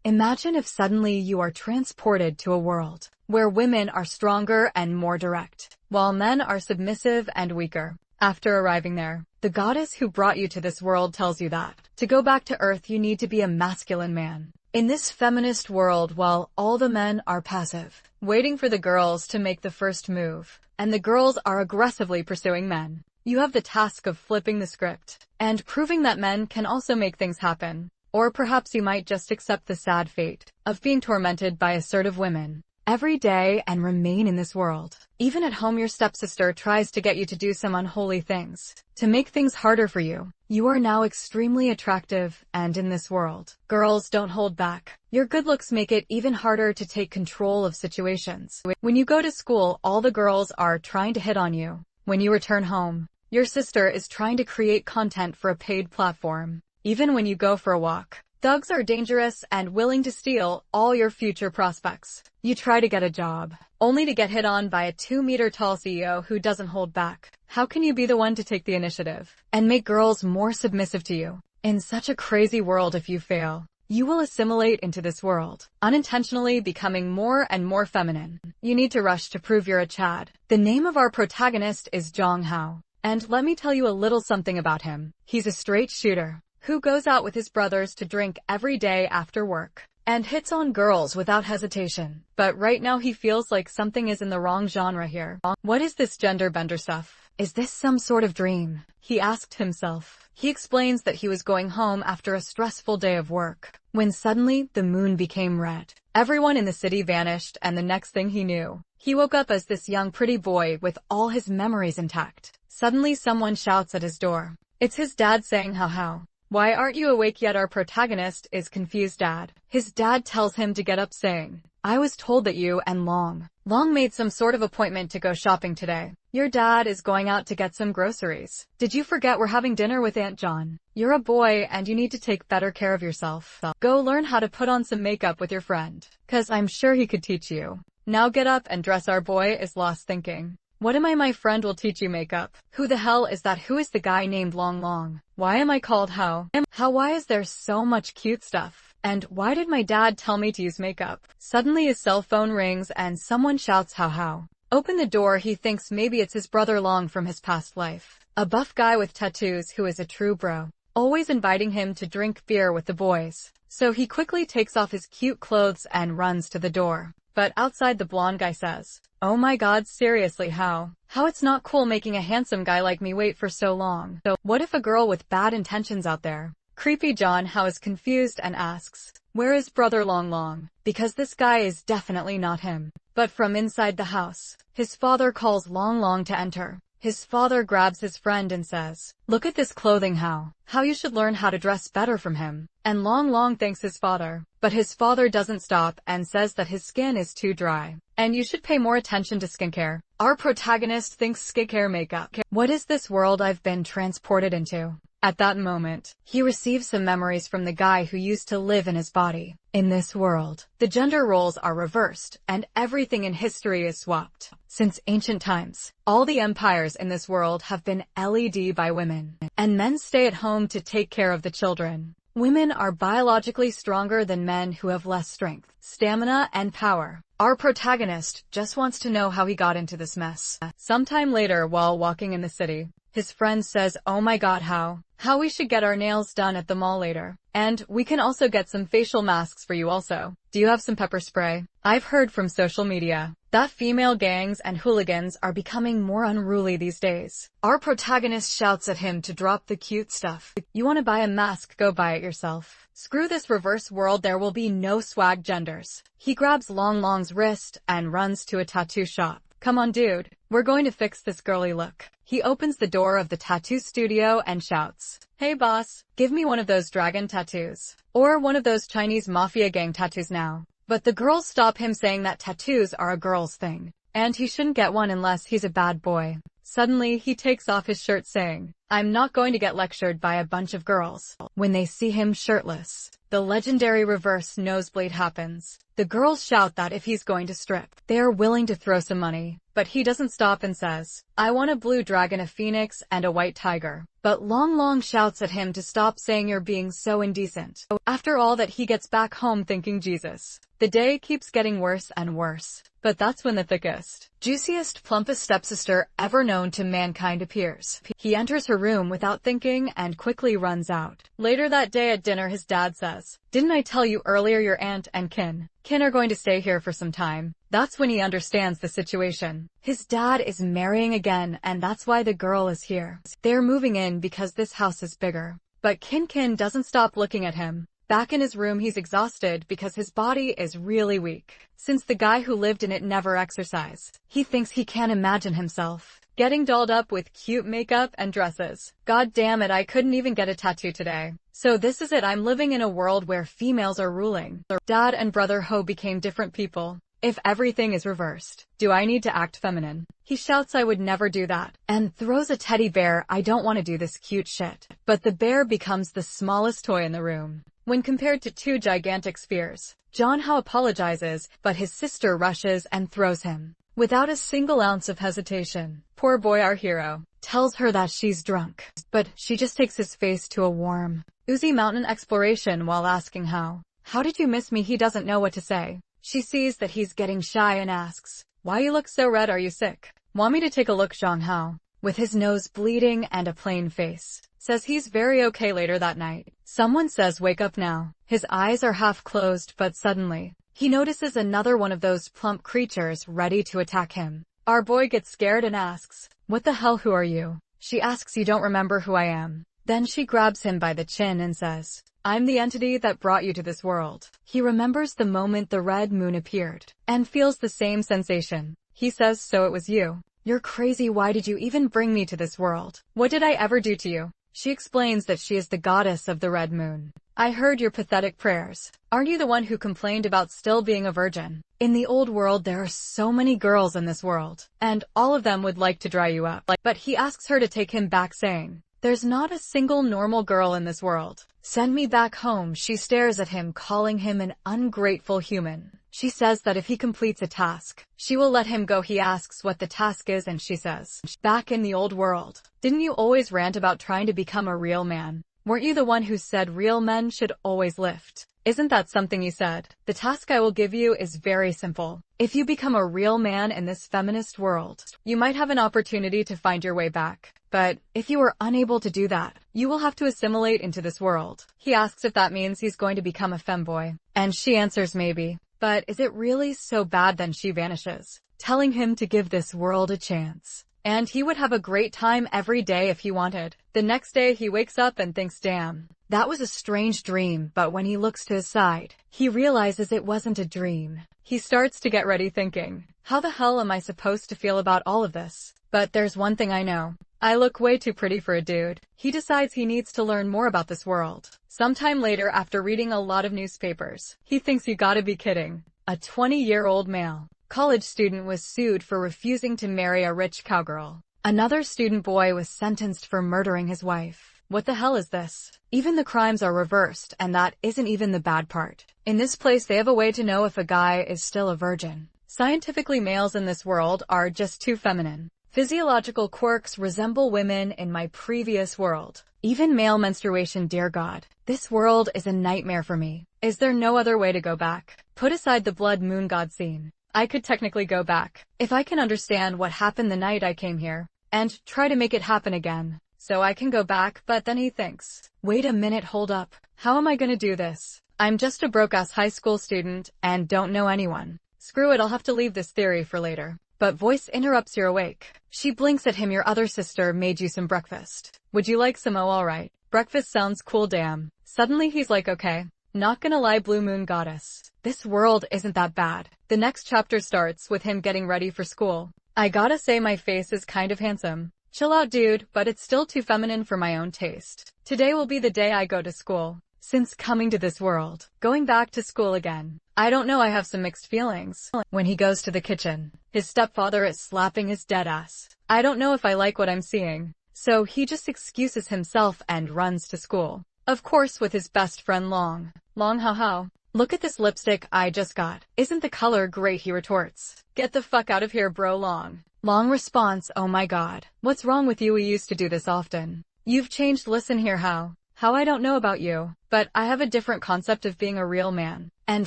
Imagine if suddenly you are transported to a world where women are stronger and more direct, while men are submissive and weaker. After arriving there, the goddess who brought you to this world tells you that to go back to Earth you need to be a masculine man. In this feminist world, while all the men are passive, waiting for the girls to make the first move, and the girls are aggressively pursuing men, you have the task of flipping the script and proving that men can also make things happen. Or perhaps you might just accept the sad fate of being tormented by assertive women every day and remain in this world. Even at home, your stepsister tries to get you to do some unholy things to make things harder for you. You are now extremely attractive, and in this world, girls don't hold back. Your good looks make it even harder to take control of situations. When you go to school, all the girls are trying to hit on you. When you return home, your sister is trying to create content for a paid platform. Even when you go for a walk, thugs are dangerous and willing to steal all your future prospects. You try to get a job, only to get hit on by a 2-meter-tall CEO who doesn't hold back. How can you be the one to take the initiative and make girls more submissive to you? In such a crazy world, if you fail, you will assimilate into this world, unintentionally becoming more and more feminine. You need to rush to prove you're a Chad. The name of our protagonist is Jong Hao, and let me tell you a little something about him. He's a straight shooter who goes out with his brothers to drink every day after work and hits on girls without hesitation. But right now he feels like something is in the wrong genre here. What is this gender bender stuff? Is this some sort of dream? He asked himself. He explains that he was going home after a stressful day of work when suddenly the moon became red. Everyone in the city vanished, and the next thing he knew, he woke up as this young pretty boy with all his memories intact. Suddenly someone shouts at his door. It's his dad saying, How? Why aren't you awake yet? Our protagonist is confused. His dad tells him to get up, saying, I was told that you and Long made some sort of appointment to go shopping today. Your dad is going out to get some groceries. Did you forget we're having dinner with Aunt John? You're a boy and you need to take better care of yourself. Go learn how to put on some makeup with your friend, 'cause I'm sure he could teach you. Now get up and dress. Our boy is lost, thinking, what am I? My friend will teach you makeup. Who the hell is that? Who is the guy named Long? Why am I called How? Why is there so much cute stuff? And why did my dad tell me to use makeup? Suddenly his cell phone rings and someone shouts How. Open the door. He thinks maybe it's his brother Long from his past life. A buff guy with tattoos who is a true bro, always inviting him to drink beer with the boys. So he quickly takes off his cute clothes and runs to the door. But outside, the blonde guy says, oh my god, seriously, How it's not cool making a handsome guy like me wait for so long. So what if a girl with bad intentions out there? Creepy John How is confused and asks, where is brother Long? Because this guy is definitely not him. But from inside the house, his father calls Long to enter. His father grabs his friend and says, look at this clothing, How you should learn how to dress better from him. And Long thanks his father, but his father doesn't stop and says that his skin is too dry, and you should pay more attention to skincare. Our protagonist thinks skincare makeup. What is this world I've been transported into? At that moment, he receives some memories from the guy who used to live in his body. In this world, the gender roles are reversed, and everything in history is swapped. Since ancient times, all the empires in this world have been led by women, and men stay at home to take care of the children. Women are biologically stronger than men who have less strength, stamina, and power. Our protagonist just wants to know how he got into this mess. Sometime later, while walking in the city, his friend says, oh my god, How we should get our nails done at the mall later. And we can also get some facial masks for you also. Do you have some pepper spray? I've heard from social media that female gangs and hooligans are becoming more unruly these days. Our protagonist shouts at him to drop the cute stuff. You want to buy a mask? Go buy it yourself. Screw this reverse world, there will be no swag genders. He grabs Long's wrist and runs to a tattoo shop. Come on dude, we're going to fix this girly look. He opens the door of the tattoo studio and shouts, hey boss, give me one of those dragon tattoos. Or one of those Chinese mafia gang tattoos now. But the girls stop him, saying that tattoos are a girl's thing, and he shouldn't get one unless he's a bad boy. Suddenly he takes off his shirt, saying, I'm not going to get lectured by a bunch of girls. When they see him shirtless, the legendary reverse nosebleed happens. The girls shout that if he's going to strip, they are willing to throw some money. But he doesn't stop and says, "I want a blue dragon, a phoenix, and a white tiger." But Long shouts at him to stop saying you're being so indecent. After all that, he gets back home thinking Jesus. The day keeps getting worse and worse. But that's when the thickest, juiciest, plumpest stepsister ever known to mankind appears. He enters her room without thinking and quickly runs out. Later that day at dinner, his dad says, "Didn't I tell you earlier your aunt and kin are going to stay here for some time?" That's when he understands the situation. His dad is marrying again, and that's why the girl is here. They're moving in because this house is bigger. But Kin doesn't stop looking at him. Back in his room, he's exhausted because his body is really weak. Since the guy who lived in it never exercised, he thinks he can't imagine himself getting dolled up with cute makeup and dresses. God damn it, I couldn't even get a tattoo today. So this is it, I'm living in a world where females are ruling. Dad and brother Ho became different people. If everything is reversed, do I need to act feminine? He shouts, "I would never do that," and throws a teddy bear. "I don't want to do this cute shit." But the bear becomes the smallest toy in the room when compared to two gigantic spheres. John Ho apologizes, but his sister rushes and throws him without a single ounce of hesitation. Poor boy, our hero, tells her that she's drunk, but she just takes his face to a warm, oozy mountain exploration while asking how did you miss me? He doesn't know what to say. She sees that he's getting shy and asks, "Why you look so red? Are you sick?" "Want me to take a look?" Zhang Hao, with his nose bleeding and a plain face, says he's very okay. Later that night, someone says, "Wake up now." His eyes are half closed, but suddenly, he notices another one of those plump creatures ready to attack him. Our boy gets scared and asks, "What the hell, who are you?" She asks, "You don't remember who I am?" Then she grabs him by the chin and says, "I'm the entity that brought you to this world." He remembers the moment the red moon appeared, and feels the same sensation. He says, "So it was you. You're crazy. Why did you even bring me to this world? What did I ever do to you?" She explains that she is the goddess of the red moon. "I heard your pathetic prayers. Aren't you the one who complained about still being a virgin? In the old world there are so many girls in this world, and all of them would like to dry you up." But he asks her to take him back, saying, "There's not a single normal girl in this world. Send me back home." She stares at him, calling him an ungrateful human. She says that if he completes a task, she will let him go. He asks what the task is, and she says, "Back in the old world, didn't you always rant about trying to become a real man? Weren't you the one who said real men should always lift? Isn't that something you said? The task I will give you is very simple. If you become a real man in this feminist world, you might have an opportunity to find your way back. But if you are unable to do that, you will have to assimilate into this world." He asks if that means he's going to become a femboy, and she answers maybe. But is it really so bad? Then she vanishes, telling him to give this world a chance, and he would have a great time every day if he wanted. The next day he wakes up and thinks, "Damn, that was a strange dream," but when he looks to his side, he realizes it wasn't a dream. He starts to get ready thinking, "How the hell am I supposed to feel about all of this? But there's one thing I know. I look way too pretty for a dude." He decides he needs to learn more about this world. Sometime later, after reading a lot of newspapers, he thinks, "You gotta be kidding. A 20-year-old male college student was sued for refusing to marry a rich cowgirl. Another student boy was sentenced for murdering his wife. What the hell is this?" Even the crimes are reversed, and that isn't even the bad part. In this place they have a way to know if a guy is still a virgin. Scientifically, males in this world are just too feminine. Physiological quirks resemble women in my previous world. Even male menstruation. Dear God, this world is a nightmare for me. Is there no other way to go back? Put aside the blood moon god scene. I could technically go back, if I can understand what happened the night I came here, and try to make it happen again, so I can go back. But then he thinks, wait a minute, hold up. How am I gonna do this? I'm just a broke-ass high school student, and don't know anyone. Screw it, I'll have to leave this theory for later. But voice interrupts, "You're awake." She blinks at him. "Your other sister made you some breakfast. Would you like some?" "Oh, alright. Breakfast sounds cool." Damn. Suddenly he's like, okay. Not gonna lie, Blue Moon Goddess, this world isn't that bad. The next chapter starts with him getting ready for school. "I gotta say my face is kind of handsome. Chill out, dude, but it's still too feminine for my own taste. Today will be the day I go to school. Since coming to this world, going back to school again, I don't know, I have some mixed feelings." When he goes to the kitchen, his stepfather is slapping his dead ass. "I don't know if I like what I'm seeing." So he just excuses himself and runs to school. Of course with his best friend Long Hao Hao. Look at this lipstick I just got. Isn't the color great, he retorts. Get the fuck out of here, bro. Long response, oh my god. What's wrong with you? We used to do this often. You've changed. Listen here, how I don't know about you, but I have a different concept of being a real man. And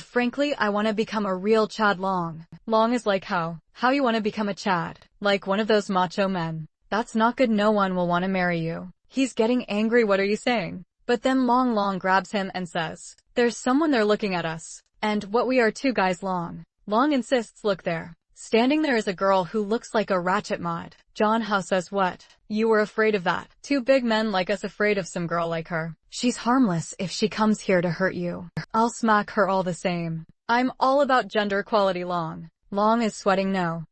frankly, I want to become a real Chad. Long is like, how you want to become a Chad? Like one of those macho men. That's not good. No one will want to marry you. He's getting angry. What are you saying? But then Long grabs him and says, there's someone there looking at us. And what, we are two guys? Long insists, look there. Standing there is a girl who looks like a ratchet mod. John Hao says, what? You were afraid of that? Two big men like us afraid of some girl like her? She's harmless if she comes here to hurt you. I'll smack her all the same. I'm all about gender equality. Long is sweating. No.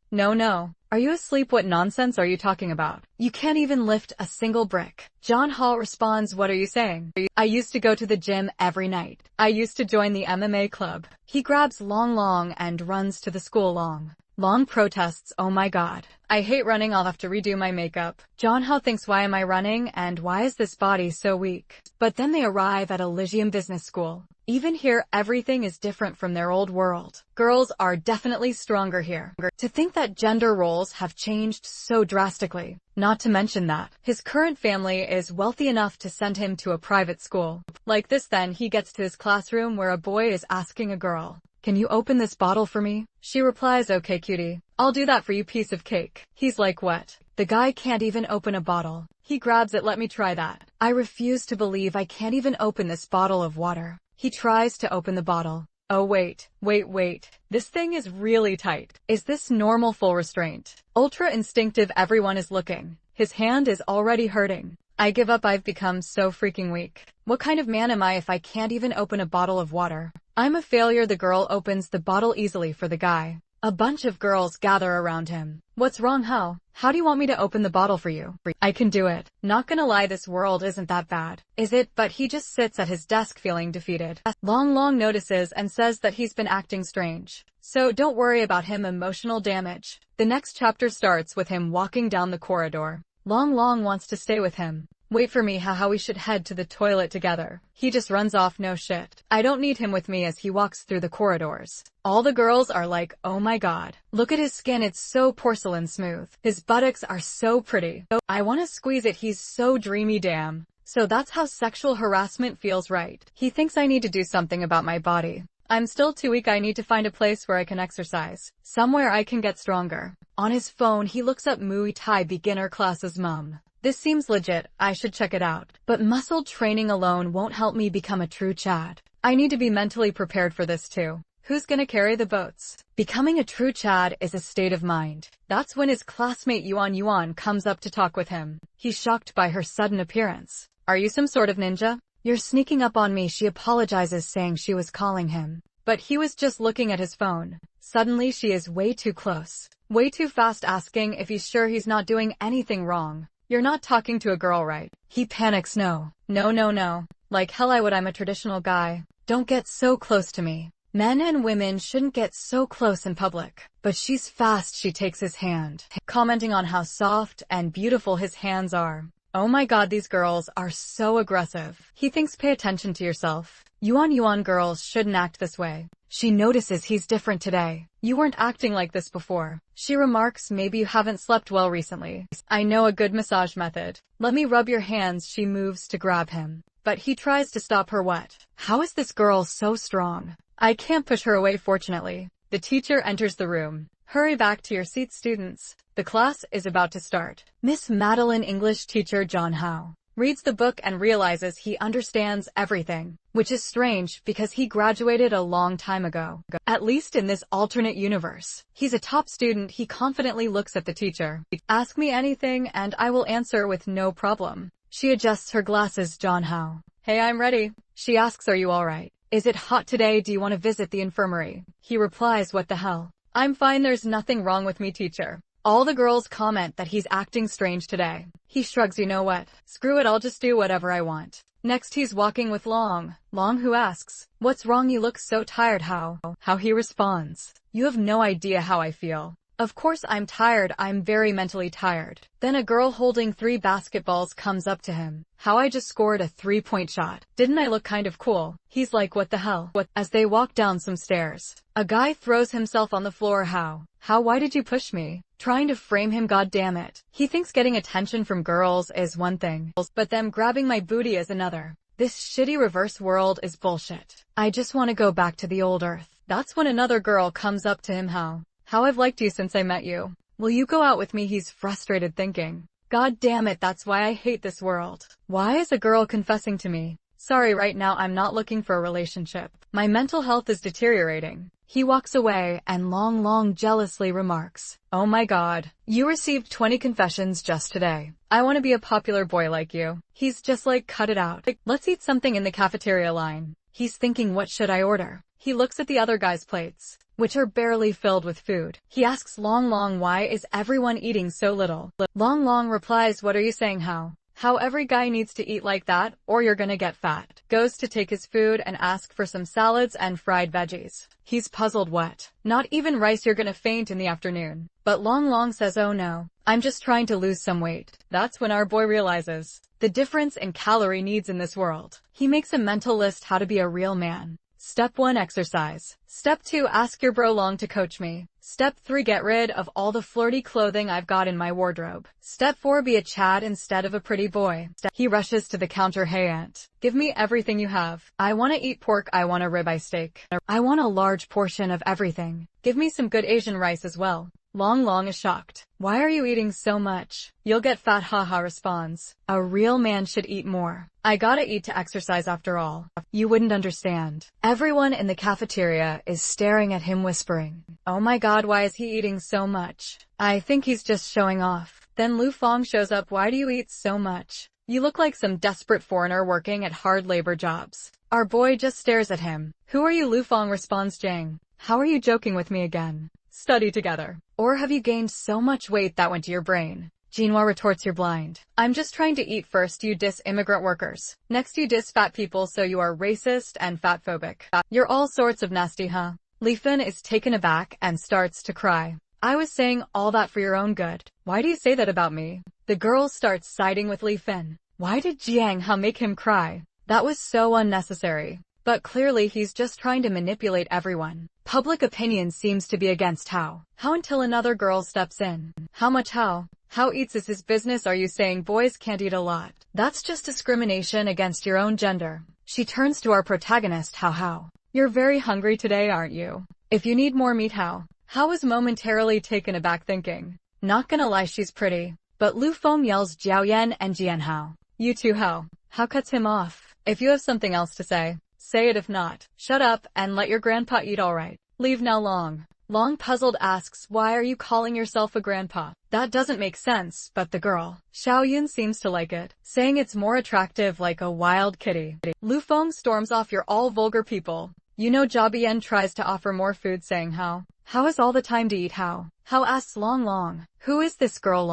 Are you asleep? What nonsense are you talking about? You can't even lift a single brick. John Hall responds, what are you saying? I used to go to the gym every night. I used to join the MMA club. He grabs Long and runs to the school. Long protests, oh my god. I hate running. I'll have to redo my makeup. John Hao thinks, why am I running and why is this body so weak? But then they arrive at Elysium Business School. Even here, everything is different from their old world. Girls are definitely stronger here. To think that gender roles have changed so drastically. Not to mention that his current family is wealthy enough to send him to a private school. Like this, then he gets to his classroom where a boy is asking a girl, can you open this bottle for me? She replies, okay cutie, I'll do that for you, piece of cake. He's like, what? The guy can't even open a bottle. He grabs it, let me try that. I refuse to believe I can't even open this bottle of water. He tries to open the bottle. Oh wait. This thing is really tight. Is this normal? Full restraint. Ultra instinctive, everyone is looking. His hand is already hurting. I give up. I've become so freaking weak. What kind of man am I if I can't even open a bottle of water? I'm a failure. The girl opens the bottle easily for the guy. A bunch of girls gather around him. What's wrong? How do you want me to open the bottle for you? I can do it. Not gonna lie, this world isn't that bad, is it? But he just sits at his desk feeling defeated. Long notices and says that he's been acting strange. So don't worry about him. Emotional damage. The next chapter starts with him walking down the corridor. Long wants to stay with him. Wait for me, how we should head to the toilet together. He just runs off, no shit. I don't need him with me. As he walks through the corridors, all the girls are like, oh my god. Look at his skin, it's so porcelain smooth. His buttocks are so pretty. I wanna squeeze it, he's so dreamy, damn. So that's how sexual harassment feels, right? He thinks I need to do something about my body. I'm still too weak. I need to find a place where I can exercise. Somewhere I can get stronger. On his phone, he looks up Muay Thai beginner classes. This seems legit, I should check it out. But muscle training alone won't help me become a true Chad. I need to be mentally prepared for this too. Who's gonna carry the boats? Becoming a true Chad is a state of mind. That's when his classmate Yuan comes up to talk with him. He's shocked by her sudden appearance. Are you some sort of ninja? You're sneaking up on me. She apologizes, saying she was calling him, but he was just looking at his phone. Suddenly she is way too close, way too fast, asking if he's sure he's not doing anything wrong. You're not talking to a girl, right? He panics. No. Like hell I would. I'm a traditional guy. Don't get so close to me. Men and women shouldn't get so close in public. But she's fast. She takes his hand, commenting on how soft and beautiful his hands are. Oh my god, these girls are so aggressive. He thinks, pay attention to yourself. Yuan, girls shouldn't act this way. She notices he's different today. You weren't acting like this before. She remarks, maybe you haven't slept well recently. I know a good massage method. Let me rub your hands. She moves to grab him, but he tries to stop her. What? How is this girl so strong? I can't push her away. Fortunately, the teacher enters the room. Hurry back to your seats, students. The class is about to start. Miss Madeline, English teacher John Hao, reads the book and realizes he understands everything, which is strange because he graduated a long time ago. At least in this alternate universe. He's a top student. He confidently looks at the teacher. Ask me anything and I will answer with no problem. She adjusts her glasses. John Hao. Hey, I'm ready. She asks, are you alright? Is it hot today? Do you want to visit the infirmary? He replies, what the hell? I'm fine. There's nothing wrong with me, teacher. All the girls comment that he's acting strange today. He shrugs, you know what? Screw it, I'll just do whatever I want. Next he's walking with Long, who asks, what's wrong? You look so tired. How he responds, you have no idea how I feel. Of course I'm tired, I'm very mentally tired. Then a girl holding 3 basketballs comes up to him. How I just scored a 3-point shot. Didn't I look kind of cool? He's like, what the hell? What? As they walk down some stairs, a guy throws himself on the floor. How, why did you push me? Trying to frame him, god damn it. He thinks getting attention from girls is one thing, but them grabbing my booty is another. This shitty reverse world is bullshit. I just want to go back to the old earth. That's when another girl comes up to him. How I've liked you since I met you. Will you go out with me? He's frustrated thinking, god damn it, that's why I hate this world. Why is a girl confessing to me? Sorry, right now I'm not looking for a relationship. My mental health is deteriorating. He walks away and Long jealously remarks, oh my god, you received 20 confessions just today. I want to be a popular boy like you. He's just like, cut it out. Let's eat something in the cafeteria line. He's thinking, what should I order? He looks at the other guy's plates, which are barely filled with food. He asks Long, why is everyone eating so little? Long replies, what are you saying? How every guy needs to eat like that, or you're gonna get fat. Goes to take his food and ask for some salads and fried veggies. He's puzzled, what? Not even rice? You're gonna faint in the afternoon. But Long says, oh no, I'm just trying to lose some weight. That's when our boy realizes the difference in calorie needs in this world. He makes a mental list how to be a real man. Step 1, exercise. Step 2, ask your bro Long to coach me. Step 3, get rid of all the flirty clothing I've got in my wardrobe. Step 4, be a Chad instead of a pretty boy. He rushes to the counter. Hey aunt, give me everything you have. I want to eat pork, I want a ribeye steak. I want a large portion of everything. Give me some good Asian rice as well. Long is shocked. Why are you eating so much? You'll get fat, haha, responds. A real man should eat more. I gotta eat to exercise after all. You wouldn't understand. Everyone in the cafeteria is staring at him whispering, oh my god, why is he eating so much? I think he's just showing off. Then Lu Fong shows up. Why do you eat so much? You look like some desperate foreigner working at hard labor jobs. Our boy just stares at him. Who are you? Lu Fong responds, Jang. How are you joking with me again? Study together. Or have you gained so much weight that went to your brain? Jinhua retorts, you're blind. I'm just trying to eat. First you diss immigrant workers. Next you diss fat people, so you are racist and fatphobic. You're all sorts of nasty, huh? Li Fin is taken aback and starts to cry. I was saying all that for your own good. Why do you say that about me? The girl starts siding with Li Fin. Why did Jiang Ha make him cry? That was so unnecessary. But clearly he's just trying to manipulate everyone. Public opinion seems to be against How until another girl steps in. How much How eats is his business. Are you saying boys can't eat a lot? That's just discrimination against your own gender. She turns to our protagonist. How you're very hungry today, aren't you? If you need more meat. How is momentarily taken aback, thinking, not gonna lie, she's pretty. But Lu Feng yells Jiao Yan and Jian Hao. You too. How cuts him off. If you have something else to say, say it. If not, shut up and let your grandpa eat, alright? Leave now. Long puzzled asks, why are you calling yourself a grandpa? That doesn't make sense, but the girl, Xiao Yun, seems to like it, saying it's more attractive, like a wild kitty. Lu Feng storms off, you're all vulgar people. You know Jiabian tries to offer more food, saying how is all the time to eat? How asks Long, who is this girl?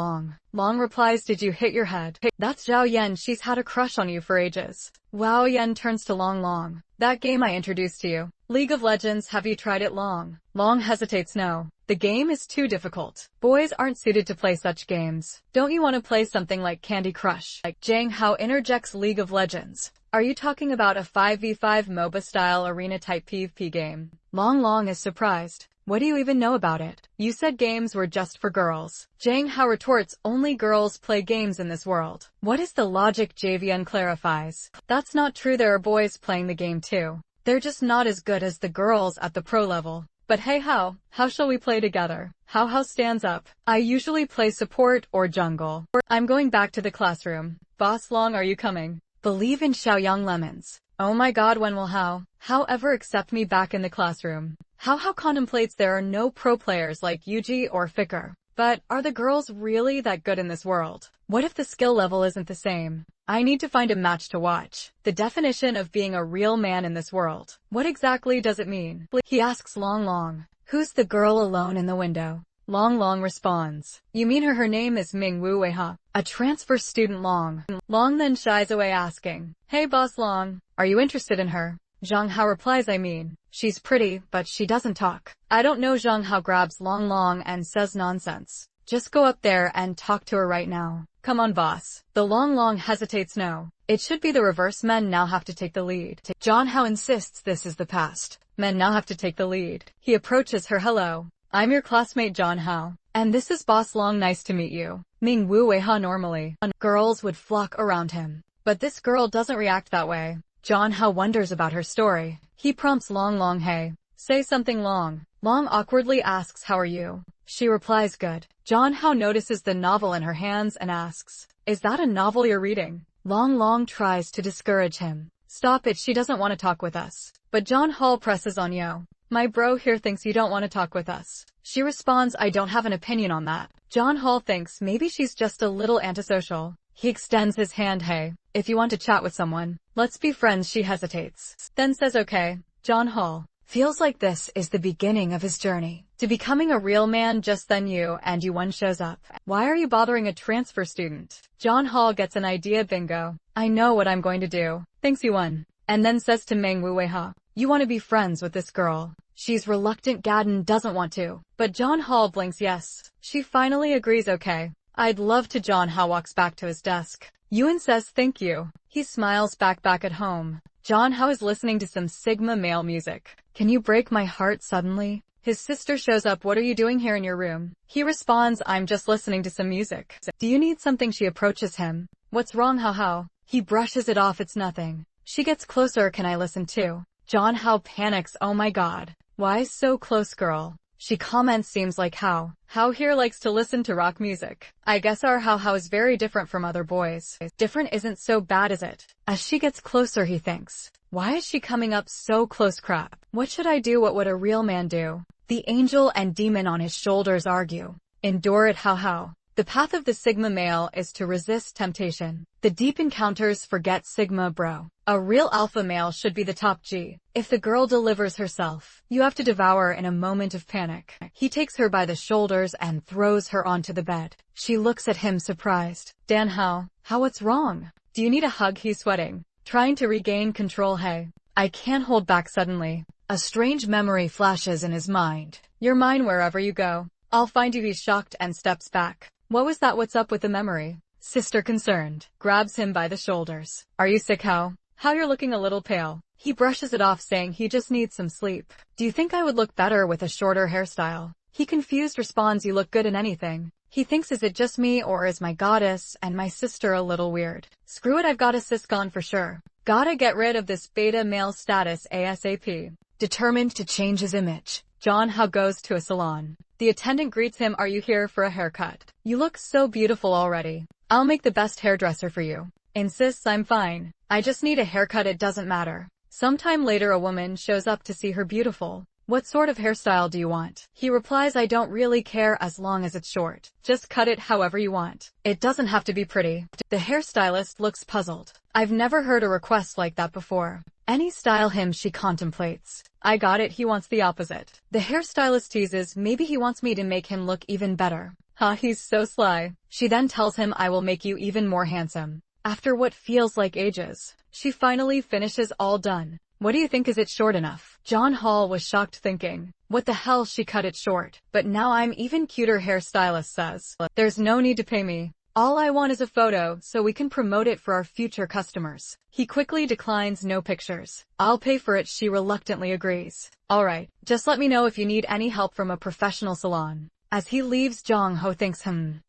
Long replies, did you hit your head? That's Zhao Yan, she's had a crush on you for ages. Wao Yan turns to Long, that game I introduced to you, League of Legends, have you tried it? Long hesitates, no. The game is too difficult. Boys aren't suited to play such games. Don't you want to play something like Candy Crush? Jiang Hao interjects, League of Legends. Are you talking about a 5v5 MOBA-style arena-type PvP game? Long is surprised. What do you even know about it? You said games were just for girls. Jiang Hao retorts, only girls play games in this world. What is the logic? Javian clarifies. That's not true, there are boys playing the game too. They're just not as good as the girls at the pro level. But hey, how shall we play together? How stands up. I usually play support or jungle. I'm going back to the classroom. Boss Long, are you coming? Believe in Xiaoyang Lemons. Oh my god, when will How ever accept me back in the classroom? How contemplates there are no pro players like Yuji or Fikr. But are the girls really that good in this world? What if the skill level isn't the same? I need to find a match to watch. The definition of being a real man in this world. What exactly does it mean? He asks Long, who's the girl alone in the window? Long responds, you mean her name is Ming Wu Weiha, a transfer student. Long then shies away asking, hey boss Long, are you interested in her? Zhang Hao replies, I mean, she's pretty, but she doesn't talk. I don't know. Zhang Hao grabs Long Long and says, nonsense. Just go up there and talk to her right now. Come on, boss. The Long Long hesitates. No. It should be the reverse. Men now have to take the lead. Zhang Hao insists this is the past. Men now have to take the lead. He approaches her. Hello. I'm your classmate Zhang Hao. And this is Boss Long. Nice to meet you. Ming Wu Weiha. Normally, girls would flock around him. But this girl doesn't react that way. Zhang Hao wonders about her story. He prompts Long Long, hey. Say something. Long Long awkwardly asks, how are you? She replies, good. Zhang Hao notices the novel in her hands and asks, is that a novel you're reading? Long Long tries to discourage him. Stop it, she doesn't want to talk with us. But Zhang Hao presses on, yo. My bro here thinks you don't want to talk with us. She responds, I don't have an opinion on that. Zhang Hao thinks maybe she's just a little antisocial. He extends his hand, hey. If you want to chat with someone, let's be friends. She hesitates, then says okay. Zhang Hao feels like this is the beginning of his journey to becoming a real man. Just then Yuan shows up. Why are you bothering a transfer student? Zhang Hao gets an idea. Bingo. I know what I'm going to do. Thanks, Yuan. And then says to Meng Wu Weiha, you want to be friends with this girl? She's reluctant. Gaden doesn't want to, but Zhang Hao blinks yes. She finally agrees. Okay. I'd love to. Zhang Hao walks back to his desk. Yuan says thank you. He smiles back at home. Zhang Hao is listening to some Sigma male music. Can you break my heart suddenly? His sister shows up. What are you doing here in your room? He responds, I'm just listening to some music. Do you need something? She approaches him. What's wrong, Hao? He brushes it off. It's nothing. She gets closer. Can I listen too? Zhang Hao panics. Oh my god. Why so close, girl? She comments, seems like Hao here likes to listen to rock music. I guess our Hao is very different from other boys. Different isn't so bad, is it? As she gets closer, he thinks, why is she coming up so close? Crap. What should I do? What would a real man do? The angel and demon on his shoulders argue. Endure it, Hao. The path of the Sigma male is to resist temptation. The deep encounters forget Sigma bro. A real alpha male should be the top G. If the girl delivers herself, you have to devour in a moment of panic. He takes her by the shoulders and throws her onto the bed. She looks at him surprised. Dan Hao, what's wrong? Do you need a hug? He's sweating, trying to regain control. Hey, I can't hold back. Suddenly, a strange memory flashes in his mind. You're mine wherever you go. I'll find you. He's shocked and steps back. What was that? What's up with the memory? Sister, concerned, grabs him by the shoulders. Are you sick, Hao? You're looking a little pale. He brushes it off, saying he just needs some sleep. Do you think I would look better with a shorter hairstyle? He confused responds, you look good in anything. He thinks, is it just me or is my goddess and my sister a little weird? Screw it, I've got a cis gone for sure. Gotta get rid of this beta male status ASAP. Determined to change his image, Zhang Hao goes to a salon. The attendant greets him, are you here for a haircut? You look so beautiful already. I'll make the best hairdresser for you. Insists, I'm fine. I just need a haircut, it doesn't matter. Sometime later a woman shows up to see her beautiful. What sort of hairstyle do you want? He replies, I don't really care as long as it's short. Just cut it however you want. It doesn't have to be pretty. The hairstylist looks puzzled. I've never heard a request like that before. Any style him, she contemplates. I got it, he wants the opposite. The hairstylist teases, maybe he wants me to make him look even better. He's so sly. She then tells him, I will make you even more handsome. After what feels like ages, she finally finishes. All done. What do you think? Is it short enough? Zhang Hao was shocked, thinking, what the hell, she cut it short. But now I'm even cuter. Hairstylist says, there's no need to pay me. All I want is a photo so we can promote it for our future customers. He quickly declines, no pictures. I'll pay for it. She reluctantly agrees. Alright, just let me know if you need any help from a professional salon. As he leaves, Zhang Hao thinks,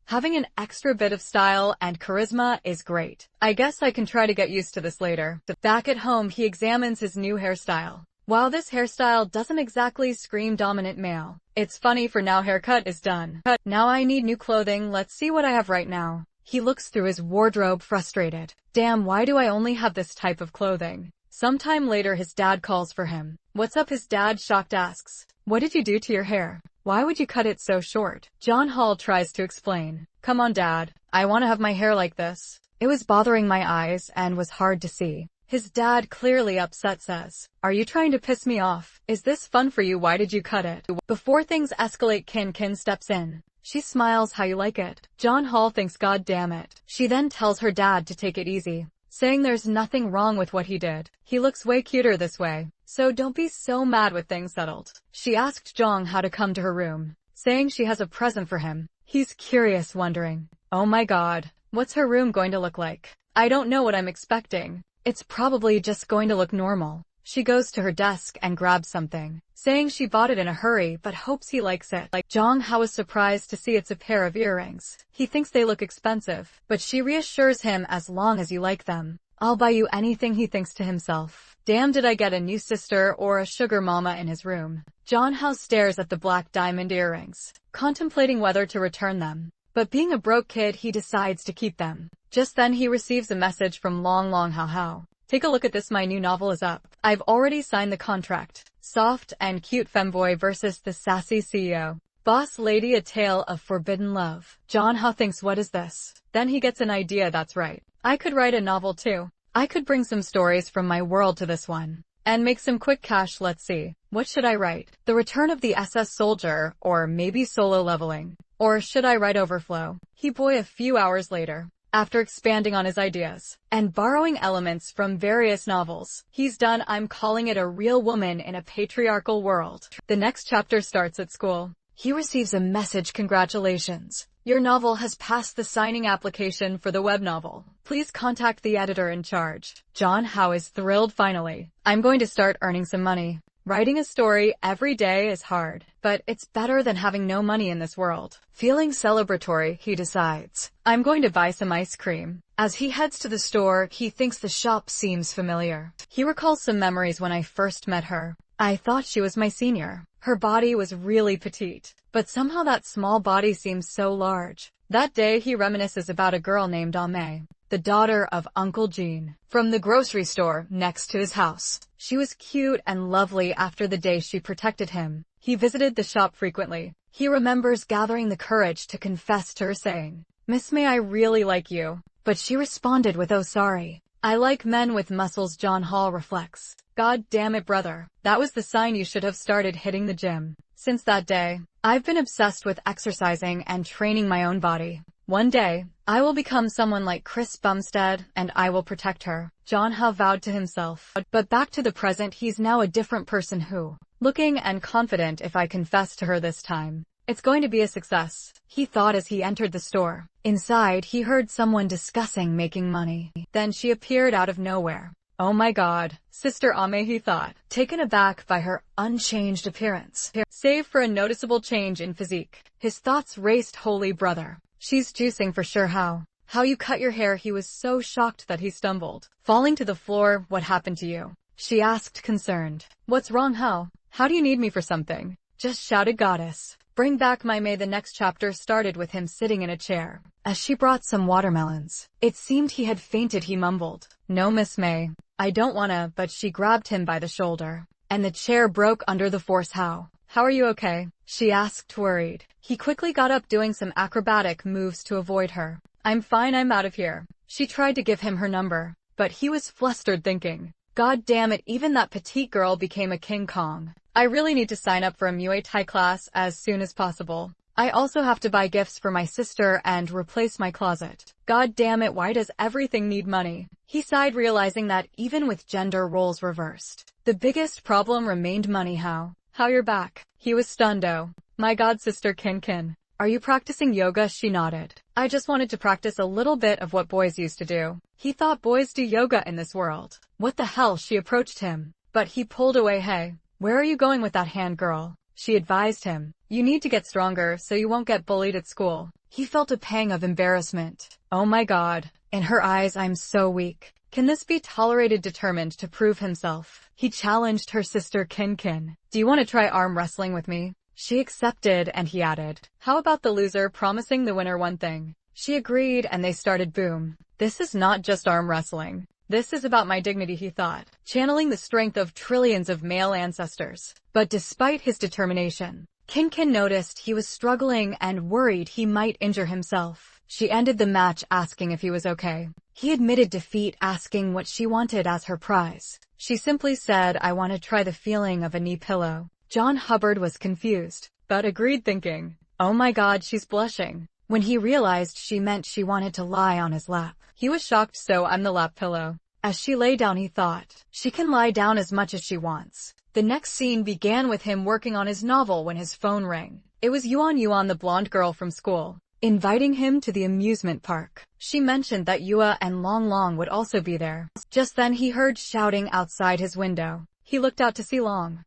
having an extra bit of style and charisma is great. I guess I can try to get used to this later. Back at home, he examines his new hairstyle. While this hairstyle doesn't exactly scream dominant male, it's funny for now. Haircut is done. Now I need new clothing. Let's see what I have right now. He looks through his wardrobe, frustrated. Damn, why do I only have this type of clothing? Sometime later, his dad calls for him. What's up? His dad, shocked, asks, what did you do to your hair? Why would you cut it so short? Zhang Hao tries to explain. Come on, Dad. I want to have my hair like this. It was bothering my eyes and was hard to see. His dad, clearly upset, says, are you trying to piss me off? Is this fun for you? Why did you cut it? Before things escalate, Kin steps in. She smiles. How you like it? Zhang Hao thinks, God damn it. She then tells her dad to take it easy. saying there's nothing wrong with what he did. He looks way cuter this way, so don't be so mad with things settled. She asked Jong how to come to her room, saying she has a present for him. He's curious, wondering, oh my god, what's her room going to look like? I don't know what I'm expecting. It's probably just going to look normal. She goes to her desk and grabs something, saying she bought it in a hurry but hopes he likes it. Jong Hao is surprised to see it's a pair of earrings. He thinks they look expensive, but she reassures him as long as you like them, I'll buy you anything. He thinks to himself, damn, did I get a new sister or a sugar mama in his room? Jong Hao stares at the black diamond earrings, contemplating whether to return them. But being a broke kid, he decides to keep them. Just then he receives a message from Long Hao. Take a look at this, my new novel is up. I've already signed the contract. Soft and cute femboy versus the sassy CEO. Boss lady, a tale of forbidden love. Jong Hao thinks, what is this? Then he gets an idea, that's right. I could write a novel too. I could bring some stories from my world to this one. And make some quick cash. Let's see. What should I write? The Return of the SS Soldier, or maybe Solo Leveling? Or should I write Overflow? A few hours later. After expanding on his ideas and borrowing elements from various novels, he's done. I'm calling it A Real Woman in a Patriarchal World. The next chapter starts at school. He receives a message, congratulations. Your novel has passed the signing application for the web novel. Please contact the editor in charge. Jong Hao is thrilled finally. I'm going to start earning some money. Writing a story every day is hard, but it's better than having no money in this world. Feeling celebratory, he decides, I'm going to buy some ice cream. As he heads to the store, he thinks the shop seems familiar. He recalls some memories when I first met her. I thought she was my senior. Her body was really petite, but somehow that small body seems so large. That day he reminisces about a girl named Ame, the daughter of Uncle Jean, from the grocery store next to his house. She was cute and lovely after the day she protected him. He visited the shop frequently. He remembers gathering the courage to confess to her, saying, Miss May, I really like you. But she responded with, oh sorry. I like men with muscles. Jong Hao reflects, God damn it, brother. That was the sign you should have started hitting the gym. Since that day, I've been obsessed with exercising and training my own body. One day, I will become someone like Chris Bumstead, and I will protect her. Jong Hao vowed to himself. But back to the present, he's now a different person who, looking and confident, if I confess to her this time, it's going to be a success, he thought as he entered the store. Inside, he heard someone discussing making money. Then she appeared out of nowhere. Oh my god, Sister Ame, he thought, taken aback by her unchanged appearance, save for a noticeable change in physique. His thoughts raced, holy brother. She's juicing for sure. How you cut your hair? He was so shocked that he stumbled, falling to the floor. What happened to you? She asked, concerned. What's wrong, How? How do you need me for something? Just shouted Goddess. Bring back my May. The next chapter started with him sitting in a chair, as she brought some watermelons. It seemed he had fainted. He mumbled, no, Miss May, I don't wanna, but she grabbed him by the shoulder, and the chair broke under the force. How are you okay? She asked, worried. He quickly got up, doing some acrobatic moves to avoid her. I'm fine, I'm out of here. She tried to give him her number, but he was flustered, thinking, God damn it, even that petite girl became a King Kong. I really need to sign up for a Muay Thai class as soon as possible. I also have to buy gifts for my sister and replace my closet. God damn it, why does everything need money? He sighed, realizing that even with gender roles reversed, the biggest problem remained money. How you're back? He was stunned. Oh my god, Sister Kin. Are you practicing yoga? She nodded. I just wanted to practice a little bit of what boys used to do. He thought boys do yoga in this world. What the hell? She approached him, but he pulled away. Hey, where are you going with that hand, girl? She advised him. You need to get stronger so you won't get bullied at school. He felt a pang of embarrassment. Oh my god. In her eyes, I'm so weak. Can this be tolerated? Determined to prove himself, he challenged her. Sister Kin. Do you want to try arm wrestling with me? She accepted, and he added, how about the loser promising the winner one thing? She agreed, and they started. Boom. This is not just arm wrestling. This is about my dignity, he thought, channeling the strength of trillions of male ancestors. But despite his determination, Kin noticed he was struggling and worried he might injure himself. She ended the match asking if he was okay. He admitted defeat, asking what she wanted as her prize. She simply said, I want to try the feeling of a knee pillow. John Hubbard was confused, but agreed, thinking, oh my god, she's blushing. When he realized she meant she wanted to lie on his lap, he was shocked. So I'm the lap pillow. As she lay down, he thought, she can lie down as much as she wants. The next scene began with him working on his novel when his phone rang. It was Yuan, the blonde girl from school, inviting him to the amusement park. She mentioned that Yua and Long Long would also be there. Just then he heard shouting outside his window. He looked out to see Long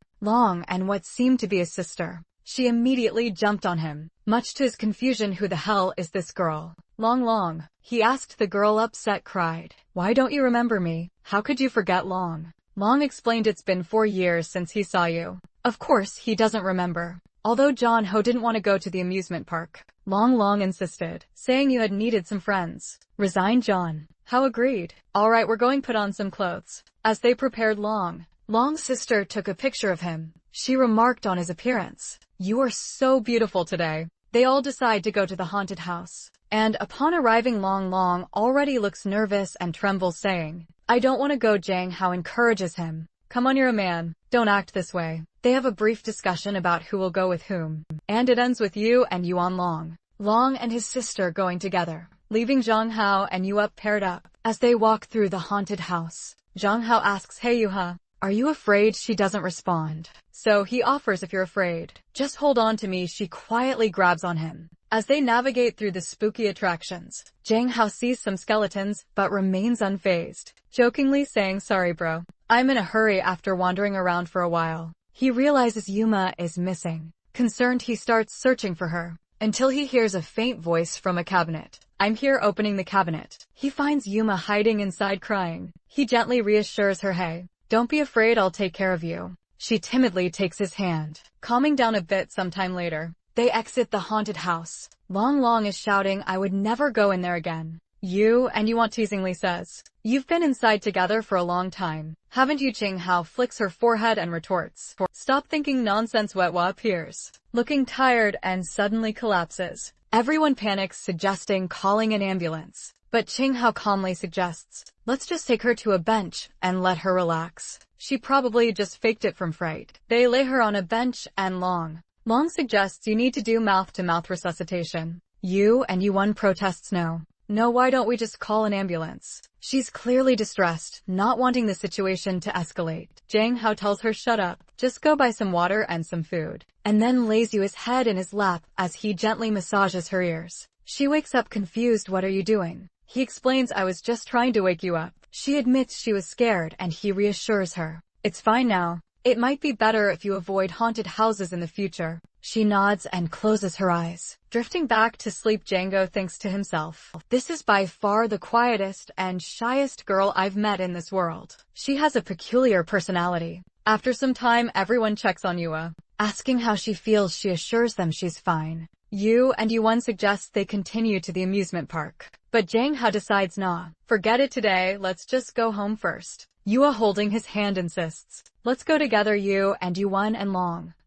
and what seemed to be his sister. She immediately jumped on him. Much to his confusion, who the hell is this girl? Long, he asked. The girl, upset, cried, why don't you remember me? How could you forget Long? Long explained, it's been 4 years since he saw you. Of course he doesn't remember. Although John Ho didn't want to go to the amusement park, Long insisted, saying you had needed some friends. Resigned John Ho agreed. Alright, we're going to put on some clothes. As they prepared, Long's sister took a picture of him. She remarked on his appearance. You are so beautiful today. They all decide to go to the haunted house. And upon arriving, Long already looks nervous and trembles, saying, I don't want to go. Jang Hao encourages him. Come on, you're a man. Don't act this way. They have a brief discussion about who will go with whom. And it ends with you and Yuan Long and his sister going together, leaving Zhang Hao and Yua paired up. As they walk through the haunted house, Zhang Hao asks, hey Yuha, are you afraid? She doesn't respond. So he offers, if you're afraid, just hold on to me. She quietly grabs on him. As they navigate through the spooky attractions, Zhang Hao sees some skeletons, but remains unfazed, jokingly saying, sorry bro, I'm in a hurry. After wandering around for a while, he realizes Yuma is missing. Concerned, he starts searching for her, until he hears a faint voice from a cabinet. I'm here. Opening the cabinet, he finds Yuma hiding inside, crying. He gently reassures her, hey, don't be afraid, I'll take care of you. She timidly takes his hand, calming down a bit. Sometime later, they exit the haunted house. Long is shouting, I would never go in there again. You want, teasingly says, you've been inside together for a long time, haven't you? Ching Hao flicks her forehead and retorts, stop thinking nonsense. Wetwa appears, looking tired, and suddenly collapses. Everyone panics, suggesting calling an ambulance. But Ching Hao calmly suggests, let's just take her to a bench and let her relax. She probably just faked it from fright. They lay her on a bench, and Long suggests you need to do mouth-to-mouth resuscitation. Yuan protests, no, why don't we just call an ambulance? She's clearly distressed, not wanting the situation to escalate. Zhang Hao tells her, shut up, just go buy some water and some food, and then lays his head in his lap as he gently massages her ears. She wakes up confused. What are you doing? He explains, I was just trying to wake you up. She admits she was scared, and he reassures her, it's fine now. It might be better if you avoid haunted houses in the future. She nods and closes her eyes. Drifting back to sleep, Django thinks to himself, this is by far the quietest and shyest girl I've met in this world. She has a peculiar personality. After some time, everyone checks on Yua, asking how she feels. She assures them she's fine. Yuan suggests they continue to the amusement park, but Zhang Hao decides, nah, forget it today, let's just go home first. Yua, holding his hand, insists, let's go together. Yuan and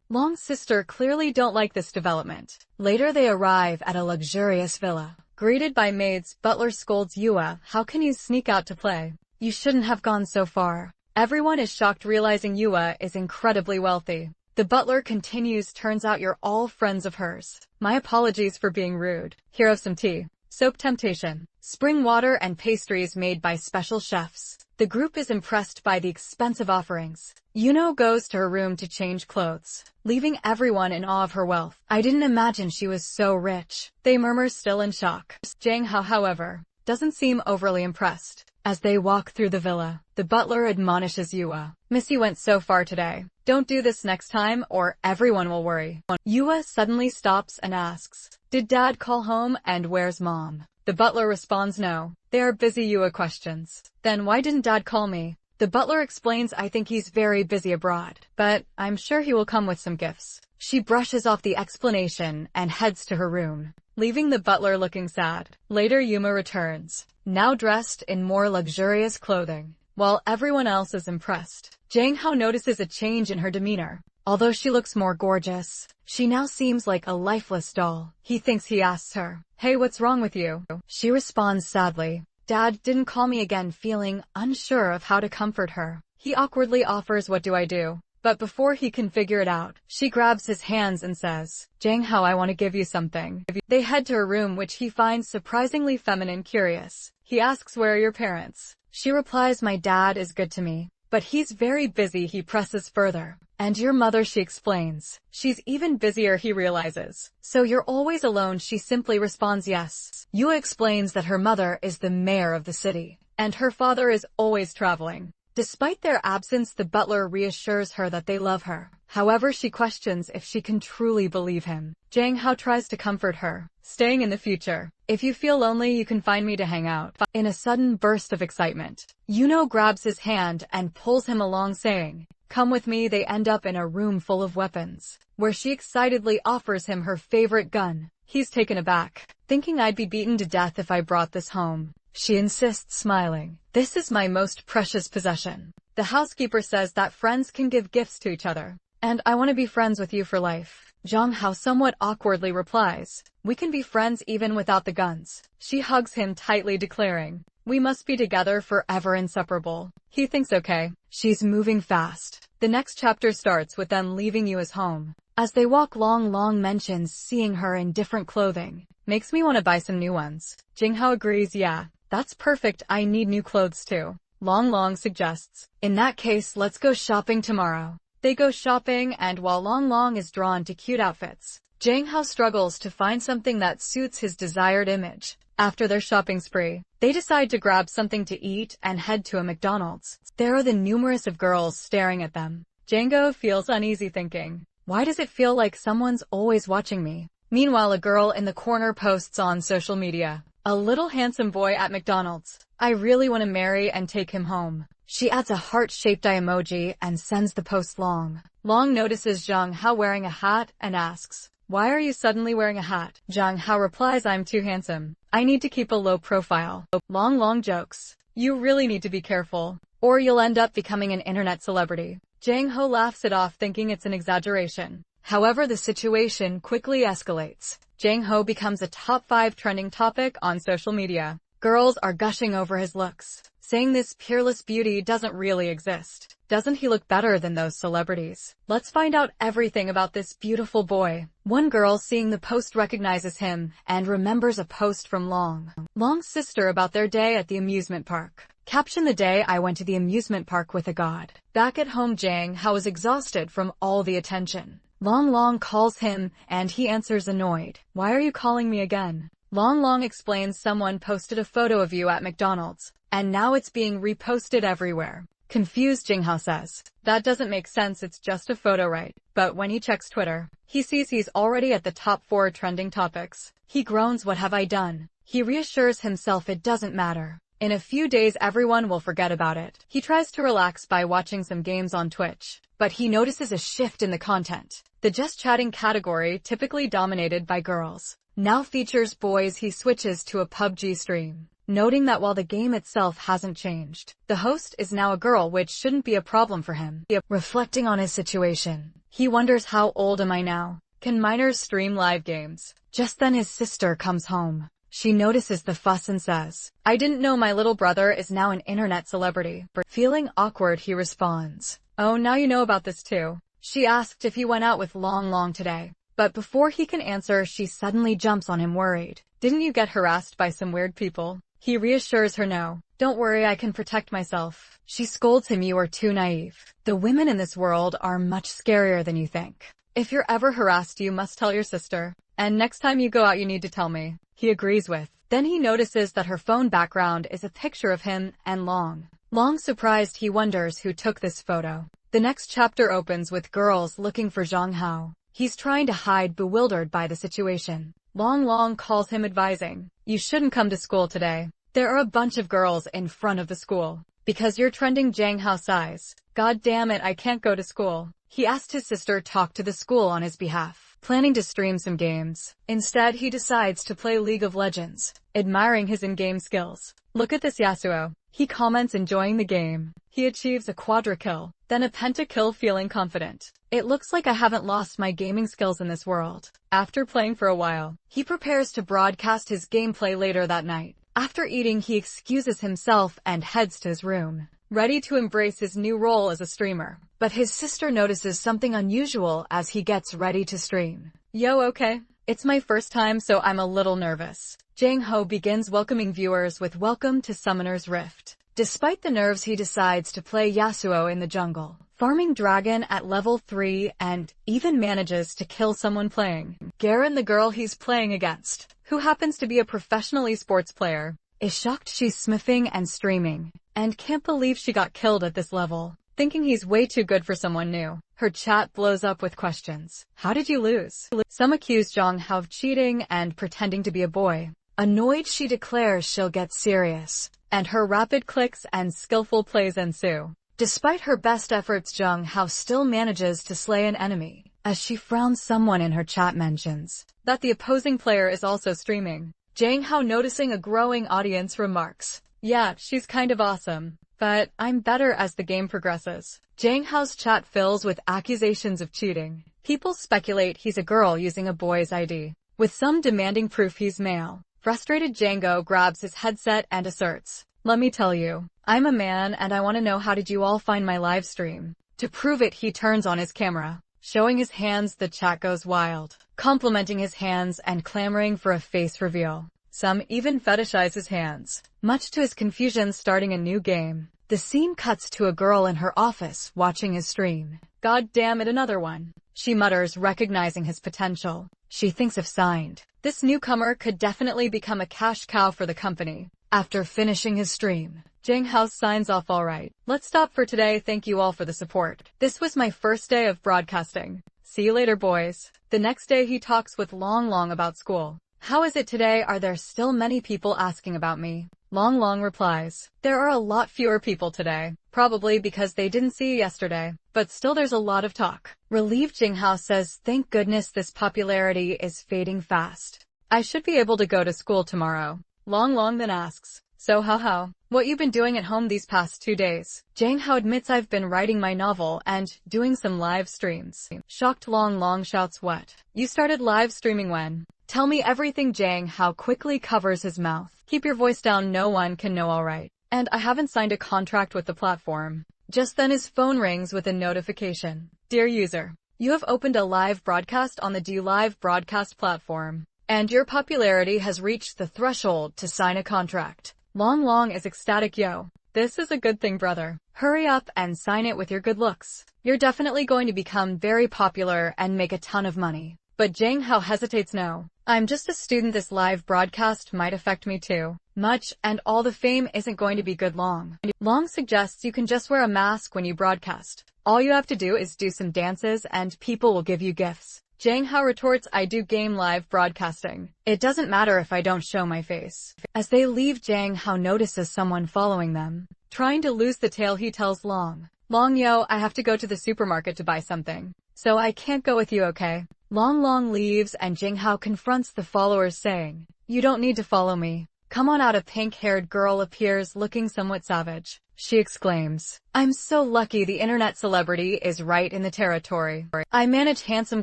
Long's sister clearly don't like this development. Later they arrive at a luxurious villa. Greeted by maids, butler scolds Yua, how can you sneak out to play? You shouldn't have gone so far. Everyone is shocked, realizing Yua is incredibly wealthy. The butler continues, turns out you're all friends of hers. My apologies for being rude. Here, have some tea. Soap temptation. Spring water and pastries made by special chefs. The group is impressed by the expensive offerings. Yuno goes to her room to change clothes, leaving everyone in awe of her wealth. I didn't imagine she was so rich, they murmur, still in shock. Zhang Hao, however, doesn't seem overly impressed. As they walk through the villa, the butler admonishes Yua. Missy went so far today. Don't do this next time or everyone will worry. Yua suddenly stops and asks, did Dad call home, and where's Mom? The butler responds, no, they are busy. Yua questions, then why didn't Dad call me? The butler explains, I think he's very busy abroad, but I'm sure he will come with some gifts. She brushes off the explanation and heads to her room, leaving the butler looking sad. Later, Yuma returns, now dressed in more luxurious clothing. While everyone else is impressed, Zhang Hao notices a change in her demeanor. Although she looks more gorgeous, she now seems like a lifeless doll. He asks her, hey, what's wrong with you? She responds sadly, Dad didn't call me again. Feeling unsure of how to comfort her, he awkwardly offers, what do I do? But before he can figure it out, she grabs his hands and says, "Jang Hao, I want to give you something." They head to her room, which he finds surprisingly feminine. Curious, he asks, "Where are your parents?" She replies, "My dad is good to me, but he's very busy." He presses further. "And your mother?" she explains. "She's even busier," he realizes. "So you're always alone?" She simply responds, "Yes." Yua explains that her mother is the mayor of the city, and her father is always traveling. Despite their absence, the butler reassures her that they love her. However, she questions if she can truly believe him. Jang Hao tries to comfort her, staying in the future. "If you feel lonely, you can find me to hang out." In a sudden burst of excitement, Yuno grabs his hand and pulls him along, saying, "Come with me." They end up in a room full of weapons, where she excitedly offers him her favorite gun. He's taken aback, thinking, "I'd be beaten to death if I brought this home." She insists, smiling, "This is my most precious possession." The housekeeper says that friends can give gifts to each other, and "I want to be friends with you for life." Jang Hao somewhat awkwardly replies, "We can be friends even without the guns." She hugs him tightly, declaring, "We must be together forever, inseparable." He thinks, okay. She's moving fast. The next chapter starts with them leaving Yua's home. As they walk, Long mentions seeing her in different clothing. "Makes me want to buy some new ones." Jang Hao agrees, "Yeah, that's perfect. I need new clothes too." Long suggests, "In that case, let's go shopping tomorrow." They go shopping, and while Long is drawn to cute outfits, Jang Hao struggles to find something that suits his desired image. After their shopping spree, they decide to grab something to eat and head to a McDonald's. There are the numerous of girls staring at them. Django feels uneasy, thinking, "Why does it feel like someone's always watching me?" Meanwhile, a girl in the corner posts on social media, "A little handsome boy at McDonald's. I really want to marry and take him home." She adds a heart-shaped eye emoji and sends the post. Long notices Jang Hao wearing a hat and asks, "Why are you suddenly wearing a hat?" Jang Hao replies, "I'm too handsome. I need to keep a low profile." Long jokes, "You really need to be careful, or you'll end up becoming an internet celebrity." Jang Hao laughs it off, thinking it's an exaggeration. However, the situation quickly escalates. Jang Hao becomes a top 5 trending topic on social media. Girls are gushing over his looks, saying this peerless beauty doesn't really exist. Doesn't he look better than those celebrities? Let's find out everything about this beautiful boy. One girl seeing the post recognizes him and remembers a post from Long's sister about their day at the amusement park. Caption: "The day I went to the amusement park with a god." Back at home, Jang Hao is exhausted from all the attention. Long calls him, and he answers, annoyed. "Why are you calling me again?" Long explains, "Someone posted a photo of you at McDonald's, and now it's being reposted everywhere." Confused, Jang Hao says, "That doesn't make sense, it's just a photo, right?" But when he checks Twitter, he sees he's already at the top 4 trending topics. He groans, "What have I done?" He reassures himself it doesn't matter. In a few days everyone will forget about it. He tries to relax by watching some games on Twitch, but he notices a shift in the content. The just chatting category, typically dominated by girls, now features boys. He switches to a PUBG stream, noting that while the game itself hasn't changed, the host is now a girl, which shouldn't be a problem for him. Reflecting on his situation, he wonders, how old am I now? Can minors stream live games? Just then his sister comes home. She notices the fuss and says, "I didn't know my little brother is now an internet celebrity." Feeling awkward, he responds, "Oh, now you know about this too." She asked if he went out with Long today, but before he can answer, she suddenly jumps on him, worried. "Didn't you get harassed by some weird people?" He reassures her, "No. Don't worry, I can protect myself." She scolds him, "You are too naive. The women in this world are much scarier than you think. If you're ever harassed, you must tell your sister. And next time you go out, you need to tell me." He agrees with. Then he notices that her phone background is a picture of him and Long surprised, he wonders who took this photo. The next chapter opens with girls looking for Jang Hao. He's trying to hide, bewildered by the situation. Long calls him, advising, "You shouldn't come to school today. There are a bunch of girls in front of the school. Because you're trending." Jang Hao sighs, "God damn it, I can't go to school." He asked his sister talk to the school on his behalf, planning to stream some games. Instead, he decides to play League of Legends, admiring his in-game skills. "Look at this Yasuo," he comments, enjoying the game. He achieves a quadra kill, then a pentakill, feeling confident. "It looks like I haven't lost my gaming skills in this world." After playing for a while, he prepares to broadcast his gameplay later that night. After eating, he excuses himself and heads to his room, ready to embrace his new role as a streamer. but his sister notices something unusual as he gets ready to stream. Yo, okay. It's my first time, so I'm a little nervous. Jang Ho begins welcoming viewers with Welcome to Summoner's Rift. Despite the nerves, he decides to play Yasuo in the jungle, farming dragon at level 3 and even manages to kill someone playing. Garen, the girl he's playing against, who happens to be a professional esports player, is shocked she's smithing and streaming, and can't believe she got killed at this level. Thinking he's way too good for someone new, her chat blows up with questions. How did you lose? Some accuse Jang Ho of cheating and pretending to be a boy. Annoyed, she declares she'll get serious, and her rapid clicks and skillful plays ensue. Despite her best efforts, Jang Ho still manages to slay an enemy. As she frowns, someone in her chat mentions that the opposing player is also streaming. Jang Ho, noticing a growing audience, remarks, "Yeah, she's kind of awesome, but I'm better." As the game progresses, Jang Ho's chat fills with accusations of cheating. People speculate he's a girl using a boy's ID, with some demanding proof he's male. Frustrated, Django grabs his headset and asserts, "Let me tell you, I'm a man and I want to know how did you all find my live stream?" To prove it, he turns on his camera, showing his hands. The chat goes wild, complimenting his hands and clamoring for a face reveal. Some even fetishize his hands. Much to his confusion, starting a new game. The scene cuts to a girl in her office watching his stream. "God damn it, another one," she mutters, recognizing his potential. She thinks if signed, this newcomer could definitely become a cash cow for the company. After finishing his stream, Jang Ho signs off. "All right, let's stop for today. Thank you all for the support. This was my first day of broadcasting. See you later, boys." The next day, he talks with Long about school. "How is it today? Are there still many people asking about me?" Long replies, "There are a lot fewer people today, probably because they didn't see you yesterday, but still there's a lot of talk." Relieved, Jang Ho says, "Thank goodness this popularity is fading fast. I should be able to go to school tomorrow." Long then asks, "So how? What you been doing at home these past 2 days?" Jang Ho admits, "I've been writing my novel and doing some live streams." Shocked, Long shouts, "What? You started live streaming when? Tell me everything." Jang Ho quickly covers his mouth. "Keep your voice down, no one can know, all right? And I haven't signed a contract with the platform." Just then his phone rings with a notification. "Dear user, you have opened a live broadcast on the D Live broadcast platform, and your popularity has reached the threshold to sign a contract." Long is ecstatic. "Yo, this is a good thing, brother. Hurry up and sign it with your good looks. You're definitely going to become very popular and make a ton of money." But Jang Ho hesitates. "No, I'm just a student. This live broadcast might affect me too much, and all the fame isn't going to be good." Long suggests you can just wear a mask when you broadcast. All you have to do is do some dances and people will give you gifts. Jang Ho retorts, "I do game live broadcasting. It doesn't matter if I don't show my face." As they leave, Jang Ho notices someone following them. Trying to lose the tail, he tells Long, "Yo, I have to go to the supermarket to buy something, so I can't go with you, okay?" Long leaves and Jang Ho confronts the followers, saying, "You don't need to follow me. Come on out." A pink-haired girl appears, looking somewhat savage. She exclaims, "I'm so lucky the internet celebrity is right in the territory. I manage handsome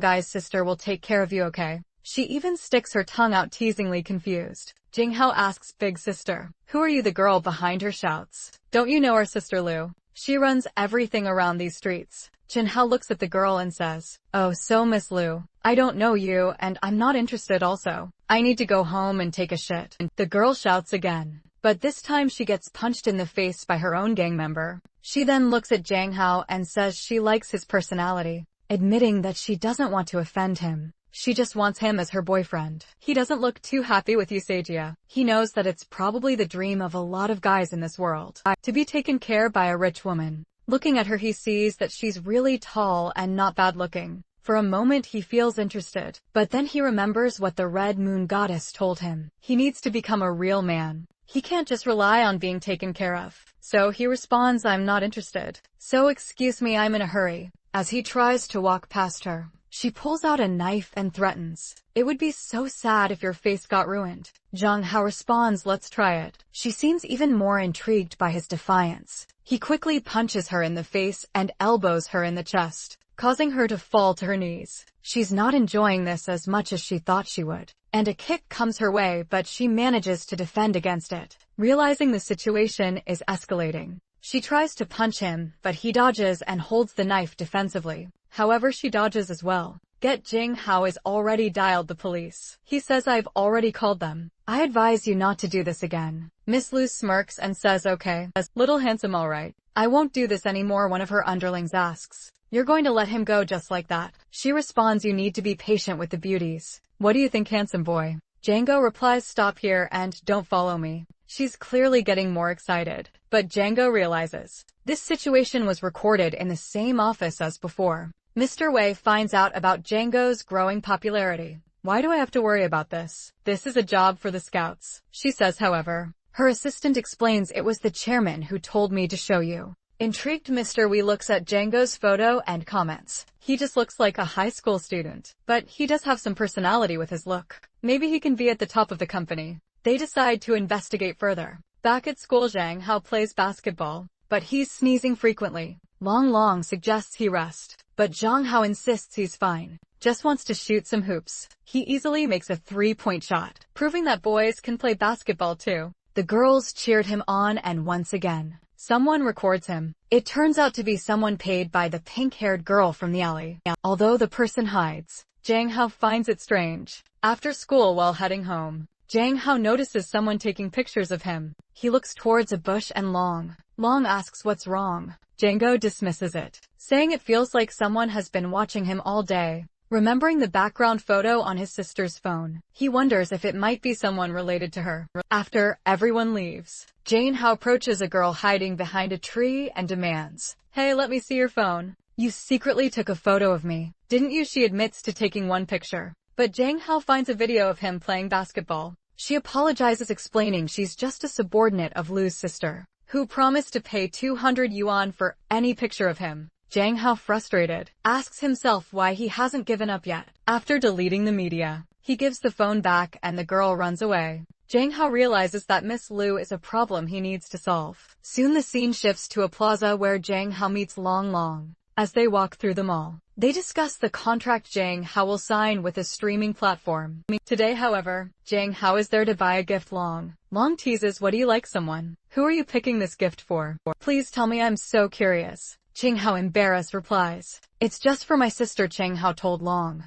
guy's sister will take care of you, okay?" She even sticks her tongue out, teasingly confused. Jang Ho asks, "Big sister, who are you?" The girl behind her shouts, "Don't you know our sister Lu? She runs everything around these streets." Jang Ho looks at the girl and says, "Oh, so Miss Lu, I don't know you and I'm not interested also. I need to go home and take a shit." The girl shouts again, but this time she gets punched in the face by her own gang member. She then looks at Jang Ho and says she likes his personality, admitting that she doesn't want to offend him. She just wants him as her boyfriend. He doesn't look too happy with Eusagia. He knows that it's probably the dream of a lot of guys in this world, to be taken care by a rich woman. Looking at her, he sees that she's really tall and not bad looking. For a moment he feels interested, but then he remembers what the Red Moon Goddess told him. He needs to become a real man. He can't just rely on being taken care of. So he responds, "I'm not interested. So excuse me, I'm in a hurry." As he tries to walk past her, she pulls out a knife and threatens, "It would be so sad if your face got ruined." Jang Ho responds, "Let's try it." She seems even more intrigued by his defiance. He quickly punches her in the face and elbows her in the chest, causing her to fall to her knees. She's not enjoying this as much as she thought she would, and a kick comes her way, but she manages to defend against it. Realizing the situation is escalating, She tries to punch him, but he dodges and holds the knife defensively. However, she dodges as well. Get Jing Hao is already dialed the police. He says I've already called them. I advise you not to do this again. Miss Lu smirks and says okay. Little handsome alright. I won't do this anymore, one of her underlings asks. You're going to let him go just like that? She responds, you need to be patient with the beauties. What do you think, handsome boy? Django replies, stop here and don't follow me. She's clearly getting more excited. But Django realizes this situation was recorded in the same office as before. Mr. Wei finds out about Django's growing popularity. Why do I have to worry about this? This is a job for the scouts, she says. However, her assistant explains it was the chairman who told me to show you. Intrigued, Mr. Wei looks at Django's photo and comments. He just looks like a high school student, but he does have some personality with his look. Maybe he can be at the top of the company. They decide to investigate further. Back at school, Zhang Hao plays basketball, but he's sneezing frequently. Long suggests he rest, but Zhang Hao insists he's fine, just wants to shoot some hoops. He easily makes a 3-point shot, proving that boys can play basketball too. The girls cheered him on, and once again, someone records him. It turns out to be someone paid by the pink-haired girl from the alley. Although the person hides, Zhang Hao finds it strange. After school, while heading home, Zhang Hao notices someone taking pictures of him. He looks towards a bush and Long asks what's wrong. Django dismisses it, saying it feels like someone has been watching him all day. Remembering the background photo on his sister's phone, he wonders if it might be someone related to her. After everyone leaves, Zhang Hao approaches a girl hiding behind a tree and demands, hey, let me see your phone. You secretly took a photo of me, didn't you? She admits to taking one picture, but Zhang Hao finds a video of him playing basketball. She apologizes, explaining she's just a subordinate of Lu's sister, who promised to pay 200 yuan for any picture of him. Zhang Hao, frustrated, asks himself why he hasn't given up yet. After deleting the media, he gives the phone back and the girl runs away. Zhang Hao realizes that Miss Lu is a problem he needs to solve. Soon the scene shifts to a plaza where Zhang Hao meets Long. As they walk through the mall, they discuss the contract Zhang Hao will sign with a streaming platform. Today, however, Zhang Hao is there to buy a gift. Long teases, what do you like, someone? Who are you picking this gift for? Please tell me, I'm so curious. Zhang Hao, embarrassed, replies, it's just for my sister. Zhang Hao told Long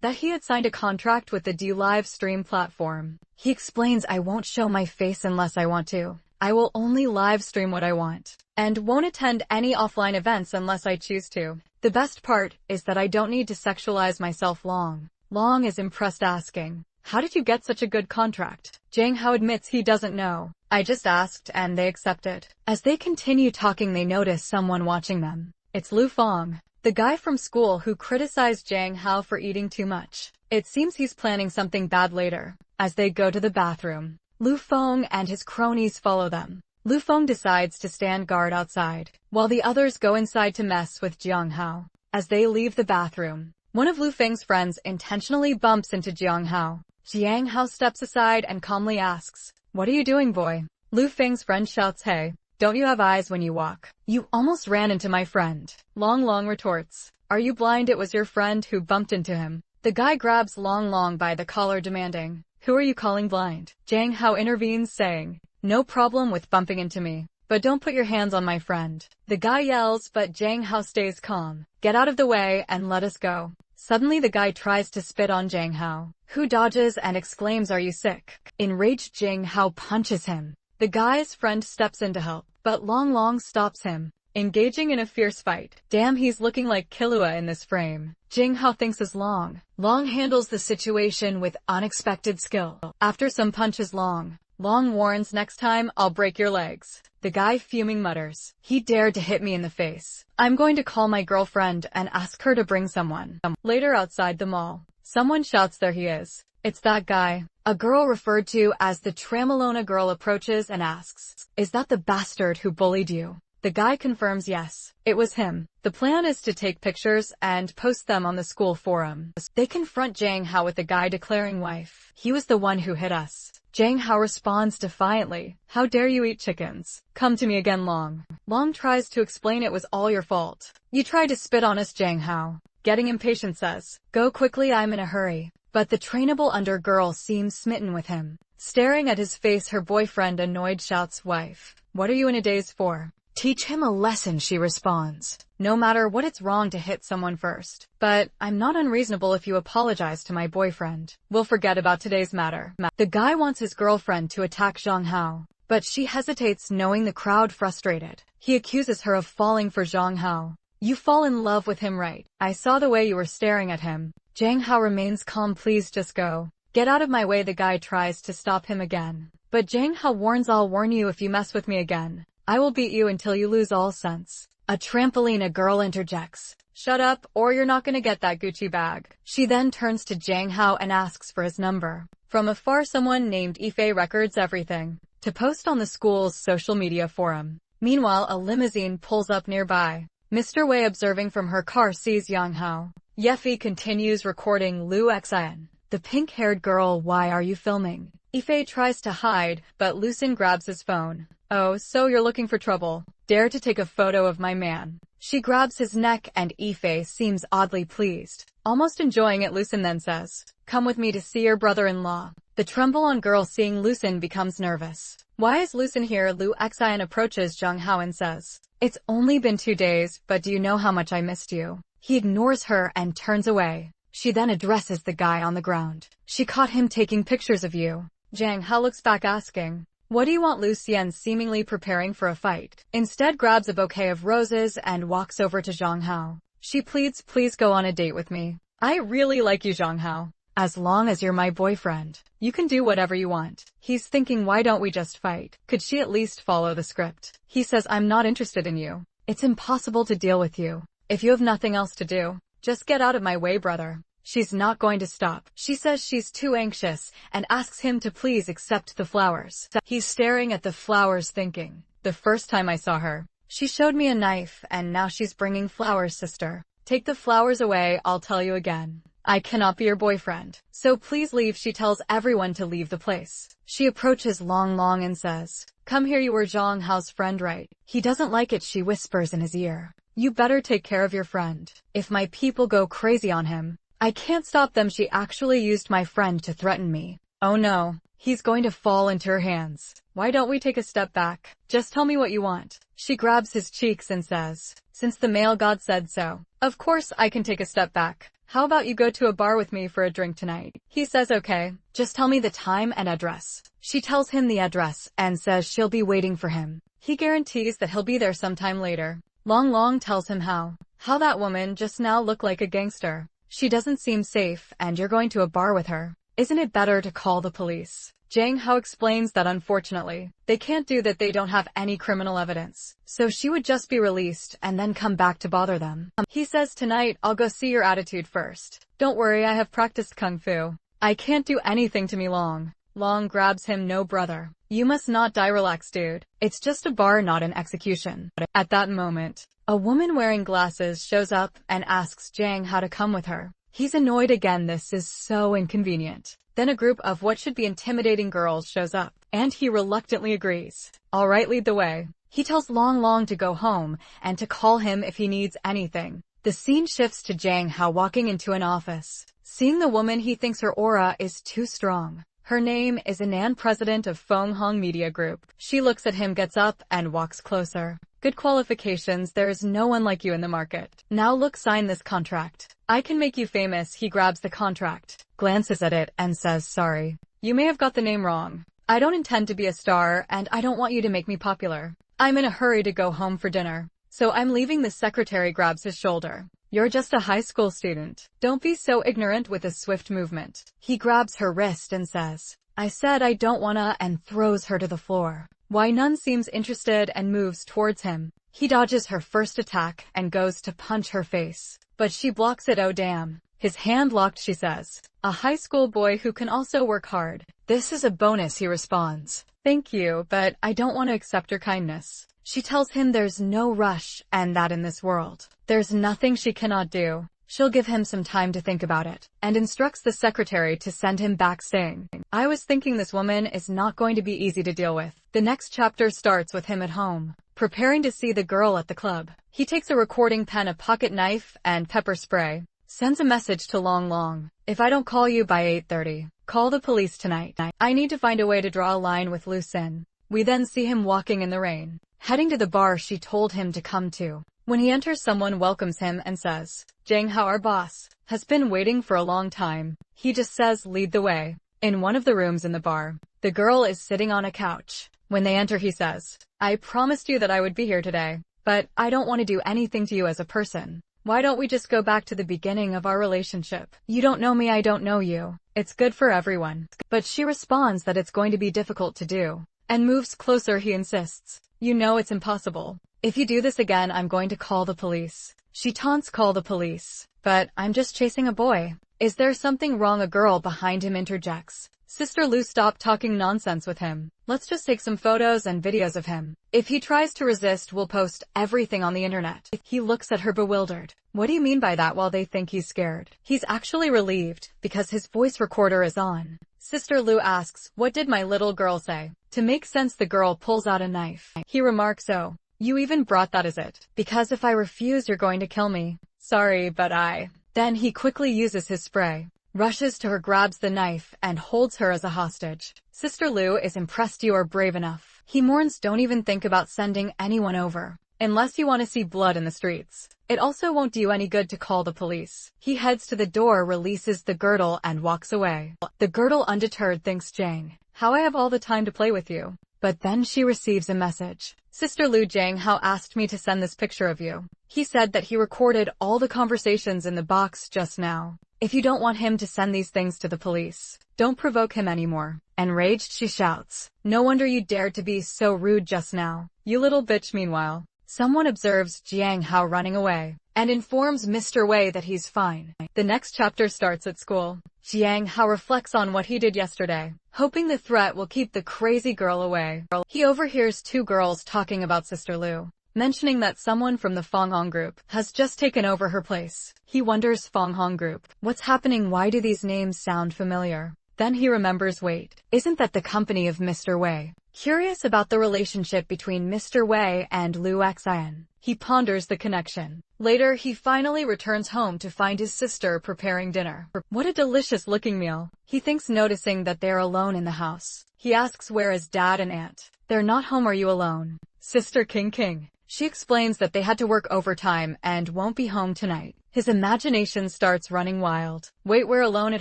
that he had signed a contract with the live stream platform. He explains, I won't show my face unless I want to. I will only live stream what I want, and won't attend any offline events unless I choose to. The best part is that I don't need to sexualize myself. Long is impressed, asking, how did you get such a good contract? Zhang Hao admits he doesn't know. I just asked and they accepted. As they continue talking, they notice someone watching them. It's Lu Feng, the guy from school who criticized Zhang Hao for eating too much. It seems he's planning something bad later. As they go to the bathroom, Lu Feng and his cronies follow them. Lu Feng decides to stand guard outside, while the others go inside to mess with Zhang Hao. As they leave the bathroom, one of Lu Feng's friends intentionally bumps into Zhang Hao. Zhang Hao steps aside and calmly asks, what are you doing, boy? Lu Feng's friend shouts, hey, don't you have eyes when you walk? You almost ran into my friend. Long retorts, are you blind? It was your friend who bumped into him. The guy grabs Long by the collar, demanding, who are you calling blind? Zhang Hao intervenes, saying, no problem with bumping into me, but don't put your hands on my friend. The guy yells, but Zhang Hao stays calm. Get out of the way and let us go. Suddenly the guy tries to spit on Zhang Hao, who dodges and exclaims, are you sick? Enraged, Zhang Hao punches him. The guy's friend steps in to help, but Long stops him, engaging in a fierce fight. Damn, he's looking like Killua in this frame. Zhang Hao thinks as Long handles the situation with unexpected skill. After some punches, Long warns, next time I'll break your legs. The guy, fuming, mutters, he dared to hit me in the face. I'm going to call my girlfriend and ask her to bring someone. Later, outside the mall, someone shouts, there he is. It's that guy. A girl referred to as the Tramolona girl approaches and asks, is that the bastard who bullied you? The guy confirms yes, it was him. The plan is to take pictures and post them on the school forum. They confront Zhang Hao with the guy declaring, wife, he was the one who hit us. Zhang Hao responds defiantly, how dare you eat chickens? Come to me again. Long tries to explain, it was all your fault. You tried to spit on us. Zhang Hao, getting impatient, says, go quickly, I'm in a hurry. But the trainable under girl seems smitten with him. Staring at his face, her boyfriend annoyed shouts, "Wife, what are you in a daze for?" "Teach him a lesson," she responds. "No matter what, it's wrong to hit someone first. But I'm not unreasonable if you apologize to my boyfriend. We'll forget about today's matter." The guy wants his girlfriend to attack Zhang Hao, but she hesitates, knowing the crowd frustrated. He accuses her of falling for Zhang Hao. "You fall in love with him, right? I saw the way you were staring at him." Zhang Hao remains calm. "Please just go. Get out of my way." The guy tries to stop him again, but Zhang Hao warns, "I'll warn you if you mess with me again. I will beat you until you lose all sense." A trampoline, a girl interjects, "Shut up, or you're not gonna get that Gucci bag." She then turns to Zhang Hao and asks for his number. From afar, someone named Ife records everything to post on the school's social media forum. Meanwhile, a limousine pulls up nearby. Mr. Wei, observing from her car, sees Yang Hao. Yefi continues recording Lu Xian, the pink-haired girl. "Why are you filming?" Ife tries to hide, but Lucen grabs his phone. "Oh, so you're looking for trouble? Dare to take a photo of my man?" She grabs his neck and Ife seems oddly pleased, almost enjoying it. Lucen then says, "Come with me to see your brother-in-law." The tremble-on girl, seeing Lucen, becomes nervous. "Why is Lucen here?" Lu Xian approaches Zhang Hao and says, "It's only been 2 days, but do you know how much I missed you?" He ignores her and turns away. She then addresses the guy on the ground. "She caught him taking pictures of you." Zhang Hao looks back, asking, "What do you want?" Lucien, seemingly preparing for a fight, instead grabs a bouquet of roses and walks over to Zhang Hao. She pleads, "Please go on a date with me. I really like you, Zhang Hao. As long as you're my boyfriend, you can do whatever you want." He's thinking, why don't we just fight? Could she at least follow the script? He says, "I'm not interested in you. It's impossible to deal with you. If you have nothing else to do, just get out of my way, brother." She's not going to stop. She says she's too anxious and asks him to please accept the flowers. He's staring at the flowers, thinking, "The first time I saw her, she showed me a knife, and now she's bringing flowers. Sister, take the flowers away. I'll tell you again, I cannot be your boyfriend, so please leave." She tells everyone to leave the place. She approaches Long Long and says, "Come here, you were Zhang Hao's friend, right?" He doesn't like it. She whispers in his ear, "You better take care of your friend. If my people go crazy on him, I can't stop them. She actually used my friend to threaten me. Oh no, he's going to fall into her hands. Why don't we take a step back? Just tell me what you want." She grabs his cheeks and says, "Since the male god said so, of course I can take a step back. How about you go to a bar with me for a drink tonight?" He says, "Okay, just tell me the time and address." She tells him the address and says she'll be waiting for him. He guarantees that he'll be there sometime later. Long Long tells him how that woman just now looked like a gangster. She doesn't seem safe, and you're going to a bar with her. Isn't it better to call the police? Zhang Hao explains that unfortunately, they can't do that. They don't have any criminal evidence, so she would just be released and then come back to bother them. He says, "Tonight, I'll go see your attitude first. Don't worry, I have practiced kung fu. I can't do anything to me." Long Long grabs him. "No, brother. You must not die. Relax, dude. It's just a bar, not an execution." At that moment, a woman wearing glasses shows up and asks Zhang Hao to come with her. He's annoyed again. This is so inconvenient. Then a group of what should be intimidating girls shows up, and he reluctantly agrees. "All right, lead the way." He tells Long Long to go home and to call him if he needs anything. The scene shifts to Zhang Hao walking into an office. Seeing the woman, he thinks her aura is too strong. Her name is Anan, president of Feng Hong Media Group. She looks at him, gets up, and walks closer. "Good qualifications. There is no one like you in the market. Now look, sign this contract. I can make you famous." He grabs the contract, glances at it, and says, "Sorry. You may have got the name wrong. I don't intend to be a star, and I don't want you to make me popular. I'm in a hurry to go home for dinner, so I'm leaving." The secretary grabs his shoulder. "You're just a high school student. Don't be so ignorant." With a swift movement, he grabs her wrist and says, "I said I don't wanna," and throws her to the floor. Wai Nun seems interested and moves towards him. He dodges her first attack and goes to punch her face, but she blocks it. "Oh damn. His hand locked," she says. "A high school boy who can also work hard. This is a bonus," he responds. "Thank you, but I don't want to accept your kindness." She tells him there's no rush, and that in this world, there's nothing she cannot do. She'll give him some time to think about it, and instructs the secretary to send him back, saying, "I was thinking this woman is not going to be easy to deal with." The next chapter starts with him at home, preparing to see the girl at the club. He takes a recording pen, a pocket knife, and pepper spray. Sends a message to Long Long. "If I don't call you by 8:30, Call the police tonight. I need to find a way to draw a line with Lu Sin. We then see him walking in the rain, heading to the bar she told him to come to. When he enters, someone welcomes him and says, Jang Hao, our boss, has been waiting for a long time. He just says lead the way. In one of the rooms in the bar, the girl is sitting on a couch. When they enter, he says, I promised you that I would be here today, but I don't want to do anything to you as a person. Why don't we just go back to the beginning of our relationship? You don't know me, I don't know you. It's good for everyone. But she responds that it's going to be difficult to do, and moves closer. He insists, you know it's impossible. If you do this again, I'm going to call the police. She taunts, call the police. But I'm just chasing a boy. Is there something wrong? A girl behind him interjects. Sister Lu, stop talking nonsense with him. Let's just take some photos and videos of him. If he tries to resist, we'll post everything on the internet. He looks at her bewildered. What do you mean by that? While they think he's scared, he's actually relieved because his voice recorder is on. Sister Lu asks, what did my little girl say? To make sense, the girl pulls out a knife. He remarks, oh, you even brought that, is it? Because if I refuse, you're going to kill me. Sorry, but I... Then he quickly uses his spray, rushes to her, grabs the knife, and holds her as a hostage. Sister Lu is impressed. You are brave enough. He mourns, don't even think about sending anyone over, unless you want to see blood in the streets. It also won't do you any good to call the police. He heads to the door, releases the girdle, and walks away. The girdle, undeterred, thinks, Jang, how I have all the time to play with you. But then she receives a message. Sister Lu, Jang Hao asked me to send this picture of you. He said that he recorded all the conversations in the box just now. If you don't want him to send these things to the police, don't provoke him anymore. Enraged, she shouts, no wonder you dared to be so rude just now, you little bitch. Meanwhile, someone observes Jiang Hao running away and informs Mr. Wei that he's fine. The next chapter starts at school. Jiang Hao reflects on what he did yesterday, hoping the threat will keep the crazy girl away. He overhears two girls talking about Sister Lu, mentioning that someone from the Fanghong group has just taken over her place. He wonders, Fanghong group, what's happening? Why do these names sound familiar? Then he remembers, wait, isn't that the company of Mr. Wei? Curious about the relationship between Mr. Wei and Lu Xian, he ponders the connection. Later, he finally returns home to find his sister preparing dinner. What a delicious-looking meal. He thinks, noticing that they're alone in the house. He asks, where is Dad and Aunt? They're not home. Are you alone? Sister King. She explains that they had to work overtime and won't be home tonight. His imagination starts running wild. Wait, we're alone at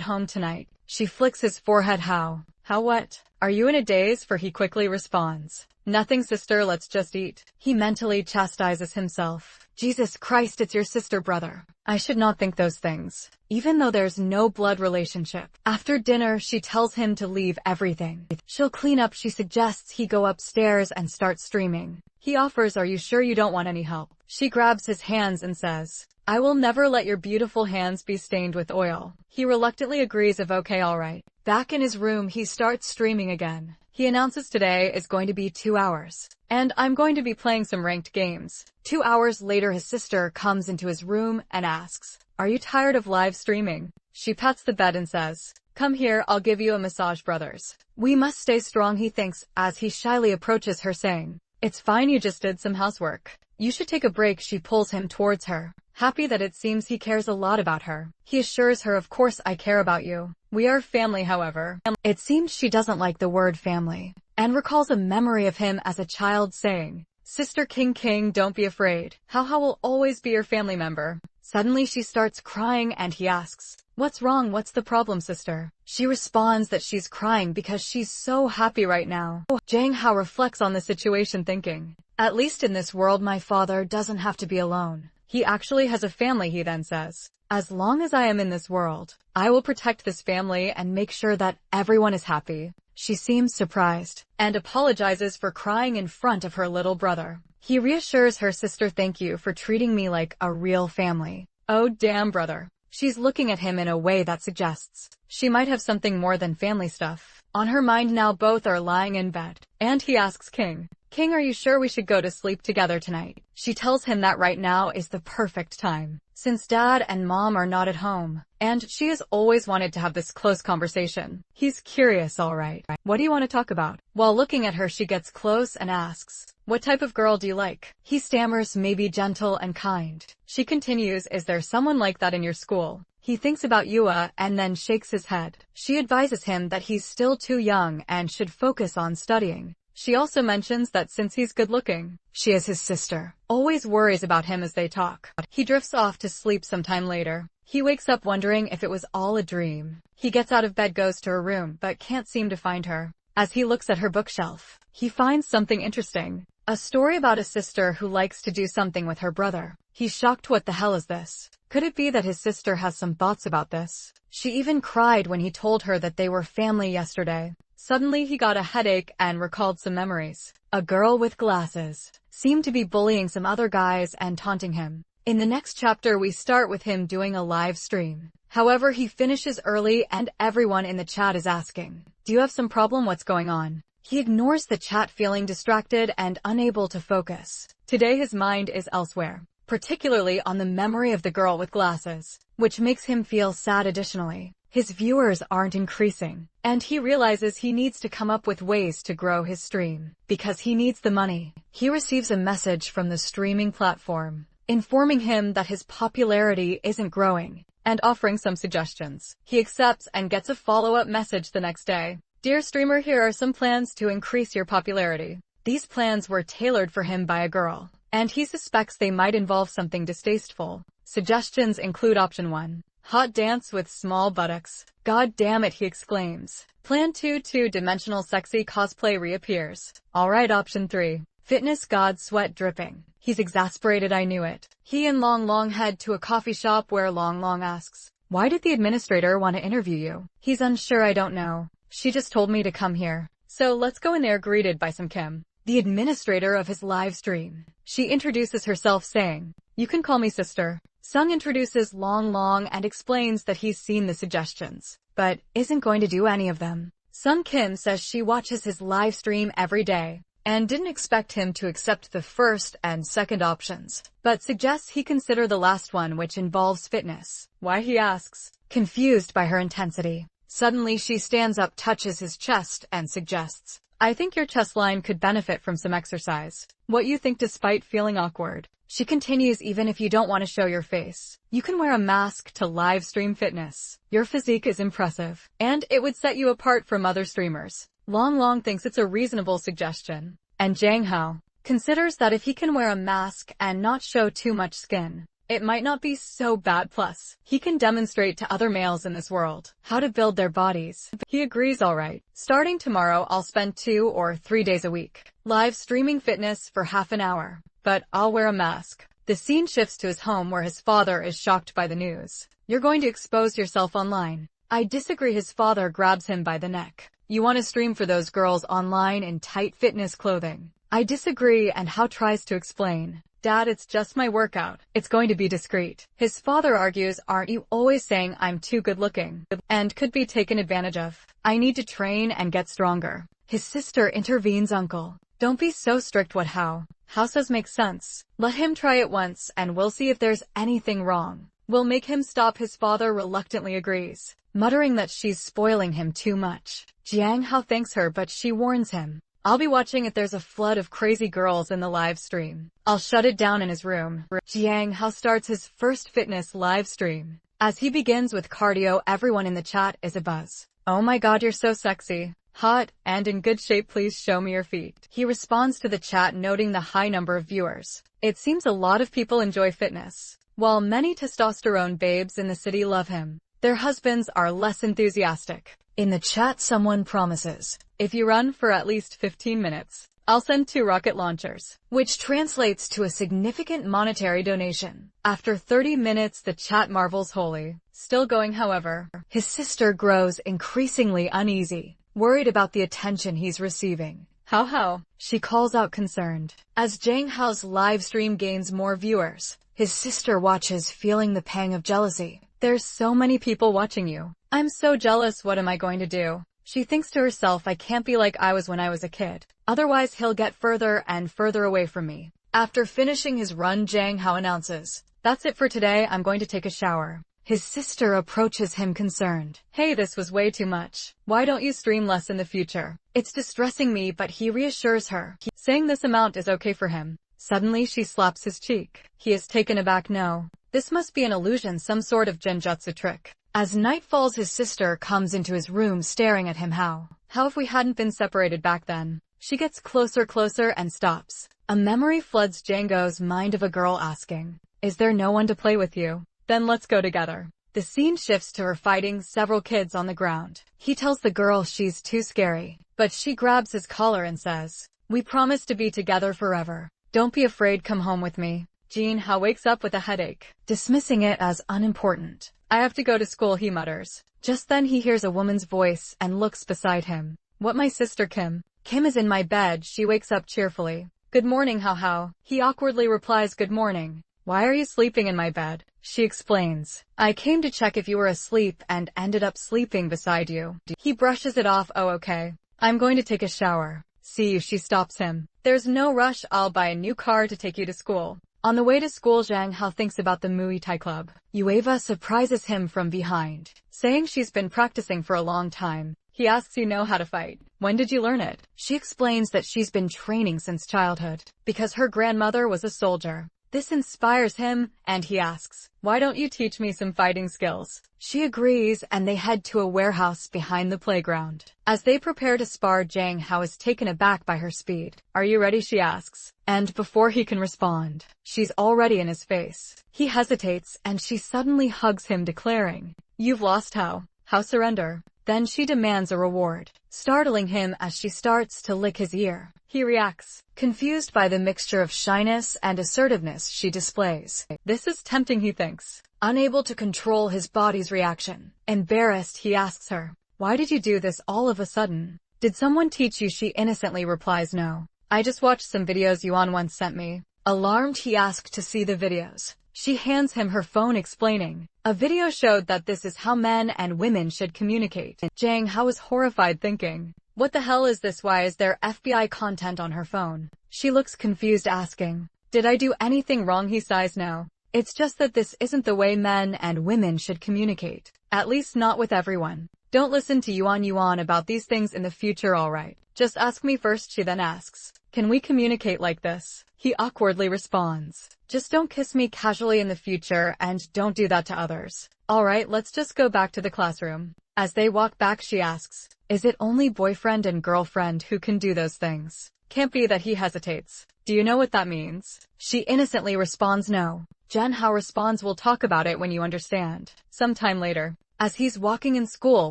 home tonight. She flicks his forehead. How what? Are you in a daze? For he quickly responds, nothing sister, let's just eat. He mentally chastises himself. Jesus Christ, it's your sister, brother. I should not think those things, even though there's no blood relationship. After dinner, she tells him to leave everything. She'll clean up. She suggests he go upstairs and start streaming. He offers, are you sure you don't want any help? She grabs his hands and says, I will never let your beautiful hands be stained with oil. He reluctantly agrees of okay, alright. Back in his room, he starts streaming again. He announces today is going to be 2 hours, and I'm going to be playing some ranked games. 2 hours later, his sister comes into his room and asks, are you tired of live streaming? She pats the bed and says, come here, I'll give you a massage, brothers. We must stay strong, he thinks, as he shyly approaches her, saying, it's fine, you just did some housework. You should take a break. She pulls him towards her, happy that it seems he cares a lot about her. He assures her, of course I care about you. We are family. However, it seems she doesn't like the word family, and recalls a memory of him as a child saying, Sister King, don't be afraid. How will always be your family member. Suddenly she starts crying and he asks, what's wrong? What's the problem, sister? She responds that she's crying because she's so happy right now. Jiang Hao reflects on the situation, thinking, at least in this world my father doesn't have to be alone. He actually has a family. He then says, as long as I am in this world, I will protect this family and make sure that everyone is happy. She seems surprised and apologizes for crying in front of her little brother. He reassures her, sister, thank you for treating me like a real family. Oh damn, brother. She's looking at him in a way that suggests she might have something more than family stuff on her mind now. Both are lying in bed, and he asks King, are you sure we should go to sleep together tonight? She tells him that right now is the perfect time, since Dad and Mom are not at home, and she has always wanted to have this close conversation. He's curious, alright. What do you want to talk about? While looking at her, she gets close and asks, what type of girl do you like? He stammers, maybe gentle and kind. She continues, is there someone like that in your school? He thinks about Yua and then shakes his head. She advises him that he's still too young and should focus on studying. She also mentions that since he's good-looking, she is his sister, always worries about him as they talk. He drifts off to sleep sometime later. He wakes up wondering if it was all a dream. He gets out of bed, goes to her room, but can't seem to find her. As he looks at her bookshelf, he finds something interesting. A story about a sister who likes to do something with her brother. He's shocked. What the hell is this? Could it be that his sister has some thoughts about this? She even cried when he told her that they were family yesterday. Suddenly he got a headache and recalled some memories. A girl with glasses seemed to be bullying some other guys and taunting him. In the next chapter we start with him doing a live stream. However, he finishes early and everyone in the chat is asking, "Do you have some problem? What's going on?" He ignores the chat, feeling distracted and unable to focus. Today his mind is elsewhere, particularly on the memory of the girl with glasses, which makes him feel sad. Additionally, his viewers aren't increasing, and he realizes he needs to come up with ways to grow his stream, because he needs the money. He receives a message from the streaming platform, informing him that his popularity isn't growing, and offering some suggestions. He accepts and gets a follow-up message the next day. "Dear streamer, here are some plans to increase your popularity." These plans were tailored for him by a girl, and he suspects they might involve something distasteful. Suggestions include option 1. Hot dance with small buttocks. "God damn it," he exclaims. Plan 2. Two-dimensional sexy cosplay reappears. Alright. Option 3. Fitness god sweat dripping. He's exasperated. "I knew it." He and Long Long head to a coffee shop where Long Long asks, "Why did the administrator want to interview you?" He's unsure. "I don't know. She just told me to come here. So let's go in there." Greeted by some Kim, the administrator of his live stream. She introduces herself saying, "You can call me sister." Sung introduces Long Long and explains that he's seen the suggestions, but isn't going to do any of them. Sung Kim says she watches his live stream every day, and didn't expect him to accept the first and second options, but suggests he consider the last one, which involves fitness. "Why?" he asks, confused by her intensity. Suddenly she stands up, touches his chest, and suggests, "I think your chest line could benefit from some exercise. What you think?" Despite feeling awkward, she continues, "Even if you don't want to show your face, you can wear a mask to live stream fitness. Your physique is impressive, and it would set you apart from other streamers." Long Long thinks it's a reasonable suggestion, and Jang Hao considers that if he can wear a mask and not show too much skin, it might not be so bad. Plus, he can demonstrate to other males in this world how to build their bodies. He agrees. "Alright, starting tomorrow I'll spend 2 or 3 days a week live streaming fitness for half an hour, but I'll wear a mask." The scene shifts to his home where his father is shocked by the news. "You're going to expose yourself online." "I disagree." His father grabs him by the neck. "You want to stream for those girls online in tight fitness clothing?" "I disagree," and Hao tries to explain. "Dad, it's just my workout. It's going to be discreet." His father argues, "Aren't you always saying I'm too good looking and could be taken advantage of? I need to train and get stronger." His sister intervenes. "Uncle, don't be so strict." What Hao says makes sense. "Let him try it once and we'll see if there's anything wrong. We'll make him stop." His father reluctantly agrees, muttering that she's spoiling him too much. Jiang Hao thanks her, but she warns him, "I'll be watching if there's a flood of crazy girls in the live stream. I'll shut it down in his room." Jiang Hao starts his first fitness live stream. As he begins with cardio, everyone in the chat is abuzz. "Oh my god, you're so sexy, hot, and in good shape. Please show me your feet." He responds to the chat, noting the high number of viewers. It seems a lot of people enjoy fitness, while many testosterone babes in the city love him. Their husbands are less enthusiastic. In the chat, someone promises, "If you run for at least 15 minutes, I'll send 2 rocket launchers," which translates to a significant monetary donation. After 30 minutes, the chat marvels. Holy. Still going. However, his sister grows increasingly uneasy, worried about the attention he's receiving. How? She calls out, concerned. As Jang Hao's live stream gains more viewers, his sister watches, feeling the pang of jealousy. "There's so many people watching you. I'm so jealous. What am I going to do?" She thinks to herself, "I can't be like I was when I was a kid. Otherwise he'll get further and further away from me." After finishing his run, Jang Hao announces, "That's it for today. I'm going to take a shower." His sister approaches him, concerned. "Hey, this was way too much. Why don't you stream less in the future? It's distressing me," but he reassures her, saying this amount is okay for him. Suddenly she slaps his cheek. He is taken aback. No. This must be an illusion, some sort of genjutsu trick. As night falls, his sister comes into his room staring at him. How if we hadn't been separated back then? She gets closer and stops. A memory floods Django's mind of a girl asking, "Is there no one to play with you? Then let's go together." The scene shifts to her fighting several kids on the ground. He tells the girl she's too scary, but she grabs his collar and says, "We promise to be together forever. Don't be afraid, come home with me." Jin-Hao wakes up with a headache, dismissing it as unimportant. "I have to go to school," he mutters. Just then he hears a woman's voice and looks beside him. "What, my sister Kim?" "Kim is in my bed." She wakes up cheerfully. "Good morning, Hao." He awkwardly replies, "Good morning. Why are you sleeping in my bed?" She explains, "I came to check if you were asleep and ended up sleeping beside you." He brushes it off. "Oh, okay. I'm going to take a shower." "See you." She stops him. "There's no rush. I'll buy a new car to take you to school." On the way to school, Zhang Hao thinks about the Muay Thai club. Yueva surprises him from behind, saying she's been practicing for a long time. He asks, "You know how to fight? When did you learn it?" She explains that she's been training since childhood, because her grandmother was a soldier. This inspires him, and he asks, "Why don't you teach me some fighting skills?" She agrees, and they head to a warehouse behind the playground. As they prepare to spar, Zhang Hao is taken aback by her speed. "Are you ready?" she asks. And before he can respond, she's already in his face. He hesitates, and she suddenly hugs him, declaring, "You've lost, Hao. How surrender." Then she demands a reward, startling him as she starts to lick his ear. He reacts, confused by the mixture of shyness and assertiveness she displays. This is tempting, he thinks, unable to control his body's reaction. Embarrassed, he asks her, "Why did you do this all of a sudden? Did someone teach you?" She innocently replies, "No. I just watched some videos Yuan once sent me." Alarmed, he asks to see the videos. She hands him her phone, explaining, "A video showed that this is how men and women should communicate." Zhang Hao is horrified, thinking, "What the hell is this? Why is there FBI content on her phone?" She looks confused, asking, "Did I do anything wrong?" He sighs, "No. It's just that this isn't the way men and women should communicate. At least not with everyone. Don't listen to Yuan about these things in the future, alright? Just ask me first." She then asks, "Can we communicate like this?" He awkwardly responds, "Just don't kiss me casually in the future, and don't do that to others." "Alright, let's just go back to the classroom." As they walk back, she asks, "Is it only boyfriend and girlfriend who can do those things?" Can't be that. He hesitates. "Do you know what that means?" She innocently responds, "No." Zhang Hao responds, "We'll talk about it when you understand." Sometime later, as he's walking in school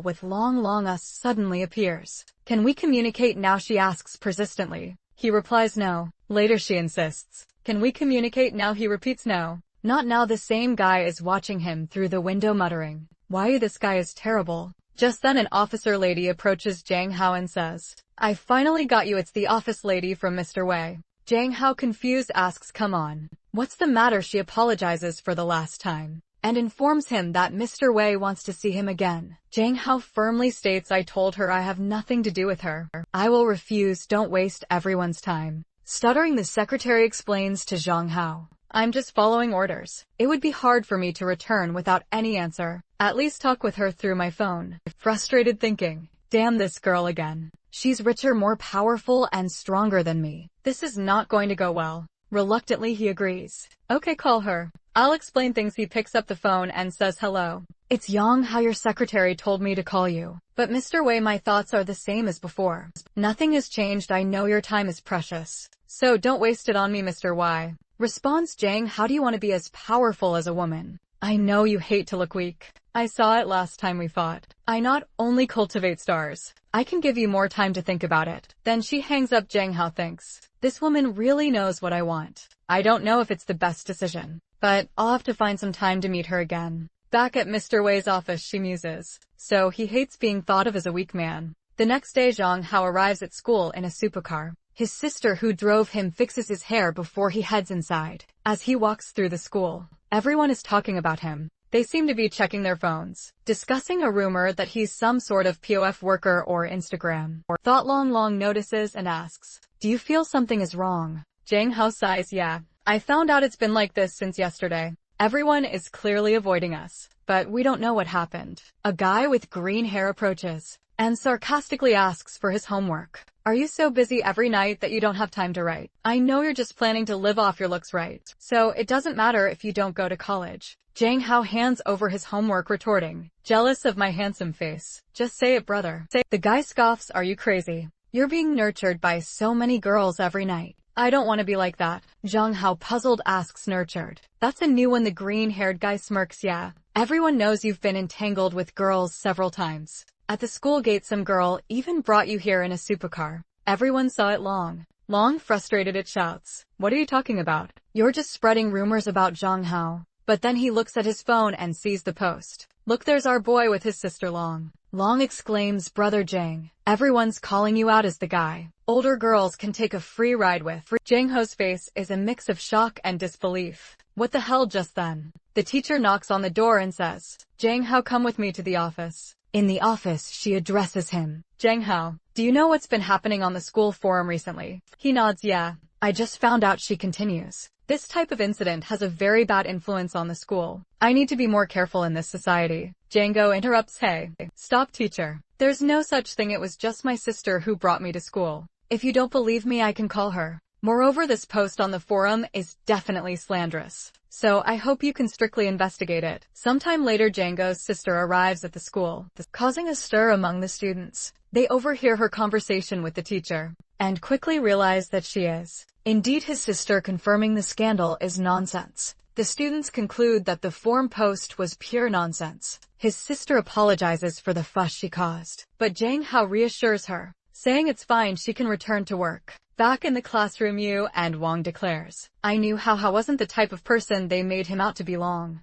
with Long Us suddenly appears. "Can we communicate now?" she asks persistently. He replies, "No." Later she insists, "Can we communicate now?" He repeats, "No." "Not now." The same guy is watching him through the window, muttering, "Why, this guy is terrible." Just then an officer lady approaches Zhang Hao and says, "I finally got you. It's the office lady from Mr. Wei." Zhang Hao, confused, asks, "Come on. What's the matter?" She apologizes for the last time, and informs him that Mr. Wei wants to see him again. Zhang Hao firmly states, "I told her I have nothing to do with her. I will refuse. Don't waste everyone's time." Stuttering, the secretary explains to Zhang Hao, "I'm just following orders. It would be hard for me to return without any answer. At least talk with her through my phone." Frustrated, thinking, "Damn this girl again. She's richer, more powerful, and stronger than me. This is not going to go well." Reluctantly, he agrees. "Okay, call her. I'll explain things." He picks up the phone and says, "Hello. It's Yang Hao. Your secretary told me to call you. But Mr. Wei, my thoughts are the same as before. Nothing has changed. I know your time is precious, so don't waste it on me." Mr. Wei responds, "Zhang, how do you want to be as powerful as a woman? I know you hate to look weak. I saw it last time we fought. I not only cultivate stars, I can give you more time to think about it." Then she hangs up. Zhang Hao thinks, "This woman really knows what I want. I don't know if it's the best decision, but I'll have to find some time to meet her again." Back at Mr. Wei's office, she muses. So he hates being thought of as a weak man. The next day, Zhang Hao arrives at school in a supercar. His sister, who drove him, fixes his hair before he heads inside. As he walks through the school, everyone is talking about him. They seem to be checking their phones, discussing a rumor that he's some sort of POF worker or Instagram. Thought Long notices and asks, "Do you feel something is wrong?" Zhang Hao sighs, "Yeah. I found out it's been like this since yesterday. Everyone is clearly avoiding us, but we don't know what happened." A guy with green hair approaches and sarcastically asks for his homework. Are you so busy every night that you don't have time to write? I know you're just planning to live off your looks, right? So it doesn't matter if you don't go to college. Jang Hao hands over his homework, retorting, jealous of my handsome face. Just say it, brother. The guy scoffs, are you crazy? You're being nurtured by so many girls every night. I don't want to be like that. Zhang Hao, puzzled, asks, nurtured? That's a new one. The green-haired guy smirks. Yeah. Everyone knows you've been entangled with girls several times. At the school gate, some girl even brought you here in a supercar. Everyone saw it. Long, frustrated, it shouts. What are you talking about? You're just spreading rumors about Zhang Hao. But then he looks at his phone and sees the post. Look, there's our boy with his sister. Long exclaims, brother Jang, everyone's calling you out as the guy older girls can take a free ride with. Jang Ho's face is a mix of shock and disbelief. What the hell? Just then, the teacher knocks on the door and says, Jang Hao, come with me to the office. In the office, she addresses him. Jang Hao, do you know what's been happening on the school forum recently? He nods. Yeah, I just found out. She continues. This type of incident has a very bad influence on the school. I need to be more careful in this society. Django interrupts. Hey, stop, teacher. There's no such thing. It was just my sister who brought me to school. If you don't believe me, I can call her. Moreover, this post on the forum is definitely slanderous. So I hope you can strictly investigate it. Sometime later, Django's sister arrives at the school, causing a stir among the students. They overhear her conversation with the teacher and quickly realize that she is indeed his sister, confirming the scandal is nonsense. The students conclude that the forum post was pure nonsense. His sister apologizes for the fuss she caused, but Jang Hao reassures her, saying it's fine, she can return to work. Back in the classroom, Yu and Wang declares, I knew Hao wasn't the type of person they made him out to be. Long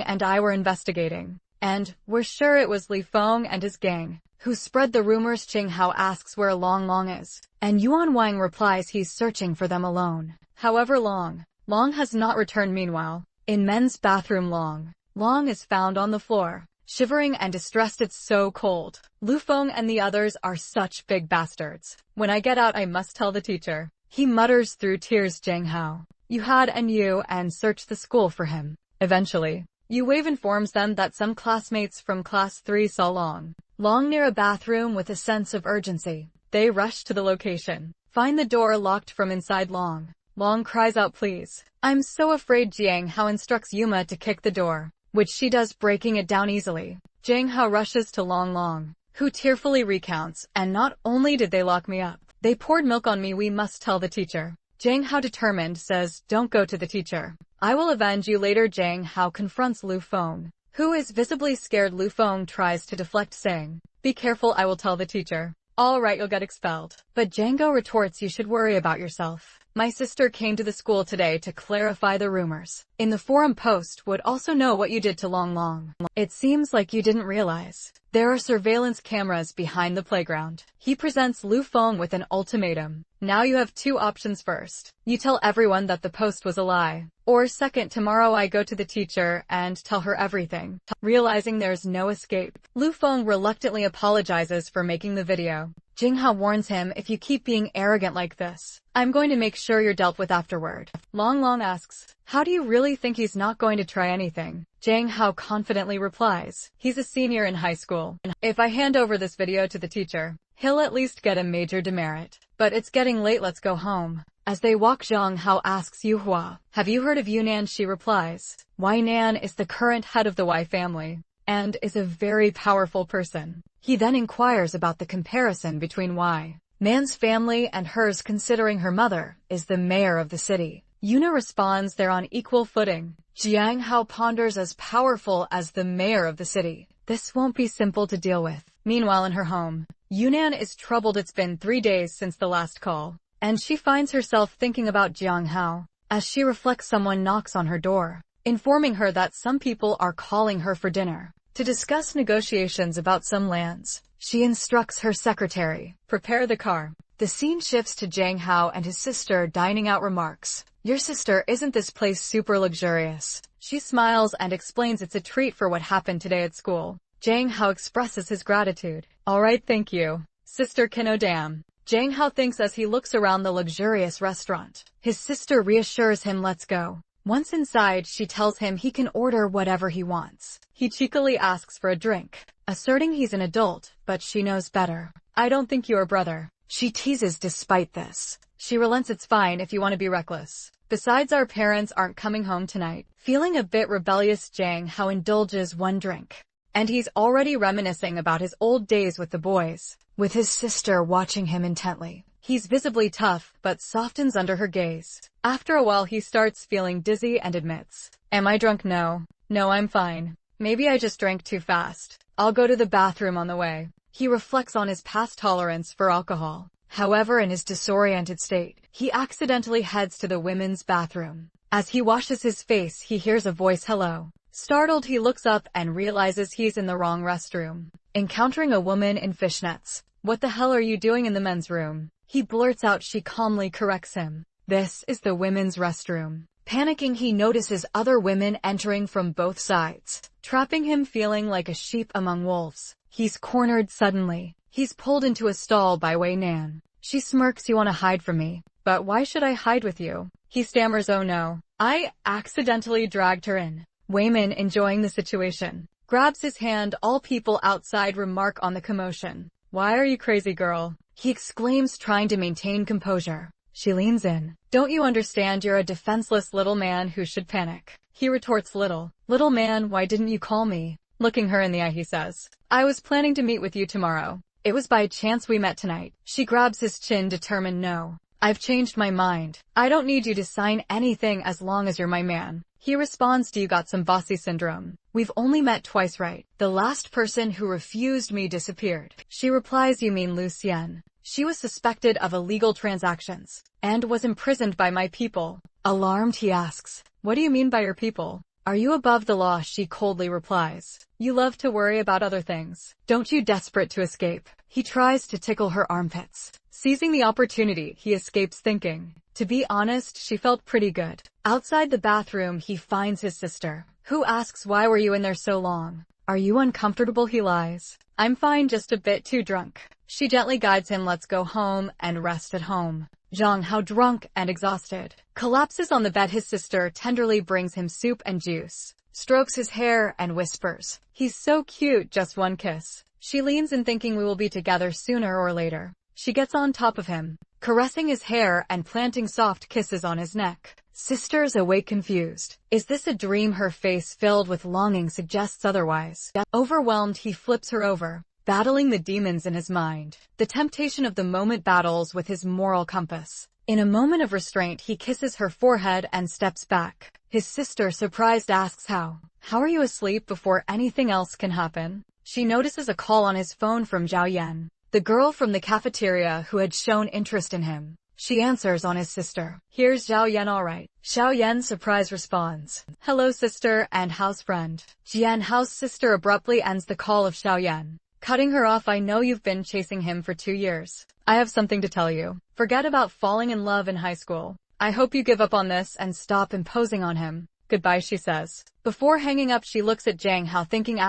and I were investigating, and we're sure it was Li Feng and his gang who spread the rumors. Jang Hao asks where Long is, and Yuan Wang replies he's searching for them alone. However, Long has not returned. Meanwhile, in men's bathroom, Long is found on the floor, shivering and distressed. It's so cold. Lu Feng and the others are such big bastards. When I get out, I must tell the teacher. He mutters through tears. Jang Hao, you had and search the school for him. Eventually, Yu Wave informs them that some classmates from class 3 saw Long near a bathroom. With a sense of urgency, they rush to the location, find the door locked from inside. Long cries out, please. I'm so afraid. Jiang Hao instructs Yuma to kick the door, which she does, breaking it down easily. Jang Hao rushes to Long, who tearfully recounts, and not only did they lock me up, they poured milk on me. We must tell the teacher. Jang Hao, determined, says, don't go to the teacher. I will avenge you later. Jang Hao confronts Lu Feng, who is visibly scared. Lu Feng tries to deflect, saying, be careful, I will tell the teacher. All right, you'll get expelled. But Django retorts, you should worry about yourself. My sister came to the school today to clarify the rumors. In the forum post would also know what you did to Long. It seems like you didn't realize. There are surveillance cameras behind the playground. He presents Lu Feng with an ultimatum. Now you have two options. First, you tell everyone that the post was a lie. Or second, tomorrow I go to the teacher and tell her everything. Realizing there's no escape, Lu Feng reluctantly apologizes for making the video. Jing Hao warns him, if you keep being arrogant like this, I'm going to make sure you're dealt with afterward. Long asks, how do you really think he's not going to try anything? Jang Hao confidently replies, he's a senior in high school. If I hand over this video to the teacher, he'll at least get a major demerit. But it's getting late, let's go home. As they walk, Zhang Hao asks Yuhua, have you heard of Yunan? She replies, Wai Nan is the current head of the Wai family, and is a very powerful person. He then inquires about the comparison between Wai Nan's family and hers, considering her mother is the mayor of the city. Yuna responds they're on equal footing. Jiang Hao ponders, as powerful as the mayor of the city, this won't be simple to deal with. Meanwhile, in her home, Yunan is troubled. It's been 3 days since the last call, and she finds herself thinking about Jiang Hao. As she reflects, someone knocks on her door, informing her that some people are calling her for dinner to discuss negotiations about some lands. She instructs her secretary, prepare the car. The scene shifts to Jiang Hao and his sister dining out. Remarks, your sister, isn't this place super luxurious? She smiles and explains it's a treat for what happened today at school. Jiang Hao expresses his gratitude. All right, thank you, Sister Kinodam. Jiang Hao thinks as he looks around the luxurious restaurant. His sister reassures him, let's go. Once inside, she tells him he can order whatever he wants. He cheekily asks for a drink, asserting he's an adult, but she knows better. I don't think your brother She teases despite this. She relents. It's fine if you want to be reckless. Besides, our parents aren't coming home tonight. Feeling a bit rebellious, Jang Hao indulges one drink. And he's already reminiscing about his old days with the boys, with his sister watching him intently. He's visibly tough, but softens under her gaze. After a while he starts feeling dizzy and admits, "Am I drunk? No, I'm fine. Maybe I just drank too fast. I'll go to the bathroom on the way." He reflects on his past tolerance for alcohol. However, in his disoriented state, he accidentally heads to the women's bathroom. As he washes his face, he hears a voice, "Hello." Startled, he looks up and realizes he's in the wrong restroom. Encountering a woman in fishnets. "What the hell are you doing in the men's room?" He blurts out. She calmly corrects him. This is the women's restroom. Panicking, he notices other women entering from both sides, trapping him, feeling like a sheep among wolves. He's cornered suddenly. He's pulled into a stall by Wei Nan. She smirks. "You want to hide from me? But why should I hide with you?" He stammers, "Oh no, I accidentally dragged her in." Wayman, enjoying the situation, grabs his hand. All people outside remark on the commotion. "Why are you crazy, girl?" he exclaims, trying to maintain composure. She leans in. "Don't you understand? You're a defenseless little man who should panic." He retorts, Little man, why didn't you call me?" Looking her in the eye, he says, "I was planning to meet with you tomorrow. It was by chance we met tonight." She grabs his chin, determined. "No, I've changed my mind. I don't need you to sign anything as long as you're my man." He responds, "Do you got some bossy syndrome? We've only met twice, right? The last person who refused me disappeared." She replies, "You mean Lucien? She was suspected of illegal transactions and was imprisoned by my people." Alarmed, he asks, "What do you mean by your people? Are you above the law?" She coldly replies, "You love to worry about other things. Don't you, desperate to escape?" He tries to tickle her armpits. Seizing the opportunity, he escapes, thinking, to be honest, she felt pretty good. Outside the bathroom, he finds his sister, who asks, "Why were you in there so long? Are you uncomfortable?" He lies, "I'm fine, just a bit too drunk." She gently guides him, "Let's go home and rest at home." Zhang Hao, drunk and exhausted, collapses on the bed. His sister tenderly brings him soup and juice, strokes his hair and whispers, "He's so cute, just one kiss." She leans in, thinking, "We will be together sooner or later." She gets on top of him, caressing his hair and planting soft kisses on his neck. Sisters awake, confused. Is this a dream? Her face, filled with longing, suggests otherwise. Overwhelmed, he flips her over, battling the demons in his mind. The temptation of the moment battles with his moral compass. In a moment of restraint, he kisses her forehead and steps back. His sister, surprised, asks, How are you asleep?" Before anything else can happen, she notices a call on his phone from Zhao Yan, the girl from the cafeteria who had shown interest in him. She answers on his sister. "Here's Zhao Yan, all right." Zhao Yan, surprised, responds, "Hello, sister and house friend." Jian Hao's sister abruptly ends the call of Zhao Yan, cutting her off. "I know you've been chasing him for 2 years. I have something to tell you. Forget about falling in love in high school. I hope you give up on this and stop imposing on him. Goodbye," she says. Before hanging up, she looks at Zhang Hao, thinking,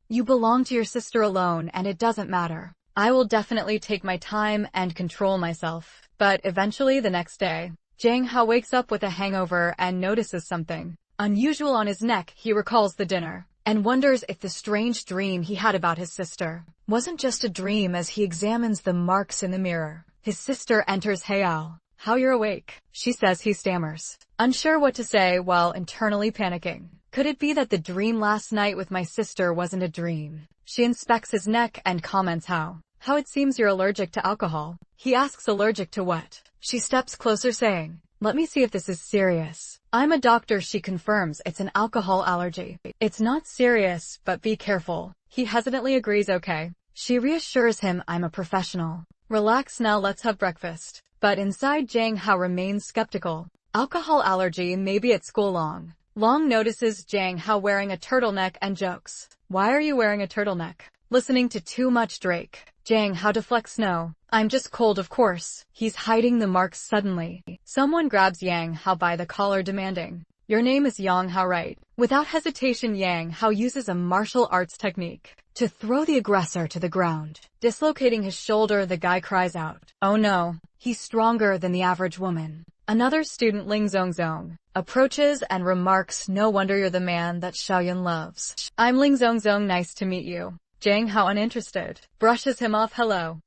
"You belong to your sister alone and it doesn't matter. I will definitely take my time and control myself." But eventually, the next day, Zhang Hao wakes up with a hangover and notices something unusual on his neck. He recalls the dinner and wonders if the strange dream he had about his sister wasn't just a dream. As he examines the marks in the mirror, his sister enters. "Hey Al, how you're awake?" she says. He stammers, unsure what to say while internally panicking. Could it be that the dream last night with my sister wasn't a dream? She inspects his neck and comments, How it seems you're allergic to alcohol." He asks, "Allergic to what?" She steps closer, saying, "Let me see if this is serious." "I'm a doctor," she confirms. "It's an alcohol allergy. It's not serious, but be careful." He hesitantly agrees, "Okay." She reassures him, "I'm a professional. Relax now, let's have breakfast." But inside, Zhang Hao remains skeptical. Alcohol allergy, maybe at school. Long notices Zhang Hao wearing a turtleneck and jokes, "Why are you wearing a turtleneck?" Listening to too much Drake, Zhang Hao deflects, "No, I'm just cold, of course." He's hiding the marks. Suddenly, someone grabs Yang Hao by the collar, demanding, "Your name is Yang Hao, right?" Without hesitation, Yang Hao uses a martial arts technique to throw the aggressor to the ground. Dislocating his shoulder, the guy cries out, "Oh no, he's stronger than the average woman." Another student, Ling Zongzong, approaches and remarks, "No wonder you're the man that Xiaoyan loves." "I'm Ling Zongzong, nice to meet you." Jiang Hao, uninterested, brushes him off. Hello,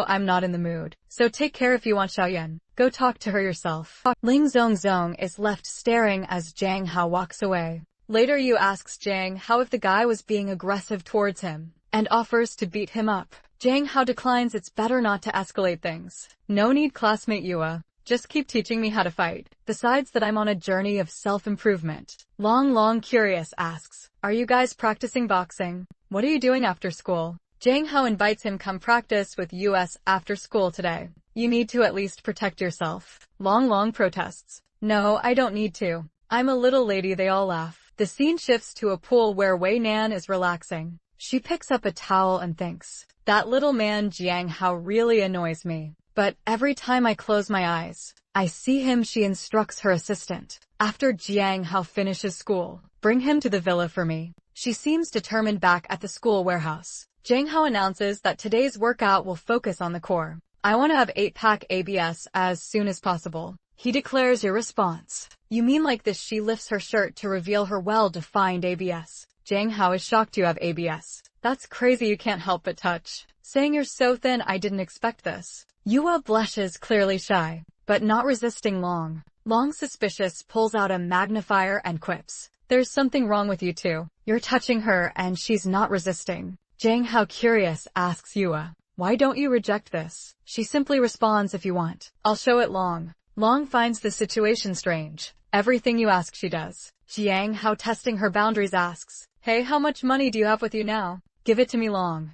I'm not in the mood. So take care if you want Xiaoyan. Go talk to her yourself. Ling Zongzong is left staring as Jiang Hao walks away. Later Yu asks Jiang Hao if the guy was being aggressive towards him, and offers to beat him up. Jiang Hao declines. It's better not to escalate things. No need, classmate Yua. Just keep teaching me how to fight. Besides that, I'm on a journey of self-improvement. Long curious asks, are you guys practicing boxing? What are you doing after school? Jiang Hao invites him come practice with us after school today. You need to at least protect yourself. Long protests. No, I don't need to. I'm a little lady. They all laugh. The scene shifts to a pool where Wei Nan is relaxing. She picks up a towel and thinks, that little man Jiang Hao really annoys me. But every time I close my eyes, I see him. She instructs her assistant. After Jiang Hao finishes school, bring him to the villa for me. She seems determined. Back at the school warehouse, Jiang Hao announces that today's workout will focus on the core. I want to have 8-pack abs as soon as possible. He declares. Your response? You mean like this? She lifts her shirt to reveal her well-defined abs. Jiang Hao is shocked. You have abs? That's crazy. You can't help but touch. Saying you're so thin. I didn't expect this. Yua blushes, clearly shy, but not resisting. Long suspicious pulls out a magnifier and quips, there's something wrong with you too. You're touching her and she's not resisting. Jiang Hao, curious, asks Yua, why don't you reject this? She simply responds, if you want, I'll show it. Long finds the situation strange. Everything you ask she does. Jiang Hao, testing her boundaries, asks, hey, how much money do you have with you now? Give it to me. Long,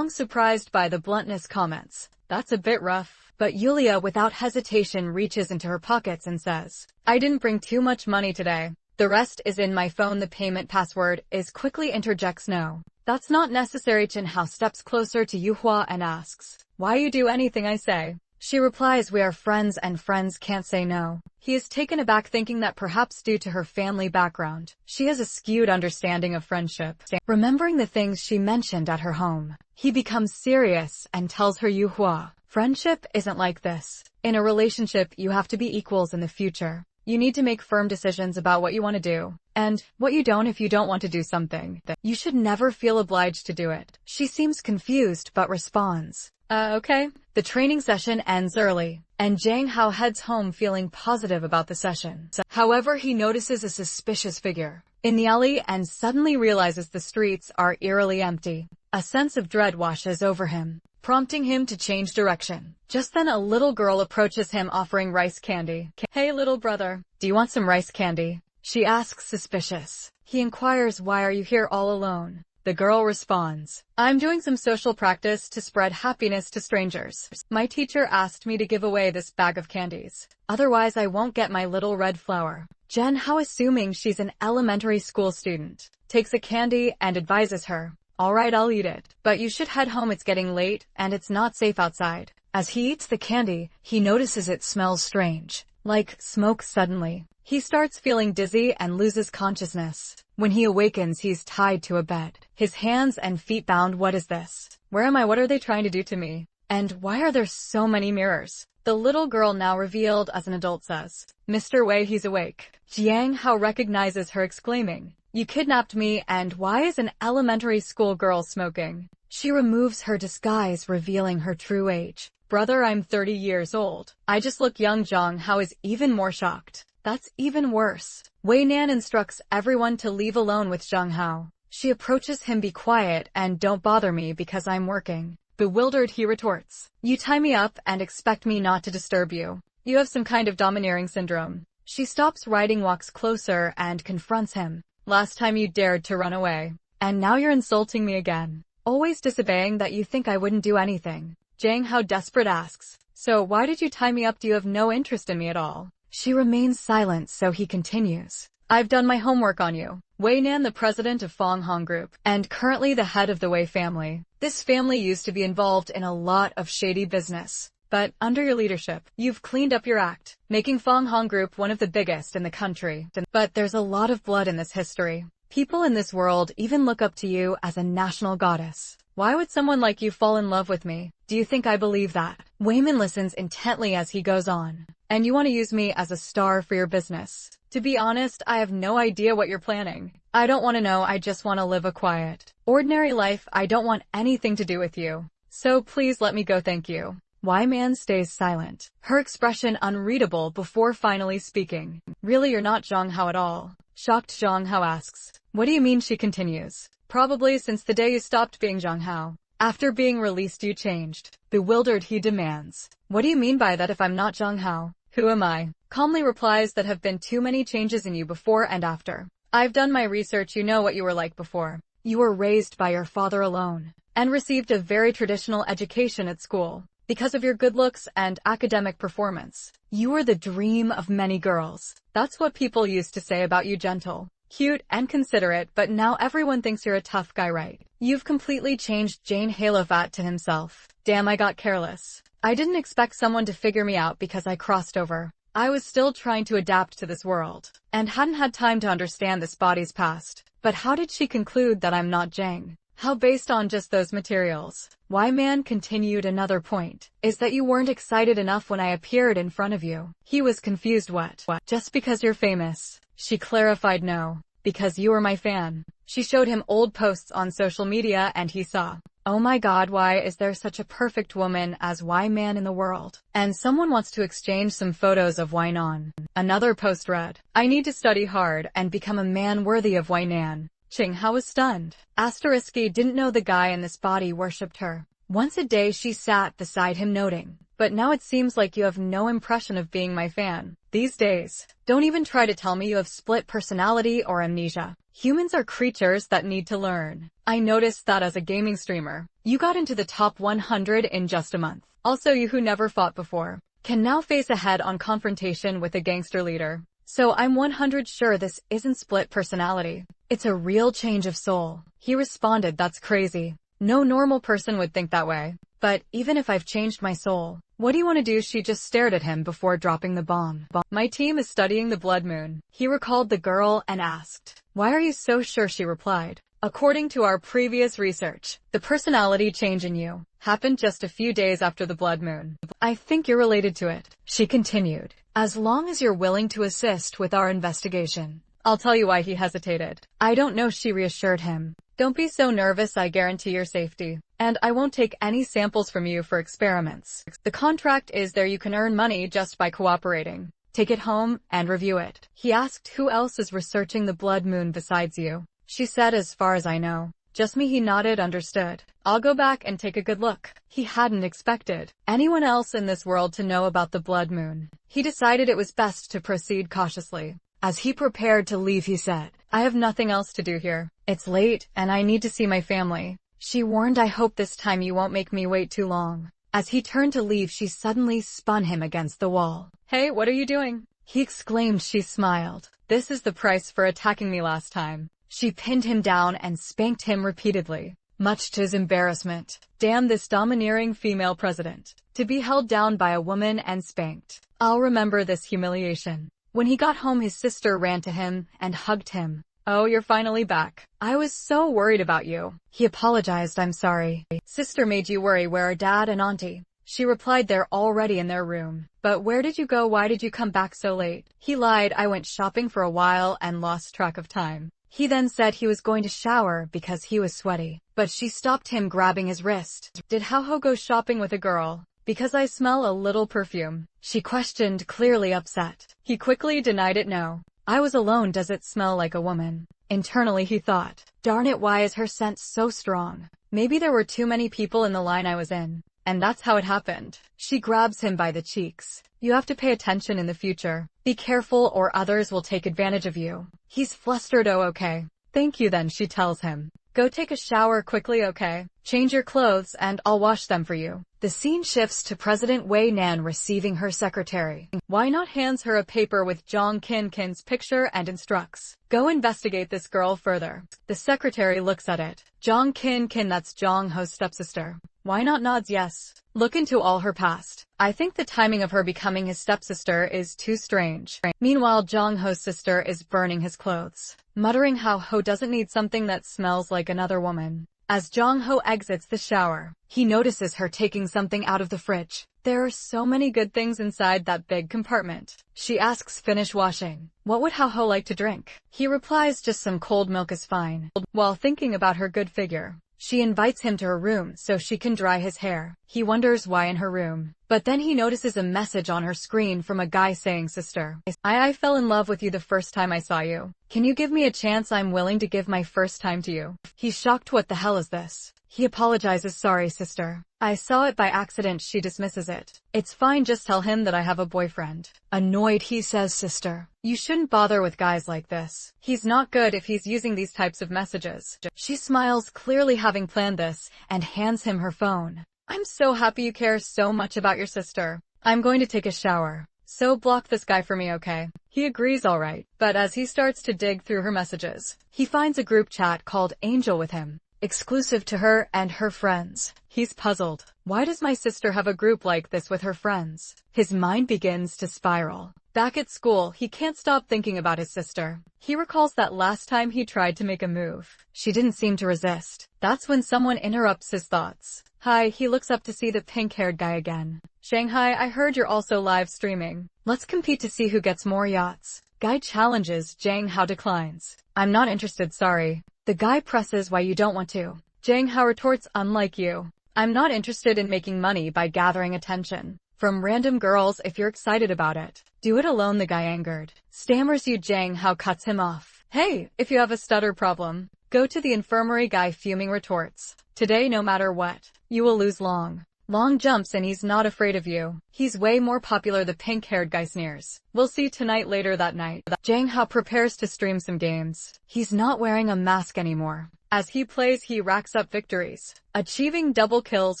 surprised by the bluntness, comments, that's a bit rough. But Yulia, without hesitation, reaches into her pockets and says, I didn't bring too much money today. The rest is in my phone. The payment password is quickly interjects. No, that's not necessary. Jiang Hao steps closer to Yuhua and asks, why you do anything I say? She replies, we are friends and friends can't say no. He is taken aback, thinking that perhaps due to her family background, she has a skewed understanding of friendship. Remembering the things she mentioned at her home, he becomes serious and tells her, Yuhua, friendship isn't like this. In a relationship, you have to be equals in the future. You need to make firm decisions about what you want to do, and what you don't. If you don't want to do something, then you should never feel obliged to do it. She seems confused but responds, okay. The training session ends early, and Jiang Hao heads home feeling positive about the session. However, he notices a suspicious figure in the alley and suddenly realizes the streets are eerily empty. A sense of dread washes over him, prompting him to change direction. Just then a little girl approaches him offering rice candy. Hey little brother, do you want some rice candy? She asks, suspicious. He inquires, why are you here all alone? The girl responds, I'm doing some social practice to spread happiness to strangers. My teacher asked me to give away this bag of candies. Otherwise I won't get my little red flower. Jiang Hao, assuming she's an elementary school student, takes a candy and advises her, alright, I'll eat it. But you should head home. It's getting late and it's not safe outside. As he eats the candy, he notices it smells strange, like smoke. Suddenly, he starts feeling dizzy and loses consciousness. When he awakens, he's tied to a bed, his hands and feet bound. What is this? Where am I? What are they trying to do to me? And why are there so many mirrors? The little girl, now revealed as an adult, says, Mr. Wei, he's awake. Jiang Hao recognizes her, exclaiming, you kidnapped me, and why is an elementary school girl smoking? She removes her disguise, revealing her true age. Brother, I'm 30 years old. I just look young. Jiang Hao is even more shocked. That's even worse. Wei Nan instructs everyone to leave alone with Jiang Hao. She approaches him, be quiet and don't bother me because I'm working. Bewildered, he retorts, you tie me up and expect me not to disturb you. You have some kind of domineering syndrome. She stops writing, walks closer and confronts him. Last time you dared to run away, and now you're insulting me again. Always disobeying that you think I wouldn't do anything. Jiang Hao, desperate, asks, so why did you tie me up? Do you have no interest in me at all? She remains silent, so he continues, I've done my homework on you. Wei Nan, the president of Fong Hong Group, and currently the head of the Wei family. This family used to be involved in a lot of shady business. But under your leadership, you've cleaned up your act, making Fong Hong Group one of the biggest in the country. But there's a lot of blood in this history. People in this world even look up to you as a national goddess. Why would someone like you fall in love with me? Do you think I believe that? Wayman listens intently as he goes on. And you want to use me as a star for your business? To be honest, I have no idea what you're planning. I don't want to know, I just want to live a quiet, ordinary life. I don't want anything to do with you. So please let me go, thank you. Why man stays silent, her expression unreadable before finally speaking. Really, you're not Zhang Hao at all. Shocked, Zhang Hao asks. What do you mean, she continues. Probably since the day you stopped being Zhang Hao. After being released you changed. Bewildered, he demands. What do you mean by that? If I'm not Zhang Hao, who am I? Calmly replies, that have been too many changes in you before and after. I've done my research, you know what you were like before. You were raised by your father alone, and received a very traditional education at school. Because of your good looks and academic performance, you were the dream of many girls. That's what people used to say about you, gentle, cute, and considerate, but now everyone thinks you're a tough guy, right? You've completely changed. Yahello thought to himself. Damn, I got careless. I didn't expect someone to figure me out because I crossed over. I was still trying to adapt to this world, and hadn't had time to understand this body's past. But how did she conclude that I'm not Zhang? How based on just those materials? Why man continued. Another point is that you weren't excited enough when I appeared in front of you. He was confused. What? Just because you're famous? She clarified. No, because you were my fan. She showed him old posts on social media and he saw. Oh my god, why is there such a perfect woman as Why Man in the world? And someone wants to exchange some photos of Why Nan. Another post read, I need to study hard and become a man worthy of Why Nan. Ching Hao was stunned. Asteriski didn't know the guy in this body worshipped her. Once a day she sat beside him noting. But now it seems like you have no impression of being my fan. These days, don't even try to tell me you have split personality or amnesia. Humans are creatures that need to learn. I noticed that as a gaming streamer, you got into the top 100 in just a month. Also, you who never fought before, can now face a head-on confrontation with a gangster leader. So I'm 100 sure this isn't split personality. It's a real change of soul. He responded, that's crazy. No normal person would think that way. But even if I've changed my soul, what do you want to do? She just stared at him before dropping the bomb. My team is studying the blood moon. He recalled the girl and asked, why are you so sure? She replied, according to our previous research, the personality change in you happened just a few days after the blood moon. I think you're related to it. She continued, as long as you're willing to assist with our investigation. I'll tell you why. He hesitated. I don't know, she reassured him. Don't be so nervous, I guarantee your safety. And I won't take any samples from you for experiments. The contract is there, you can earn money just by cooperating. Take it home and review it. He asked, who else is researching the blood moon besides you? She said, as far as I know, just me. He nodded, understood. I'll go back and take a good look. He hadn't expected anyone else in this world to know about the blood moon. He decided it was best to proceed cautiously. As he prepared to leave, he said, I have nothing else to do here. It's late, and I need to see my family. She warned, I hope this time you won't make me wait too long. As he turned to leave, she suddenly spun him against the wall. Hey, what are you doing? He exclaimed. She smiled. This is the price for attacking me last time. She pinned him down and spanked him repeatedly, much to his embarrassment. Damn this domineering female president. To be held down by a woman and spanked. I'll remember this humiliation. When he got home, his sister ran to him and hugged him. Oh, you're finally back. I was so worried about you. He apologized. I'm sorry. Sister made you worry. Where are dad and auntie? She replied, they're already in their room. But where did you go? Why did you come back so late? He lied. I went shopping for a while and lost track of time. He then said he was going to shower because he was sweaty. But she stopped him, grabbing his wrist. Did Hao go shopping with a girl? Because I smell a little perfume? She questioned, clearly upset. He quickly denied it. No. I was alone. Does it smell like a woman? Internally he thought, darn it, why is her scent so strong? Maybe there were too many people in the line I was in. And that's how it happened. She grabs him by the cheeks. You have to pay attention in the future. Be careful or others will take advantage of you. He's flustered. Oh, okay. Thank you then, she tells him. Go take a shower quickly, okay? Change your clothes and I'll wash them for you. The scene shifts to President Wei Nan receiving her secretary. Why not hands her a paper with Zhang Qinqin's picture and instructs, go investigate this girl further. The secretary looks at it. Zhang Qinqin, that's Zhang Ho's stepsister. Why not nods yes. Look into all her past. I think the timing of her becoming his stepsister is too strange. Meanwhile, Zhang Ho's sister is burning his clothes, muttering how Ho doesn't need something that smells like another woman. As Jong-ho exits the shower, he notices her taking something out of the fridge. There are so many good things inside that big compartment. She asks finish washing. What would Ho like to drink? He replies just some cold milk is fine. While thinking about her good figure, she invites him to her room so she can dry his hair. He wonders why in her room. But then he notices a message on her screen from a guy saying, "Sister, I fell in love with you the first time I saw you. Can you give me a chance? I'm willing to give my first time to you." He's shocked. What the hell is this? He apologizes. "Sorry, sister. I saw it by accident." She dismisses it. "It's fine, just tell him that I have a boyfriend." Annoyed, he says, "Sister, you shouldn't bother with guys like this. He's not good if he's using these types of messages." She smiles, clearly having planned this, and hands him her phone. "I'm so happy you care so much about your sister. I'm going to take a shower. So block this guy for me, okay?" He agrees, alright. But as he starts to dig through her messages, he finds a group chat called Angel with him, exclusive to her and her friends. He's puzzled. Why does my sister have a group like this with her friends? His mind begins to spiral. Back at school, he can't stop thinking about his sister. He recalls that last time he tried to make a move, she didn't seem to resist. That's when someone interrupts his thoughts. Hi, he looks up to see the pink-haired guy again. "Shanghai, I heard you're also live streaming. Let's compete to see who gets more yachts." Guy challenges, Jang Hao declines. "I'm not interested, sorry." The guy presses, "Why you don't want to?" Jang Hao retorts, "Unlike you, I'm not interested in making money by gathering attention from random girls. If you're excited about it, do it alone." The guy, angered, stammers, "You." Jang Hao cuts him off. "Hey, if you have a stutter problem, go to the infirmary." Guy, fuming, retorts, "Today, no matter what, you will lose." Long jumps, and he's not afraid of you. He's way more popular. The pink-haired guy sneers. "We'll see tonight." Later that night, Jang Hao prepares to stream some games. He's not wearing a mask anymore. As he plays, he racks up victories, achieving double kills,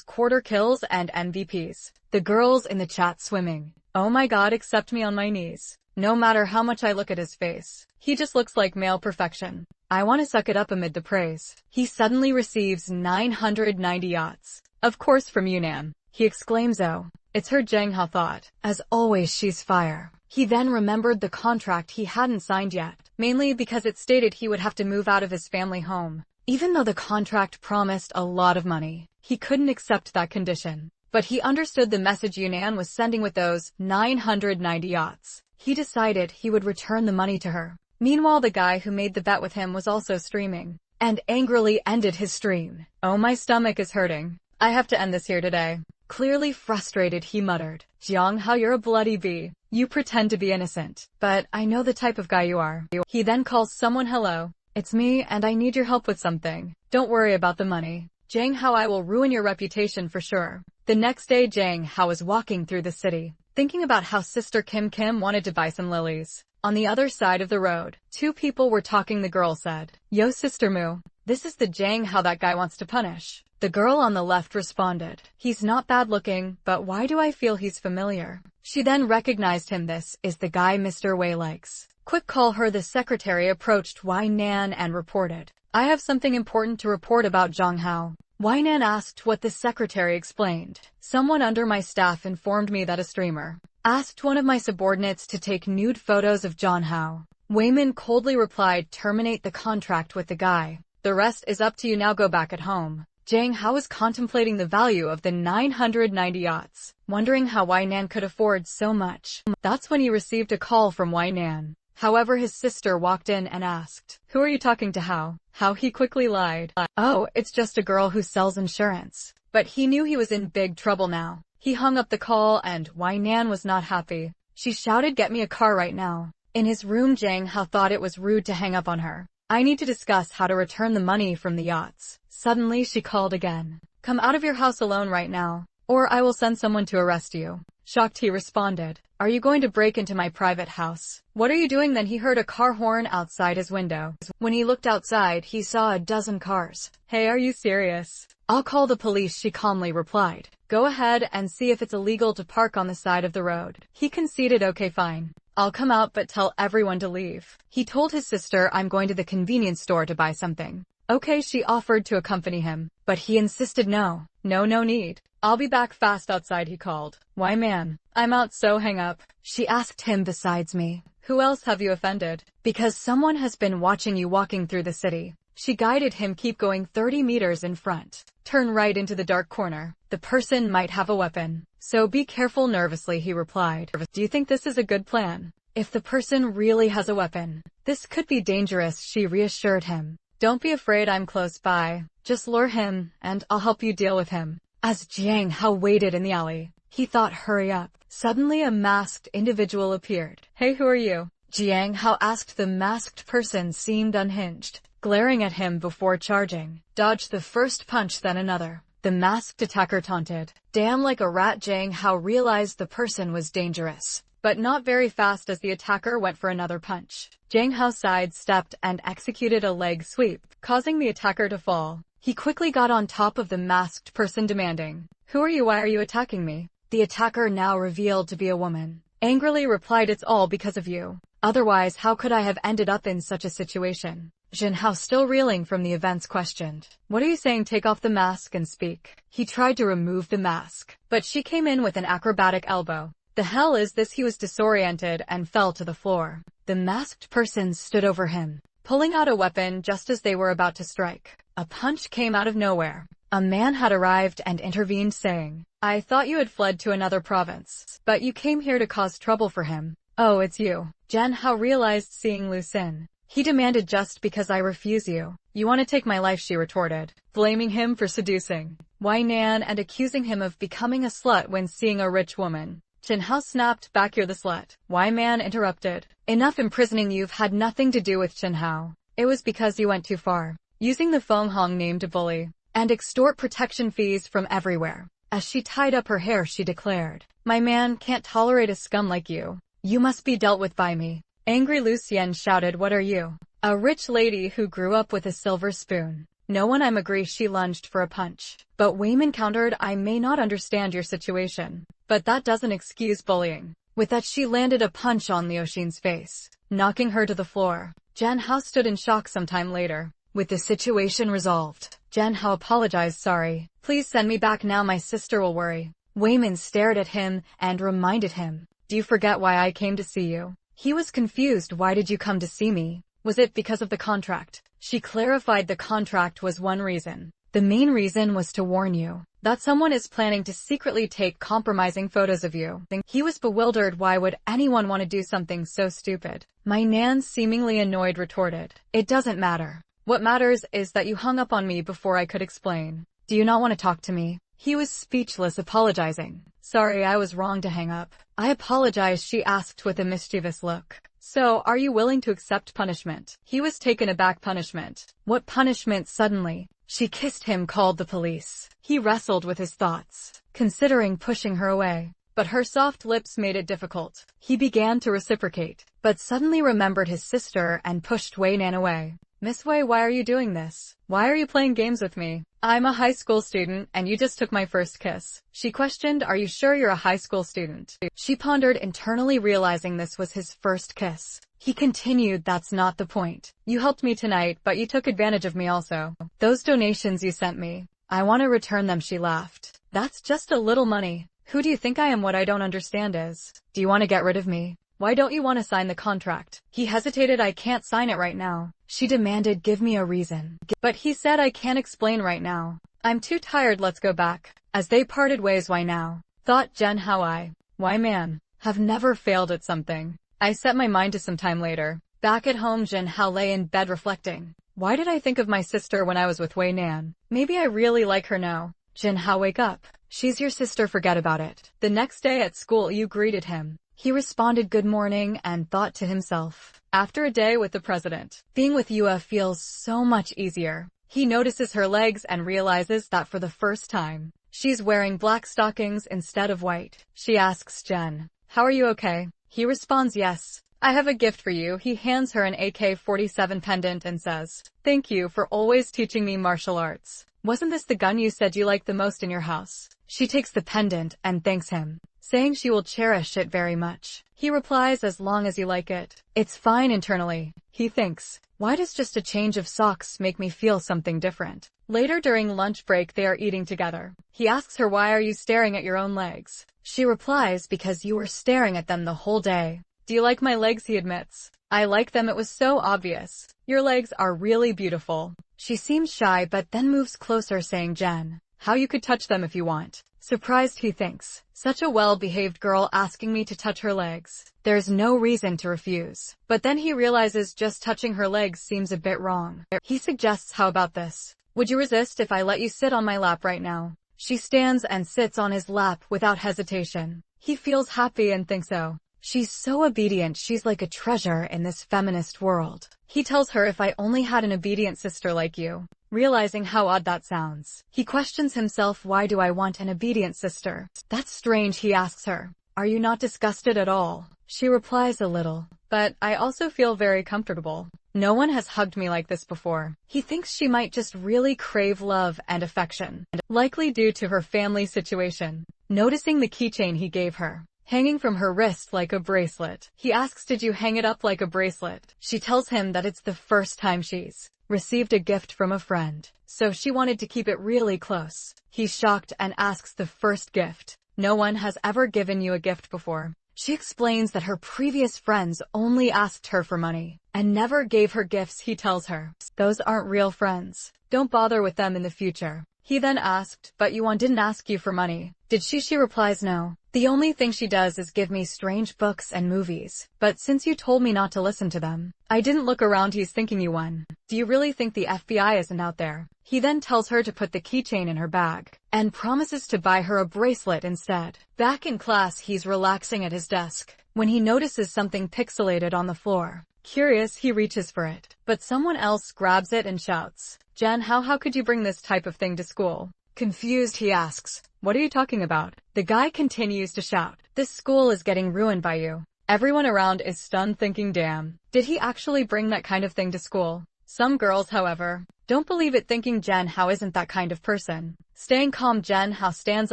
quarter kills, and MVPs. The girls in the chat swimming. "Oh my god, accept me on my knees." No matter how much I look at his face, he just looks like male perfection. I want to suck it up amid the praise. He suddenly receives 990 yachts. Of course from Yunnan. He exclaims, "Oh, it's her." Jang Hao thought, as always, she's fire. He then remembered the contract he hadn't signed yet, mainly because it stated he would have to move out of his family home. Even though the contract promised a lot of money, he couldn't accept that condition. But he understood the message Yunnan was sending with those 990 yachts. He decided he would return the money to her. Meanwhile, the guy who made the bet with him was also streaming, and angrily ended his stream. "Oh, my stomach is hurting. I have to end this here today." Clearly frustrated, he muttered, "Jiang Hao, you're a bloody bee. You pretend to be innocent, but I know the type of guy you are." He then calls someone. "Hello, it's me, and I need your help with something. Don't worry about the money. Jang Hao, I will ruin your reputation for sure." The next day, Jang Hao was walking through the city, thinking about how Sister Kim wanted to buy some lilies. On the other side of the road, two people were talking. The girl said, "Yo, Sister Moo, this is the Jang Hao that guy wants to punish." The girl on the left responded, "He's not bad looking, but why do I feel he's familiar?" She then recognized him. "This is the guy Mr. Wei likes. Quick, call her." The secretary approached Wai Nan and reported, "I have something important to report about Jang Hao." Wai Nan asked what. The secretary explained, "Someone under my staff informed me that a streamer asked one of my subordinates to take nude photos of Jang Hao." Wayman coldly replied, "Terminate the contract with the guy. The rest is up to you. Now go back at home." Jang Hao was contemplating the value of the 990 yachts, wondering how Wai Nan could afford so much. That's when he received a call from Wai Nan. However, his sister walked in and asked, "Who are you talking to, Hao?" He quickly lied. "Oh, it's just a girl who sells insurance." But he knew he was in big trouble now. He hung up the call, and Wai Nan was not happy. She shouted, "Get me a car right now." In his room, Jang Hao thought it was rude to hang up on her. "I need to discuss how to return the money from the yachts." Suddenly she called again. "Come out of your house alone right now, or I will send someone to arrest you." Shocked, he responded, "Are you going to break into my private house? What are you doing?" Then he heard a car horn outside his window. When he looked outside, he saw a dozen cars. "Hey, are you serious?" "I'll call the police," she calmly replied. "Go ahead and see if it's illegal to park on the side of the road." He conceded, "Okay, fine. I'll come out, but tell everyone to leave." He told his sister, "I'm going to the convenience store to buy something." Okay, she offered to accompany him, but he insisted, No need. "I'll be back fast outside," he called. "Why, man, I'm out, so hang up." She asked him, "Besides me, who else have you offended?" "Because someone has been watching you walking through the city." She guided him. Keep going 30 meters in front. Turn right into the dark corner. The person might have a weapon, so be careful. Nervously he replied. Do you think this is a good plan? If the person really has a weapon, this could be dangerous, she reassured him. Don't be afraid, I'm close by. Just lure him, and I'll help you deal with him. As Jiang Hao waited in the alley, he thought, hurry up. Suddenly a masked individual appeared. Hey, who are you? Jiang Hao asked. The masked person seemed unhinged, glaring at him before charging. Dodged the first punch, then another. The masked attacker taunted. Damn, like a rat. Jiang Hao realized the person was dangerous, but not very fast as the attacker went for another punch. Jiang Hao sidestepped and executed a leg sweep, causing the attacker to fall. He quickly got on top of the masked person, demanding, who are you? Why are you attacking me? The attacker, now revealed to be a woman, angrily replied, it's all because of you. Otherwise, how could I have ended up in such a situation? Jiang Hao, still reeling from the events, questioned. What are you saying? Take off the mask and speak. He tried to remove the mask, but she came in with an acrobatic elbow. The hell is this? He was disoriented and fell to the floor. The masked person stood over him, pulling out a weapon just as they were about to strike. A punch came out of nowhere. A man had arrived and intervened, saying, I thought you had fled to another province, but you came here to cause trouble for him. Oh, it's you. Jiang Hao realized, seeing Lu Xin. He demanded, just because I refuse you, you want to take my life, she retorted, blaming him for seducing Wei Nan and accusing him of becoming a slut when seeing a rich woman. Jiang Hao snapped back, you're the slut. Wei Man interrupted. Enough imprisoning. You've had nothing to do with Jiang Hao. It was because you went too far, using the Feng Hong name to bully and extort protection fees from everywhere. As she tied up her hair, she declared, my man can't tolerate a scum like you. You must be dealt with by me. Angry Lu Xian shouted, what are you? A rich lady who grew up with a silver spoon? No one. I'm agree. She lunged for a punch, but Wayman countered, I may not understand your situation, but that doesn't excuse bullying. With that, she landed a punch on Liu Xin's face, knocking her to the floor. Jiang Hao stood in shock. Sometime later, with the situation resolved, Jiang Hao apologized, sorry. Please send me back now, my sister will worry. Wayman stared at him and reminded him, do you forget why I came to see you? He was confused. Why did you come to see me? Was it because of the contract? She clarified, the contract was one reason. The main reason was to warn you that someone is planning to secretly take compromising photos of you. He was bewildered. Why would anyone want to do something so stupid? My Nan, seemingly annoyed, retorted, it doesn't matter. What matters is that you hung up on me before I could explain. Do you not want to talk to me? He was speechless, apologizing. Sorry, I was wrong to hang up. I apologize, she asked with a mischievous look. So, are you willing to accept punishment? He was taken aback. Punishment? What punishment? Suddenly, she kissed him, called the police. He wrestled with his thoughts, considering pushing her away, but her soft lips made it difficult. He began to reciprocate, but suddenly remembered his sister and pushed Wei Nan away. Miss Wei, why are you doing this? Why are you playing games with me? I'm a high school student, and you just took my first kiss. She questioned, are you sure you're a high school student? She pondered, internally realizing this was his first kiss. He continued, that's not the point. You helped me tonight, but you took advantage of me also. Those donations you sent me, I want to return them, she laughed. That's just a little money. Who do you think I am? What I don't understand is, do you want to get rid of me? Why don't you want to sign the contract? He hesitated, I can't sign it right now. She demanded, give me a reason. But he said, I can't explain right now. I'm too tired, let's go back. As they parted ways, why now? Thought Jiang Hao. Why man? Have never failed at something. I set my mind to some time later. Back at home, Jiang Hao lay in bed reflecting. Why did I think of my sister when I was with Wei Nan? Maybe I really like her now. Jiang Hao, wake up. She's your sister, forget about it. The next day at school, you greeted him. He responded, good morning, and thought to himself, after a day with the president, being with Yua feels so much easier. He notices her legs and realizes that for the first time, she's wearing black stockings instead of white. She asks Jen, how are you okay? He responds, yes. I have a gift for you. He hands her an AK-47 pendant and says, thank you for always teaching me martial arts. Wasn't this the gun you said you liked the most in your house? She takes the pendant and thanks him, saying she will cherish it very much. He replies, as long as you like it. It's fine. Internally, he thinks, why does just a change of socks make me feel something different? Later during lunch break, they are eating together. He asks her, why are you staring at your own legs? She replies, because you were staring at them the whole day. Do you like my legs? He admits. I like them, it was so obvious. Your legs are really beautiful. She seems shy but then moves closer saying, Jen, how you could touch them if you want. Surprised he thinks, such a well-behaved girl asking me to touch her legs. There's no reason to refuse. But then he realizes just touching her legs seems a bit wrong. He suggests, how about this? Would you resist if I let you sit on my lap right now? She stands and sits on his lap without hesitation. He feels happy and thinks, oh, she's so obedient, she's like a treasure in this feminist world. He tells her, if I only had an obedient sister like you. Realizing how odd that sounds, he questions himself, why do I want an obedient sister? That's strange, he asks her. Are you not disgusted at all? She replies, a little. But I also feel very comfortable. No one has hugged me like this before. He thinks she might just really crave love and affection, likely due to her family situation. Noticing the keychain he gave her, hanging from her wrist like a bracelet, he asks, did you hang it up like a bracelet? She tells him that it's the first time she's received a gift from a friend, so she wanted to keep it really close. He's shocked and asks, the first gift? No one has ever given you a gift before. She explains that her previous friends only asked her for money and never gave her gifts. He tells her, those aren't real friends. Don't bother with them in the future. He then asked, but Yuan didn't ask you for money, did she? She replies, no. The only thing she does is give me strange books and movies. But since you told me not to listen to them, I didn't look around. He's thinking, Yuan, do you really think the FBI isn't out there? He then tells her to put the keychain in her bag and promises to buy her a bracelet instead. Back in class, he's relaxing at his desk when he notices something pixelated on the floor. Curious, he reaches for it, but someone else grabs it and shouts, Jen, how could you bring this type of thing to school? Confused, he asks, what are you talking about? The guy continues to shout, this school is getting ruined by you. Everyone around is stunned, thinking, damn, did he actually bring that kind of thing to school? Some girls, however, don't believe it, thinking Jen Hao isn't that kind of person. Staying calm, Jen Hao stands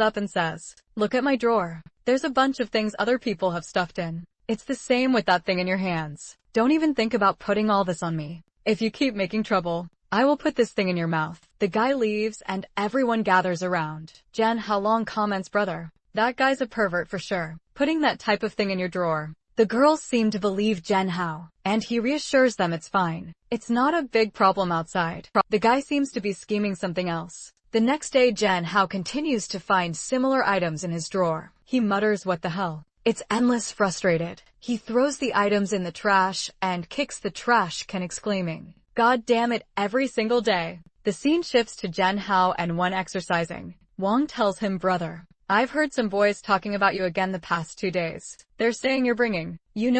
up and says, look at my drawer. There's a bunch of things other people have stuffed in. It's the same with that thing in your hands. Don't even think about putting all this on me. If you keep making trouble, I will put this thing in your mouth. The guy leaves and everyone gathers around. Jen Hao Long comments, brother, that guy's a pervert for sure, putting that type of thing in your drawer. The girls seem to believe Jen Hao, and he reassures them it's fine. It's not a big problem outside. The guy seems to be scheming something else. The next day, Jen Hao continues to find similar items in his drawer. He mutters, what the hell? It's endless. Frustrated, he throws the items in the trash and kicks the trash can, exclaiming, God damn it, every single day. The scene shifts to Jen Hao and one exercising. Wang tells him, brother, I've heard some boys talking about you again the past 2 days. They're saying you're bringing,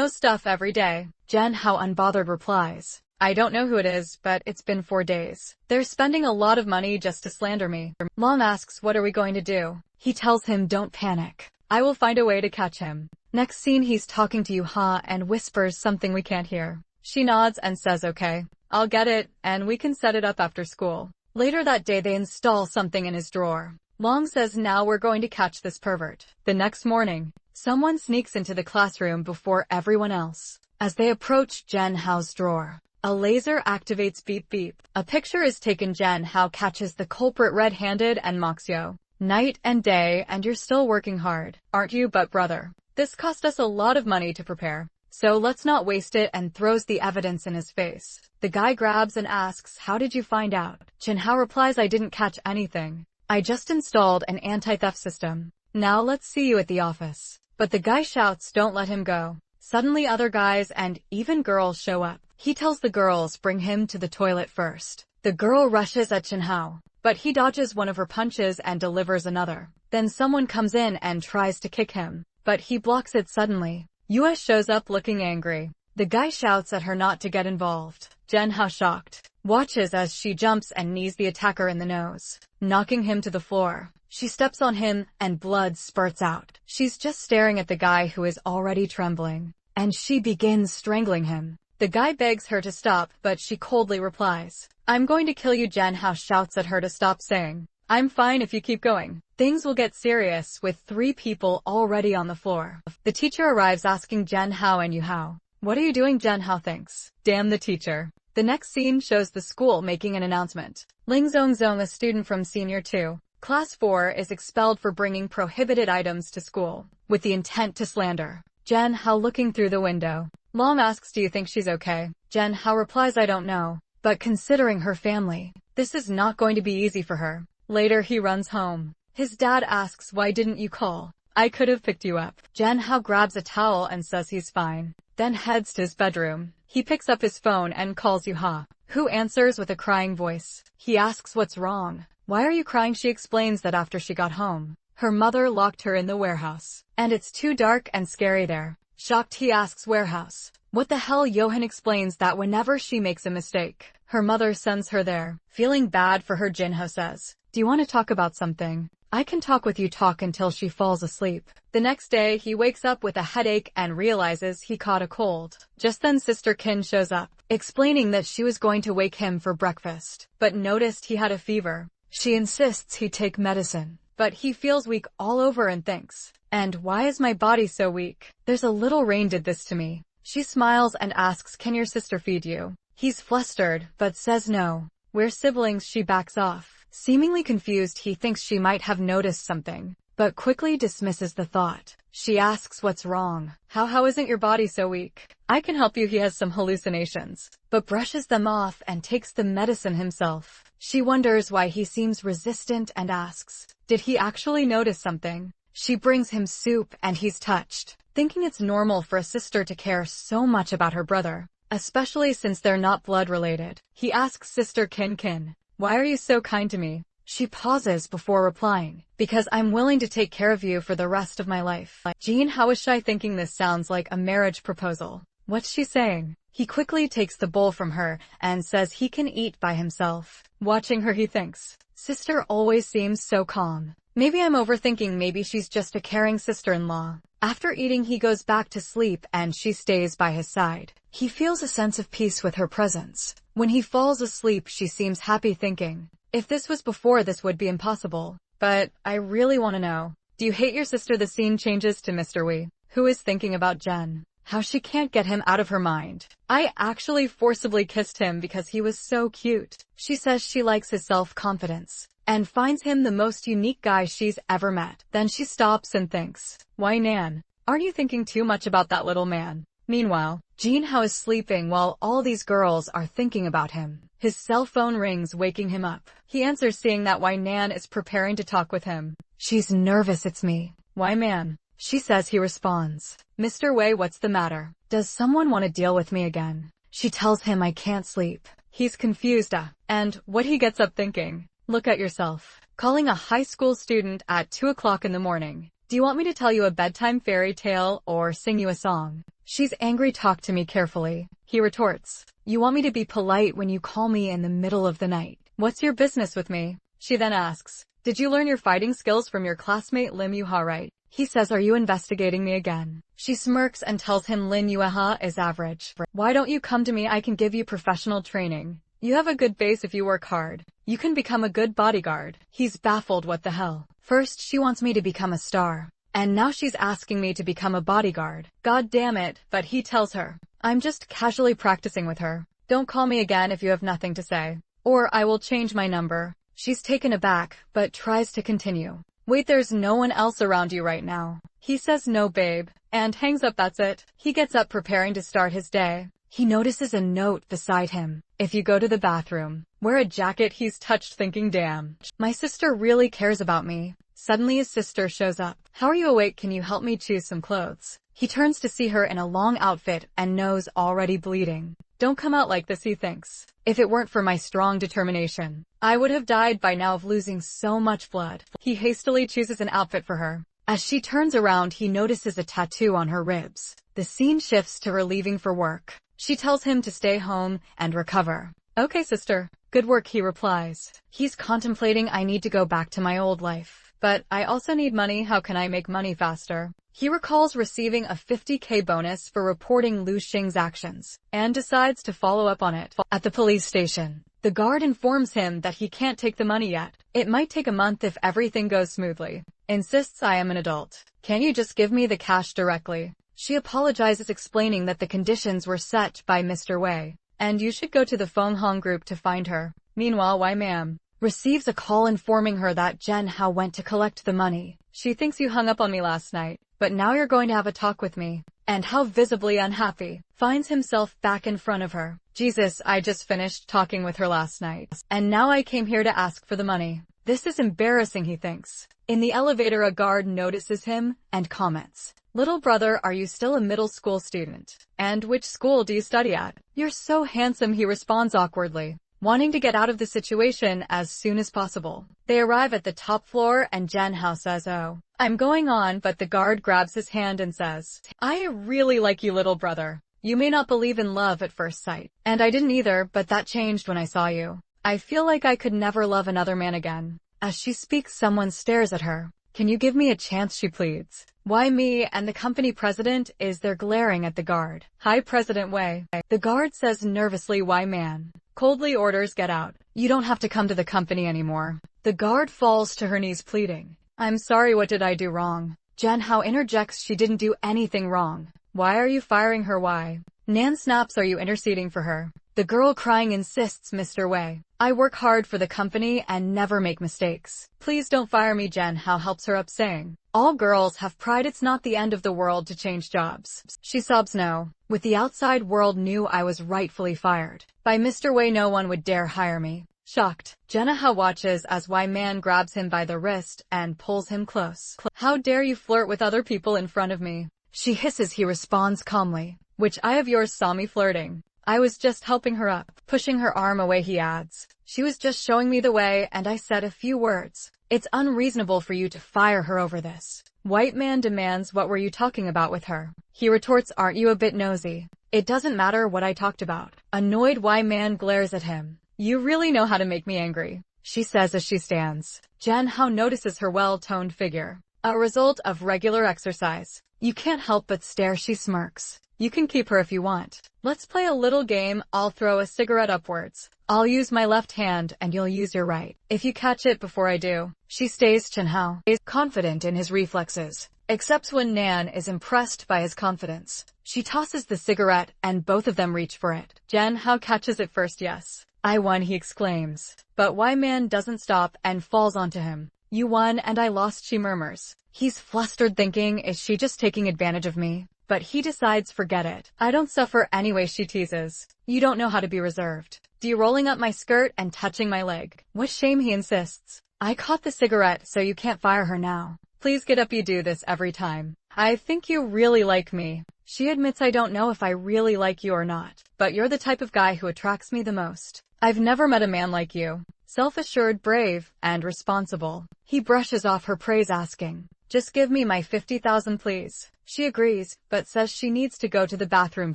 stuff every day. Jen Hao unbothered replies, I don't know who it is, but it's been 4 days. They're spending a lot of money just to slander me. Long asks, what are we going to do? He tells him, don't panic. I will find a way to catch him. Next scene, he's talking to Yuha and whispers something we can't hear. She nods and says, okay, I'll get it, and we can set it up after school. Later that day, they install something in his drawer. Long says, now we're going to catch this pervert. The next morning, someone sneaks into the classroom before everyone else. As they approach Jen Hao's drawer, a laser activates. Beep beep. A picture is taken. Jen Hao catches the culprit red-handed and mocks, yo, night and day, and you're still working hard, aren't you? But brother, this cost us a lot of money to prepare, so let's not waste it, and throws the evidence in his face. The guy grabs and asks, how did you find out? Jen Hao replies, I didn't catch anything. I just installed an anti-theft system. Now let's see you at the office. But the guy shouts, don't let him go. Suddenly other guys and even girls show up. He tells the girls bring him to the toilet first. The girl rushes at Jen Hao, but he dodges one of her punches and delivers another. Then someone comes in and tries to kick him, but he blocks it. Suddenly, US shows up looking angry. The guy shouts at her not to get involved. Jen Hao, shocked, watches as she jumps and knees the attacker in the nose, knocking him to the floor. She steps on him and blood spurts out. She's just staring at the guy who is already trembling, and she begins strangling him. The guy begs her to stop, but she coldly replies, I'm going to kill you. Jen Hao shouts at her to stop, saying, I'm fine if you keep going. Things will get serious with 3 people already on the floor. The teacher arrives asking Jen Hao and Yu Hao, what are you doing? Jen Hao thinks, damn the teacher. The next scene shows the school making an announcement. Ling Zongzong, a student from Senior 2, Class 4, is expelled for bringing prohibited items to school with the intent to slander. Jen Hao looking through the window. Mom asks, do you think she's okay? Jen Hao replies, I don't know. But considering her family, this is not going to be easy for her. Later he runs home. His dad asks, why didn't you call? I could have picked you up. Jen Hao grabs a towel and says he's fine. Then heads to his bedroom. He picks up his phone and calls Yuha, who answers with a crying voice. He asks what's wrong. Why are you crying? She explains that after she got home, her mother locked her in the warehouse, and it's too dark and scary there. Shocked, he asks, warehouse? What the hell? Johan explains that whenever she makes a mistake, her mother sends her there. Feeling bad for her, Jinho says, do you want to talk about something? I can talk with you. Talk until she falls asleep. The next day, he wakes up with a headache and realizes he caught a cold. Just then Sister Kin shows up, explaining that she was going to wake him for breakfast, but noticed he had a fever. She insists he take medicine, but he feels weak all over and thinks, and why is my body so weak? There's a little rain did this to me. She smiles and asks, can your sister feed you? He's flustered, but says no. We're siblings. She backs off. Seemingly confused, he thinks she might have noticed something, but quickly dismisses the thought. She asks what's wrong. How isn't your body so weak? I can help you. He has some hallucinations, but brushes them off and takes the medicine himself. She wonders why he seems resistant and asks, did he actually notice something? She brings him soup and he's touched, thinking it's normal for a sister to care so much about her brother, especially since they're not blood related. He asks Sister Kin, why are you so kind to me? She pauses before replying, because I'm willing to take care of you for the rest of my life. Jean Hao is shy, thinking this sounds like a marriage proposal. What's she saying? He quickly takes the bowl from her and says he can eat by himself. Watching her, he thinks, sister always seems so calm. Maybe I'm overthinking. Maybe she's just a caring sister-in-law. After eating, he goes back to sleep and she stays by his side. He feels a sense of peace with her presence. When he falls asleep, she seems happy, thinking, if this was before, this would be impossible. But I really want to know, do you hate your sister? The scene changes to Mr. Wee, who is thinking about Jen. How she can't get him out of her mind. I actually forcibly kissed him because he was so cute. She says she likes his self-confidence and finds him the most unique guy she's ever met. Then she stops and thinks, why Nan? Aren't you thinking too much about that little man? Meanwhile, Jean Hao is sleeping while all these girls are thinking about him. His cell phone rings, waking him up. He answers, seeing that Wai Nan is preparing to talk with him. She's nervous. It's me. Why man? She says. He responds, Mr. Wei, what's the matter? Does someone want to deal with me again? She tells him, I can't sleep. He's confused, and what he gets up thinking, look at yourself. Calling a high school student at 2 o'clock in the morning. Do you want me to tell you a bedtime fairy tale or sing you a song? She's angry. Talk to me carefully. He retorts, you want me to be polite when you call me in the middle of the night? What's your business with me? She then asks, did you learn your fighting skills from your classmate Lim Yuha, right? He says, are you investigating me again? She smirks and tells him Lin Yuha is average. Why don't you come to me? I can give you professional training. You have a good base if you work hard. You can become a good bodyguard. He's baffled. What the hell? First she wants me to become a star, and now she's asking me to become a bodyguard. God damn it. But he tells her, I'm just casually practicing with her. Don't call me again if you have nothing to say, or I will change my number. She's taken aback, but tries to continue. Wait, there's no one else around you right now? He says, no babe, and hangs up. That's it. He gets up, preparing to start his day. He notices a note beside him. If you go to the bathroom, wear a jacket. He's touched, thinking, damn, my sister really cares about me. Suddenly his sister shows up. How are you awake? Can you help me choose some clothes? He turns to see her in a long outfit and nose already bleeding. Don't come out like this, he thinks. If it weren't for my strong determination, I would have died by now of losing so much blood. He hastily chooses an outfit for her. As she turns around, he notices a tattoo on her ribs. The scene shifts to her leaving for work. She tells him to stay home and recover. Okay, sister. Good work, he replies. He's contemplating, I need to go back to my old life, but I also need money. How can I make money faster? He recalls receiving a 50K bonus for reporting Lu Xing's actions, and decides to follow up on it. At the police station, the guard informs him that he can't take the money yet. It might take a month if everything goes smoothly. Insists, I am an adult. Can't you just give me the cash directly? She apologizes, explaining that the conditions were set by Mr. Wei, and you should go to the Feng Hong group to find her. Meanwhile, Wai Ma'am receives a call informing her that Jen Hao went to collect the money. She thinks, you hung up on me last night. but now you're going to have a talk with me. And how visibly unhappy. Finds himself back in front of her. Jesus, I just finished talking with her last night. And now I came here to ask for the money. This is embarrassing, he thinks. In the elevator, a guard notices him and comments. Little brother, are you still a middle school student? And which school do you study at? You're so handsome, he responds awkwardly, wanting to get out of the situation as soon as possible. They arrive at the top floor and Janhao says, oh, I'm going on, but the guard grabs his hand and says, I really like you, little brother. You may not believe in love at first sight. And I didn't either, but that changed when I saw you. I feel like I could never love another man again. As she speaks, someone stares at her. Can you give me a chance, she pleads. Why me and the company president? Is there glaring at the guard. Hi, President Wei. The guard says nervously, why man? Coldly orders, get out. You don't have to come to the company anymore. The guard falls to her knees pleading. I'm sorry, what did I do wrong? Janhao interjects, she didn't do anything wrong. Why are you firing her? Why? Nan snaps, are you interceding for her? The girl crying insists, Mr. Wei. I work hard for the company and never make mistakes. Please don't fire me. Janhao helps her up, saying, all girls have pride, it's not the end of the world to change jobs. She sobs, no. With the outside world knew I was rightfully fired. By Mr. Wei, no one would dare hire me. Shocked, Janhao watches as Wei Man grabs him by the wrist and pulls him close. How dare you flirt with other people in front of me? She hisses. He responds calmly. Which eye of yours saw me flirting? I was just helping her up. Pushing her arm away, he adds. She was just showing me the way and I said a few words. It's unreasonable for you to fire her over this. White man demands, what were you talking about with her? He retorts, aren't you a bit nosy? It doesn't matter what I talked about. Annoyed, White man glares at him. You really know how to make me angry, she says as she stands. Janhao notices her well-toned figure. A result of regular exercise. You can't help but stare, she smirks. You can keep her if you want. Let's play a little game. I'll throw a cigarette upwards. I'll use my left hand and you'll use your right. If you catch it before I do. She stays. Janhao is confident in his reflexes, except when Nan is impressed by his confidence. She tosses the cigarette and both of them reach for it. Janhao catches it first. Yes. I won, he exclaims. But Wei Man doesn't stop and falls onto him. You won and I lost, she murmurs. He's flustered, thinking, is she just taking advantage of me? But he decides, forget it. I don't suffer anyway, she teases. You don't know how to be reserved. Do you rolling up my skirt and touching my leg? What shame, he insists. I caught the cigarette, so you can't fire her now. Please get up, you do this every time. I think you really like me. She admits, I don't know if I really like you or not, but you're the type of guy who attracts me the most. I've never met a man like you. Self-assured, brave, and responsible. He brushes off her praise, asking, just give me my 50,000 please. She agrees, but says she needs to go to the bathroom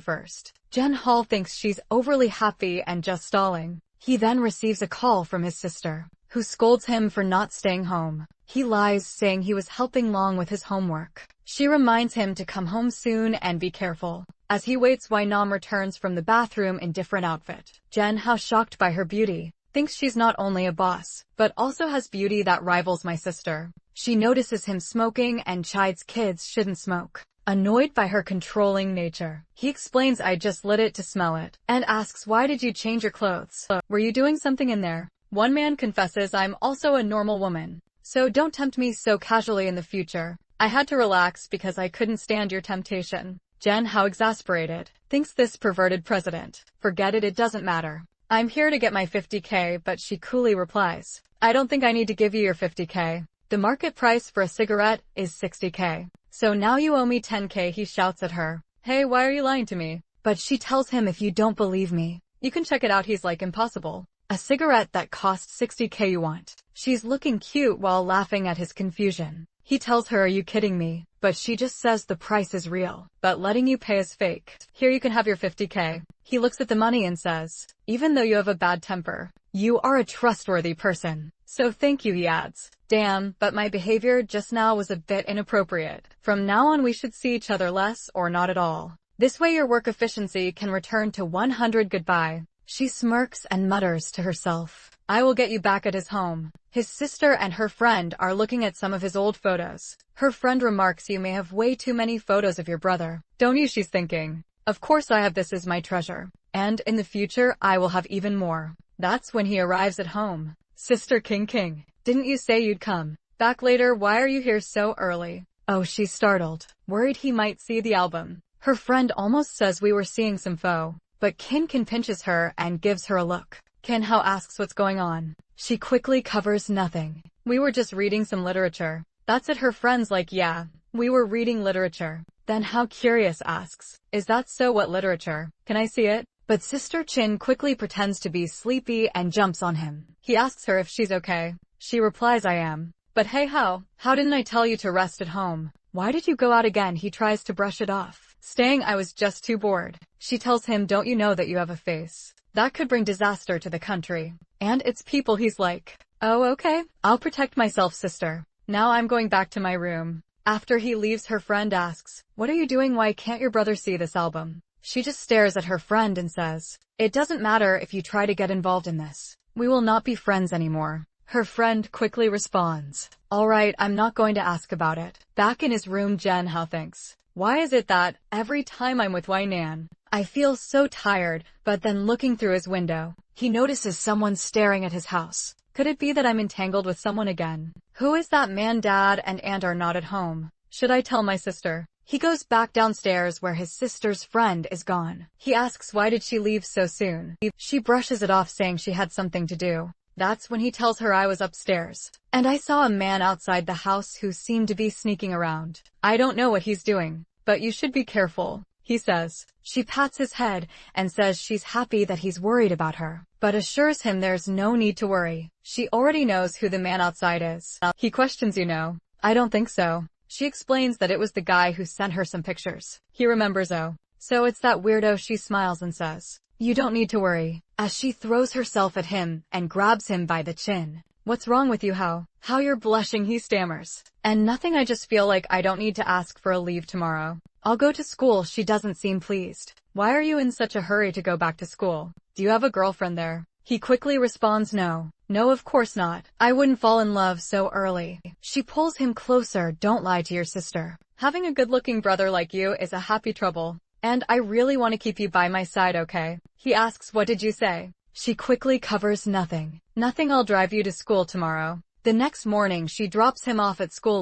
first. Janhao thinks she's overly happy and just stalling. He then receives a call from his sister, who scolds him for not staying home. He lies, saying he was helping Long with his homework. She reminds him to come home soon and be careful. As he waits, Wei Nam returns from the bathroom in different outfit. Janhao, shocked by her beauty, thinks she's not only a boss, but also has beauty that rivals my sister. She notices him smoking and chides kids shouldn't smoke. Annoyed by her controlling nature, he explains, I just lit it to smell it, and asks, why did you change your clothes? Were you doing something in there? One man confesses, I'm also a normal woman, so don't tempt me so casually in the future. I had to relax because I couldn't stand your temptation. Janhao, exasperated, thinks this perverted president. Forget it, it doesn't matter. I'm here to get my 50k, but she coolly replies, I don't think I need to give you your 50k. The market price for a cigarette is 60k. So now you owe me 10k, he shouts at her. Hey, why are you lying to me? But she tells him, if you don't believe me, you can check it out. He's like, impossible. A cigarette that costs 60k you want? She's looking cute while laughing at his confusion. He tells her, are you kidding me? But she just says the price is real, but letting you pay is fake. Here, you can have your 50k. He looks at the money and says, even though you have a bad temper, you are a trustworthy person. So thank you, he adds. Damn, but my behavior just now was a bit inappropriate. From now on we should see each other less or not at all. This way your work efficiency can return to 100. Goodbye. She smirks and mutters to herself, I will get you back at his home. His sister and her friend are looking at some of his old photos. Her friend remarks, you may have way too many photos of your brother, don't you? She's thinking, of course I have, this is my treasure. And in the future I will have even more. That's when he arrives at home. Sister King, didn't you say you'd come back later? Why are you here so early? Oh, she's startled, worried he might see the album. Her friend almost says we were seeing some pho, but Kin pinches her and gives her a look. Kin Hao asks what's going on. She quickly covers nothing. We were just reading some literature. That's it. Her friend's like, yeah, we were reading literature. Then Hao curious asks, is that so? What literature? Can I see it? But Sister Chin quickly pretends to be sleepy and jumps on him. He asks her if she's okay. She replies, I am. But hey how didn't I tell you to rest at home? Why did you go out again? He tries to brush it off, saying I was just too bored. She tells him, don't you know that you have a face that could bring disaster to the country and its people? He's like, oh okay, I'll protect myself, sister. Now I'm going back to my room. After he leaves, her friend asks, what are you doing? Why can't your brother see this album? She just stares at her friend and says, it doesn't matter if you try to get involved in this. We will not be friends anymore. Her friend quickly responds, alright, I'm not going to ask about it. Back in his room, Jen Hao thinks, why is it that every time I'm with Wai Nan, I feel so tired? But then looking through his window, he notices someone staring at his house. Could it be that I'm entangled with someone again? Who is that man? Dad and Aunt are not at home. Should I tell my sister? He goes back downstairs where his sister's friend is gone. He asks why did she leave so soon? She brushes it off, saying she had something to do. That's when he tells her, I was upstairs, and I saw a man outside the house who seemed to be sneaking around. I don't know what he's doing, but you should be careful, he says. She pats his head and says she's happy that he's worried about her, but assures him there's no need to worry. She already knows who the man outside is. He questions, you know. I don't think so. She explains that it was the guy who sent her some pictures. He remembers, oh, so it's that weirdo. She smiles and says, you don't need to worry, as she throws herself at him and grabs him by the chin. What's wrong with you? How you're blushing? He stammers. And nothing, I just feel like I don't need to ask for a leave tomorrow. I'll go to school. She doesn't seem pleased. Why are you in such a hurry to go back to school? Do you have a girlfriend there? He quickly responds, no, of course not. I wouldn't fall in love so early. She pulls him closer. Don't lie to your sister. Having a good-looking brother like you is a happy trouble. And I really want to keep you by my side, okay? He asks, what did you say? She quickly covers nothing. Nothing, I'll drive you to school tomorrow. The next morning, she drops him off at school.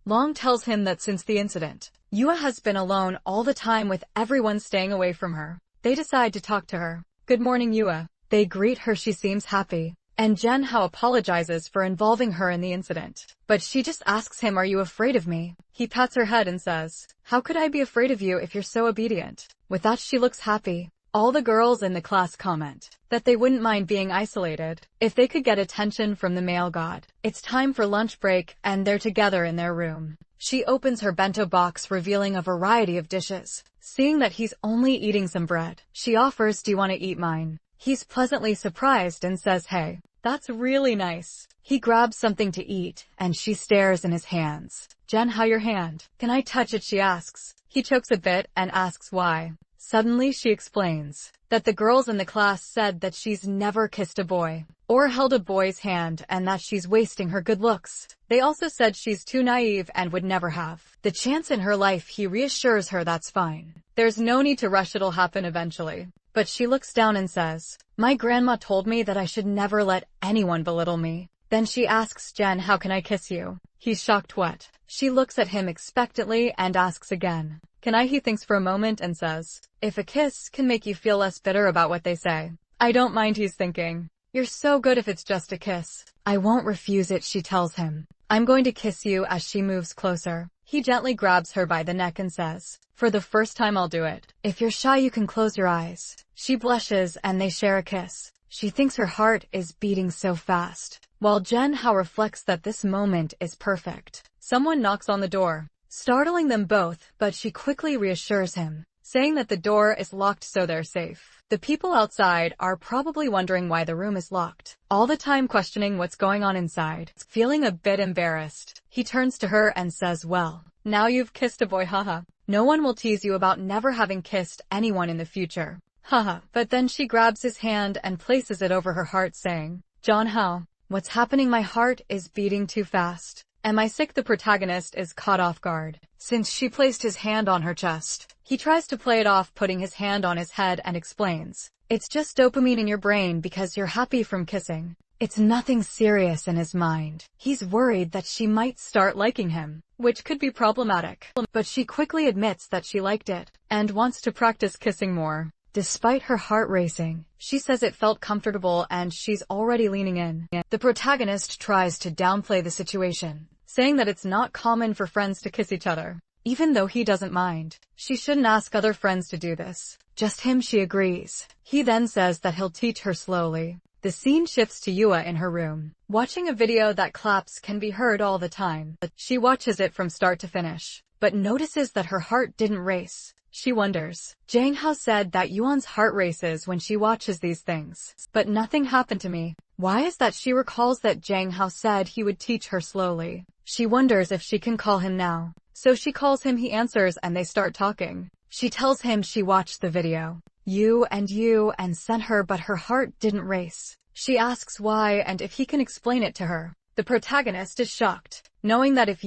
Long tells him that since the incident, Yua has been alone all the time with everyone staying away from her. They decide to talk to her. Good morning, Yua. They greet her. She seems happy. And Jen Hao apologizes for involving her in the incident. But she just asks him, are you afraid of me? He pats her head and says, how could I be afraid of you if you're so obedient? With that, she looks happy. All the girls in the class comment that they wouldn't mind being isolated if they could get attention from the male god. It's time for lunch break and they're together in their room. She opens her bento box, revealing a variety of dishes. Seeing that he's only eating some bread, she offers, do you want to eat mine? He's pleasantly surprised and says, hey, that's really nice. He grabs something to eat, and she stares in his hands. Jen, how your hand? Can I touch it? She asks. He chokes a bit and asks why. Suddenly she explains that the girls in the class said that she's never kissed a boy or held a boy's hand and that she's wasting her good looks. They also said she's too naive and would never have the chance in her life. He reassures her that's fine. There's no need to rush, it'll happen eventually. But she looks down and says, my grandma told me that I should never let anyone belittle me. Then she asks Jen, how can I kiss you? He's shocked. What? She looks at him expectantly and asks again, can I? He thinks for a moment and says, if a kiss can make you feel less bitter about what they say, I don't mind. He's thinking, you're so good if it's just a kiss. I won't refuse it, she tells him. I'm going to kiss you. As she moves closer, he gently grabs her by the neck and says, for the first time I'll do it. If you're shy, you can close your eyes. She blushes and they share a kiss. She thinks her heart is beating so fast, while Jen Hao reflects that this moment is perfect. Someone knocks on the door, startling them both, but she quickly reassures him, saying that the door is locked so they're safe. The people outside are probably wondering why the room is locked, all the time questioning what's going on inside. Feeling a bit embarrassed, he turns to her and says, well, now you've kissed a boy, haha. No one will tease you about never having kissed anyone in the future. Haha. But then she grabs his hand and places it over her heart, saying, John Hao, what's happening? My heart is beating too fast. Am I sick? The protagonist is caught off guard, since she placed his hand on her chest. He tries to play it off, putting his hand on his head, and explains, it's just dopamine in your brain because you're happy from kissing. It's nothing serious in his mind. He's worried that she might start liking him, which could be problematic. But she quickly admits that she liked it, and wants to practice kissing more. Despite her heart racing, she says it felt comfortable and she's already leaning in. The protagonist tries to downplay the situation, saying that it's not common for friends to kiss each other. Even though he doesn't mind, she shouldn't ask other friends to do this. Just him, she agrees. He then says that he'll teach her slowly. The scene shifts to Yua in her room, watching a video that claps can be heard all the time. She watches it from start to finish, but notices that her heart didn't race. She wonders. Jang Hao said that Yuan's heart races when she watches these things, but nothing happened to me. Why is that? She recalls that Jang Hao said he would teach her slowly. She wonders if she can call him now. So she calls him, he answers, and they start talking. She tells him she watched the video, and sent her, but her heart didn't race. She asks why and if he can explain it to her. The protagonist is shocked, knowing that if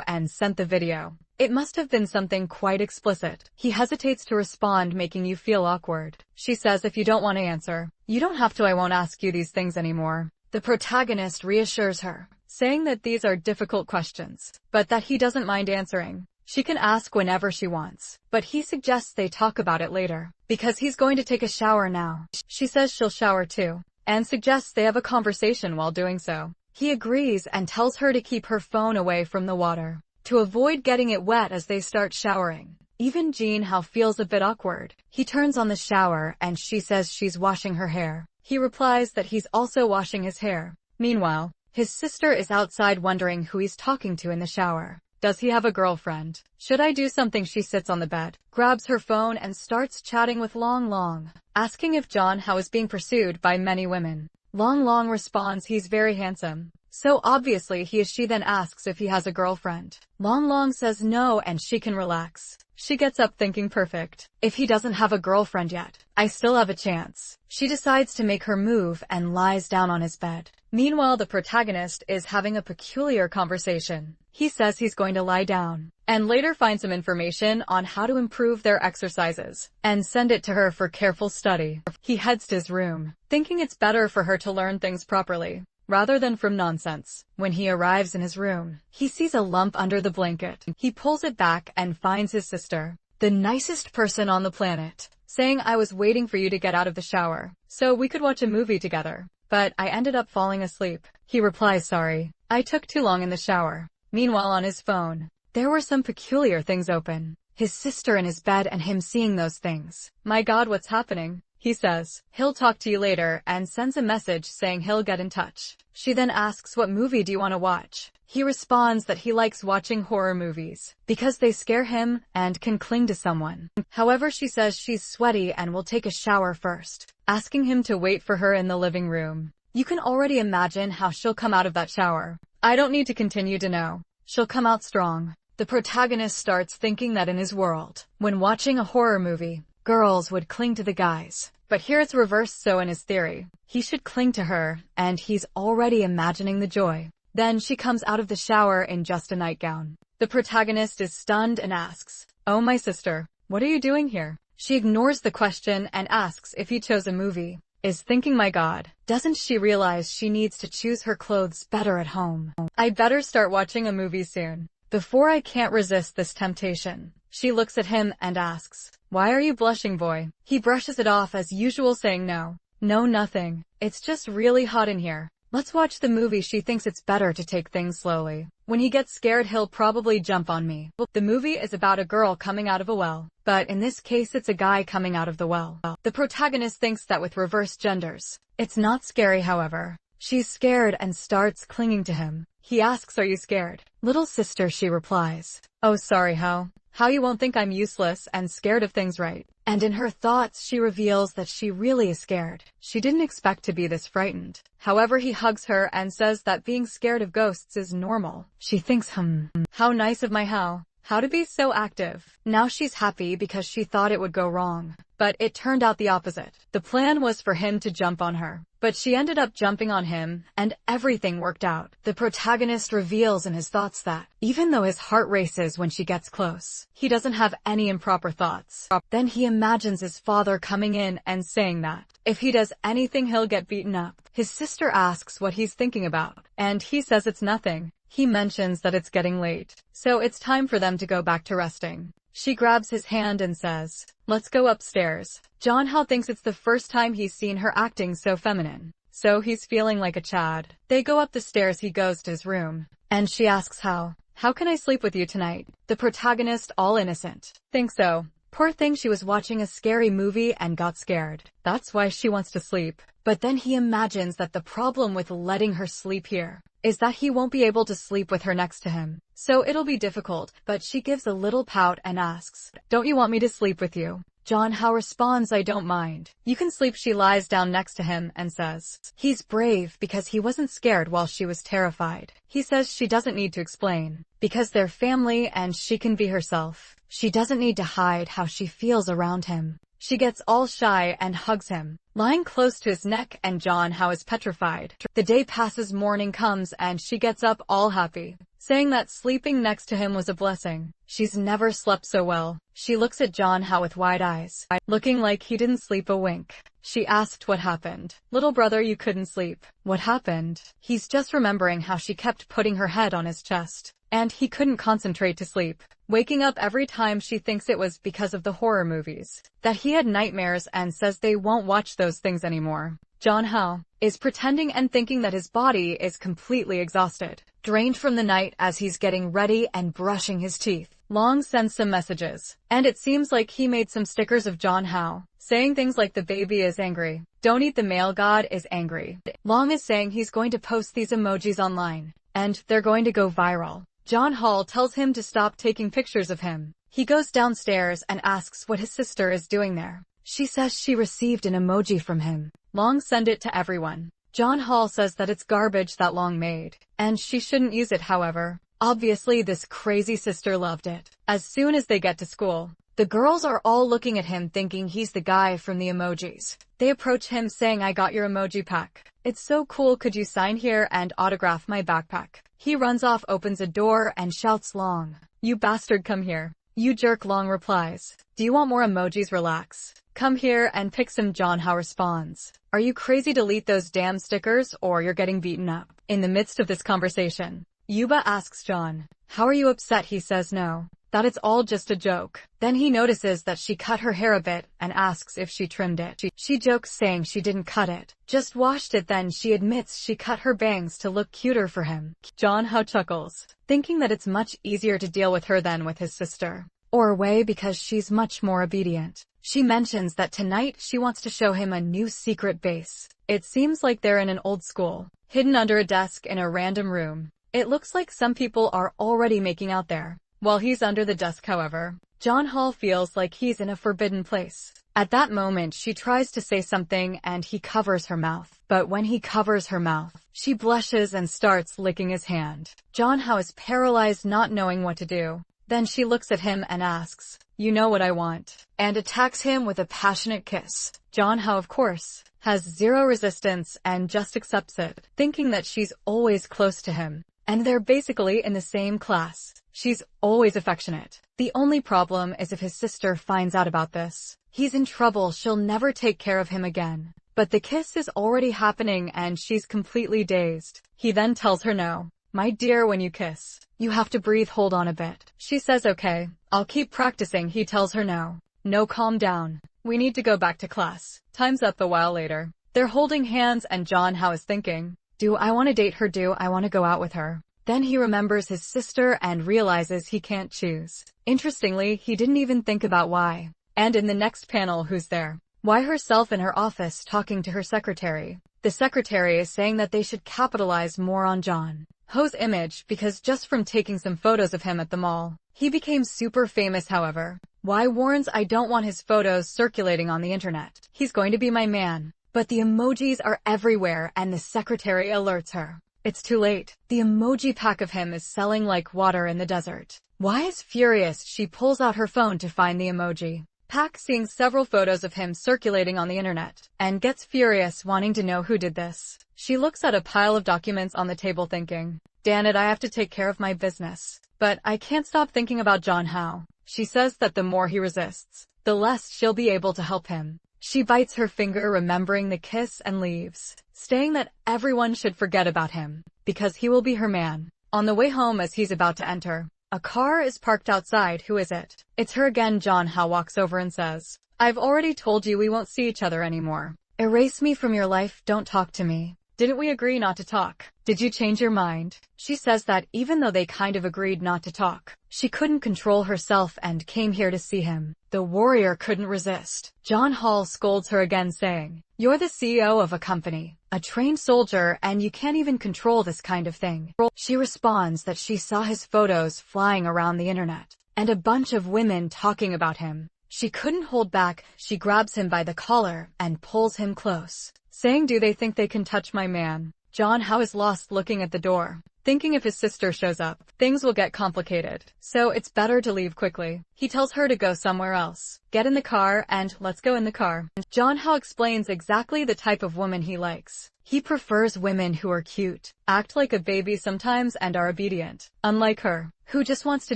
and sent the video, it must have been something quite explicit. He hesitates to respond, making you feel awkward. She says, if you don't want to answer, you don't have to, I won't ask you these things anymore. The protagonist reassures her, saying that these are difficult questions, but that he doesn't mind answering. She can ask whenever she wants, but he suggests they talk about it later, because he's going to take a shower now. She says she'll shower too, and suggests they have a conversation while doing so. He agrees and tells her to keep her phone away from the water, to avoid getting it wet as they start showering. Even Jin Hao feels a bit awkward. He turns on the shower and she says she's washing her hair. He replies that he's also washing his hair. Meanwhile, his sister is outside wondering who he's talking to in the shower. Does he have a girlfriend? Should I do something? She sits on the bed, grabs her phone and starts chatting with Long Long, asking if John Hao is being pursued by many women. Long Long responds he's very handsome, so obviously he is. She then asks if he has a girlfriend. Long Long says no and she can relax. She gets up thinking, perfect. If he doesn't have a girlfriend yet, I still have a chance. She decides to make her move and lies down on his bed. Meanwhile, the protagonist is having a peculiar conversation. He says he's going to lie down, and later find some information on how to improve their exercises, and send it to her for careful study. He heads to his room, thinking it's better for her to learn things properly, rather than from nonsense. When he arrives in his room, he sees a lump under the blanket. He pulls it back and finds his sister, the nicest person on the planet, saying, I was waiting for you to get out of the shower, so we could watch a movie together, but I ended up falling asleep. He replies, sorry, I took too long in the shower. Meanwhile, on his phone, there were some peculiar things open. His sister in his bed and him seeing those things. My God, what's happening? He says, he'll talk to you later, and sends a message saying he'll get in touch. She then asks, what movie do you want to watch? He responds that he likes watching horror movies, because they scare him and can cling to someone. However, she says she's sweaty and will take a shower first, asking him to wait for her in the living room. You can already imagine how she'll come out of that shower. I don't need to continue to know. She'll come out strong. The protagonist starts thinking that in his world, when watching a horror movie, girls would cling to the guys. But here it's reversed, so in his theory, he should cling to her, and he's already imagining the joy. Then she comes out of the shower in just a nightgown. The protagonist is stunned and asks, oh, my sister, what are you doing here? She ignores the question and asks if he chose a movie. Is thinking, my God, doesn't she realize she needs to choose her clothes better at home? I'd better start watching a movie soon, before I can't resist this temptation. She looks at him and asks, why are you blushing, boy? He brushes it off as usual, saying no, nothing. It's just really hot in here. Let's watch the movie. She thinks it's better to take things slowly. When he gets scared, he'll probably jump on me. The movie is about a girl coming out of a well, but in this case it's a guy coming out of the well. The protagonist thinks that with reversed genders, it's not scary. However, she's scared and starts clinging to him. He asks, are you scared? Little sister, she replies. Oh, sorry, how you won't think I'm useless and scared of things, right? And in her thoughts, she reveals that she really is scared. She didn't expect to be this frightened. However, he hugs her and says that being scared of ghosts is normal. She thinks, how nice of my how to be so active. Now she's happy because she thought it would go wrong. But it turned out the opposite. The plan was for him to jump on her, but she ended up jumping on him, and everything worked out. The protagonist reveals in his thoughts that, even though his heart races when she gets close, he doesn't have any improper thoughts. Then he imagines his father coming in and saying that, if he does anything he'll get beaten up. His sister asks what he's thinking about, and he says it's nothing. He mentions that it's getting late, so it's time for them to go back to resting. She grabs his hand and says, let's go upstairs. Jeonho thinks it's the first time he's seen her acting so feminine, so he's feeling like a Chad. They go up the stairs, he goes to his room, and she asks how can I sleep with you tonight? The protagonist, all innocent, thinks so. Poor thing, she was watching a scary movie and got scared. That's why she wants to sleep. But then he imagines that the problem with letting her sleep here is that he won't be able to sleep with her next to him. So it'll be difficult, but she gives a little pout and asks, don't you want me to sleep with you? Jeonho responds, I don't mind. You can sleep. She lies down next to him and says, he's brave because he wasn't scared while she was terrified. He says she doesn't need to explain, because they're family and she can be herself. She doesn't need to hide how she feels around him. She gets all shy and hugs him, lying close to his neck, and Jeonho is petrified. The day passes, morning comes, and she gets up all happy, saying that sleeping next to him was a blessing. She's never slept so well. She looks at Jeonho with wide eyes, looking like he didn't sleep a wink. She asked what happened. Little brother, you couldn't sleep. What happened? He's just remembering how she kept putting her head on his chest, and he couldn't concentrate to sleep, waking up every time. She thinks it was because of the horror movies, that he had nightmares, and says they won't watch those things anymore. Jeonho is pretending and thinking that his body is completely exhausted, drained from the night. As he's getting ready and brushing his teeth, Long sends some messages, and it seems like he made some stickers of Jeonho, saying things like the baby is angry, don't eat, the male god is angry. Long is saying he's going to post these emojis online, and they're going to go viral. Jeonho tells him to stop taking pictures of him. He goes downstairs and asks what his sister is doing there. She says she received an emoji from him. Long send it to everyone. Jeonho says that it's garbage that Long made, and she shouldn't use it. However, obviously this crazy sister loved it. As soon as they get to school, the girls are all looking at him thinking he's the guy from the emojis. They approach him saying, I got your emoji pack. It's so cool, could you sign here and autograph my backpack? He runs off, opens a door, and shouts, Long, you bastard, come here. You jerk. Long replies, do you want more emojis? Relax. Come here and pick some. Jeonho responds, are you crazy? Delete those damn stickers or you're getting beaten up. In the midst of this conversation, Yuba asks John, how are you upset? He says no, that it's all just a joke. Then he notices that she cut her hair a bit and asks if she trimmed it. She jokes saying she didn't cut it, just washed it. Then she admits she cut her bangs to look cuter for him. Jeonho chuckles, thinking that it's much easier to deal with her than with his sister, or Wei, because she's much more obedient. She mentions that tonight she wants to show him a new secret base. It seems like they're in an old school, hidden under a desk in a random room. It looks like some people are already making out there. While he's under the desk, however, Jeonho feels like he's in a forbidden place. At that moment, she tries to say something and he covers her mouth. But when he covers her mouth, she blushes and starts licking his hand. Jeonho is paralyzed, not knowing what to do. Then she looks at him and asks, you know what I want, and attacks him with a passionate kiss. Jeonho, of course, has zero resistance and just accepts it, thinking that she's always close to him, and they're basically in the same class. She's always affectionate. The only problem is if his sister finds out about this, he's in trouble. She'll never take care of him again. But the kiss is already happening and she's completely dazed. He then tells her, no, my dear, when you kiss, you have to breathe, hold on a bit. She says, okay, I'll keep practicing. He tells her, no, calm down. We need to go back to class. Time's up. A while later, they're holding hands and Jeonho is thinking, do I want to date her? Do I want to go out with her? Then he remembers his sister and realizes he can't choose. Interestingly, he didn't even think about why. And in the next panel, who's there? Why herself in her office talking to her secretary. The secretary is saying that they should capitalize more on Jeonho's image because just from taking some photos of him at the mall, he became super famous. However, Why warns, I don't want his photos circulating on the internet. He's going to be my man. But the emojis are everywhere and the secretary alerts her. It's too late. The emoji pack of him is selling like water in the desert. Why is furious. She pulls out her phone to find the emoji. Pak seeing several photos of him circulating on the internet, and gets furious wanting to know who did this. She looks at a pile of documents on the table thinking, damn it, I have to take care of my business. But I can't stop thinking about John Hao. She says that the more he resists, the less she'll be able to help him. She bites her finger remembering the kiss and leaves, saying that everyone should forget about him, because he will be her man. On the way home as he's about to enter, a car is parked outside. Who is it? It's her again. John Hao walks over and says, I've already told you we won't see each other anymore. Erase me from your life, don't talk to me. Didn't we agree not to talk? Did you change your mind? She says that even though they kind of agreed not to talk, she couldn't control herself and came here to see him. The warrior couldn't resist. John Hall scolds her again saying, you're the CEO of a company, a trained soldier, and you can't even control this kind of thing. She responds that she saw his photos flying around the internet, and a bunch of women talking about him. She couldn't hold back. She grabs him by the collar and pulls him close, saying, do they think they can touch my man? John Hao is lost looking at the door, thinking if his sister shows up, things will get complicated. So it's better to leave quickly. He tells her to go somewhere else. Get in the car and let's go in the car. John Hao explains exactly the type of woman he likes. He prefers women who are cute, act like a baby sometimes and are obedient, unlike her, who just wants to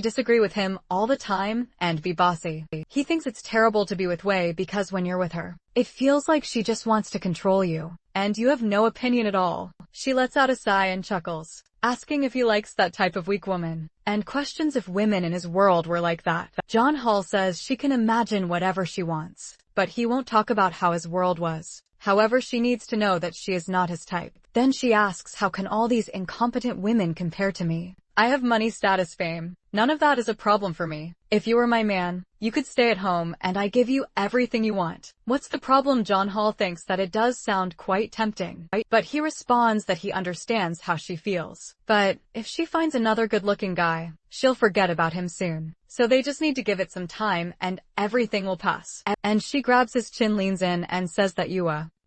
disagree with him all the time and be bossy. He thinks it's terrible to be with Wei because when you're with her, it feels like she just wants to control you, and you have no opinion at all. She lets out a sigh and chuckles, asking if he likes that type of weak woman, and questions if women in his world were like that. John Hall says she can imagine whatever she wants, but he won't talk about how his world was. However, she needs to know that she is not his type. Then she asks, how can all these incompetent women compare to me? I have money, status, fame. None of that is a problem for me. If you were my man, you could stay at home and I give you everything you want. What's the problem? John Hall thinks that it does sound quite tempting, but he responds that he understands how she feels. But if she finds another good-looking guy, she'll forget about him soon. So they just need to give it some time and everything will pass. And she grabs his chin, leans in and says that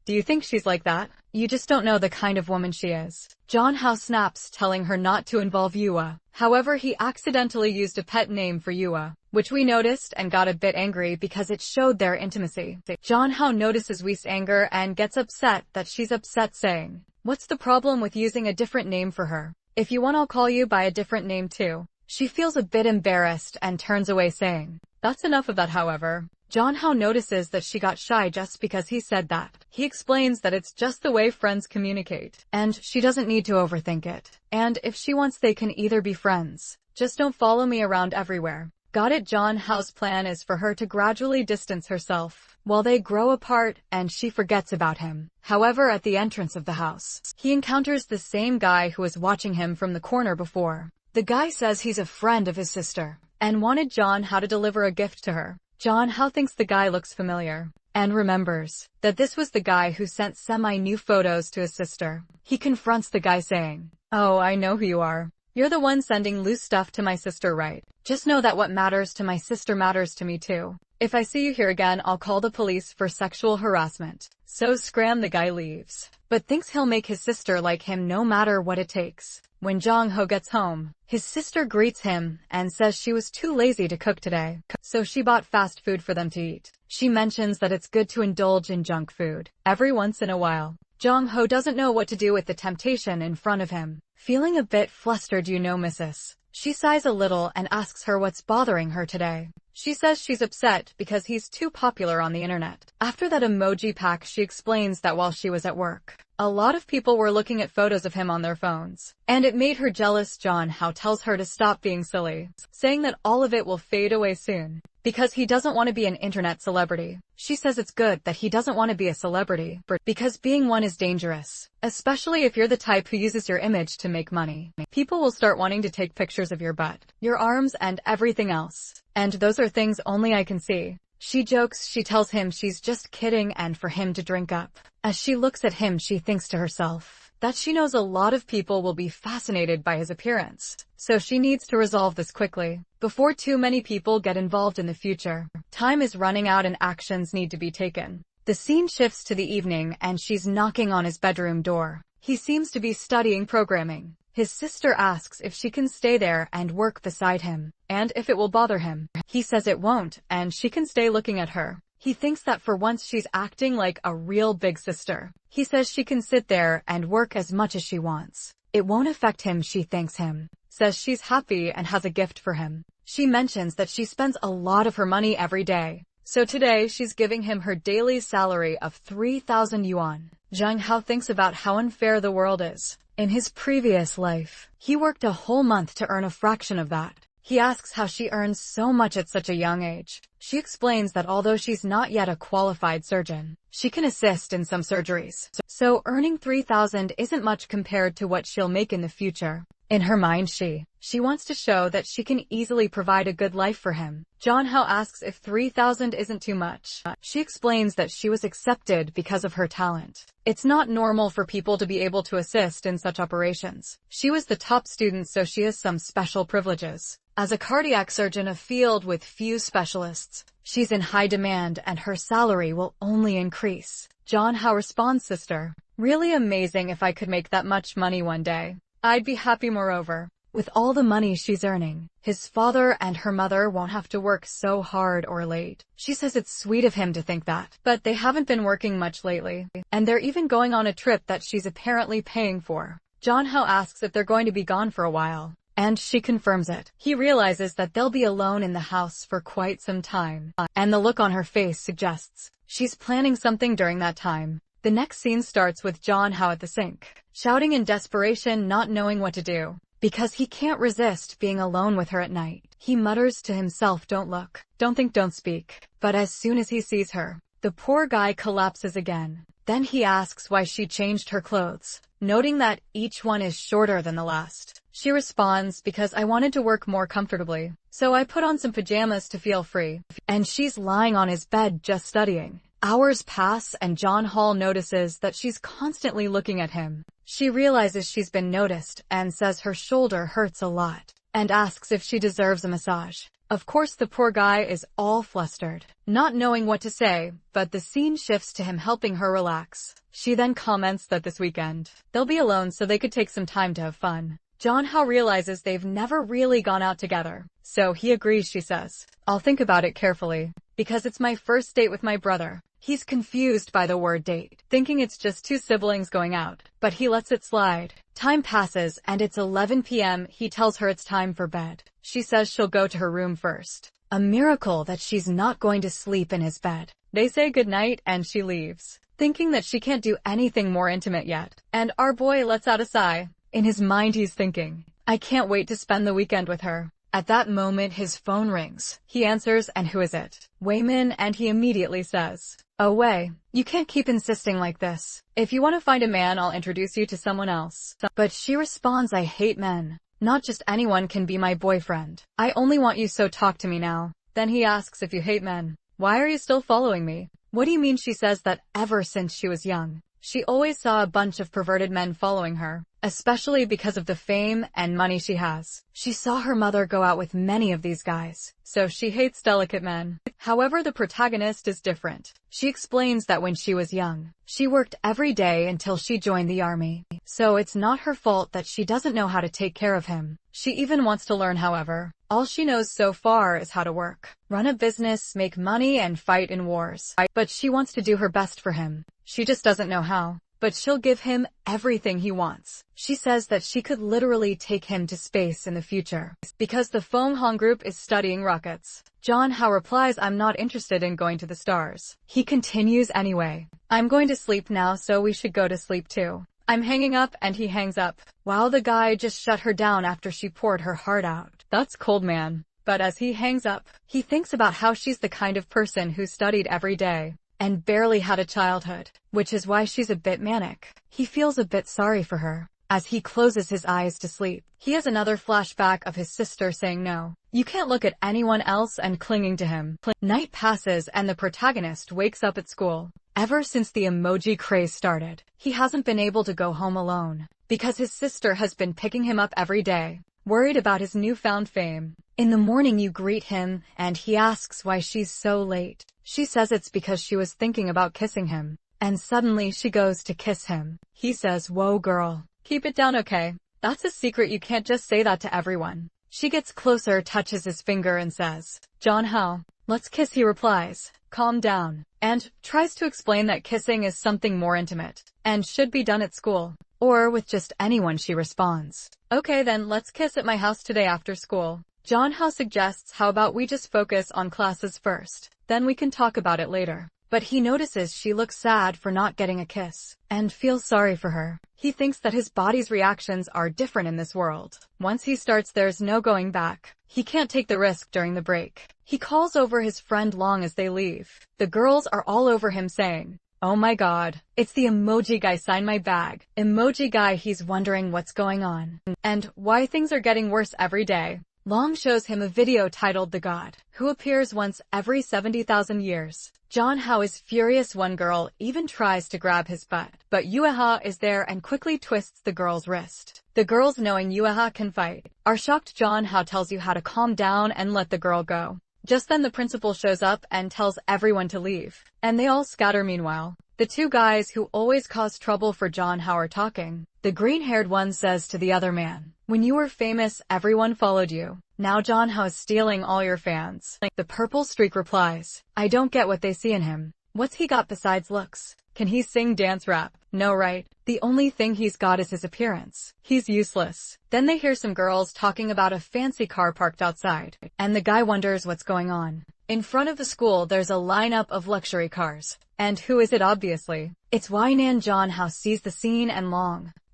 do you think she's like that? You just don't know the kind of woman she is. John Hao snaps, telling her not to involve Yua. However, he accidentally used a pet name for Yua, which we noticed and got a bit angry because it showed their intimacy. John Hao notices Wei's anger and gets upset that she's upset, saying, what's the problem with using a different name for her? If you want, I'll call you by a different name too. She feels a bit embarrassed and turns away, saying, that's enough of that. However, John Hao notices that she got shy just because he said that. He explains that it's just the way friends communicate, and she doesn't need to overthink it. And if she wants, they can either be friends. Just don't follow me around everywhere. Got it? John Hao's plan is for her to gradually distance herself while they grow apart and she forgets about him. However, at the entrance of the house, he encounters the same guy who was watching him from the corner before. The guy says he's a friend of his sister and wanted John Hao to deliver a gift to her. John Hao thinks the guy looks familiar and remembers that this was the guy who sent semi-new photos to his sister. He confronts the guy saying, oh, I know who you are. You're the one sending loose stuff to my sister, right? Just know that what matters to my sister matters to me too. If I see you here again, I'll call the police for sexual harassment. So scram, the guy leaves, but thinks he'll make his sister like him no matter what it takes. When Jong Ho gets home, his sister greets him and says she was too lazy to cook today, so she bought fast food for them to eat. She mentions that it's good to indulge in junk food every once in a while. Jong Ho doesn't know what to do with the temptation in front of him. Feeling a bit flustered, missus. She sighs a little and asks her what's bothering her today. She says she's upset because he's too popular on the internet. After that emoji pack, she explains that while she was at work, a lot of people were looking at photos of him on their phones, and it made her jealous. John Hao tells her to stop being silly, saying that all of it will fade away soon, because he doesn't want to be an internet celebrity. She says it's good that he doesn't want to be a celebrity, because being one is dangerous, especially if you're the type who uses your image to make money. People will start wanting to take pictures of your butt, your arms, and everything else. And those are things only I can see. She jokes. She tells him she's just kidding and for him to drink up. As she looks at him, she thinks to herself that she knows a lot of people will be fascinated by his appearance, so she needs to resolve this quickly before too many people get involved in the future. Time is running out and actions need to be taken. The scene shifts to the evening and she's knocking on his bedroom door. He seems to be studying programming. His sister asks if she can stay there and work beside him, and if it will bother him. He says it won't, and she can stay looking at her. He thinks that for once she's acting like a real big sister. He says she can sit there and work as much as she wants. It won't affect him, she thanks him. Says she's happy and has a gift for him. She mentions that she spends a lot of her money every day. So today she's giving him her daily salary of 3,000 yuan. Zhang Hao thinks about how unfair the world is. In his previous life, he worked a whole month to earn a fraction of that. He asks how she earns so much at such a young age. She explains that although she's not yet a qualified surgeon, she can assist in some surgeries. So earning 3,000 isn't much compared to what she'll make in the future. In her mind, she wants to show that she can easily provide a good life for him. Zhang Hao asks if 3,000 isn't too much. She explains that she was accepted because of her talent. It's not normal for people to be able to assist in such operations. She was the top student, so she has some special privileges. As a cardiac surgeon, a field with few specialists, she's in high demand and her salary will only increase. Zhang Hao responds, sister, really amazing. If I could make that much money one day, I'd be happy. Moreover, with all the money she's earning, his father and her mother won't have to work so hard or late. She says it's sweet of him to think that, but they haven't been working much lately, and they're even going on a trip that she's apparently paying for. Zhang Hao asks if they're going to be gone for a while, and she confirms it. He realizes that they'll be alone in the house for quite some time, and the look on her face suggests she's planning something during that time. The next scene starts with Zhang Hao at the sink, shouting in desperation, not knowing what to do, because he can't resist being alone with her at night. He mutters to himself, don't look, don't think, don't speak. But as soon as he sees her, the poor guy collapses again. Then he asks why she changed her clothes, noting that each one is shorter than the last. She responds, because I wanted to work more comfortably, so I put on some pajamas to feel free. And she's lying on his bed just studying. Hours pass and Zhang Hao notices that she's constantly looking at him. She realizes she's been noticed and says her shoulder hurts a lot, and asks if she deserves a massage. Of course, the poor guy is all flustered, not knowing what to say, but the scene shifts to him helping her relax. She then comments that this weekend, they'll be alone so they could take some time to have fun. Zhang Hao realizes they've never really gone out together, so he agrees. She says, I'll think about it carefully, because it's my first date with my brother. He's confused by the word date, thinking it's just two siblings going out, but he lets it slide. Time passes and it's 11 p.m. He tells her it's time for bed. She says she'll go to her room first. A miracle that she's not going to sleep in his bed. They say goodnight and she leaves, thinking that she can't do anything more intimate yet. And our boy lets out a sigh. In his mind he's thinking, I can't wait to spend the weekend with her. At that moment his phone rings. He answers, and who is it? Weimin, and he immediately says, oh Wei, you can't keep insisting like this. If you want to find a man, I'll introduce you to someone else. But she responds, I hate men. Not just anyone can be my boyfriend. I only want you, so talk to me now. Then he asks, if you hate men, why are you still following me? What do you mean? She says that ever since she was young, she always saw a bunch of perverted men following her, especially because of the fame and money she has. She saw her mother go out with many of these guys, so she hates delicate men. However, the protagonist is different. She explains that when she was young, she worked every day until she joined the army. So it's not her fault that she doesn't know how to take care of him. She even wants to learn, however. All she knows so far is how to work, run a business, make money, and fight in wars. But she wants to do her best for him. She just doesn't know how. But she'll give him everything he wants. She says that she could literally take him to space in the future, because the Fenghong group is studying rockets. Zhang Hao replies, I'm not interested in going to the stars. He continues anyway. I'm going to sleep now, so we should go to sleep too. I'm hanging up, and he hangs up. Wow, the guy just shut her down after she poured her heart out. That's cold, man. But as he hangs up, he thinks about how she's the kind of person who studied every day and barely had a childhood, which is why she's a bit manic. He feels a bit sorry for her. As he closes his eyes to sleep, he has another flashback of his sister saying no, you can't look at anyone else, and clinging to him. Night passes and the protagonist wakes up at school. Ever since the emoji craze started, he hasn't been able to go home alone, because his sister has been picking him up every day, worried about his newfound fame. In the morning you greet him, and he asks why she's so late. She says it's because she was thinking about kissing him, and suddenly she goes to kiss him. He says, whoa girl, keep it down, okay? That's a secret, you can't just say that to everyone. She gets closer, touches his finger and says, John How, let's kiss, he replies, calm down, and tries to explain that kissing is something more intimate, and should be done at school, or with just anyone. She responds, okay then, let's kiss at my house today after school. John How suggests, how about we just focus on classes first, then we can talk about it later. But he notices she looks sad for not getting a kiss, and feels sorry for her. He thinks that his body's reactions are different in this world. Once he starts, there's no going back. He can't take the risk during the break. He calls over his friend Long as they leave. The girls are all over him saying, oh my god, it's the emoji guy, sign my bag. Emoji guy, he's wondering what's going on, and why things are getting worse every day. Long shows him a video titled The God, who appears once every 70,000 years. John How is furious. One girl even tries to grab his butt, but Yahello is there and quickly twists the girl's wrist. The girls, knowing Yahello can fight, are shocked. John How tells you how to calm down and let the girl go. Just then the principal shows up and tells everyone to leave, and they all scatter. Meanwhile, the two guys who always cause trouble for John How are talking. The green-haired one says to the other man, when you were famous, everyone followed you. Now John How is stealing all your fans. The purple streak replies, I don't get what they see in him. What's he got besides looks? Can he sing, dance, rap? No, right? The only thing he's got is his appearance. He's useless. Then they hear some girls talking about a fancy car parked outside, and the guy wonders what's going on. In front of the school, there's a lineup of luxury cars. And who is it? Obviously, it's Wainan. John How sees the scene and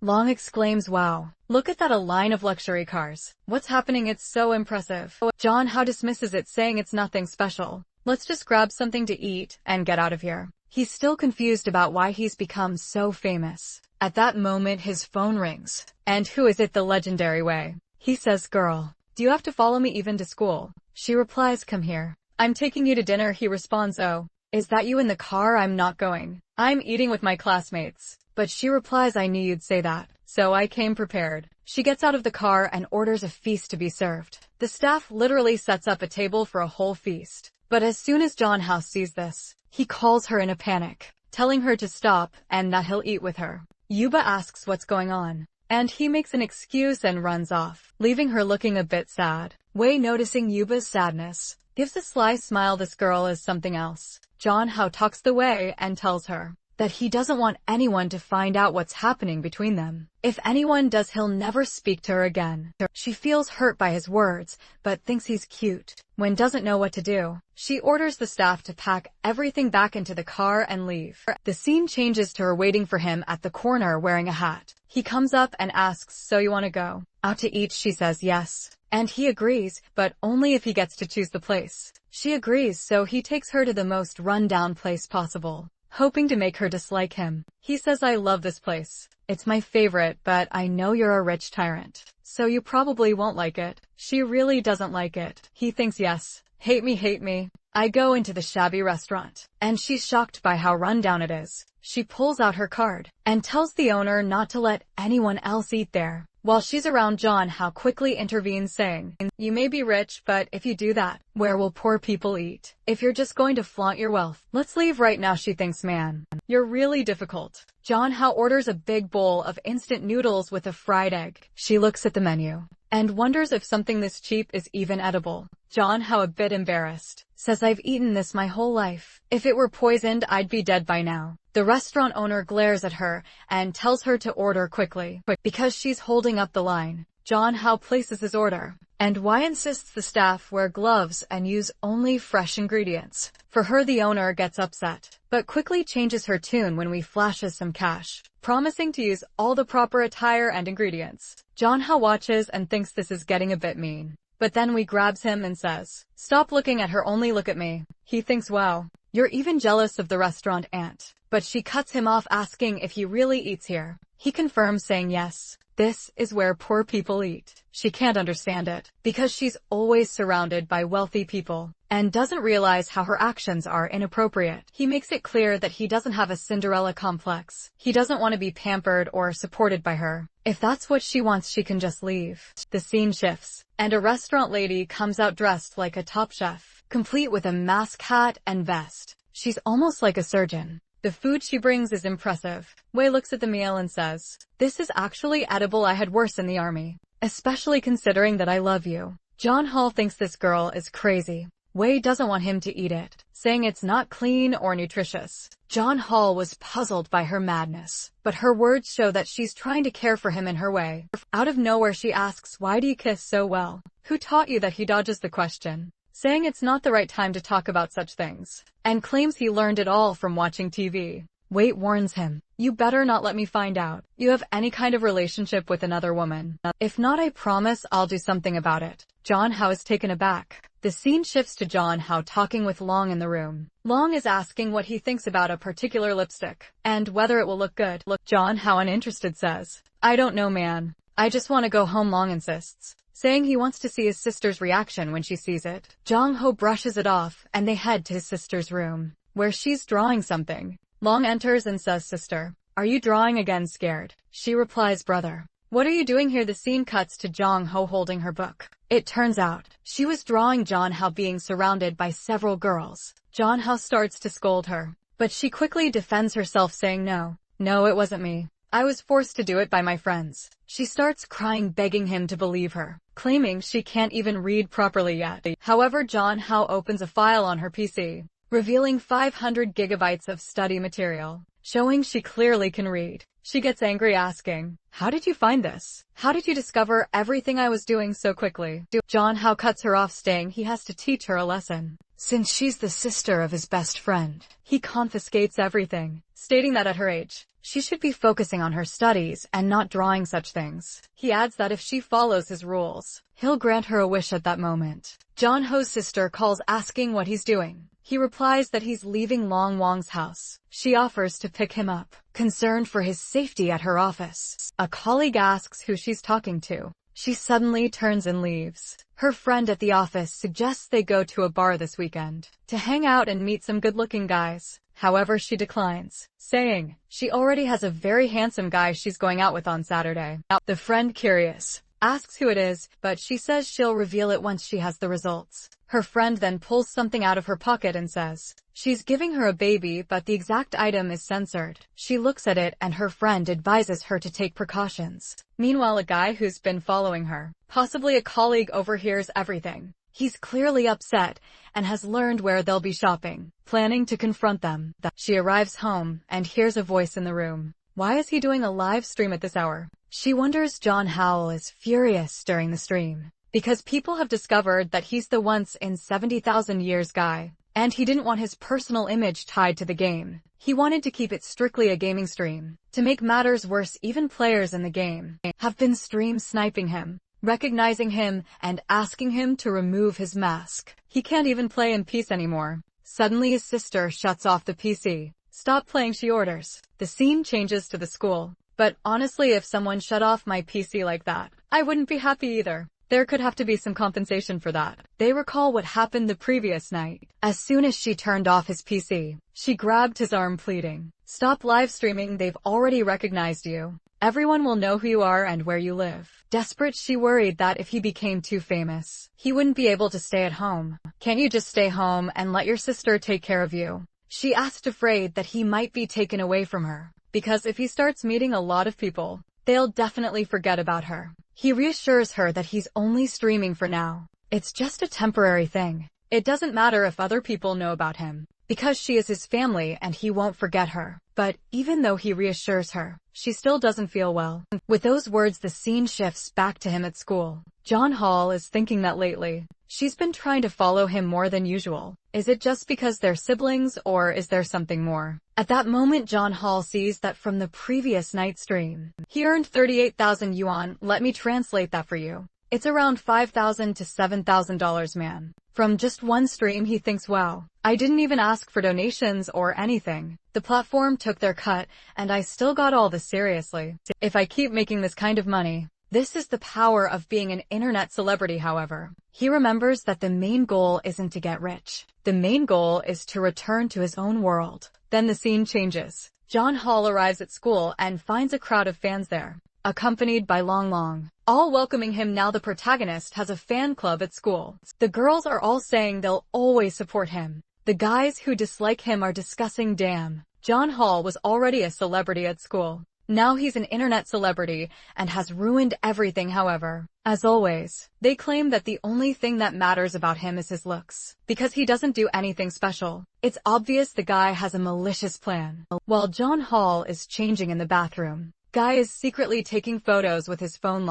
Long exclaims, wow, look at that, a line of luxury cars. What's happening? It's so impressive. John How dismisses it, saying it's nothing special. Let's just grab something to eat and get out of here. He's still confused about why he's become so famous. At that moment his phone rings. And who is it? The legendary Wei. He says, girl, do you have to follow me even to school? She replies, come here. I'm taking you to dinner. He responds, oh, is that you in the car? I'm not going. I'm eating with my classmates. But she replies, I knew you'd say that, so I came prepared. She gets out of the car and orders a feast to be served. The staff literally sets up a table for a whole feast. But as soon as John How sees this, he calls her in a panic, telling her to stop and that he'll eat with her. Yuba asks what's going on, and he makes an excuse and runs off, leaving her looking a bit sad. Wei, noticing Yuba's sadness, gives a sly smile. This girl is something else. John How talks the Wei and tells her that he doesn't want anyone to find out what's happening between them. If anyone does, he'll never speak to her again. She feels hurt by his words, but thinks he's cute. When doesn't know what to do, she orders the staff to pack everything back into the car and leave. The scene changes to her waiting for him at the corner wearing a hat. He comes up and asks, so you want to go out to eat? She says yes. And he agrees, but only if he gets to choose the place. She agrees, so he takes her to the most run-down place possible, hoping to make her dislike him. He says, I love this place. It's my favorite, but I know you're a rich tyrant, so you probably won't like it. She really doesn't like it. He thinks, yes, hate me, hate me. I go into the shabby restaurant, and she's shocked by how run-down it is. She pulls out her card and tells the owner not to let anyone else eat there. While she's around, John How quickly intervenes, saying, you may be rich, but if you do that, where will poor people eat? If you're just going to flaunt your wealth, let's leave right now. She thinks, man, you're really difficult. John How orders a big bowl of instant noodles with a fried egg. She looks at the menu and wonders if something this cheap is even edible. John How, a bit embarrassed, says, I've eaten this my whole life. If it were poisoned, I'd be dead by now. The restaurant owner glares at her and tells her to order quickly, because she's holding up the line. John How places his order, and Wei insists the staff wear gloves and use only fresh ingredients. For her, the owner gets upset, but quickly changes her tune when we flashes some cash, promising to use all the proper attire and ingredients. John How watches and thinks this is getting a bit mean, but then Wei grabs him and says, stop looking at her, only look at me. He thinks, wow, you're even jealous of the restaurant aunt. But she cuts him off, asking if he really eats here. He confirms, saying yes, this is where poor people eat. She can't understand it, because she's always surrounded by wealthy people, and doesn't realize how her actions are inappropriate. He makes it clear that he doesn't have a Cinderella complex. He doesn't want to be pampered or supported by her. If that's what she wants, she can just leave. The scene shifts, and a restaurant lady comes out dressed like a top chef, complete with a mask, hat, and vest. She's almost like a surgeon. The food she brings is impressive. Wei looks at the meal and says, "This is actually edible. I had worse in the army. Especially considering that I love you." John Hall thinks this girl is crazy. Wei doesn't want him to eat it, saying it's not clean or nutritious. John Hall was puzzled by her madness, but her words show that she's trying to care for him in her way. Out of nowhere she asks, "Why do you kiss so well?" "Who taught you that?" He dodges the question, saying it's not the right time to talk about such things, and claims he learned it all from watching TV. Wait warns him, "You better not let me find out you have any kind of relationship with another woman. If not, I promise I'll do something about it." John Hao is taken aback. The scene shifts to John Hao talking with Long in the room. Long is asking what he thinks about a particular lipstick, and whether it will look good. John Hao, uninterested, says, "I don't know, man. I just want to go home." Long insists, saying he wants to see his sister's reaction when she sees it. Jong Ho brushes it off, and they head to his sister's room, where she's drawing something. Long enters and says, "Sister, are you drawing again?" Scared, she replies, "Brother, what are you doing here?" The scene cuts to Jong Ho holding her book. It turns out, she was drawing John Hao being surrounded by several girls. John Hao starts to scold her, but she quickly defends herself, saying, No, it wasn't me. I was forced to do it by my friends." She starts crying, begging him to believe her, claiming she can't even read properly yet. However, John Hao opens a file on her PC, revealing 500 gigabytes of study material, showing she clearly can read. She gets angry, asking, "How did you find this? How did you discover everything I was doing so quickly?" John Hao cuts her off, saying he has to teach her a lesson. Since she's the sister of his best friend, he confiscates everything, stating that at her age, she should be focusing on her studies and not drawing such things. He adds that if she follows his rules, he'll grant her a wish at that moment. John Ho's sister calls, asking what he's doing. He replies that he's leaving Long Wang's house. She offers to pick him up, concerned for his safety at her office. A colleague asks who she's talking to. She suddenly turns and leaves. Her friend at the office suggests they go to a bar this weekend to hang out and meet some good-looking guys. However, she declines, saying she already has a very handsome guy she's going out with on Saturday. The friend, curious, asks who it is, but she says she'll reveal it once she has the results. Her friend then pulls something out of her pocket and says she's giving her a baby, but the exact item is censored. She looks at it and her friend advises her to take precautions. Meanwhile, a guy who's been following her, possibly a colleague, overhears everything. He's clearly upset and has learned where they'll be shopping, planning to confront them. She arrives home and hears a voice in the room. Why is he doing a live stream at this hour? She wonders. John Howell is furious during the stream because people have discovered that he's the once in 70,000 years guy, and he didn't want his personal image tied to the game. He wanted to keep it strictly a gaming stream. To make matters worse, even players in the game have been stream sniping him, recognizing him and asking him to remove his mask. He can't even play in peace anymore. Suddenly his sister shuts off the PC. "Stop playing," she orders. The scene changes to the school. "But honestly, if someone shut off my PC like that, I wouldn't be happy either. There could have to be some compensation for that." They recall what happened the previous night. As soon as she turned off his PC, she grabbed his arm, pleading, "Stop live streaming, they've already recognized you. Everyone will know who you are and where you live." Desperate, she worried that if he became too famous, he wouldn't be able to stay at home. "Can't you just stay home and let your sister take care of you?" she asked, afraid that he might be taken away from her, because if he starts meeting a lot of people, they'll definitely forget about her. He reassures her that he's only streaming for now. It's just a temporary thing. It doesn't matter if other people know about him, because she is his family and he won't forget her. But even though he reassures her, she still doesn't feel well. With those words, the scene shifts back to him at school. John Hall is thinking that lately, she's been trying to follow him more than usual. Is it just because they're siblings, or is there something more? At that moment, John Hall sees that from the previous night stream, he earned 38,000 yuan. Let me translate that for you. It's around $5,000 to $7,000, man. From just one stream, he thinks, wow, I didn't even ask for donations or anything. The platform took their cut, and I still got all this. Seriously. If I keep making this kind of money, this is the power of being an internet celebrity. However, he remembers that the main goal isn't to get rich. The main goal is to return to his own world. Then the scene changes. John Hall arrives at school and finds a crowd of fans there, accompanied by Long Long, all welcoming him. Now the protagonist has a fan club at school. The girls are all saying they'll always support him. The guys who dislike him are discussing, damn, John Hall was already a celebrity at school. Now he's an internet celebrity and has ruined everything. However, as always, they claim that the only thing that matters about him is his looks, because he doesn't do anything special. It's obvious the guy has a malicious plan. While John Hall is changing in the bathroom, Guy is secretly taking photos with his phone.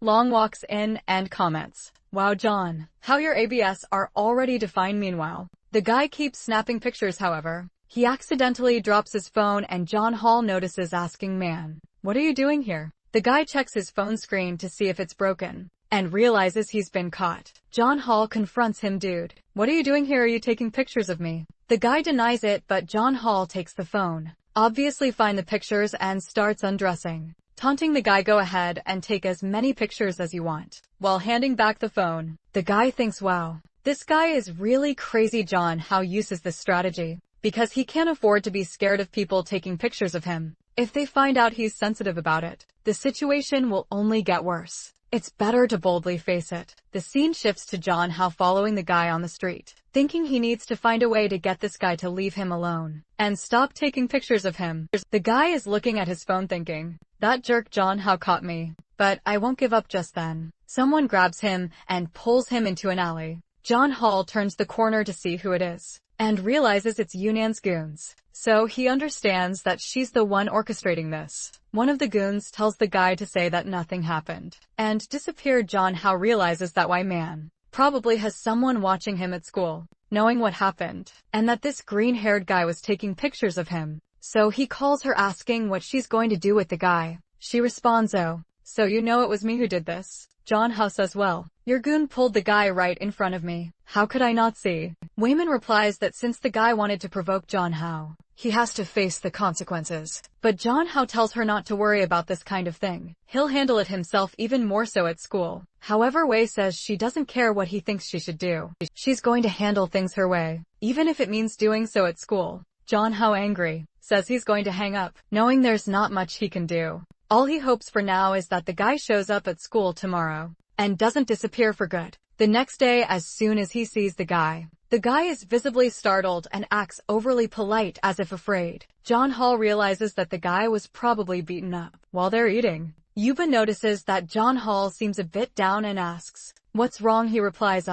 Long walks in and comments, "Wow John, how your ABS are already defined." Meanwhile, the guy keeps snapping pictures. However, he accidentally drops his phone and John Hall notices, asking, "Man, what are you doing here?" The guy checks his phone screen to see if it's broken and realizes he's been caught. John Hall confronts him, "Dude, what are you doing here? Are you taking pictures of me?" The guy denies it, but John Hall takes the phone, obviously find the pictures, and starts undressing, taunting the guy, "Go ahead and take as many pictures as you want," while handing back the phone. The guy thinks, "Wow, this guy is really crazy." John Hall uses this strategy because he can't afford to be scared of people taking pictures of him. If they find out he's sensitive about it, the situation will only get worse. It's better to boldly face it. The scene shifts to John Hall following the guy on the street, thinking he needs to find a way to get this guy to leave him alone and stop taking pictures of him. The guy is looking at his phone thinking, "That jerk John Hall caught me, but I won't give up." Just then, someone grabs him and pulls him into an alley. John Hall turns the corner to see who it is and realizes it's Yunan's goons. So he understands that she's the one orchestrating this. One of the goons tells the guy to say that nothing happened and disappear. John Hall realizes that man probably has someone watching him at school, knowing what happened, and that this green-haired guy was taking pictures of him. So he calls her, asking what she's going to do with the guy. She responds, "Oh, so you know it was me who did this?" John Hall says, "Well, your goon pulled the guy right in front of me. How could I not see?" Wayman replies that since the guy wanted to provoke John Hall, he has to face the consequences. But John Hall tells her not to worry about this kind of thing. He'll handle it himself, even more so at school. However, Wei says she doesn't care what he thinks she should do. She's going to handle things her way, even if it means doing so at school. John Hall, angry, says he's going to hang up, knowing there's not much he can do. All he hopes for now is that the guy shows up at school tomorrow and doesn't disappear for good. The next day, as soon as he sees the guy is visibly startled and acts overly polite, as if afraid. John Hall realizes that the guy was probably beaten up. While they're eating, Yuba notices that John Hall seems a bit down and asks, "What's wrong?" He replies,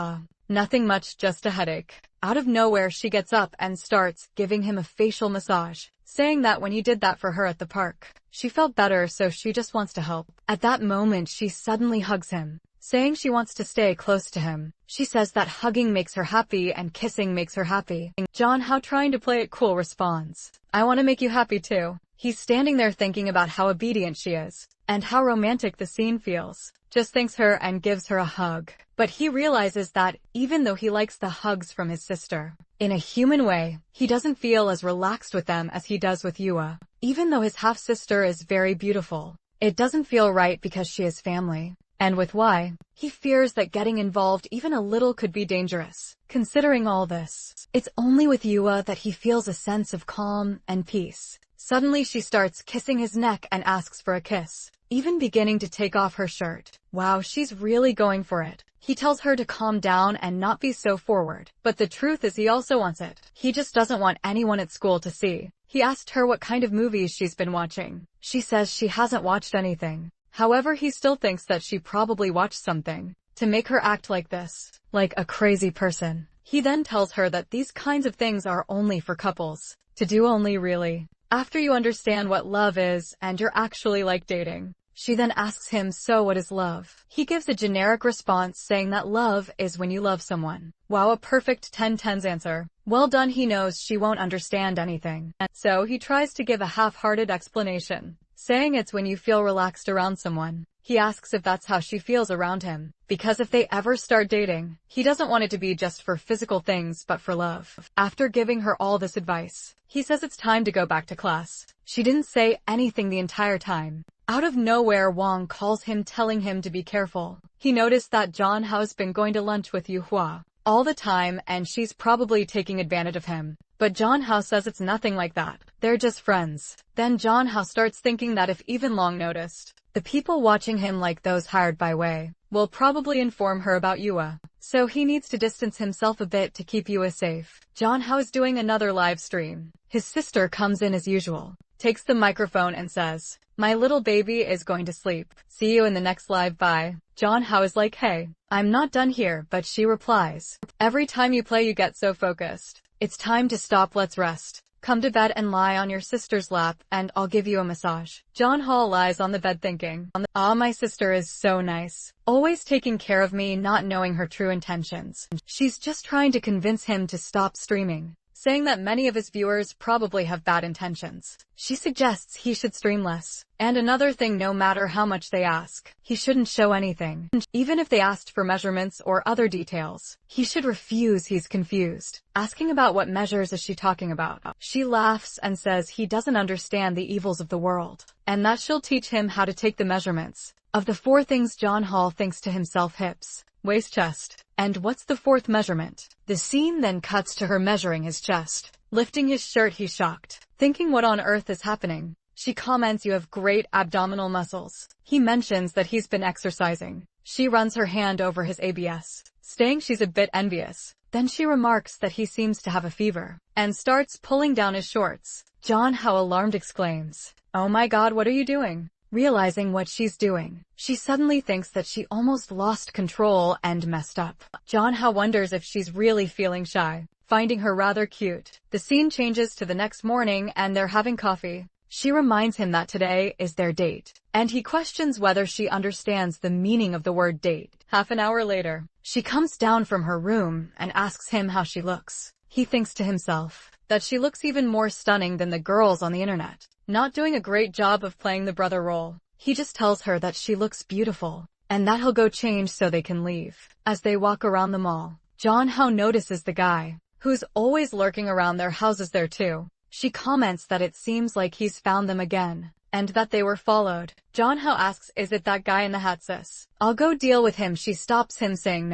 "Nothing much, just a headache." Out of nowhere, she gets up and starts giving him a facial massage, saying that when he did that for her at the park, she felt better, so she just wants to help. At that moment, she suddenly hugs him, saying she wants to stay close to him. She says that hugging makes her happy and kissing makes her happy. John Hall, trying to play it cool, responds, "I want to make you happy too." He's standing there thinking about how obedient she is and how romantic the scene feels. Just thanks her and gives her a hug. But he realizes that even though he likes the hugs from his sister, in a human way, he doesn't feel as relaxed with them as he does with Yua. Even though his half-sister is very beautiful, it doesn't feel right because she is family. And with Y, he fears that getting involved even a little could be dangerous. Considering all this, it's only with Yua that he feels a sense of calm and peace. Suddenly she starts kissing his neck and asks for a kiss, even beginning to take off her shirt. Wow, she's really going for it. He tells her to calm down and not be so forward. But the truth is he also wants it. He just doesn't want anyone at school to see. He asked her what kind of movies she's been watching. She says she hasn't watched anything. However, he still thinks that she probably watched something to make her act like this, like a crazy person. He then tells her that these kinds of things are only for couples to do, only really after you understand what love is and you're actually like dating. She then asks him, "So what is love?" He gives a generic response saying that love is when you love someone. Wow, a perfect 10/10 answer. Well done. He knows she won't understand anything, so he tries to give a half-hearted explanation, saying it's when you feel relaxed around someone. He asks if that's how she feels around him, because if they ever start dating, he doesn't want it to be just for physical things but for love. After giving her all this advice, he says it's time to go back to class. She didn't say anything the entire time. Out of nowhere, Wong calls him, telling him to be careful. He noticed that John Hao's been going to lunch with Yuhua all the time and she's probably taking advantage of him. But John Hao says it's nothing like that. They're just friends. Then John Hao starts thinking that if even Long noticed, the people watching him like those hired by Wei, will probably inform her about Yua. So he needs to distance himself a bit to keep Yua safe. Jeonhwa is doing another live stream. His sister comes in as usual, takes the microphone and says, "My little baby is going to sleep. See you in the next live, bye." Jeonhwa is like, "Hey, I'm not done here," but she replies, "Every time you play you get so focused. It's time to stop, let's rest. Come to bed and lie on your sister's lap, and I'll give you a massage." Jeonhwa lies on the bed thinking, "Ah, my sister is so nice. Always taking care of me," not knowing her true intentions. She's just trying to convince him to stop streaming, saying that many of his viewers probably have bad intentions. She suggests he should stream less. And another thing, no matter how much they ask, he shouldn't show anything. Even if they asked for measurements or other details, he should refuse. He's confused, asking about what measures is she talking about. She laughs and says he doesn't understand the evils of the world, and that she'll teach him how to take the measurements. Of the 4 things, Jeonhwa thinks to himself: hips, waist, chest. And what's the 4th measurement? The scene then cuts to her measuring his chest. Lifting his shirt, he's shocked, thinking what on earth is happening. She comments, "You have great abdominal muscles." He mentions that he's been exercising. She runs her hand over his abs, saying she's a bit envious. Then she remarks that he seems to have a fever, and starts pulling down his shorts. Jeonhwa, alarmed, exclaims, "Oh my god, what are you doing?" Realizing what she's doing, she suddenly thinks that she almost lost control and messed up. Jeonhwa wonders if she's really feeling shy, finding her rather cute. The scene changes to the next morning and they're having coffee. She reminds him that today is their date, and he questions whether she understands the meaning of the word date. Half an hour later, she comes down from her room and asks him how she looks. He thinks to himself that she looks even more stunning than the girls on the internet, not doing a great job of playing the brother role. He just tells her that she looks beautiful, and that he'll go change so they can leave. As they walk around the mall, Jeonhwa notices the guy, who's always lurking around their houses there too. She comments that it seems like he's found them again, and that they were followed. Jeonhwa asks, "Is it that guy in the hat, sis? I'll go deal with him." She stops him, saying,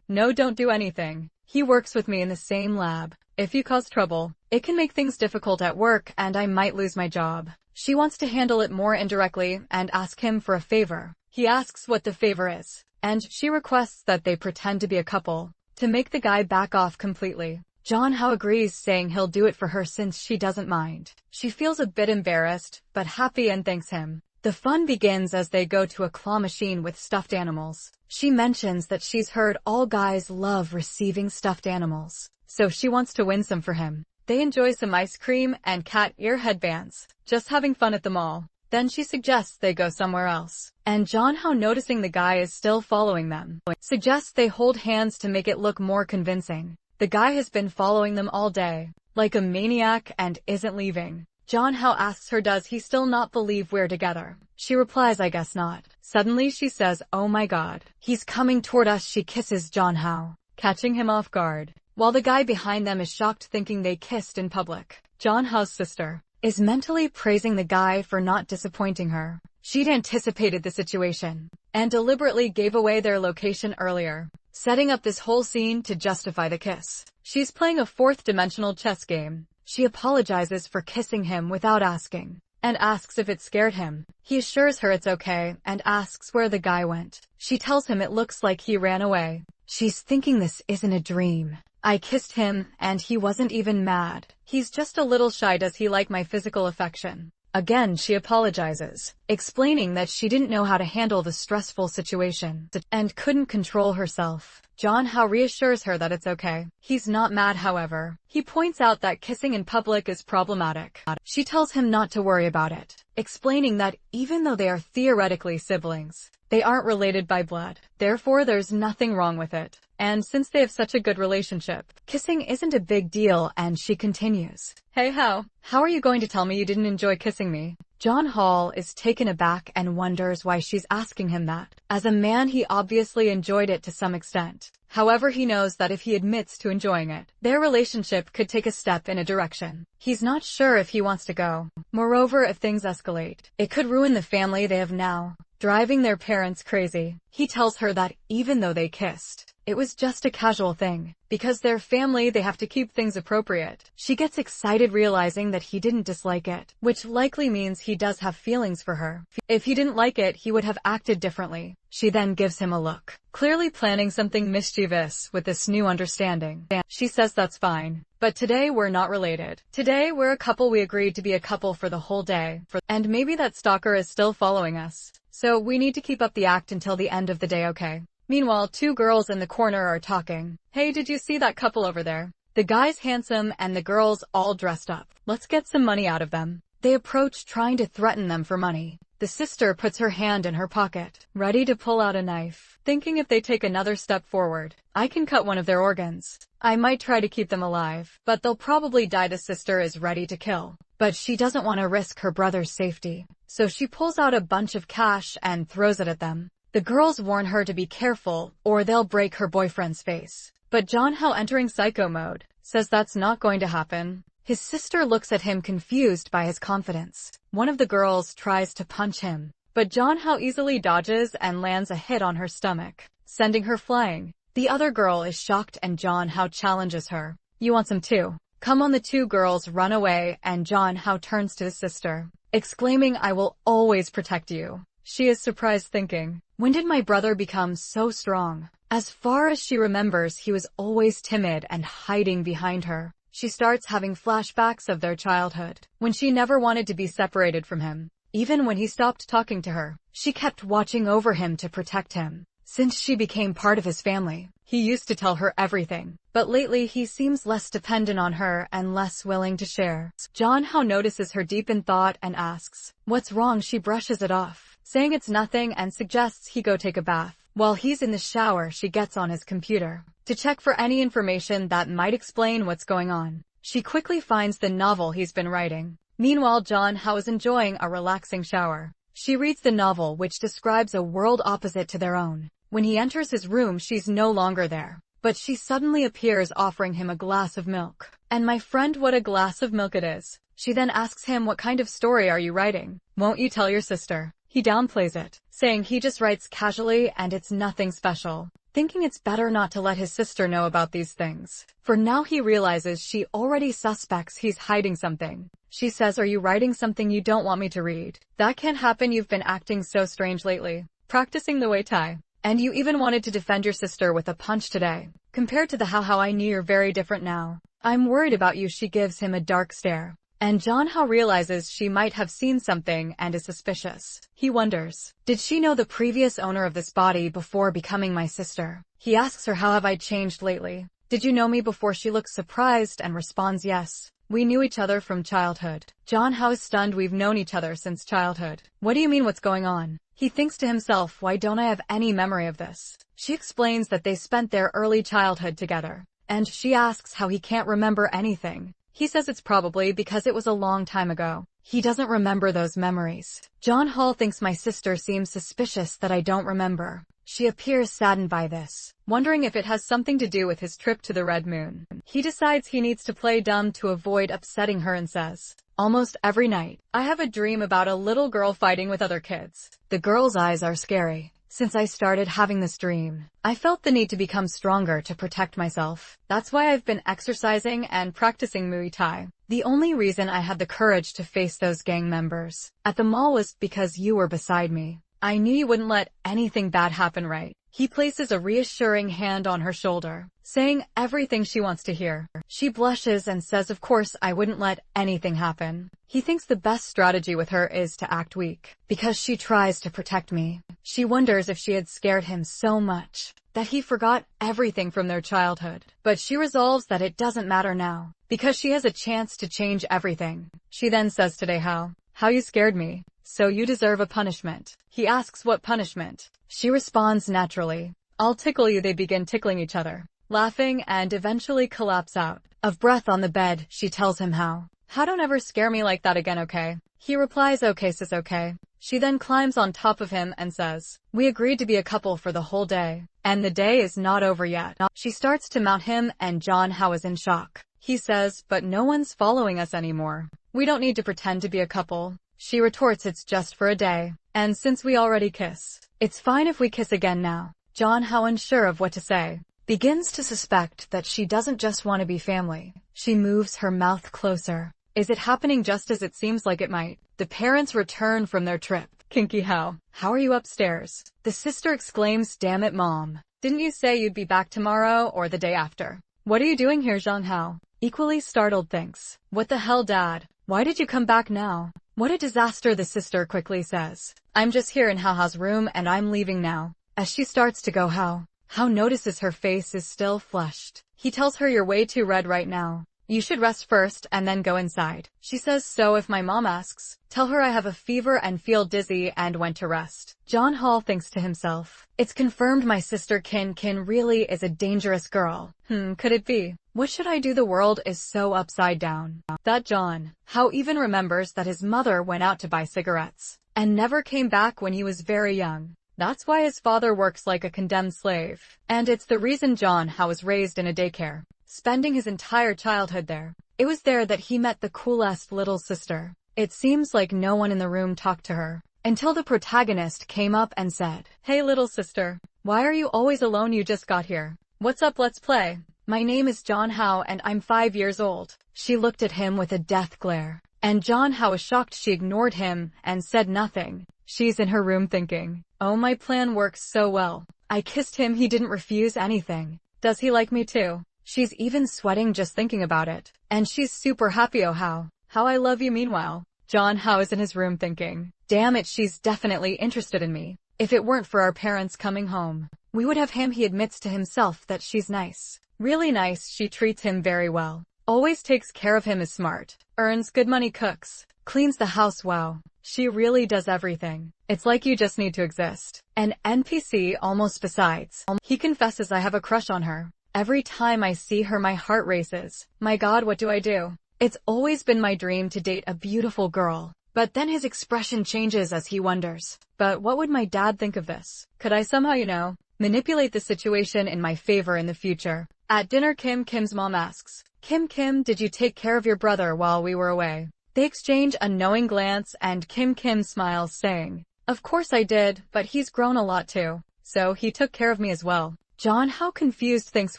No, don't do anything. He works with me in the same lab. If you cause trouble, it can make things difficult at work and I might lose my job. She wants to handle it more indirectly and ask him for a favor. He asks what the favor is, and she requests that they pretend to be a couple, to make the guy back off completely. Jeonhwa agrees, saying he'll do it for her since she doesn't mind. She feels a bit embarrassed, but happy, and thanks him. The fun begins as they go to a claw machine with stuffed animals. She mentions that she's heard all guys love receiving stuffed animals, so she wants to win some for him. They enjoy some ice cream and cat ear headbands, just having fun at the mall. Then she suggests they go somewhere else, and Jeonhwa, noticing the guy is still following them, suggests they hold hands to make it look more convincing. The guy has been following them all day, like a maniac, and isn't leaving. Jeonhwa asks her, does he still not believe we're together? She replies, I guess not. Suddenly she says, oh my god, he's coming toward us. She kisses Jeonhwa, catching him off guard, while the guy behind them is shocked, thinking they kissed in public. Jeonhwa's sister is mentally praising the guy for not disappointing her. She'd anticipated the situation, and deliberately gave away their location earlier, setting up this whole scene to justify the kiss. She's playing a fourth-dimensional chess game. She apologizes for kissing him without asking, and asks if it scared him. He assures her it's okay, and asks where the guy went. She tells him it looks like he ran away. She's thinking, this isn't a dream. I kissed him, and he wasn't even mad. He's just a little shy. Does he like my physical affection? Again, she apologizes, explaining that she didn't know how to handle the stressful situation, and couldn't control herself. Jeonhwa reassures her that it's okay. He's not mad, however. He points out that kissing in public is problematic. She tells him not to worry about it, explaining that even though they are theoretically siblings, they aren't related by blood. Therefore, there's nothing wrong with it. And since they have such a good relationship, kissing isn't a big deal, and she continues, Hey, how are you going to tell me you didn't enjoy kissing me? Jeonhwa is taken aback and wonders why she's asking him that. As a man, he obviously enjoyed it to some extent. However, he knows that if he admits to enjoying it, their relationship could take a step in a direction he's not sure if he wants to go. Moreover, if things escalate, it could ruin the family they have now, driving their parents crazy. He tells her that even though they kissed, It was just a casual thing. Because they're family, they have to keep things appropriate. She gets excited realizing that he didn't dislike it, which likely means he does have feelings for her. If he didn't like it, he would have acted differently. She then gives him a look, clearly planning something mischievous with this new understanding. She says that's fine. But today we're not related. Today we're a couple, we agreed to be a couple for the whole day. And maybe that stalker is still following us. So we need to keep up the act until the end of the day, okay? Meanwhile, two girls in the corner are talking. Hey, did you see that couple over there? The guy's handsome and the girl's all dressed up. Let's get some money out of them. They approach, trying to threaten them for money. The sister puts her hand in her pocket, ready to pull out a knife, thinking if they take another step forward, I can cut one of their organs. I might try to keep them alive, but they'll probably die. The sister is ready to kill, but she doesn't want to risk her brother's safety. So she pulls out a bunch of cash and throws it at them. The girls warn her to be careful, or they'll break her boyfriend's face. But Janho, entering psycho mode, says that's not going to happen. His sister looks at him confused by his confidence. One of the girls tries to punch him, but Janho easily dodges and lands a hit on her stomach, sending her flying. The other girl is shocked and Janho challenges her. You want some too? Come on. The two girls run away and Janho turns to his sister, exclaiming, I will always protect you. She is surprised, thinking, when did my brother become so strong? As far as she remembers, he was always timid and hiding behind her. She starts having flashbacks of their childhood, when she never wanted to be separated from him. Even when he stopped talking to her, she kept watching over him to protect him. Since she became part of his family, he used to tell her everything. But lately he seems less dependent on her and less willing to share. Janho notices her deep in thought and asks, what's wrong? She brushes it off, saying it's nothing, and suggests he go take a bath. While he's in the shower, she gets on his computer to check for any information that might explain what's going on. She quickly finds the novel he's been writing. Meanwhile, Janho is enjoying a relaxing shower. She reads the novel, which describes a world opposite to their own. When he enters his room, she's no longer there, but she suddenly appears, offering him a glass of milk. And my friend, what a glass of milk it is. She then asks him, what kind of story are you writing? Won't you tell your sister? He downplays it, saying he just writes casually and it's nothing special, thinking it's better not to let his sister know about these things. For now he realizes she already suspects he's hiding something. She says, are you writing something you don't want me to read? That can't happen. You've been acting so strange lately, practicing the Muay Thai. And you even wanted to defend your sister with a punch today. Compared to the how I knew, you're very different now. I'm worried about you. She gives him a dark stare. And Janho realizes she might have seen something and is suspicious. He wonders, did she know the previous owner of this body before becoming my sister? He asks her, how have I changed lately? Did you know me before? She looks surprised and responds, yes. We knew each other from childhood. Janho is stunned. We've known each other since childhood. What do you mean? What's going on? He thinks to himself, why don't I have any memory of this? She explains that they spent their early childhood together. And she asks how he can't remember anything. He says it's probably because it was a long time ago. He doesn't remember those memories. Janho thinks my sister seems suspicious that I don't remember. She appears saddened by this, wondering if it has something to do with his trip to the Red Moon. He decides he needs to play dumb to avoid upsetting her and says, almost every night, I have a dream about a little girl fighting with other kids. The girl's eyes are scary. Since I started having this dream, I felt the need to become stronger to protect myself. That's why I've been exercising and practicing Muay Thai. The only reason I had the courage to face those gang members at the mall was because you were beside me. I knew you wouldn't let anything bad happen, right? He places a reassuring hand on her shoulder, saying everything she wants to hear. She blushes and says, of course I wouldn't let anything happen. He thinks the best strategy with her is to act weak, because she tries to protect me. She wonders if she had scared him so much that he forgot everything from their childhood. But she resolves that it doesn't matter now, because she has a chance to change everything. She then says, today how you scared me. So you deserve a punishment. He asks what punishment. She responds naturally, I'll tickle you. They begin tickling each other, laughing, and eventually collapse out of breath on the bed. She tells him how don't ever scare me like that again, okay? He replies, okay sis, okay. She then climbs on top of him and says, we agreed to be a couple for the whole day, and the day is not over yet. She starts to mount him and Janho is in shock. He says, but no one's following us anymore. We don't need to pretend to be a couple. She retorts, it's just for a day. And since we already kissed, it's fine if we kiss again now. Janho, unsure of what to say, begins to suspect that she doesn't just want to be family. She moves her mouth closer. Is it happening just as it seems like it might? The parents return from their trip. Kinky how are you upstairs? The sister exclaims, damn it mom. Didn't you say you'd be back tomorrow or the day after? What are you doing here, Zhang Hao? Equally startled thinks. What the hell, dad? Why did you come back now? What a disaster, the sister quickly says. I'm just here in Hao's room and I'm leaving now. As she starts to go, Hao notices her face is still flushed. He tells her, you're way too red right now. You should rest first and then go inside. She says, so if my mom asks, tell her I have a fever and feel dizzy and went to rest. John Hall thinks to himself, it's confirmed my sister Kin really is a dangerous girl. Could it be? What should I do? The world is so upside down. That John Hao even remembers that his mother went out to buy cigarettes and never came back when he was very young. That's why his father works like a condemned slave. And it's the reason John Hao was raised in a daycare, spending his entire childhood there. It was there that he met the coolest little sister. It seems like no one in the room talked to her, until the protagonist came up and said, hey little sister, why are you always alone? You just got here. What's up, let's play. My name is John Hao and I'm 5 years old. She looked at him with a death glare, and John Hao was shocked. She ignored him and said nothing. She's in her room thinking, oh, my plan works so well. I kissed him, he didn't refuse anything. Does he like me too? She's even sweating just thinking about it. And she's super happy. Oh, how I love you. Meanwhile, John Hao is in his room thinking, damn it, she's definitely interested in me. If it weren't for our parents coming home, we would have him. He admits to himself that she's nice. Really nice. She treats him very well. Always takes care of him, is smart. Earns good money, cooks, cleans the house. Wow. She really does everything. It's like you just need to exist. An NPC almost. Besides, he confesses, I have a crush on her. Every time I see her, my heart races. My God, what do I do? It's always been my dream to date a beautiful girl. But then his expression changes as he wonders, but what would my dad think of this? Could I somehow, manipulate the situation in my favor in the future? At dinner, Kim's mom asks, Kim, did you take care of your brother while we were away? They exchange a knowing glance and Kim smiles, saying, of course I did, but he's grown a lot too, so he took care of me as well. John Hao, confused, thinks,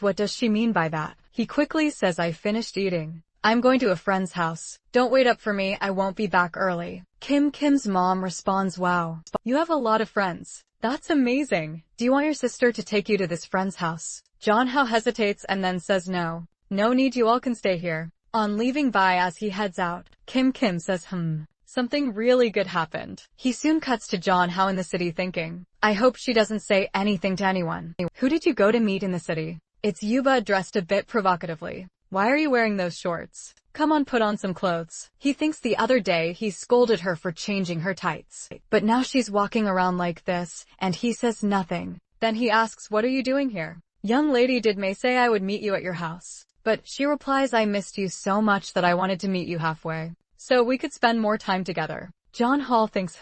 what does she mean by that? He quickly says, I finished eating. I'm going to a friend's house. Don't wait up for me, I won't be back early. Kim's mom responds, wow, you have a lot of friends. That's amazing. Do you want your sister to take you to this friend's house? John Hao hesitates and then says, no need, you all can stay here. On leaving by as he heads out, Kim says, something really good happened. He soon cuts to John Hao in the city thinking, I hope she doesn't say anything to anyone. Who did you go to meet in the city? It's Yuba, dressed a bit provocatively. Why are you wearing those shorts? Come on, put on some clothes. He thinks the other day he scolded her for changing her tights, but now she's walking around like this, and he says nothing. Then he asks, what are you doing here? Young lady, did May say I would meet you at your house? But she replies, I missed you so much that I wanted to meet you halfway, so we could spend more time together. John Hall thinks,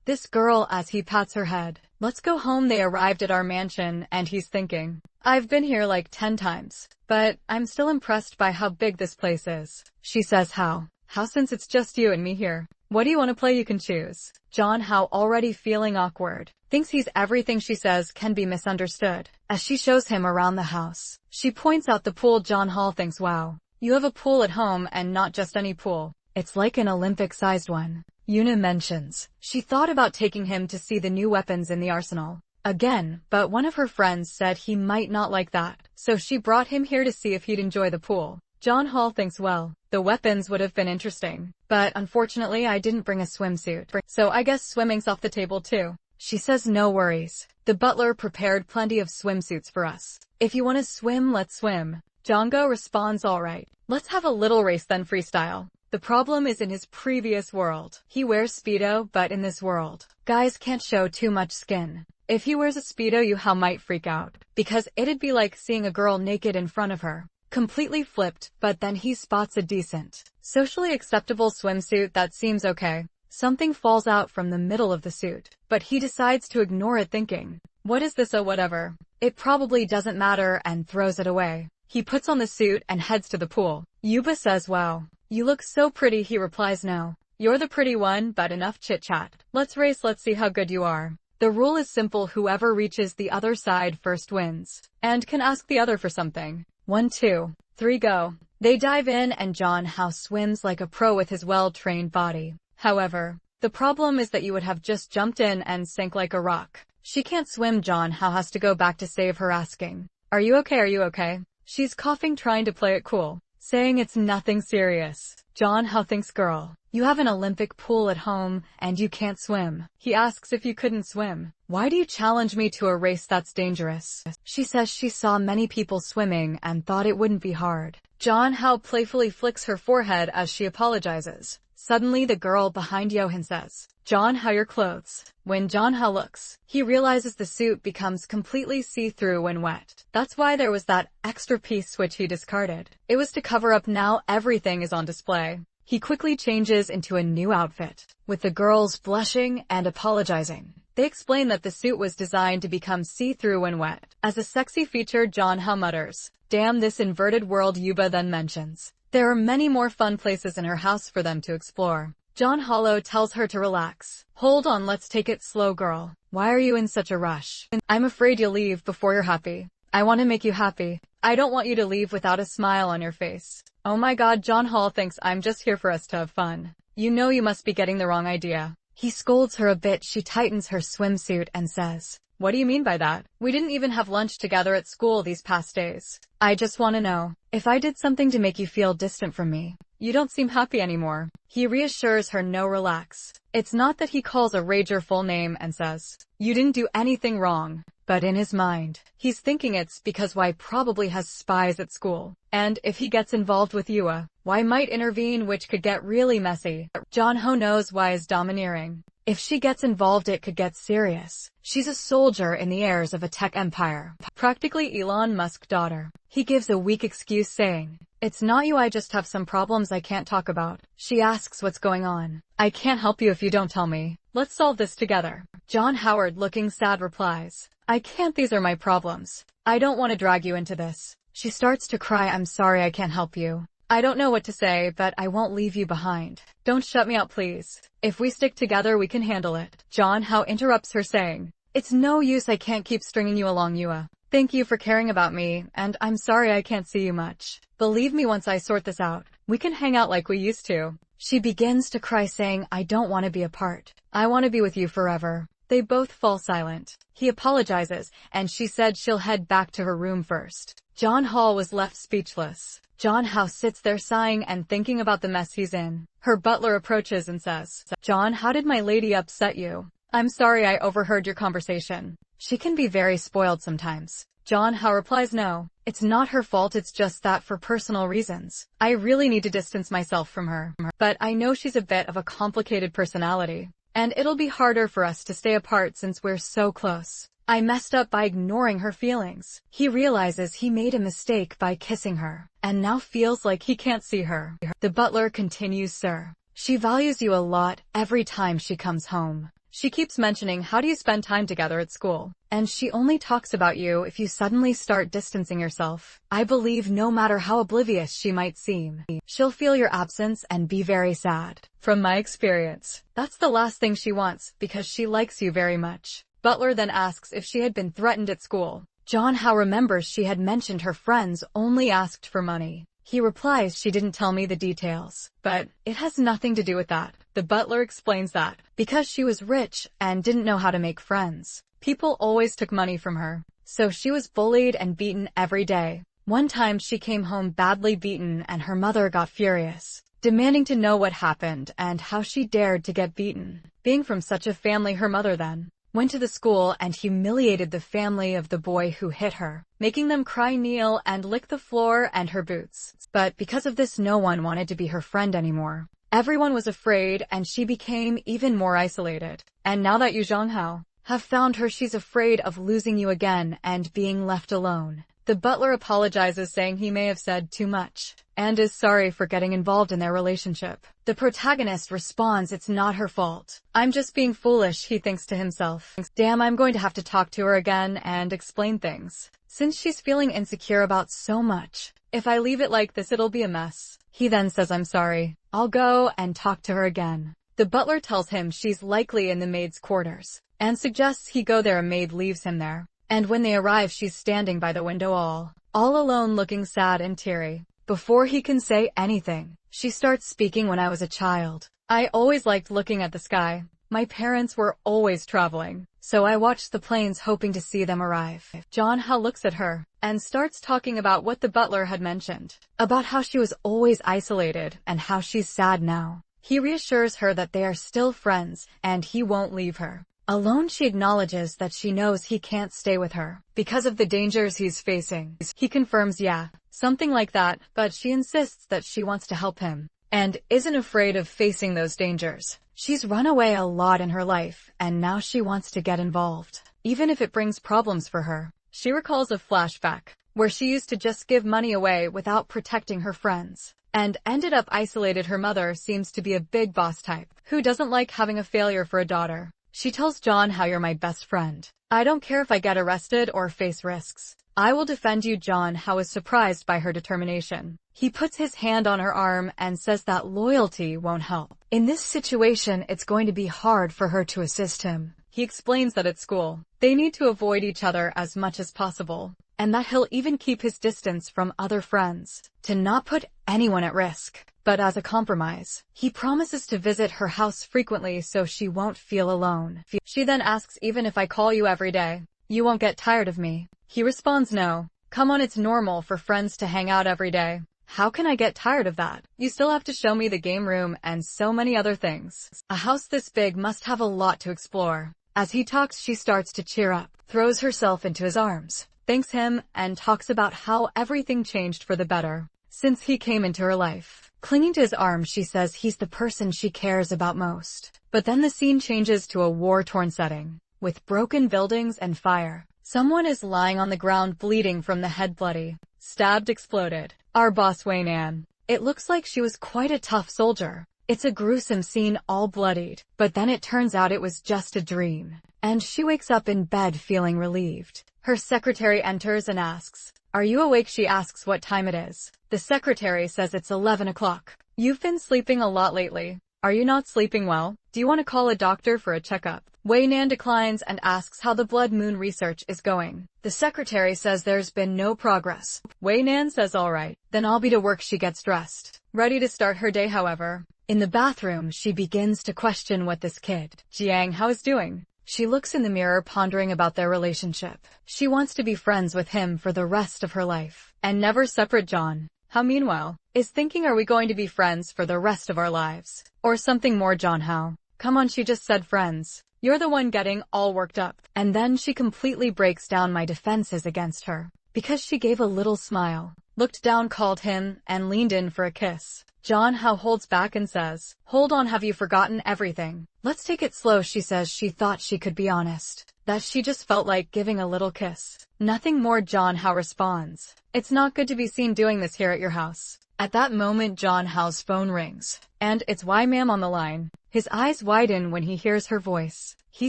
this girl, as he pats her head. Let's go home. They arrived at our mansion, and he's thinking, I've been here like 10 times, but I'm still impressed by how big this place is. She says, how since it's just you and me here? What do you want to play? You can choose. John Hao, already feeling awkward, thinks he's everything she says can be misunderstood. As she shows him around the house, she points out the pool. John Hall thinks, wow, you have a pool at home and not just any pool. It's like an Olympic-sized one. Yuna mentions she thought about taking him to see the new weapons in the arsenal again, but one of her friends said he might not like that, so she brought him here to see if he'd enjoy the pool. John Hall thinks, well, the weapons would have been interesting, but unfortunately I didn't bring a swimsuit, so I guess swimming's off the table too. She says, no worries. The butler prepared plenty of swimsuits for us. If you want to swim, let's swim. Django responds, all right, let's have a little race then, freestyle. The problem is in his previous world. He wears Speedo, but in this world, guys can't show too much skin. If he wears a Speedo, Yuhao might freak out, because it'd be like seeing a girl naked in front of her. Completely flipped, but then he spots a decent, socially acceptable swimsuit that seems okay. Something falls out from the middle of the suit, but he decides to ignore it thinking, what is this? Oh, whatever. It probably doesn't matter, and throws it away. He puts on the suit and heads to the pool. Yuba says, wow, you look so pretty. He replies, no, you're the pretty one, but enough chit-chat. Let's race, let's see how good you are. The rule is simple: whoever reaches the other side first wins, and can ask the other for something. 1, 2, 3, go. They dive in and John Hao swims like a pro with his well-trained body. However, the problem is that you would have just jumped in and sank like a rock. She can't swim. John Hao has to go back to save her, asking, "Are you okay? Are you okay?" She's coughing, trying to play it cool, saying it's nothing serious. John Hao thinks, "Girl, you have an Olympic pool at home and you can't swim." He asks, "If you couldn't swim, why do you challenge me to a race that's dangerous?" She says she saw many people swimming and thought it wouldn't be hard. John Hao playfully flicks her forehead as she apologizes. Suddenly the girl behind Johan says, "John Hao, your clothes." When John Hao looks, he realizes the suit becomes completely see-through when wet. That's why there was that extra piece which he discarded. It was to cover up. Now everything is on display. He quickly changes into a new outfit, with the girls blushing and apologizing. They explain that the suit was designed to become see-through when wet. As a sexy feature, John Hao mutters, "Damn this inverted world." Yuba then mentions, there are many more fun places in her house for them to explore. John Hao tells her to relax. "Hold on, let's take it slow, girl. Why are you in such a rush? I'm afraid you'll leave before you're happy. I want to make you happy. I don't want you to leave without a smile on your face." Oh my god, John Hao thinks, "I'm just here for us to have fun. You know you must be getting the wrong idea." He scolds her a bit. She tightens her swimsuit and says, "What do you mean by that? We didn't even have lunch together at school these past days. I just want to know, if I did something to make you feel distant from me, you don't seem happy anymore." He reassures her, "No, relax." It's not that he calls a rager full name and says, "You didn't do anything wrong." But in his mind, he's thinking it's because Y probably has spies at school. And if he gets involved with Yua, Y might intervene, which could get really messy. John Hao knows Y is domineering. If she gets involved, it could get serious. She's a soldier in the heirs of a tech empire, practically Elon Musk's daughter. He gives a weak excuse saying, "It's not you, I just have some problems I can't talk about." She asks what's going on. "I can't help you if you don't tell me. Let's solve this together." John Howard, looking sad, replies, "I can't, these are my problems. I don't want to drag you into this." She starts to cry. "I'm sorry, I can't help you. I don't know what to say, but I won't leave you behind. Don't shut me out, please. If we stick together, we can handle it." John Hao interrupts her saying, "It's no use, I can't keep stringing you along, Yua. Thank you for caring about me, and I'm sorry I can't see you much. Believe me, once I sort this out, we can hang out like we used to." She begins to cry, saying, "I don't want to be apart. I want to be with you forever." They both fall silent. He apologizes, and she said she'll head back to her room first. John Hao was left speechless. John Hao sits there sighing and thinking about the mess he's in. Her butler approaches and says, "John, how did my lady upset you? I'm sorry, I overheard your conversation. She can be very spoiled sometimes." John Hao replies, "No, it's not her fault, it's just that for personal reasons, I really need to distance myself from her. But I know she's a bit of a complicated personality, and it'll be harder for us to stay apart since we're so close. I messed up by ignoring her feelings." He realizes he made a mistake by kissing her, and now feels like he can't see her. The butler continues, "Sir, she values you a lot. Every time she comes home, she keeps mentioning how do you spend time together at school, and she only talks about you if you suddenly start distancing yourself. I believe no matter how oblivious she might seem, she'll feel your absence and be very sad. From my experience, that's the last thing she wants because she likes you very much." Butler then asks if she had been threatened at school. John Hao remembers she had mentioned her friends only asked for money. He replies, "She didn't tell me the details, but it has nothing to do with that." The butler explains that because she was rich and didn't know how to make friends, people always took money from her, so she was bullied and beaten every day. One time she came home badly beaten and her mother got furious, demanding to know what happened and how she dared to get beaten. Being from such a family, her mother then went to the school and humiliated the family of the boy who hit her, making them cry, kneel, and lick the floor and her boots. But because of this, no one wanted to be her friend anymore. Everyone was afraid, and she became even more isolated. And now that you, Zhang Hao, have found her, she's afraid of losing you again and being left alone. The butler apologizes, saying he may have said too much, and is sorry for getting involved in their relationship. The protagonist responds, "It's not her fault. I'm just being foolish," he thinks to himself. "Damn, I'm going to have to talk to her again and explain things, since she's feeling insecure about so much. If I leave it like this, it'll be a mess." He then says, "I'm sorry. I'll go and talk to her again." The butler tells him she's likely in the maid's quarters, and suggests he go there. A maid leaves him there. And when they arrive, she's standing by the window all alone, looking sad and teary. Before he can say anything, she starts speaking. When I was a child, I always liked looking at the sky. My parents were always traveling, so I watched the planes hoping to see them arrive. Jeonho looks at her and starts talking about what the butler had mentioned, about how she was always isolated and how she's sad now. He reassures her that they are still friends and he won't leave her alone. She acknowledges that she knows he can't stay with her because of the dangers he's facing. He confirms yeah, something like that, but she insists that she wants to help him and isn't afraid of facing those dangers. She's run away a lot in her life, and now she wants to get involved, even if it brings problems for her. She recalls a flashback where she used to just give money away without protecting her friends, and ended up isolated. Her mother seems to be a big boss type, who doesn't like having a failure for a daughter. She tells John, how you're my best friend. I don't care if I get arrested or face risks. I will defend you. John How is surprised by her determination. He puts his hand on her arm and says that loyalty won't help. In this situation, it's going to be hard for her to assist him. He explains that at school, they need to avoid each other as much as possible, and that he'll even keep his distance from other friends to not put anyone at risk. But as a compromise, he promises to visit her house frequently so she won't feel alone. She then asks, even if I call you every day, you won't get tired of me? He responds, no. Come on, it's normal for friends to hang out every day. How can I get tired of that? You still have to show me the game room and so many other things. A house this big must have a lot to explore. As he talks, she starts to cheer up, throws herself into his arms, thanks him, and talks about how everything changed for the better since he came into her life. Clinging to his arm, she says he's the person she cares about most. But then the scene changes to a war-torn setting, with broken buildings and fire. Someone is lying on the ground, bleeding from the head, bloody, stabbed, exploded. Our boss Wei Nan. It looks like she was quite a tough soldier. It's a gruesome scene, all bloodied, but then it turns out it was just a dream, and she wakes up in bed feeling relieved. Her secretary enters and asks, are you awake? She asks what time it is. The secretary says it's 11 o'clock. You've been sleeping a lot lately. Are you not sleeping well? Do you want to call a doctor for a checkup? Wei Nan declines and asks how the blood moon research is going. The secretary says there's been no progress. Wei Nan says all right, then I'll be to work. She gets dressed, ready to start her day. However, in the bathroom, she begins to question what this kid, Jiang Hao, is doing. She looks in the mirror, pondering about their relationship. She wants to be friends with him for the rest of her life, and never separate. John How, meanwhile, is thinking, are we going to be friends for the rest of our lives, or something more? John How, come on, she just said friends. You're the one getting all worked up. And then she completely breaks down my defenses against her, because she gave a little smile, looked down, called him, and leaned in for a kiss. John How holds back and says, hold on, have you forgotten everything? Let's take it slow. She says she thought she could be honest, that she just felt like giving a little kiss. Nothing more. John How responds, it's not good to be seen doing this here at your house. At that moment, John Hao's phone rings, and it's why ma'am on the line. His eyes widen when he hears her voice. He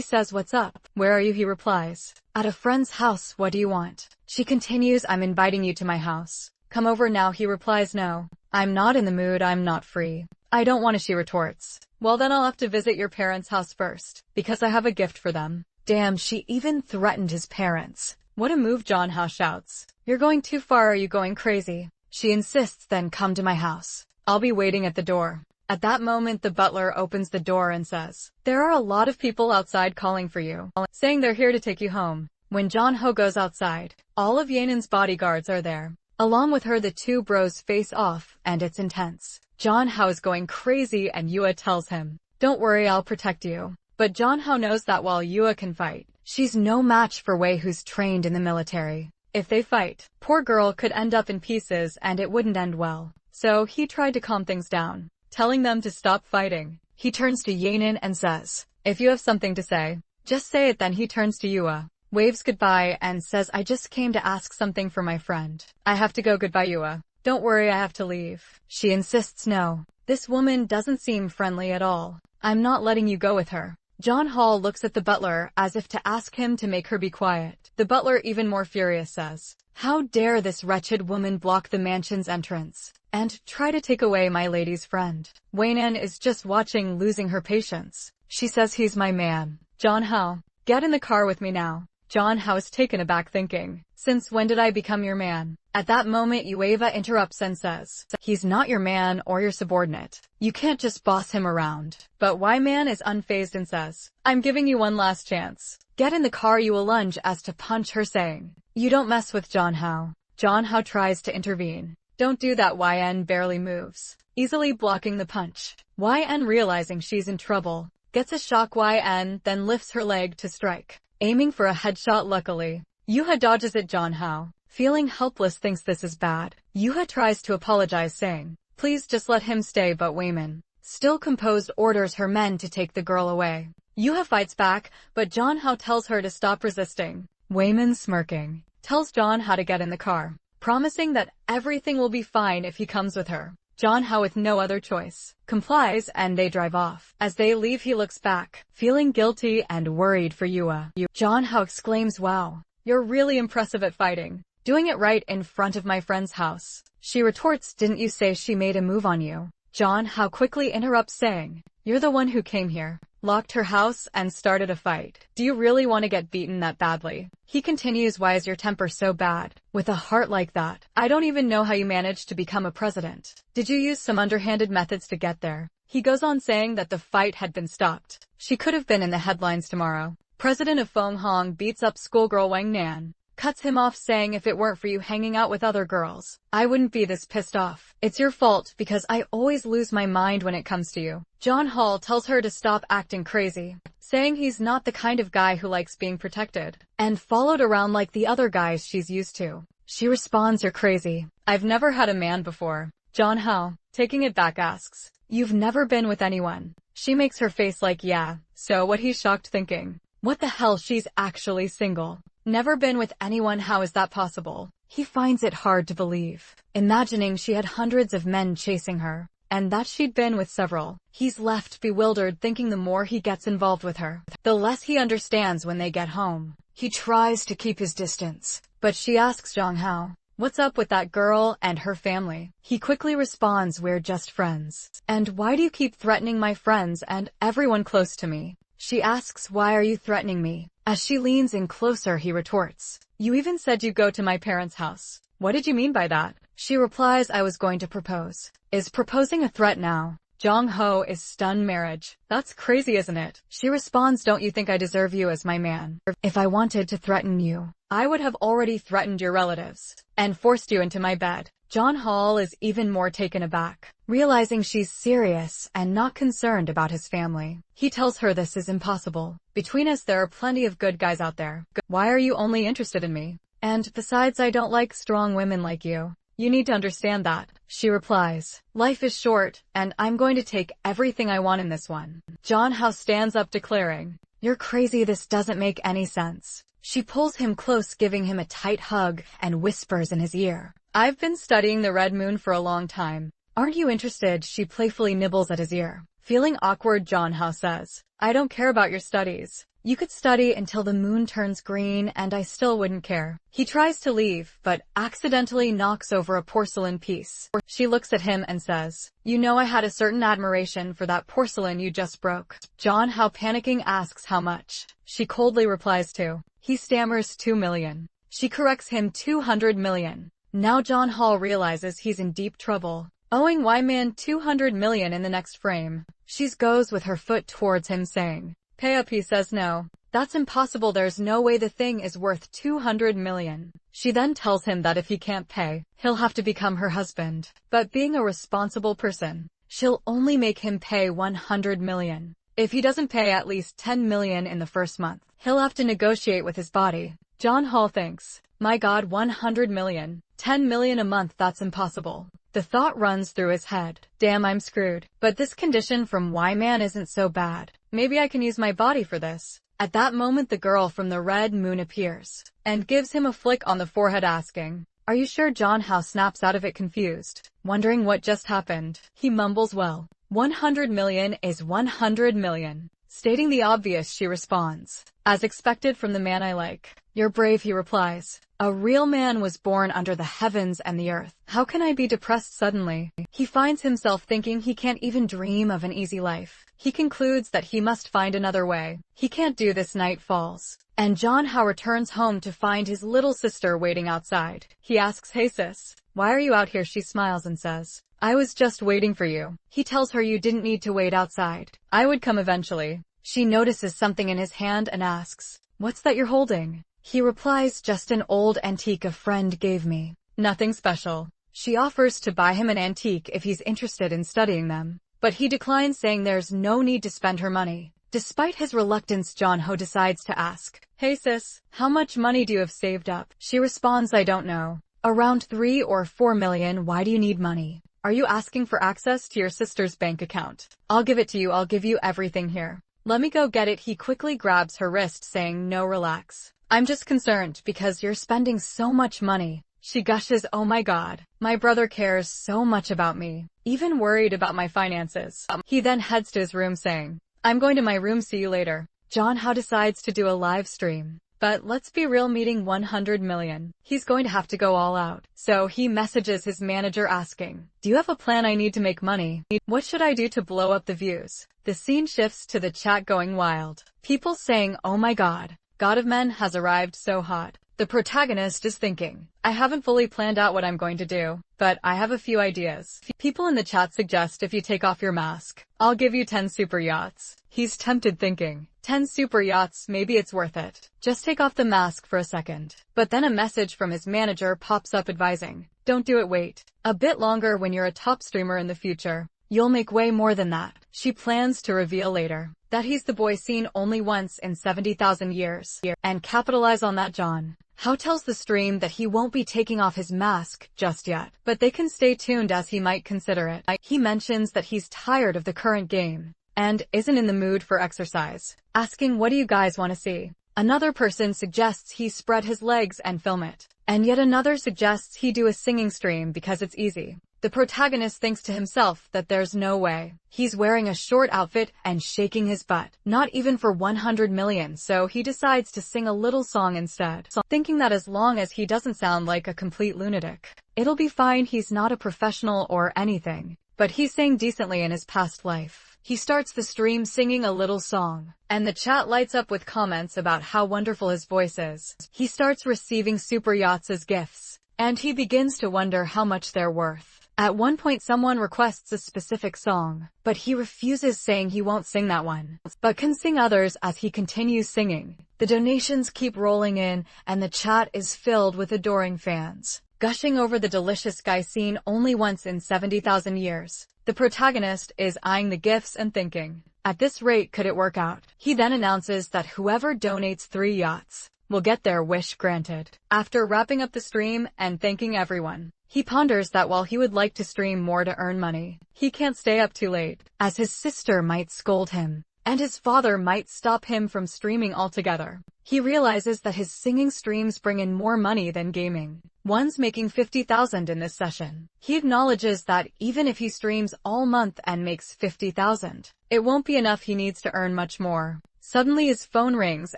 says, what's up? Where are you? He replies, at a friend's house. What do you want? She continues, I'm inviting you to my house. Come over now. He replies, no, I'm not in the mood. I'm not free. I don't want to. She retorts, well then I'll have to visit your parents' house first, because I have a gift for them. Damn, she even threatened his parents. What a move. John Hao shouts, you're going too far. Are you going crazy? She insists, then come to my house. I'll be waiting at the door. At that moment, the butler opens the door and says, there are a lot of people outside calling for you, saying they're here to take you home. When John Ho goes outside, all of Yanan's bodyguards are there. Along with her, the two bros face off, and it's intense. John Hao is going crazy and Yua tells him, don't worry, I'll protect you. But John Hao knows that while Yua can fight, she's no match for Wei, who's trained in the military. If they fight, poor girl could end up in pieces and it wouldn't end well. So he tried to calm things down, telling them to stop fighting. He turns to Yanan and says, if you have something to say, just say it. Then he turns to Yua, waves goodbye, and says, I just came to ask something for my friend. I have to go. Goodbye, Yua. Don't worry, I have to leave. She insists, no. This woman doesn't seem friendly at all. I'm not letting you go with her. John Hall looks at the butler as if to ask him to make her be quiet. The butler, even more furious, says, how dare this wretched woman block the mansion's entrance and try to take away my lady's friend. Wei Nan is just watching, losing her patience. She says, he's my man. John Hao, Get in the car with me now. John Hao is taken aback thinking, since when did I become your man? At that moment Ueva interrupts and says, he's not your man or your subordinate. You can't just boss him around. But Y-Man is unfazed and says, I'm giving you one last chance. Get in the car. You will lunge as to punch her saying, you don't mess with John Hao. John Hao tries to intervene. Don't do that. YN barely moves, easily blocking the punch. YN realizing she's in trouble, gets a shock. YN then lifts her leg to strike, aiming for a headshot. Luckily, Yuha dodges it. John Hao, feeling helpless, thinks this is bad. Yuha tries to apologize saying, please just let him stay, but Wayman, still composed, orders her men to take the girl away. Yuha fights back, but John Hao tells her to stop resisting. Wayman, smirking, tells John Hao to get in the car, promising that everything will be fine if he comes with her. John Hao, with no other choice, complies and they drive off. As they leave he looks back, feeling guilty and worried for Yua. John Hao exclaims, wow, you're really impressive at fighting. Doing it right in front of my friend's house. She retorts, didn't you say she made a move on you? John Hao quickly interrupts saying, you're the one who came here, locked her house and started a fight. Do you really want to get beaten that badly? He continues, why is your temper so bad? With a heart like that, I don't even know how you managed to become a president. Did you use some underhanded methods to get there? He goes on saying that the fight had been stopped. She could have been in the headlines tomorrow. President of Feng Hong beats up schoolgirl Wang Nan. Cuts him off saying, if it weren't for you hanging out with other girls, I wouldn't be this pissed off. It's your fault because I always lose my mind when it comes to you. John Hall tells her to stop acting crazy, saying he's not the kind of guy who likes being protected and followed around like the other guys she's used to. She responds, you're crazy. I've never had a man before. John Hao, taking it back, asks, you've never been with anyone? She makes her face like, yeah. So what? He's shocked thinking, what the hell, she's actually single. Never been with anyone? How is that possible? He finds it hard to believe, imagining she had hundreds of men chasing her, and that she'd been with several. He's left bewildered, thinking the more he gets involved with her, the less he understands. When they get home, he tries to keep his distance, but she asks Zhang Hao, what's up with that girl and her family? He quickly responds, we're just friends. And why do you keep threatening my friends and everyone close to me? She asks, why are you threatening me? As she leans in closer, he retorts, you even said you'd go to my parents' house. What did you mean by that? She replies, I was going to propose. Is proposing a threat now? Zhang Ho is stunned. Marriage? That's crazy, isn't it? She responds, don't you think I deserve you as my man? If I wanted to threaten you, I would have already threatened your relatives and forced you into my bed. John Hall is even more taken aback, realizing she's serious and not concerned about his family. He tells her this is impossible. Between us there are plenty of good guys out there. Why are you only interested in me? And besides, I don't like strong women like you. You need to understand that. She replies, life is short, and I'm going to take everything I want in this one. John Hao stands up declaring, you're crazy, this doesn't make any sense. She pulls him close, giving him a tight hug, and whispers in his ear, I've been studying the red moon for a long time. Aren't you interested? She playfully nibbles at his ear. Feeling awkward, John Hao says, I don't care about your studies. You could study until the moon turns green and I still wouldn't care. He tries to leave, but accidentally knocks over a porcelain piece. She looks at him and says, you know, I had a certain admiration for that porcelain you just broke. John Hao, panicking, asks how much. She coldly replies to. He stammers 2 million. She corrects him, 200 million. Now John Hall realizes he's in deep trouble, owing Y-Man 200 million. In the next frame, she goes with her foot towards him saying, pay up. He says no, that's impossible, there's no way the thing is worth 200 million. She then tells him that if he can't pay, he'll have to become her husband. But being a responsible person, she'll only make him pay 100 million. If he doesn't pay at least 10 million in the first month, he'll have to negotiate with his body. John Hall thinks, my God, 100 million, 10 million a month, that's impossible. The thought runs through his head, damn, I'm screwed. But this condition from Y-Man isn't so bad. Maybe I can use my body for this. At that moment the girl from the red moon appears and gives him a flick on the forehead, asking, are you sure? John Hao snaps out of it, confused, wondering what just happened. He mumbles, well, 100 million is 100 million. Stating the obvious, she responds, as expected from the man I like. "You're brave," he replies. "A real man was born under the heavens and the earth. How can I be depressed suddenly?" He finds himself thinking he can't even dream of an easy life. He concludes that he must find another way. He can't do this. Night falls, and John How returns home to find his little sister waiting outside. He asks, "Hey sis, why are you out here?" She smiles and says, "I was just waiting for you." He tells her you didn't need to wait outside. I would come eventually. She notices something in his hand and asks, "What's that you're holding?" He replies, "Just an old antique a friend gave me. Nothing special." She offers to buy him an antique if he's interested in studying them, but he declines, saying there's no need to spend her money. Despite his reluctance, John Ho decides to ask, "Hey sis, how much money do you have saved up?" She responds, "I don't know. Around 3 or 4 million. Why do you need money? Are you asking for access to your sister's bank account? I'll give it to you. I'll give you everything here. Let me go get it." He quickly grabs her wrist, saying, "No, relax. I'm just concerned because you're spending so much money." She gushes, "Oh my god, my brother cares so much about me, even worried about my finances." He then heads to his room saying, "I'm going to my room, see you later." John How decides to do a live stream. But let's be real, meeting 100 million. He's going to have to go all out. So he messages his manager asking, "Do you have a plan? I need to make money. What should I do to blow up the views?" The scene shifts to the chat going wild. People saying, "Oh my god, God of Men has arrived, so hot." The protagonist is thinking, "I haven't fully planned out what I'm going to do, but I have a few ideas." People in the chat suggest, "If you take off your mask, I'll give you 10 super yachts." He's tempted, thinking, 10 super yachts, maybe it's worth it. Just take off the mask for a second. But then a message from his manager pops up advising, "Don't do it, wait a bit longer. When you're a top streamer in the future, you'll make way more than that." She plans to reveal later that he's the boy seen only once in 70,000 years, and capitalize on that. John How tells the stream that he won't be taking off his mask just yet, but they can stay tuned as he might consider it. He mentions that he's tired of the current game and isn't in the mood for exercise, asking, "What do you guys want to see?" Another person suggests he spread his legs and film it, and yet another suggests he do a singing stream because it's easy. The protagonist thinks to himself that there's no way. He's wearing a short outfit and shaking his butt, not even for 100 million, so he decides to sing a little song instead, thinking that as long as he doesn't sound like a complete lunatic, it'll be fine. He's not a professional or anything, but he sang decently in his past life. He starts the stream singing a little song, and the chat lights up with comments about how wonderful his voice is. He starts receiving super yachts as gifts, and he begins to wonder how much they're worth. At one point someone requests a specific song, but he refuses, saying he won't sing that one, but can sing others as he continues singing. The donations keep rolling in, and the chat is filled with adoring fans, gushing over the delicious guy seen only once in 70,000 years. The protagonist is eyeing the gifts and thinking, at this rate, could it work out? He then announces that whoever donates 3 yachts will get their wish granted. After wrapping up the stream and thanking everyone, he ponders that while he would like to stream more to earn money, he can't stay up too late, as his sister might scold him, and his father might stop him from streaming altogether. He realizes that his singing streams bring in more money than gaming. One's making 50,000 in this session. He acknowledges that even if he streams all month and makes 50,000, it won't be enough. He needs to earn much more. Suddenly his phone rings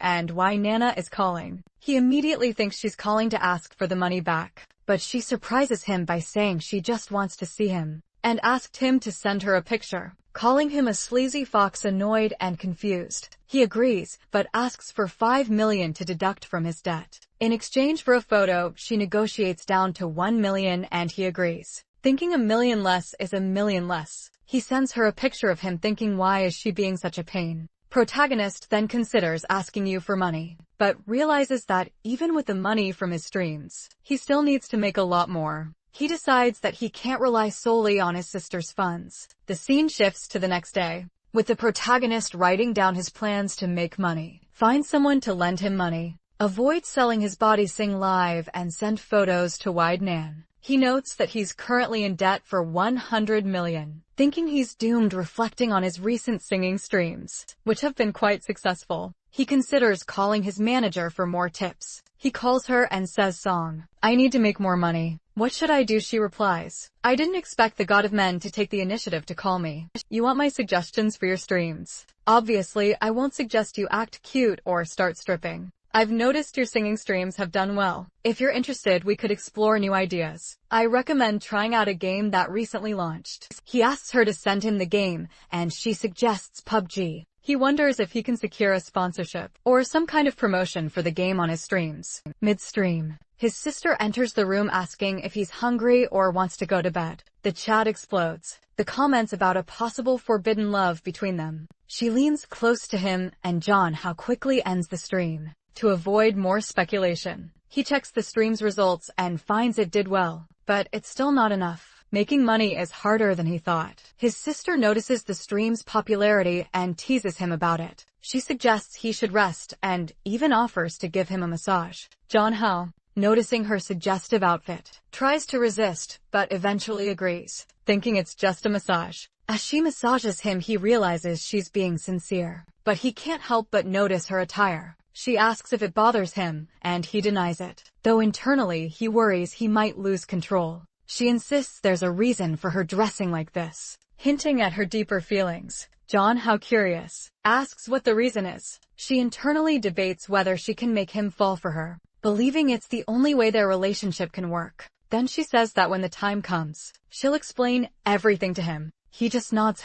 and Nana is calling. He immediately thinks she's calling to ask for the money back, but she surprises him by saying she just wants to see him, and asked him to send her a picture, calling him a sleazy fox. Annoyed and confused, he agrees, but asks for 5 million to deduct from his debt. In exchange for a photo, she negotiates down to 1 million and he agrees, thinking a million less is a million less. He sends her a picture of him, thinking, why is she being such a pain? Protagonist then considers asking you for money, but realizes that even with the money from his streams, he still needs to make a lot more. He decides that he can't rely solely on his sister's funds. The scene shifts to the next day, with the protagonist writing down his plans to make money, find someone to lend him money, avoid selling his body, sing live, and send photos to Wide Nan. He notes that he's currently in debt for 100 million, thinking he's doomed. Reflecting on his recent singing streams, which have been quite successful, he considers calling his manager for more tips. He calls her and says, "Song, I need to make more money. What should I do?" She replies, "I didn't expect the God of Men to take the initiative to call me. You want my suggestions for your streams? Obviously, I won't suggest you act cute or start stripping. I've noticed your singing streams have done well. If you're interested, we could explore new ideas. I recommend trying out a game that recently launched. He asks her to send him the game, and she suggests PUBG. He wonders if he can secure a sponsorship or some kind of promotion for the game on his streams. Midstream, his sister enters the room asking if he's hungry or wants to go to bed. The chat explodes. The comments about a possible forbidden love between them. She leans close to him, and John quickly ends the stream. To avoid more speculation, he checks the stream's results and finds it did well, but it's still not enough. Making money is harder than he thought. His sister notices the stream's popularity and teases him about it. She suggests he should rest and even offers to give him a massage. John, noticing her suggestive outfit, tries to resist but eventually agrees, thinking it's just a massage. As she massages him, he realizes she's being sincere, but he can't help but notice her attire. She asks if it bothers him, and he denies it, though internally he worries he might lose control. She insists there's a reason for her dressing like this, hinting at her deeper feelings. John, curious, asks what the reason is. She internally debates whether she can make him fall for her, believing it's the only way their relationship can work. Then she says that when the time comes, she'll explain everything to him. He just nods,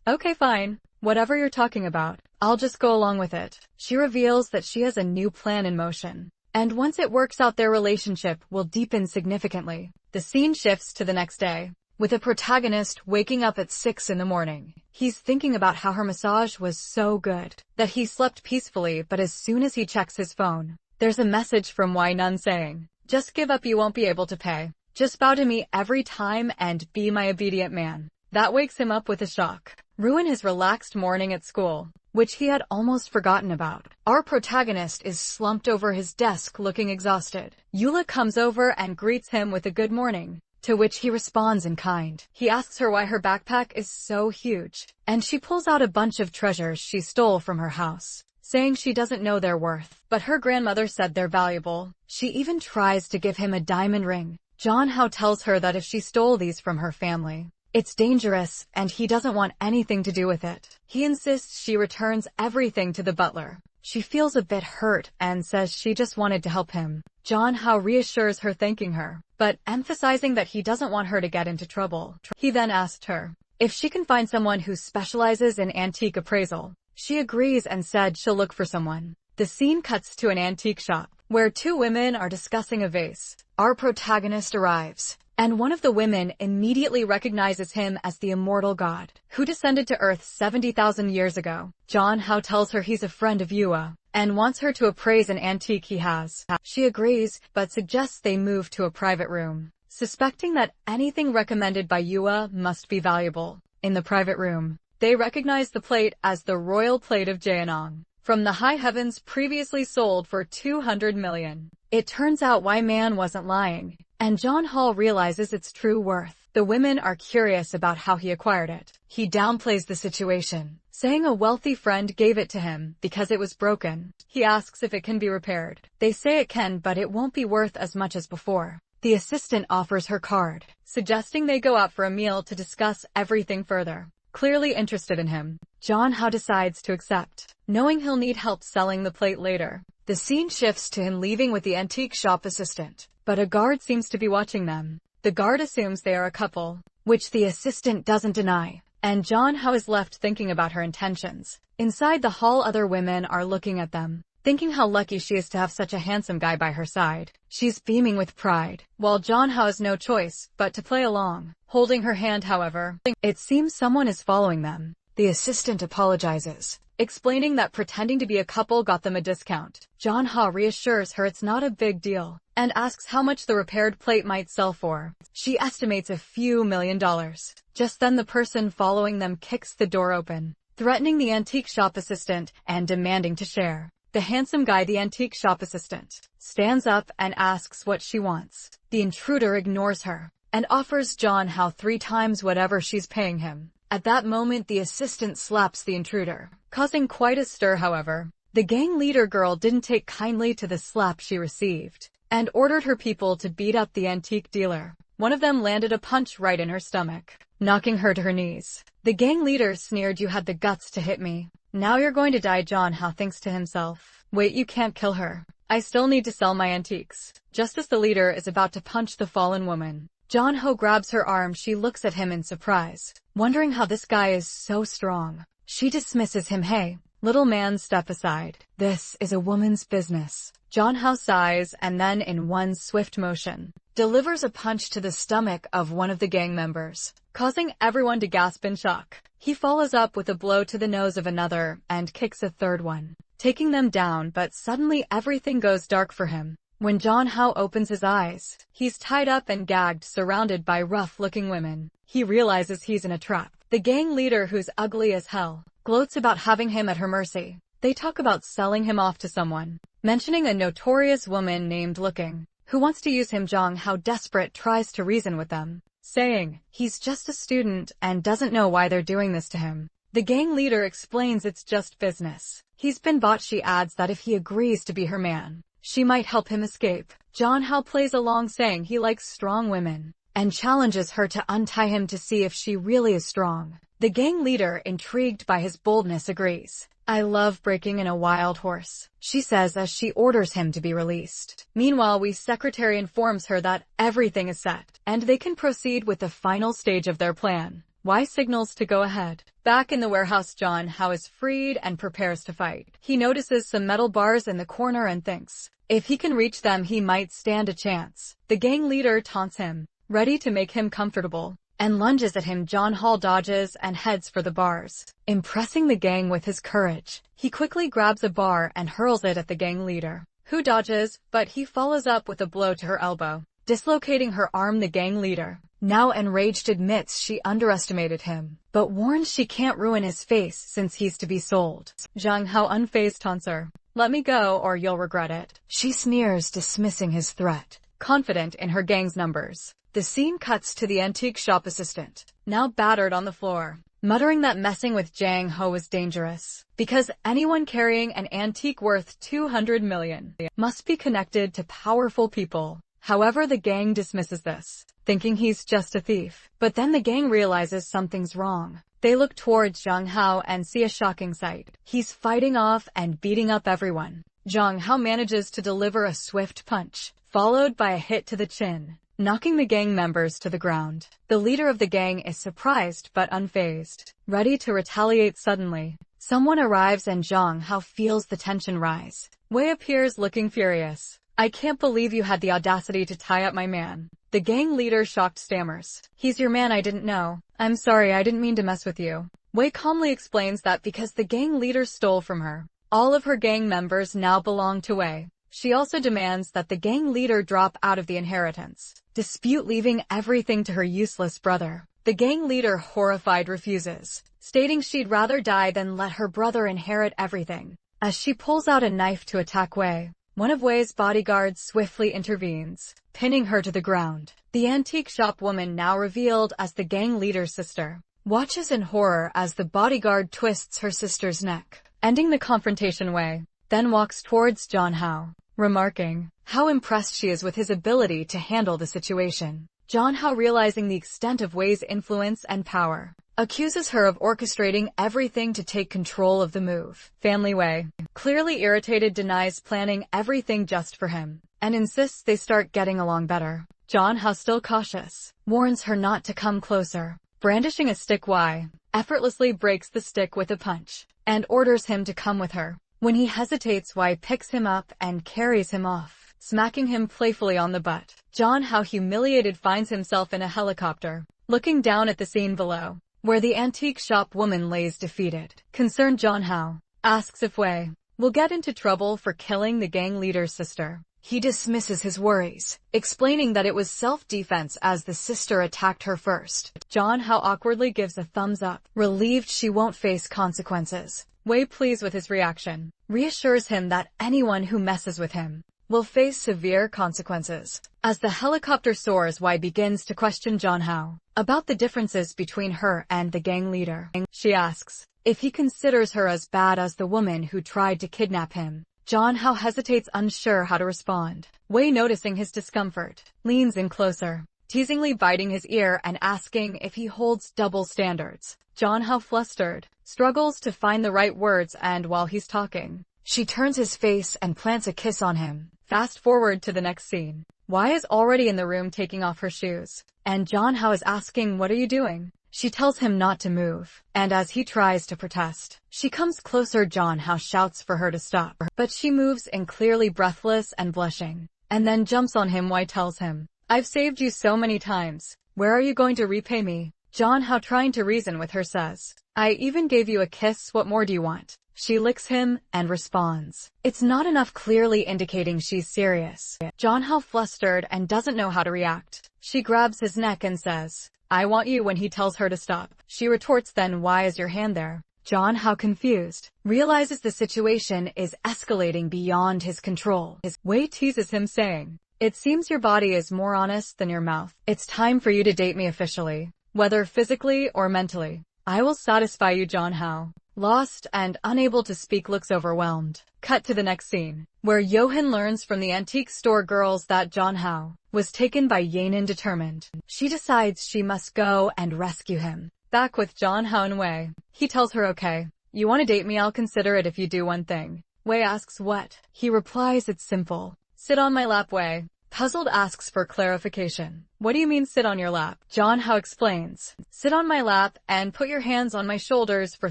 Okay, fine. Whatever you're talking about, I'll just go along with it. She reveals that she has a new plan in motion, and once it works out, their relationship will deepen significantly. The scene shifts to the next day, with the protagonist waking up at 6 in the morning. He's thinking about how her massage was so good that he slept peacefully, but as soon as he checks his phone, there's a message from Nun saying, "Just give up, you won't be able to pay. Just bow to me every time and be my obedient man." That wakes him up with a shock, ruin his relaxed morning at school, which he had almost forgotten about. Our protagonist is slumped over his desk looking exhausted. Eula comes over and greets him with a good morning, to which he responds in kind. He asks her why her backpack is so huge, and she pulls out a bunch of treasures she stole from her house, saying she doesn't know their worth, but her grandmother said they're valuable. She even tries to give him a diamond ring. John tells her that if she stole these from her family, it's dangerous, and he doesn't want anything to do with it. He insists she returns everything to the butler. She feels a bit hurt and says she just wanted to help him. John reassures her, thanking her, but emphasizing that he doesn't want her to get into trouble. He then asked her if she can find someone who specializes in antique appraisal. She agrees and said she'll look for someone. The scene cuts to an antique shop, where two women are discussing a vase. Our protagonist arrives, and one of the women immediately recognizes him as the immortal god, who descended to Earth 70,000 years ago. John tells her he's a friend of Yua, and wants her to appraise an antique he has. She agrees, but suggests they move to a private room, suspecting that anything recommended by Yua must be valuable. In the private room, they recognize the plate as the royal plate of Jaenong, from the high heavens, previously sold for 200 million. It turns out Man wasn't lying, and John realizes its true worth. The women are curious about how he acquired it. He downplays the situation, saying a wealthy friend gave it to him because it was broken. He asks if it can be repaired. They say it can, but it won't be worth as much as before. The assistant offers her card, suggesting they go out for a meal to discuss everything further. Clearly interested in him, John decides to accept, knowing he'll need help selling the plate later. The scene shifts to him leaving with the antique shop assistant, but a guard seems to be watching them. The guard assumes they are a couple, which the assistant doesn't deny, and John is left thinking about her intentions. Inside the hall, other women are looking at them, thinking how lucky she is to have such a handsome guy by her side. She's beaming with pride, while John has no choice but to play along, holding her hand. However, it seems someone is following them. The assistant apologizes, explaining that pretending to be a couple got them a discount. John reassures her it's not a big deal, and asks how much the repaired plate might sell for. She estimates a few $1 million. Just then the person following them kicks the door open, threatening the antique shop assistant and demanding to share. The handsome guy, the antique shop assistant, stands up and asks what she wants. The intruder ignores her and offers John 3 times whatever she's paying him. At that moment, the assistant slaps the intruder, causing quite a stir. However, the gang leader girl didn't take kindly to the slap she received, and ordered her people to beat up the antique dealer. One of them landed a punch right in her stomach, knocking her to her knees. The gang leader sneered, "You had the guts to hit me. Now you're going to die, John Hao thinks to himself. Wait, you can't kill her. I still need to sell my antiques. Just as the leader is about to punch the fallen woman, John Ho grabs her arm. She looks at him in surprise, wondering how this guy is so strong. She dismisses him. Hey, little man, step aside. This is a woman's business. John Hao sighs and then, in one swift motion, delivers a punch to the stomach of one of the gang members, causing everyone to gasp in shock. He follows up with a blow to the nose of another and kicks a third one, taking them down, but suddenly everything goes dark for him. When John Hao opens his eyes, he's tied up and gagged, surrounded by rough-looking women. He realizes he's in a trap. The gang leader, who's ugly as hell, gloats about having him at her mercy. They talk about selling him off to someone, mentioning a notorious woman named Looking, who wants to use him. John Hao, desperate, tries to reason with them, saying he's just a student and doesn't know why they're doing this to him. The gang leader explains it's just business. He's been bought. She adds that if he agrees to be her man, she might help him escape. John Hao plays along, saying he likes strong women, and challenges her to untie him to see if she really is strong. The gang leader, intrigued by his boldness, agrees. I love breaking in a wild horse, she says as she orders him to be released. Meanwhile, secretary informs her that everything is set, and they can proceed with the final stage of their plan. Signals to go ahead. Back in the warehouse, John Hao is freed and prepares to fight. He notices some metal bars in the corner and thinks, if he can reach them, he might stand a chance. The gang leader taunts him, ready to make him comfortable, and lunges at him. John Hao dodges and heads for the bars, impressing the gang with his courage. He quickly grabs a bar and hurls it at the gang leader, who dodges, but he follows up with a blow to her elbow, dislocating her arm. The gang leader, now enraged, admits she underestimated him, but warns she can't ruin his face since he's to be sold. Zhang Hao, unfazed, taunts her. Let me go or you'll regret it. She sneers, dismissing his threat, confident in her gang's numbers. The scene cuts to the antique shop assistant, now battered on the floor, muttering that messing with Zhang Hao is dangerous, because anyone carrying an antique worth 200 million must be connected to powerful people. However, the gang dismisses this, thinking he's just a thief. But then the gang realizes something's wrong. They look towards Zhang Hao and see a shocking sight. He's fighting off and beating up everyone. Zhang Hao manages to deliver a swift punch, followed by a hit to the chin, knocking the gang members to the ground. The leader of the gang is surprised but unfazed, ready to retaliate. Suddenly, someone arrives and Zhang Hao feels the tension rise. Wei appears, looking furious. I can't believe you had the audacity to tie up my man. The gang leader, shocked, stammers. He's your man, I didn't know. I'm sorry, I didn't mean to mess with you. Wei calmly explains that because the gang leader stole from her, all of her gang members now belong to Wei. She also demands that the gang leader drop out of the inheritance dispute, leaving everything to her useless brother. The gang leader, horrified, refuses, stating she'd rather die than let her brother inherit everything. As she pulls out a knife to attack Wei, one of Wei's bodyguards swiftly intervenes, pinning her to the ground. The antique shop woman, now revealed as the gang leader's sister, watches in horror as the bodyguard twists her sister's neck, ending the confrontation. Wei then walks towards Zhang Hao, remarking how impressed she is with his ability to handle the situation. Zhang Hao, realizing the extent of Wei's influence and power, accuses her of orchestrating everything to take control of the move. Family Wei, clearly irritated, denies planning everything just for him, and insists they start getting along better. Zhang Hao, still cautious, warns her not to come closer. Brandishing a stick, Wei effortlessly breaks the stick with a punch, and orders him to come with her. When he hesitates, Wei picks him up and carries him off, smacking him playfully on the butt. Zhang Hao, humiliated, finds himself in a helicopter, looking down at the scene below, where the antique shop woman lays defeated. Concerned, Zhang Hao asks if Wei will get into trouble for killing the gang leader's sister. He dismisses his worries, explaining that it was self-defense as the sister attacked her first. Zhang Hao awkwardly gives a thumbs up, relieved she won't face consequences. Wei, pleased with his reaction, reassures him that anyone who messes with him will face severe consequences. As the helicopter soars, Wei begins to question Zhang Hao about the differences between her and the gang leader. She asks if he considers her as bad as the woman who tried to kidnap him. Zhang Hao hesitates, unsure how to respond. Wei, noticing his discomfort, leans in closer, teasingly biting his ear and asking if he holds double standards. Jeonhao, flustered, struggles to find the right words, and while he's talking, she turns his face and plants a kiss on him. Fast forward to the next scene. Wei is already in the room taking off her shoes, and Jeonhao is asking, "What are you doing?" She tells him not to move, and as he tries to protest, she comes closer. Jeonhao shouts for her to stop, but she moves in, clearly breathless and blushing, and then jumps on him. Wei tells him, "I've saved you so many times. Where are you going to repay me?" Jeonhao, trying to reason with her, says, "I even gave you a kiss. What more do you want?" She licks him and responds, "It's not enough," clearly indicating she's serious. Jeonhao, flustered and doesn't know how to react. She grabs his neck and says, "I want you," when he tells her to stop. She retorts, "Then why is your hand there?" Jeonhao, confused, realizes the situation is escalating beyond his control. Wei teases him, saying, "It seems your body is more honest than your mouth. It's time for you to date me officially, whether physically or mentally. I will satisfy you." Jeonhao, lost and unable to speak, looks overwhelmed. Cut to the next scene, where Yohan learns from the antique store girls that Jeonhao was taken by Yanin. Determined, she decides she must go and rescue him. Back with Jeonhao and Wei, he tells her, "Okay, you want to date me? I'll consider it if you do one thing." Wei asks what. He replies, "It's simple. Sit on my lap." Wei, puzzled, asks for clarification. "What do you mean, sit on your lap?" Jeonhao explains, "Sit on my lap and put your hands on my shoulders for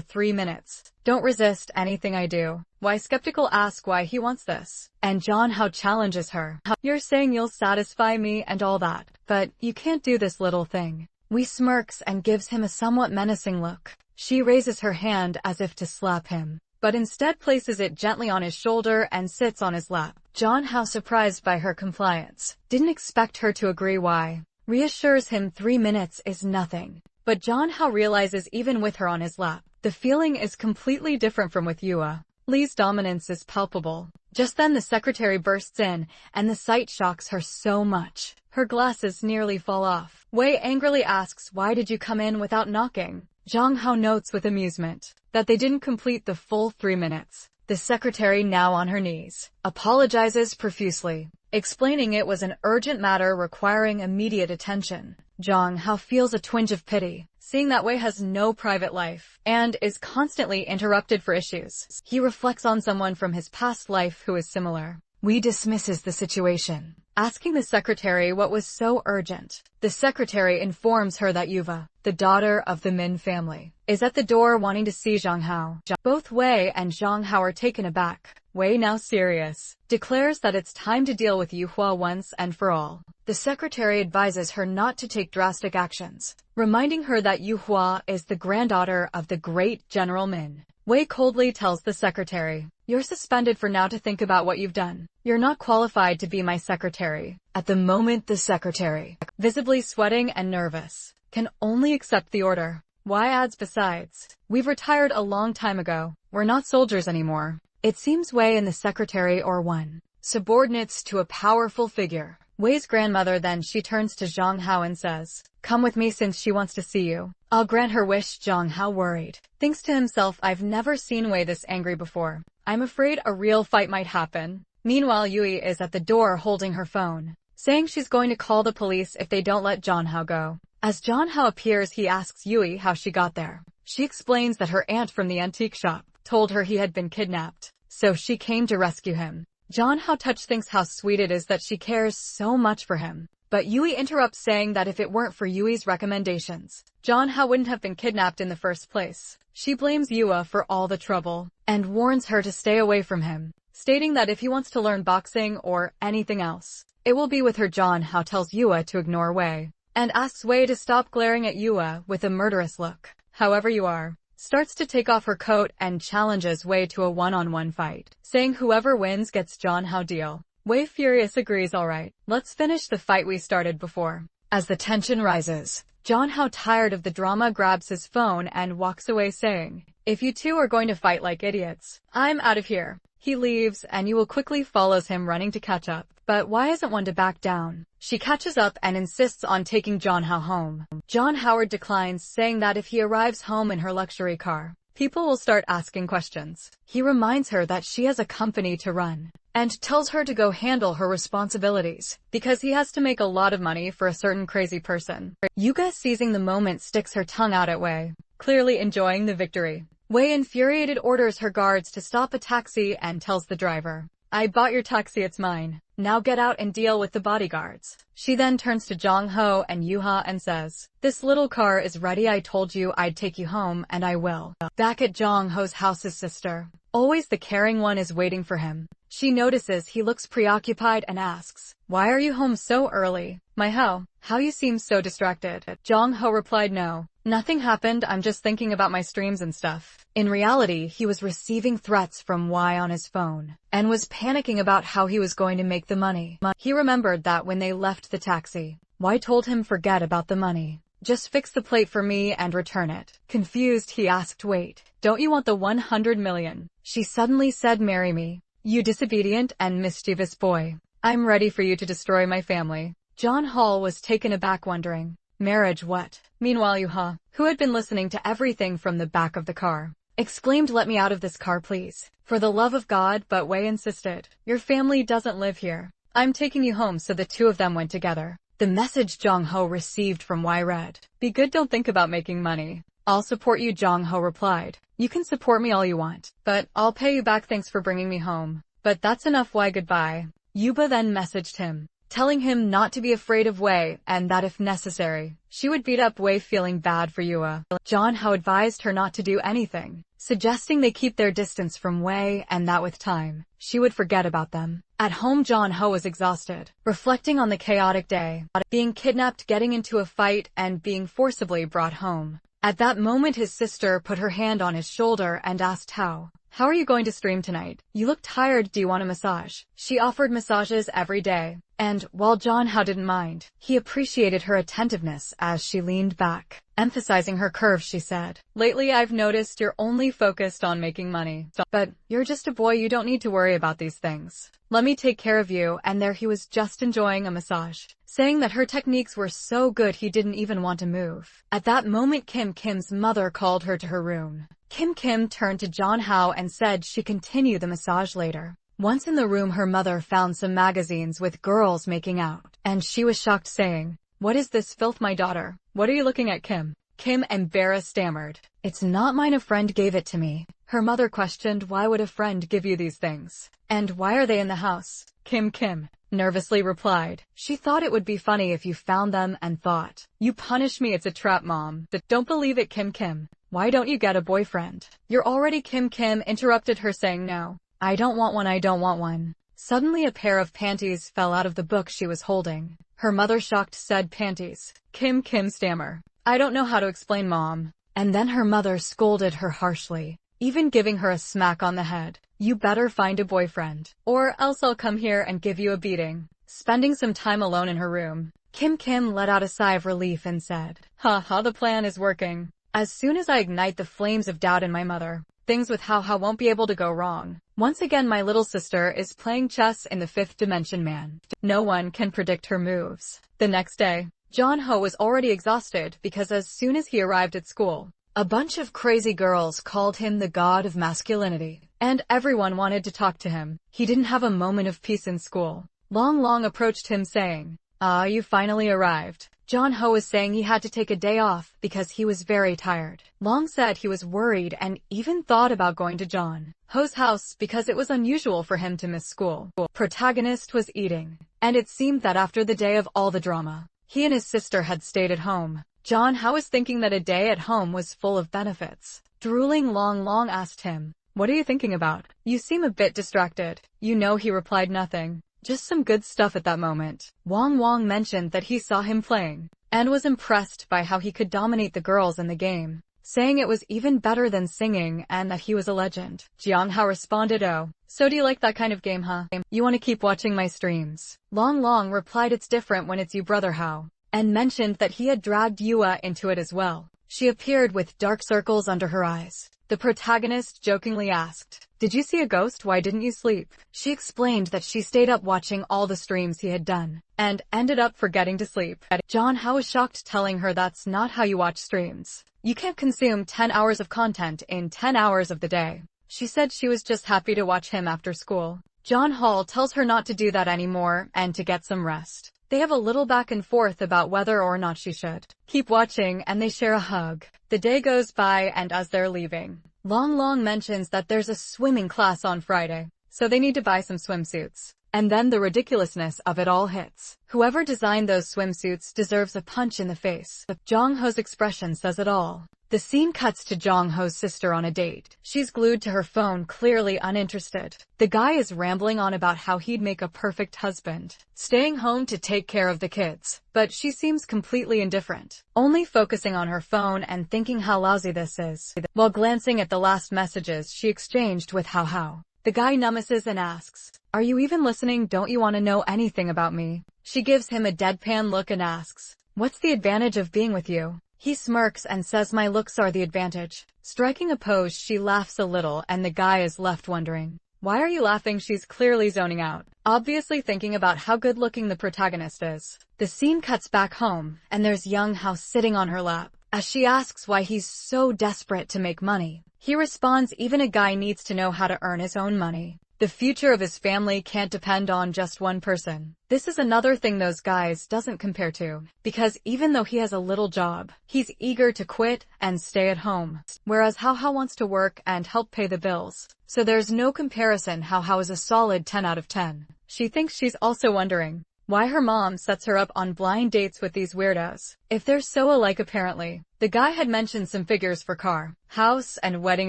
3 minutes. Don't resist anything I do." Wei, skeptical, asks why he wants this, and Jeonhao challenges her. "You're saying you'll satisfy me and all that, but you can't do this little thing." Wei smirks and gives him a somewhat menacing look. She raises her hand as if to slap him, but instead places it gently on his shoulder and sits on his lap. Jeonhao, surprised by her compliance, didn't expect her to agree. Wei reassures him 3 minutes is nothing, but Jeonhao realizes even with her on his lap, the feeling is completely different from with Yua. Lee's dominance is palpable. Just then the secretary bursts in, and the sight shocks her so much, her glasses nearly fall off. Wei angrily asks, "Why did you come in without knocking?" Jeonhao notes with amusement that they didn't complete the full 3 minutes. The secretary, now on her knees, apologizes profusely, explaining it was an urgent matter requiring immediate attention. Jeonhao feels a twinge of pity, seeing that Wei has no private life and is constantly interrupted for issues. He reflects on someone from his past life who is similar. Wei dismisses the situation, asking the secretary what was so urgent. The secretary informs her that Yuva, the daughter of the Min family, is at the door wanting to see Jeonhao. Both Wei and Jeonhao are taken aback. Wei, now serious, declares that it's time to deal with Yuhua once and for all. The secretary advises her not to take drastic actions, reminding her that Yuhua is the granddaughter of the great General Min. Wei coldly tells the secretary, "You're suspended for now to think about what you've done. You're not qualified to be my secretary." At the moment, the secretary, visibly sweating and nervous, can only accept the order. Wei adds, "Besides, we've retired a long time ago. We're not soldiers anymore." It seems Wei and the secretary are one, subordinates to a powerful figure. Wei's grandmother, then she turns to Jeonhao and says, "Come with me since she wants to see you. I'll grant her wish." Jeonhao, worried, thinks to himself, "I've never seen Wei this angry before. I'm afraid a real fight might happen." Meanwhile, Yui is at the door holding her phone, saying she's going to call the police if they don't let Jeonhao go. As Jeonhao appears, he asks Yui how she got there. She explains that her aunt from the antique shop told her he had been kidnapped, so she came to rescue him. Jeonhao, touched, thinks how sweet it is that she cares so much for him. But Yui interrupts, saying that if it weren't for Yui's recommendations, Jeonhao wouldn't have been kidnapped in the first place. She blames Yua for all the trouble, and warns her to stay away from him, stating that if he wants to learn boxing or anything else, it will be with her. Jeonhao tells Yua to ignore Wei, and asks Wei to stop glaring at Yua with a murderous look. However, Yua starts to take off her coat and challenges Wei to a one-on-one fight, saying whoever wins gets Jeonhao deal. Wei, furious, agrees. "Alright, let's finish the fight we started before." As the tension rises, Jeonhao, tired of the drama, grabs his phone and walks away, saying, "If you two are going to fight like idiots, I'm out of here." He leaves, and Yua quickly follows him, running to catch up. But why isn't one to back down? She catches up and insists on taking Jeonhao home. Jeonhao declines, saying that if he arrives home in her luxury car, people will start asking questions. He reminds her that she has a company to run, and tells her to go handle her responsibilities, because he has to make a lot of money for a certain crazy person. Yuka, seizing the moment, sticks her tongue out at Wei, clearly enjoying the victory. Wei, infuriated, orders her guards to stop a taxi and tells the driver, "I bought your taxi, it's mine. Now get out and deal with the bodyguards." She then turns to Jong Ho and Yuha and says, "This little car is ready. I told you I'd take you home, and I will." Back at Jong Ho's house, his sister, always the caring one, is waiting for him. She notices he looks preoccupied and asks, "Why are you home so early? My how you seem so distracted?" Jong Ho replied, "No, nothing happened. I'm just thinking about my streams and stuff." In reality, he was receiving threats from Y on his phone, and was panicking about how he was going to make the money. He remembered that when they left the taxi, Y told him, "Forget about the money. Just fix the plate for me and return it." Confused, he asked, "Wait, don't you want the 100 million? She suddenly said, "Marry me, you disobedient and mischievous boy. I'm ready for you to destroy my family." John Hall was taken aback, wondering, "Marriage, what?" Meanwhile, Yuha, who had been listening to everything from the back of the car, exclaimed, "Let me out of this car, please. For the love of God." But Wei insisted, "Your family doesn't live here. I'm taking you home." So the two of them went together. The message Jong Ho received from Y read, "Be good, don't think about making money." "I'll support you," Jong Ho replied. "You can support me all you want, but I'll pay you back. Thanks for bringing me home. But that's enough, Y, goodbye." Yuba then messaged him, telling him not to be afraid of Wei, and that if necessary, she would beat up Wei, feeling bad for Yua. John Ho advised her not to do anything, suggesting they keep their distance from Wei and that with time, she would forget about them. At home, John Ho was exhausted, reflecting on the chaotic day, being kidnapped, getting into a fight, and being forcibly brought home. At that moment, his sister put her hand on his shoulder and asked, How are you going to stream tonight? You look tired. Do you want a massage?" She offered massages every day, and while John Ho didn't mind, he appreciated her attentiveness as she leaned back, emphasizing her curves. She said, "Lately I've noticed you're only focused on making money. But you're just a boy, you don't need to worry about these things. Let me take care of you." And there he was, just enjoying a massage, saying that her techniques were so good he didn't even want to move. At that moment, Kim's mother called her to her room. Kim turned to John Ho and said she'd continue the massage later. Once in the room, her mother found some magazines with girls making out, and she was shocked, saying, "What is this filth, my daughter? What are you looking at, Kim?" Kim, embarrassed, stammered, "It's not mine, a friend gave it to me." Her mother questioned, "Why would a friend give you these things? And why are they in the house?" Kim nervously replied, "She thought it would be funny if you found them and thought, you punish me. It's a trap, Mom." "Don't believe it, Kim. Why don't you get a boyfriend? You're already..." Kim interrupted her, saying, "No, I don't want one. Suddenly a pair of panties fell out of the book she was holding. Her mother, shocked, said, "Panties?" Kim stammer, "I don't know how to explain, Mom." And then her mother scolded her harshly, even giving her a smack on the head. "You better find a boyfriend, or else I'll come here and give you a beating." Spending some time alone in her room, Kim let out a sigh of relief and said, the plan is working. As soon as I ignite the flames of doubt in my mother, things with How won't be able to go wrong. Once again, my little sister is playing chess in the fifth dimension, man. No one can predict her moves." The next day, John Ho was already exhausted because as soon as he arrived at school, a bunch of crazy girls called him the god of masculinity, and everyone wanted to talk to him. He didn't have a moment of peace in school. Long approached him, saying, "You finally arrived." John Ho was saying he had to take a day off because he was very tired. Long said he was worried and even thought about going to John Ho's house because it was unusual for him to miss school. Protagonist was eating, and it seemed that after the day of all the drama, he and his sister had stayed at home. John Ho was thinking that a day at home was full of benefits. Drooling, Long asked him, "What are you thinking about? You seem a bit distracted." He replied, "Nothing. Just some good stuff at that moment." Wong mentioned that he saw him playing, and was impressed by how he could dominate the girls in the game, saying it was even better than singing and that he was a legend. Jiang Hao responded, "Oh, so do you like that kind of game, huh? You want to keep watching my streams?" Long replied, "It's different when it's you, brother Hao," and mentioned that he had dragged Yua into it as well. She appeared with dark circles under her eyes. The protagonist jokingly asked, "Did you see a ghost? Why didn't you sleep?" She explained that she stayed up watching all the streams he had done, and ended up forgetting to sleep. John Hao was shocked, telling her that's not how you watch streams. You can't consume 10 hours of content in 10 hours of the day. She said she was just happy to watch him after school. John Hall tells her not to do that anymore and to get some rest. They have a little back and forth about whether or not she should keep watching, and they share a hug. The day goes by, and as they're leaving, Long mentions that there's a swimming class on Friday, so they need to buy some swimsuits. And then the ridiculousness of it all hits. Whoever designed those swimsuits deserves a punch in the face. Jong Ho's expression says it all. The scene cuts to Jong Ho's sister on a date. She's glued to her phone, clearly uninterested. The guy is rambling on about how he'd make a perfect husband, staying home to take care of the kids. But she seems completely indifferent, only focusing on her phone and thinking how lousy this is, while glancing at the last messages she exchanged with Hao. The guy numbsses and asks, "Are you even listening? Don't you want to know anything about me?" She gives him a deadpan look and asks, "What's the advantage of being with you?" He smirks and says, "My looks are the advantage." Striking a pose, she laughs a little and the guy is left wondering, why are you laughing? She's clearly zoning out, obviously thinking about how good-looking the protagonist is. The scene cuts back home, and there's young Hao sitting on her lap. As she asks why he's so desperate to make money, he responds, even a guy needs to know how to earn his own money. The future of his family can't depend on just one person. This is another thing those guys doesn't compare to, because even though he has a little job, he's eager to quit and stay at home, whereas Hao wants to work and help pay the bills. So there's no comparison. Hao is a solid 10 out of 10. She thinks she's also wondering why her mom sets her up on blind dates with these weirdos, if they're so alike apparently. The guy had mentioned some figures for car, house, and wedding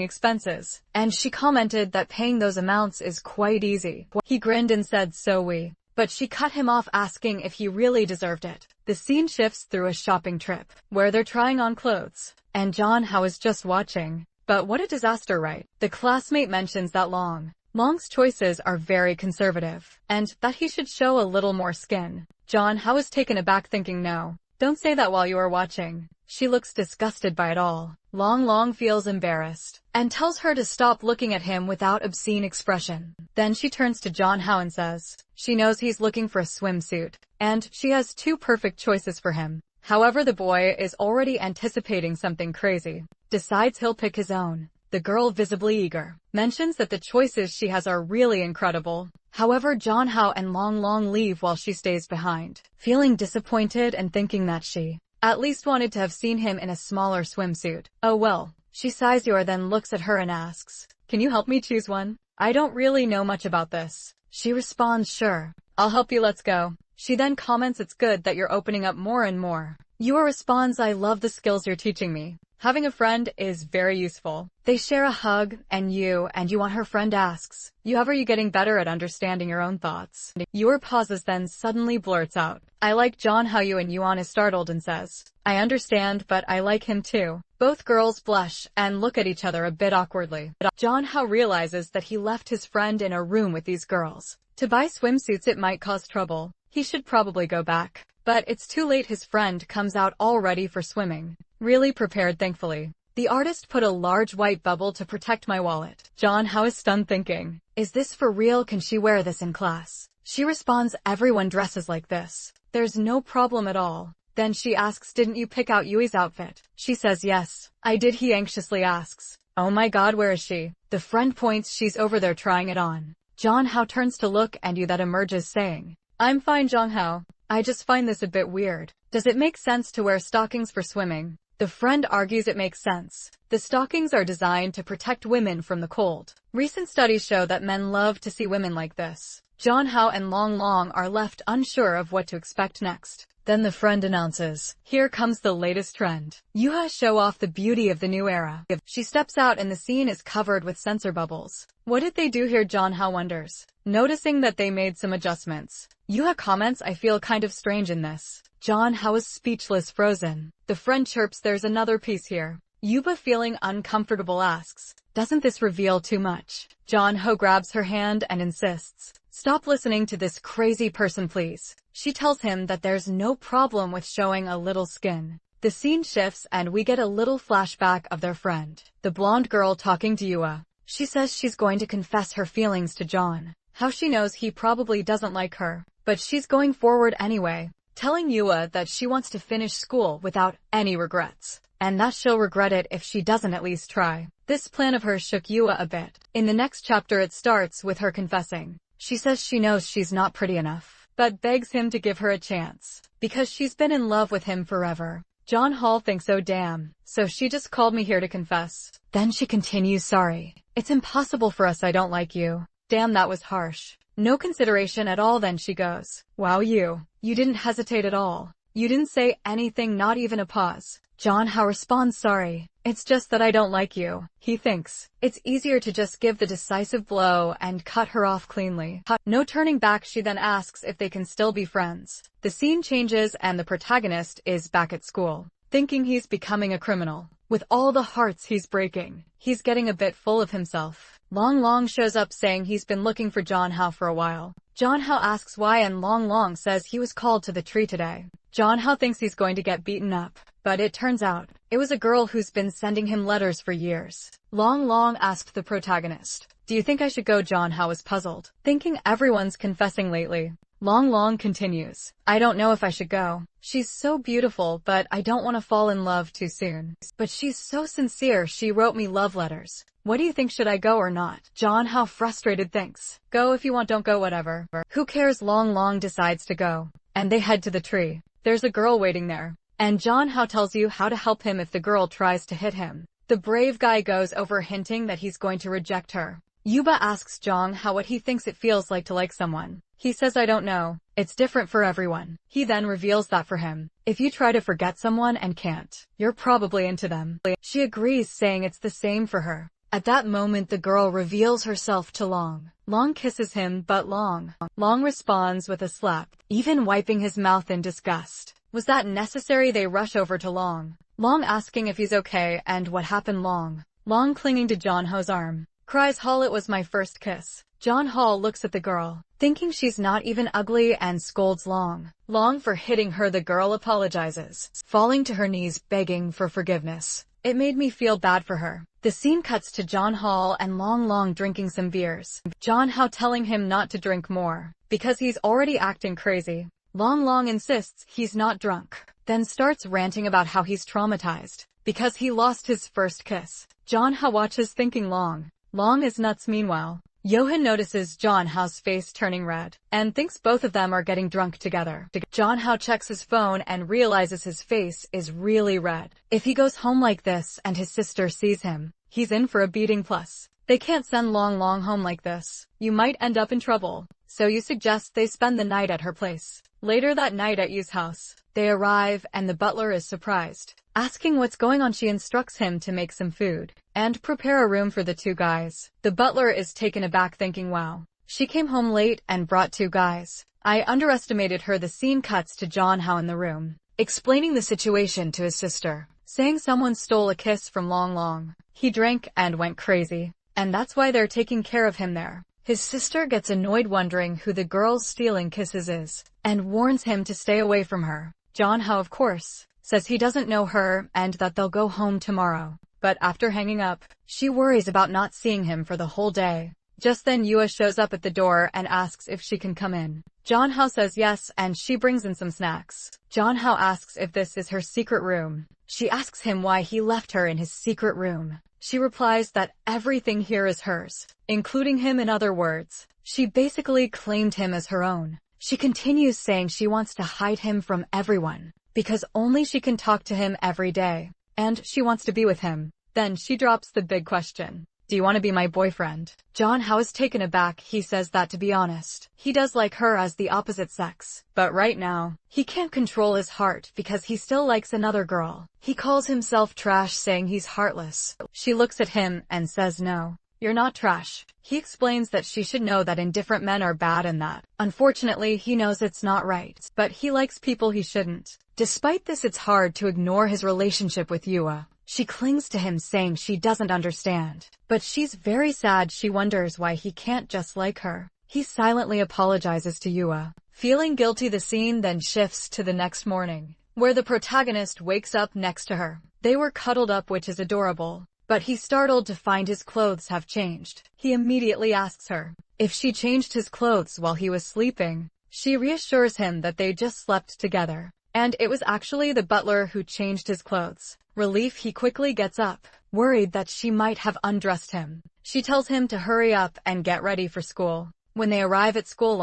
expenses, and she commented that paying those amounts is quite easy. He grinned and said, "So we." But she cut him off, asking if he really deserved it. The scene shifts through a shopping trip, where they're trying on clothes, and John Hao is just watching. But what a disaster, right? The classmate mentions that Long's choices are very conservative, and that he should show a little more skin. John Hao is taken aback, thinking, "No, don't say that while you are watching." She looks disgusted by it all. Long feels embarrassed, and tells her to stop looking at him without obscene expression. Then she turns to John Hao and says she knows he's looking for a swimsuit, and she has two perfect choices for him. However, the boy is already anticipating something crazy, decides he'll pick his own. The girl, visibly eager, mentions that the choices she has are really incredible. However, John Hao and Long leave while she stays behind, feeling disappointed and thinking that she at least wanted to have seen him in a smaller swimsuit. "Oh well," she sighs, then looks at her and asks, "Can you help me choose one? I don't really know much about this." She responds, "Sure, I'll help you, let's go." She then comments, "It's good that you're opening up more and more." Yua responds, "I love the skills you're teaching me. Having a friend is very useful." They share a hug, and Yuan, her friend, asks, "How are you getting better at understanding your own thoughts?" Yua pauses, then suddenly blurts out, "I like John Hao." And Yuan is startled and says, "I understand, but I like him too." Both girls blush and look at each other a bit awkwardly. John Hao realizes that he left his friend in a room with these girls to buy swimsuits. It might cause trouble. He should probably go back. But it's too late. His friend comes out all ready for swimming, really prepared, thankfully. "The artist put a large white bubble to protect my wallet." John Hao is stunned, thinking, "Is this for real? Can she wear this in class?" She responds, "Everyone dresses like this. There's no problem at all." Then she asks, "Didn't you pick out Yui's outfit?" She says, "Yes, I did." He anxiously asks, "Oh my god, where is she?" The friend points, "She's over there trying it on." John Hao turns to look, and that emerges, saying, "I'm fine, John Hao. I just find this a bit weird. Does it make sense to wear stockings for swimming?" The friend argues it makes sense. The stockings are designed to protect women from the cold. Recent studies show that men love to see women like this. John Hao and Long are left unsure of what to expect next. Then the friend announces, "Here comes the latest trend. Yuha show off the beauty of the new era." She steps out and the scene is covered with sensor bubbles. What did they do here? John Hao wonders, noticing that they made some adjustments. Yuha comments, "I feel kind of strange in this." John Hao is speechless, frozen. The friend chirps, "There's another piece here." Yuba, feeling uncomfortable, asks, "Doesn't this reveal too much?" John Hao grabs her hand and insists, "Stop listening to this crazy person, please." She tells him that there's no problem with showing a little skin. The scene shifts and we get a little flashback of their friend, the blonde girl, talking to Yua. She says she's going to confess her feelings to John. How she knows he probably doesn't like her, but she's going forward anyway, telling Yua that she wants to finish school without any regrets, and that she'll regret it if she doesn't at least try. This plan of hers shook Yua a bit. In the next chapter it starts with her confessing. She says she knows she's not pretty enough, but begs him to give her a chance, because she's been in love with him forever. John Hall thinks, oh damn, so she just called me here to confess. Then she continues, sorry, it's impossible for us, I don't like you. Damn, that was harsh. No consideration at all. Then she goes, wow, you didn't hesitate at all. You didn't say anything, not even a pause. John Hao responds, sorry, it's just that I don't like you. He thinks it's easier to just give the decisive blow and cut her off cleanly. No turning back. She then asks if they can still be friends. The scene changes and the protagonist is back at school, thinking he's becoming a criminal. With all the hearts he's breaking, he's getting a bit full of himself. Long Long shows up saying he's been looking for John Hao for a while. John Hao asks why and Long Long says he was called to the tree today. John Hao thinks he's going to get beaten up, but it turns out it was a girl who's been sending him letters for years. Long Long asked the protagonist, do you think I should go? John Hao is puzzled, thinking everyone's confessing lately. Long Long continues, I don't know if I should go. She's so beautiful, but I don't want to fall in love too soon. But she's so sincere, she wrote me love letters. What do you think, should I go or not? John Hao, frustrated, thinks, go if you want, don't go, whatever. Who cares? Long Long decides to go, and they head to the tree. There's a girl waiting there, and John Hao tells you how to help him if the girl tries to hit him. The brave guy goes over hinting that he's going to reject her. Yuba asks John Hao what he thinks it feels like to like someone. He says, I don't know. It's different for everyone. He then reveals that for him, if you try to forget someone and can't, you're probably into them. She agrees, saying it's the same for her. At that moment, the girl reveals herself to Long. Long kisses him, but Long responds with a slap, even wiping his mouth in disgust. Was that necessary? They rush over to Long asking if he's okay and what happened. Long clinging to John Hao's arm, cries, Hall, it was my first kiss. John Hao looks at the girl, thinking she's not even ugly, and scolds Long for hitting her. The girl apologizes, falling to her knees begging for forgiveness. It made me feel bad for her. The scene cuts to John Hao and Long drinking some beers. John Hao telling him not to drink more, because he's already acting crazy. Long insists he's not drunk, then starts ranting about how he's traumatized, because he lost his first kiss. John Hao watches, thinking Long is nuts. Meanwhile, Johan notices John Hao's face turning red, and thinks both of them are getting drunk together. John Hao checks his phone and realizes his face is really red. If he goes home like this and his sister sees him, he's in for a beating. Plus, they can't send Long home like this. You might end up in trouble. So you suggest they spend the night at her place. Later that night at Yu's house, they arrive and the butler is surprised. Asking what's going on, she instructs him to make some food and prepare a room for the two guys. The butler is taken aback, thinking, wow, she came home late and brought two guys. I underestimated her. The scene cuts to John Hao in the room, explaining the situation to his sister, saying someone stole a kiss from Long. He drank and went crazy, and that's why they're taking care of him there. His sister gets annoyed, wondering who the girl stealing kisses is, and warns him to stay away from her. John Hao, of course, says he doesn't know her and that they'll go home tomorrow. But after hanging up, she worries about not seeing him for the whole day. Just then Yua shows up at the door and asks if she can come in. John Hao says yes, and she brings in some snacks. John Hao asks if this is her secret room. She asks him why he left her in his secret room. She replies that everything here is hers, including him. In other words, she basically claimed him as her own. She continues, saying she wants to hide him from everyone, because only she can talk to him every day, and she wants to be with him. Then she drops the big question. Do you want to be my boyfriend? John Hao is taken aback. He says that, to be honest, he does like her as the opposite sex, but right now, he can't control his heart because he still likes another girl. He calls himself trash, saying he's heartless. She looks at him and says, no, you're not trash. He explains that she should know that indifferent men are bad and that, unfortunately, he knows it's not right, but he likes people he shouldn't. Despite this, it's hard to ignore his relationship with Yua. She clings to him, saying she doesn't understand, but she's very sad. She wonders why he can't just like her. He silently apologizes to Yua, feeling guilty. The scene then shifts to the next morning, where the protagonist wakes up next to her. They were cuddled up, which is adorable, but he's startled to find his clothes have changed. He immediately asks her if she changed his clothes while he was sleeping. She reassures him that they just slept together, and it was actually the butler who changed his clothes. Relief, he quickly gets up, worried that she might have undressed him. She tells him to hurry up and get ready for school. When they arrive at school,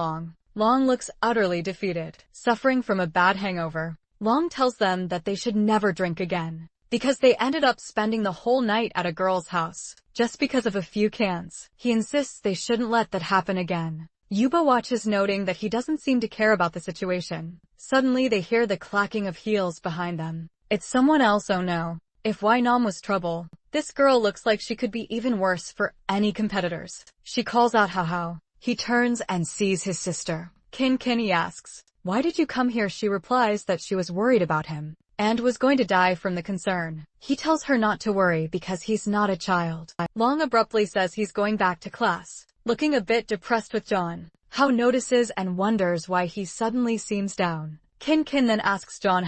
Long looks utterly defeated, suffering from a bad hangover. Long tells them that they should never drink again, because they ended up spending the whole night at a girl's house, just because of a few cans. He insists they shouldn't let that happen again. Yuba watches, noting that he doesn't seem to care about the situation. Suddenly they hear the clacking of heels behind them. It's someone else. Oh no. If Nam was trouble, this girl looks like she could be even worse for any competitors. She calls out how. He turns and sees his sister. Kin. He asks, "Why did you come here?" She replies that she was worried about him and was going to die from the concern. He tells her not to worry because he's not a child. Long abruptly says he's going back to class, looking a bit depressed with John. How notices and wonders why he suddenly seems down. Kin then asks John,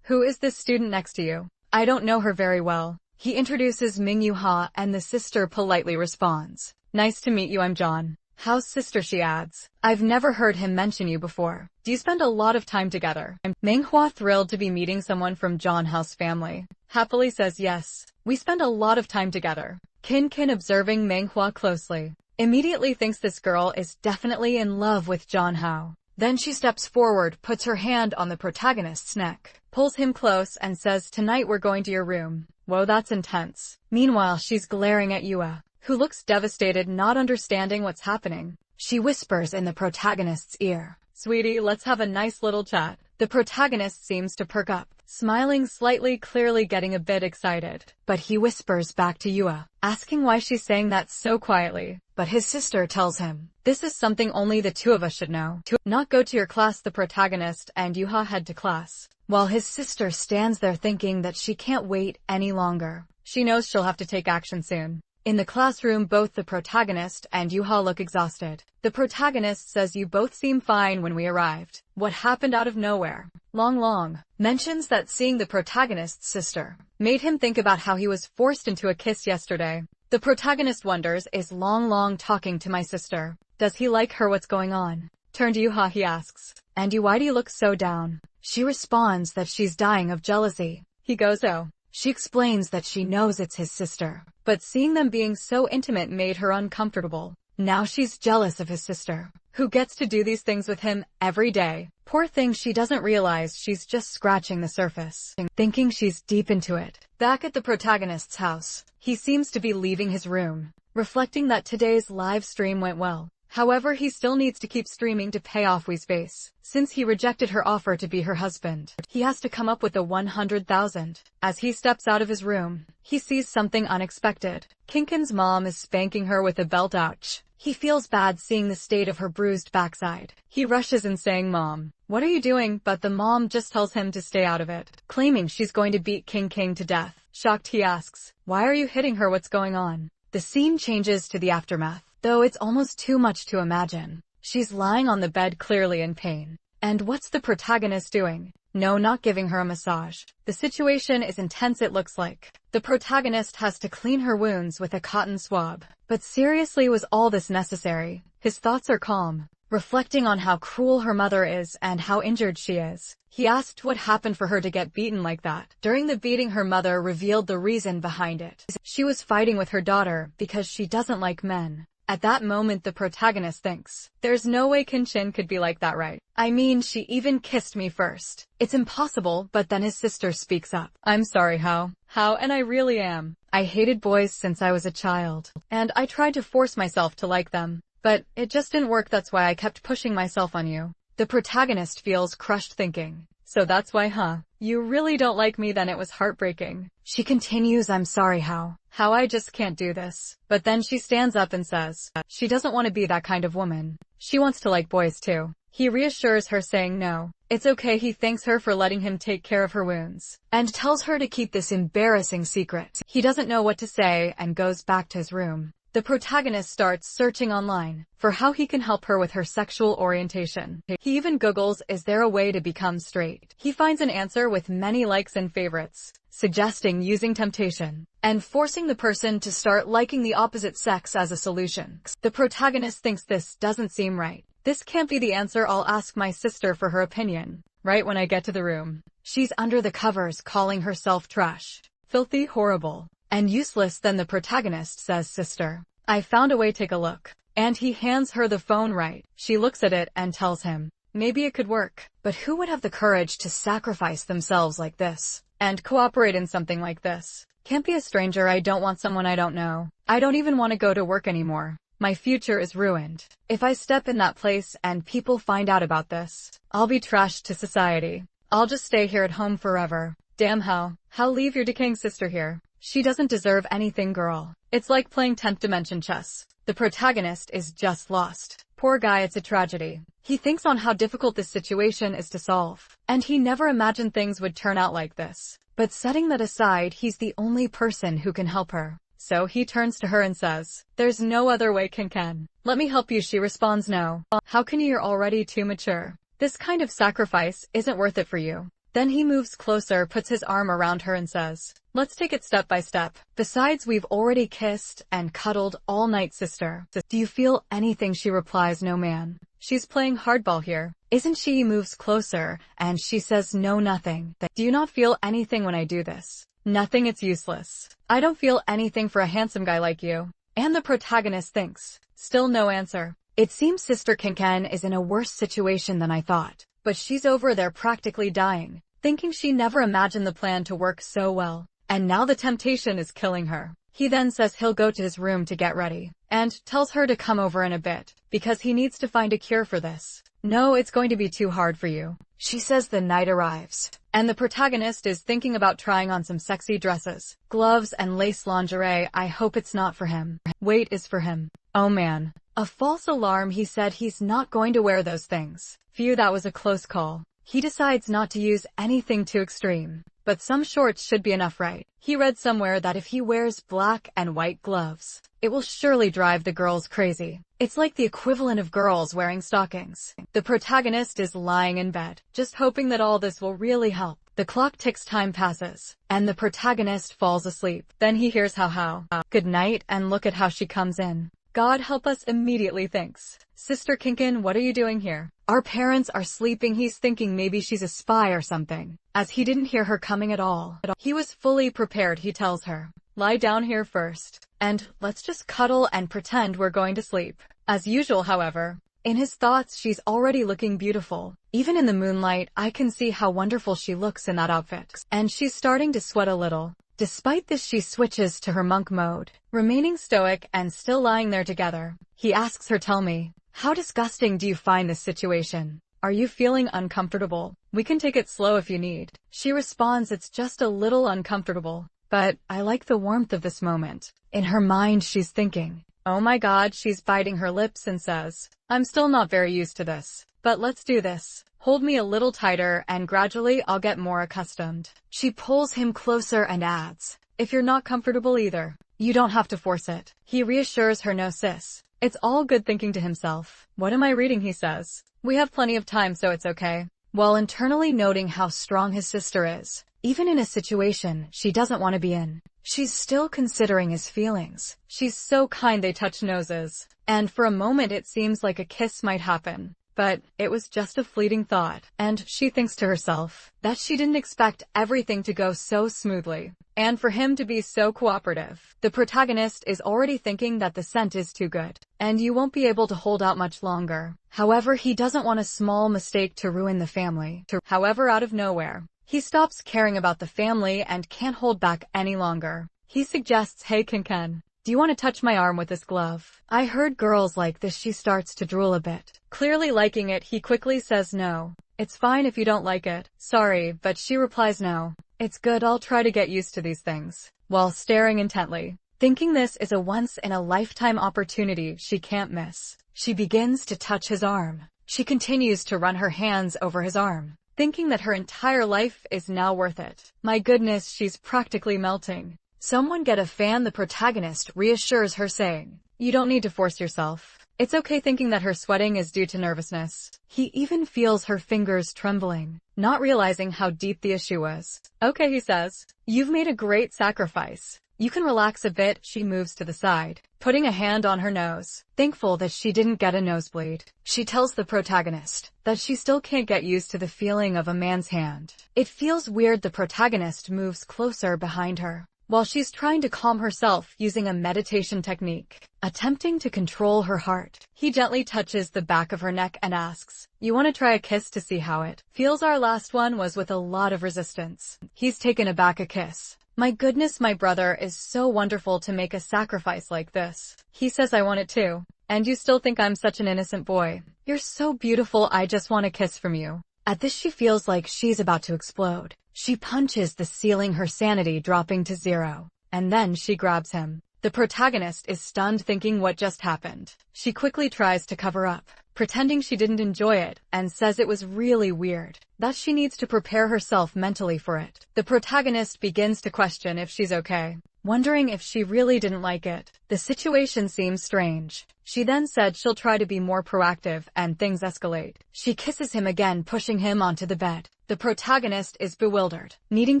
"Who is this student next to you?" "I don't know her very well." He introduces Mingyuha and the sister politely responds, "Nice to meet you, I'm John." "How's sister?" she adds. "I've never heard him mention you before. Do you spend a lot of time together?" Manhwa, thrilled to be meeting someone from John House family, happily says yes. "We spend a lot of time together." Kin, observing Manhwa closely, immediately thinks this girl is definitely in love with John Hao. Then she steps forward, puts her hand on the protagonist's neck, pulls him close and says, "Tonight we're going to your room." Whoa, that's intense. Meanwhile, she's glaring at Yua, who looks devastated, not understanding what's happening. She whispers in the protagonist's ear, "Sweetie, let's have a nice little chat." The protagonist seems to perk up, smiling slightly, clearly getting a bit excited. But he whispers back to Yua, asking why she's saying that so quietly. But his sister tells him, "This is something only the two of us should know. To not go to your class." The protagonist and Yuha head to class, while his sister stands there thinking that she can't wait any longer. She knows she'll have to take action soon. In the classroom, both the protagonist and Yuha look exhausted. The protagonist says, "You both seem fine when we arrived. What happened out of nowhere?" Long mentions that seeing the protagonist's sister made him think about how he was forced into a kiss yesterday. The protagonist wonders, "Is Long talking to my sister? Does he like her? What's going on?" Turn to Yuha, he asks, "And you, why do you look so down?" She responds that she's dying of jealousy. He goes, "Oh." She explains that she knows it's his sister, but seeing them being so intimate made her uncomfortable. Now she's jealous of his sister, who gets to do these things with him every day. Poor thing, she doesn't realize she's just scratching the surface, thinking she's deep into it. Back at the protagonist's house, he seems to be leaving his room, reflecting that today's live stream went well. However, he still needs to keep streaming to pay off Wii's face. Since he rejected her offer to be her husband, he has to come up with the 100,000. As he steps out of his room, he sees something unexpected. Kinkin's mom is spanking her with a belt. Ouch. He feels bad seeing the state of her bruised backside. He rushes in saying, "Mom, what are you doing?" But the mom just tells him to stay out of it, claiming she's going to beat King to death. Shocked, he asks, "Why are you hitting her? What's going on?" The scene changes to the aftermath, though it's almost too much to imagine. She's lying on the bed, clearly in pain. And what's the protagonist doing? No, not giving her a massage. The situation is intense, it looks like. The protagonist has to clean her wounds with a cotton swab. But seriously, was all this necessary? His thoughts are calm, reflecting on how cruel her mother is and how injured she is. He asked what happened for her to get beaten like that. During the beating, her mother revealed the reason behind it. She was fighting with her daughter because she doesn't like men. At that moment, the protagonist thinks, "There's no way Kinshin could be like that, right? I mean, she even kissed me first. It's impossible." But then his sister speaks up. "I'm sorry, How, and I really am. I hated boys since I was a child, and I tried to force myself to like them, but it just didn't work. That's why I kept pushing myself on you." The protagonist feels crushed, thinking, "So that's why, You really don't like me then?" It was heartbreaking. She continues, "I'm sorry, How, I just can't do this." But then she stands up and says, she doesn't want to be that kind of woman. She wants to like boys too. He reassures her, saying no, it's okay. He thanks her for letting him take care of her wounds, and tells her to keep this embarrassing secret. He doesn't know what to say and goes back to his room. The protagonist starts searching online for how he can help her with her sexual orientation. He even Googles, "Is there a way to become straight?" He finds an answer with many likes and favorites, suggesting using temptation and forcing the person to start liking the opposite sex as a solution. The protagonist thinks this doesn't seem right. "This can't be the answer. I'll ask my sister for her opinion." Right when I get to the room, she's under the covers calling herself trash, filthy, horrible, and useless. Then the protagonist says, "Sister, I found a way. Take a look." And he hands her the phone right. She looks at it and tells him, maybe it could work. But who would have the courage to sacrifice themselves like this? And cooperate in something like this? Can't be a stranger. I don't want someone I don't know. I don't even want to go to work anymore. My future is ruined. If I step in that place and people find out about this, I'll be trashed to society. I'll just stay here at home forever. Damn how leave your decaying sister here. She doesn't deserve anything, girl. It's like playing 10th dimension chess. The protagonist is just lost. Poor guy, it's a tragedy. He thinks on how difficult this situation is to solve. And he never imagined things would turn out like this. But setting that aside, he's the only person who can help her. So he turns to her and says, there's no other way, Ken. Let me help you. She responds, no. How can you? You're already too mature. This kind of sacrifice isn't worth it for you. Then he moves closer, puts his arm around her and says, let's take it step by step. Besides, we've already kissed and cuddled all night, sister. Do you feel anything? She replies, no man. She's playing hardball here. Isn't she? He moves closer and she says, no, nothing. Do you not feel anything when I do this? Nothing, it's useless. I don't feel anything for a handsome guy like you. And the protagonist thinks. Still no answer. It seems Sister Ken is in a worse situation than I thought. But she's over there practically dying, thinking she never imagined the plan to work so well. And now the temptation is killing her. He then says he'll go to his room to get ready, and tells her to come over in a bit, because he needs to find a cure for this. No, it's going to be too hard for you. She says the night arrives, and the protagonist is thinking about trying on some sexy dresses, gloves and lace lingerie. I hope it's not for him. Wait, is for him. Oh man. A false alarm. He said he's not going to wear those things. Phew, that was a close call. He decides not to use anything too extreme. But some shorts should be enough, right? He read somewhere that if he wears black and white gloves, it will surely drive the girls crazy. It's like the equivalent of girls wearing stockings. The protagonist is lying in bed, just hoping that all this will really help. The clock ticks, time passes, and the protagonist falls asleep. Then he hears how. Good night, and look at how she comes in. God help us, immediately thinks. Sister Ken, what are you doing here? Our parents are sleeping. He's thinking maybe she's a spy or something, as he didn't hear her coming at all. He was fully prepared. He tells her, lie down here first, and let's just cuddle and pretend we're going to sleep. As usual, however, in his thoughts she's already looking beautiful. Even in the moonlight, I can see how wonderful she looks in that outfit. And she's starting to sweat a little. Despite this, she switches to her monk mode, remaining stoic and still lying there together. He asks her, tell me, how disgusting do you find this situation? Are you feeling uncomfortable? We can take it slow if you need. She responds, it's just a little uncomfortable, but I like the warmth of this moment. In her mind, she's thinking, oh my God. She's biting her lips and says, I'm still not very used to this, but let's do this. Hold me a little tighter and gradually I'll get more accustomed. She pulls him closer and adds, if you're not comfortable either, you don't have to force it. He reassures her, no sis. It's all good. Thinking to himself, what am I reading? He says, we have plenty of time, so it's okay. While internally noting how strong his sister is, even in a situation she doesn't want to be in. She's still considering his feelings. She's so kind. They touch noses, and for a moment it seems like a kiss might happen. But it was just a fleeting thought, and she thinks to herself that she didn't expect everything to go so smoothly, and for him to be so cooperative. The protagonist is already thinking that the scent is too good, and you won't be able to hold out much longer. However, he doesn't want a small mistake to ruin the family. However, out of nowhere, he stops caring about the family and can't hold back any longer. He suggests, hey Ken, do you want to touch my arm with this glove? I heard girls like this. She starts to drool a bit, clearly liking it. He quickly says, no, it's fine if you don't like it. Sorry, but she replies, no, it's good. I'll try to get used to these things. While staring intently, thinking this is a once-in-a-lifetime opportunity she can't miss, she begins to touch his arm. She continues to run her hands over his arm, thinking that her entire life is now worth it. My goodness, she's practically melting. Someone get a fan. The protagonist reassures her, saying, you don't need to force yourself. It's okay. Thinking that her sweating is due to nervousness. He even feels her fingers trembling, not realizing how deep the issue was. Okay, he says, you've made a great sacrifice. You can relax a bit. She moves to the side, putting a hand on her nose, thankful that she didn't get a nosebleed. She tells the protagonist that she still can't get used to the feeling of a man's hand. It feels weird. The protagonist moves closer behind her, while she's trying to calm herself using a meditation technique, attempting to control her heart. He gently touches the back of her neck and asks, "You want to try a kiss to see how it feels?" Our last one was with a lot of resistance. He's taken aback. A kiss. My goodness, my brother is so wonderful to make a sacrifice like this. He says, "I want it too. And you still think I'm such an innocent boy. You're so beautiful, I just want a kiss from you." At this she feels like she's about to explode. She punches the ceiling, her sanity dropping to 0. And then she grabs him. The protagonist is stunned, thinking what just happened. She quickly tries to cover up, pretending she didn't enjoy it, and says it was really weird, that she needs to prepare herself mentally for it. The protagonist begins to question if she's okay, wondering if she really didn't like it. The situation seems strange. She then said she'll try to be more proactive, and things escalate. She kisses him again, pushing him onto the bed. The protagonist is bewildered, needing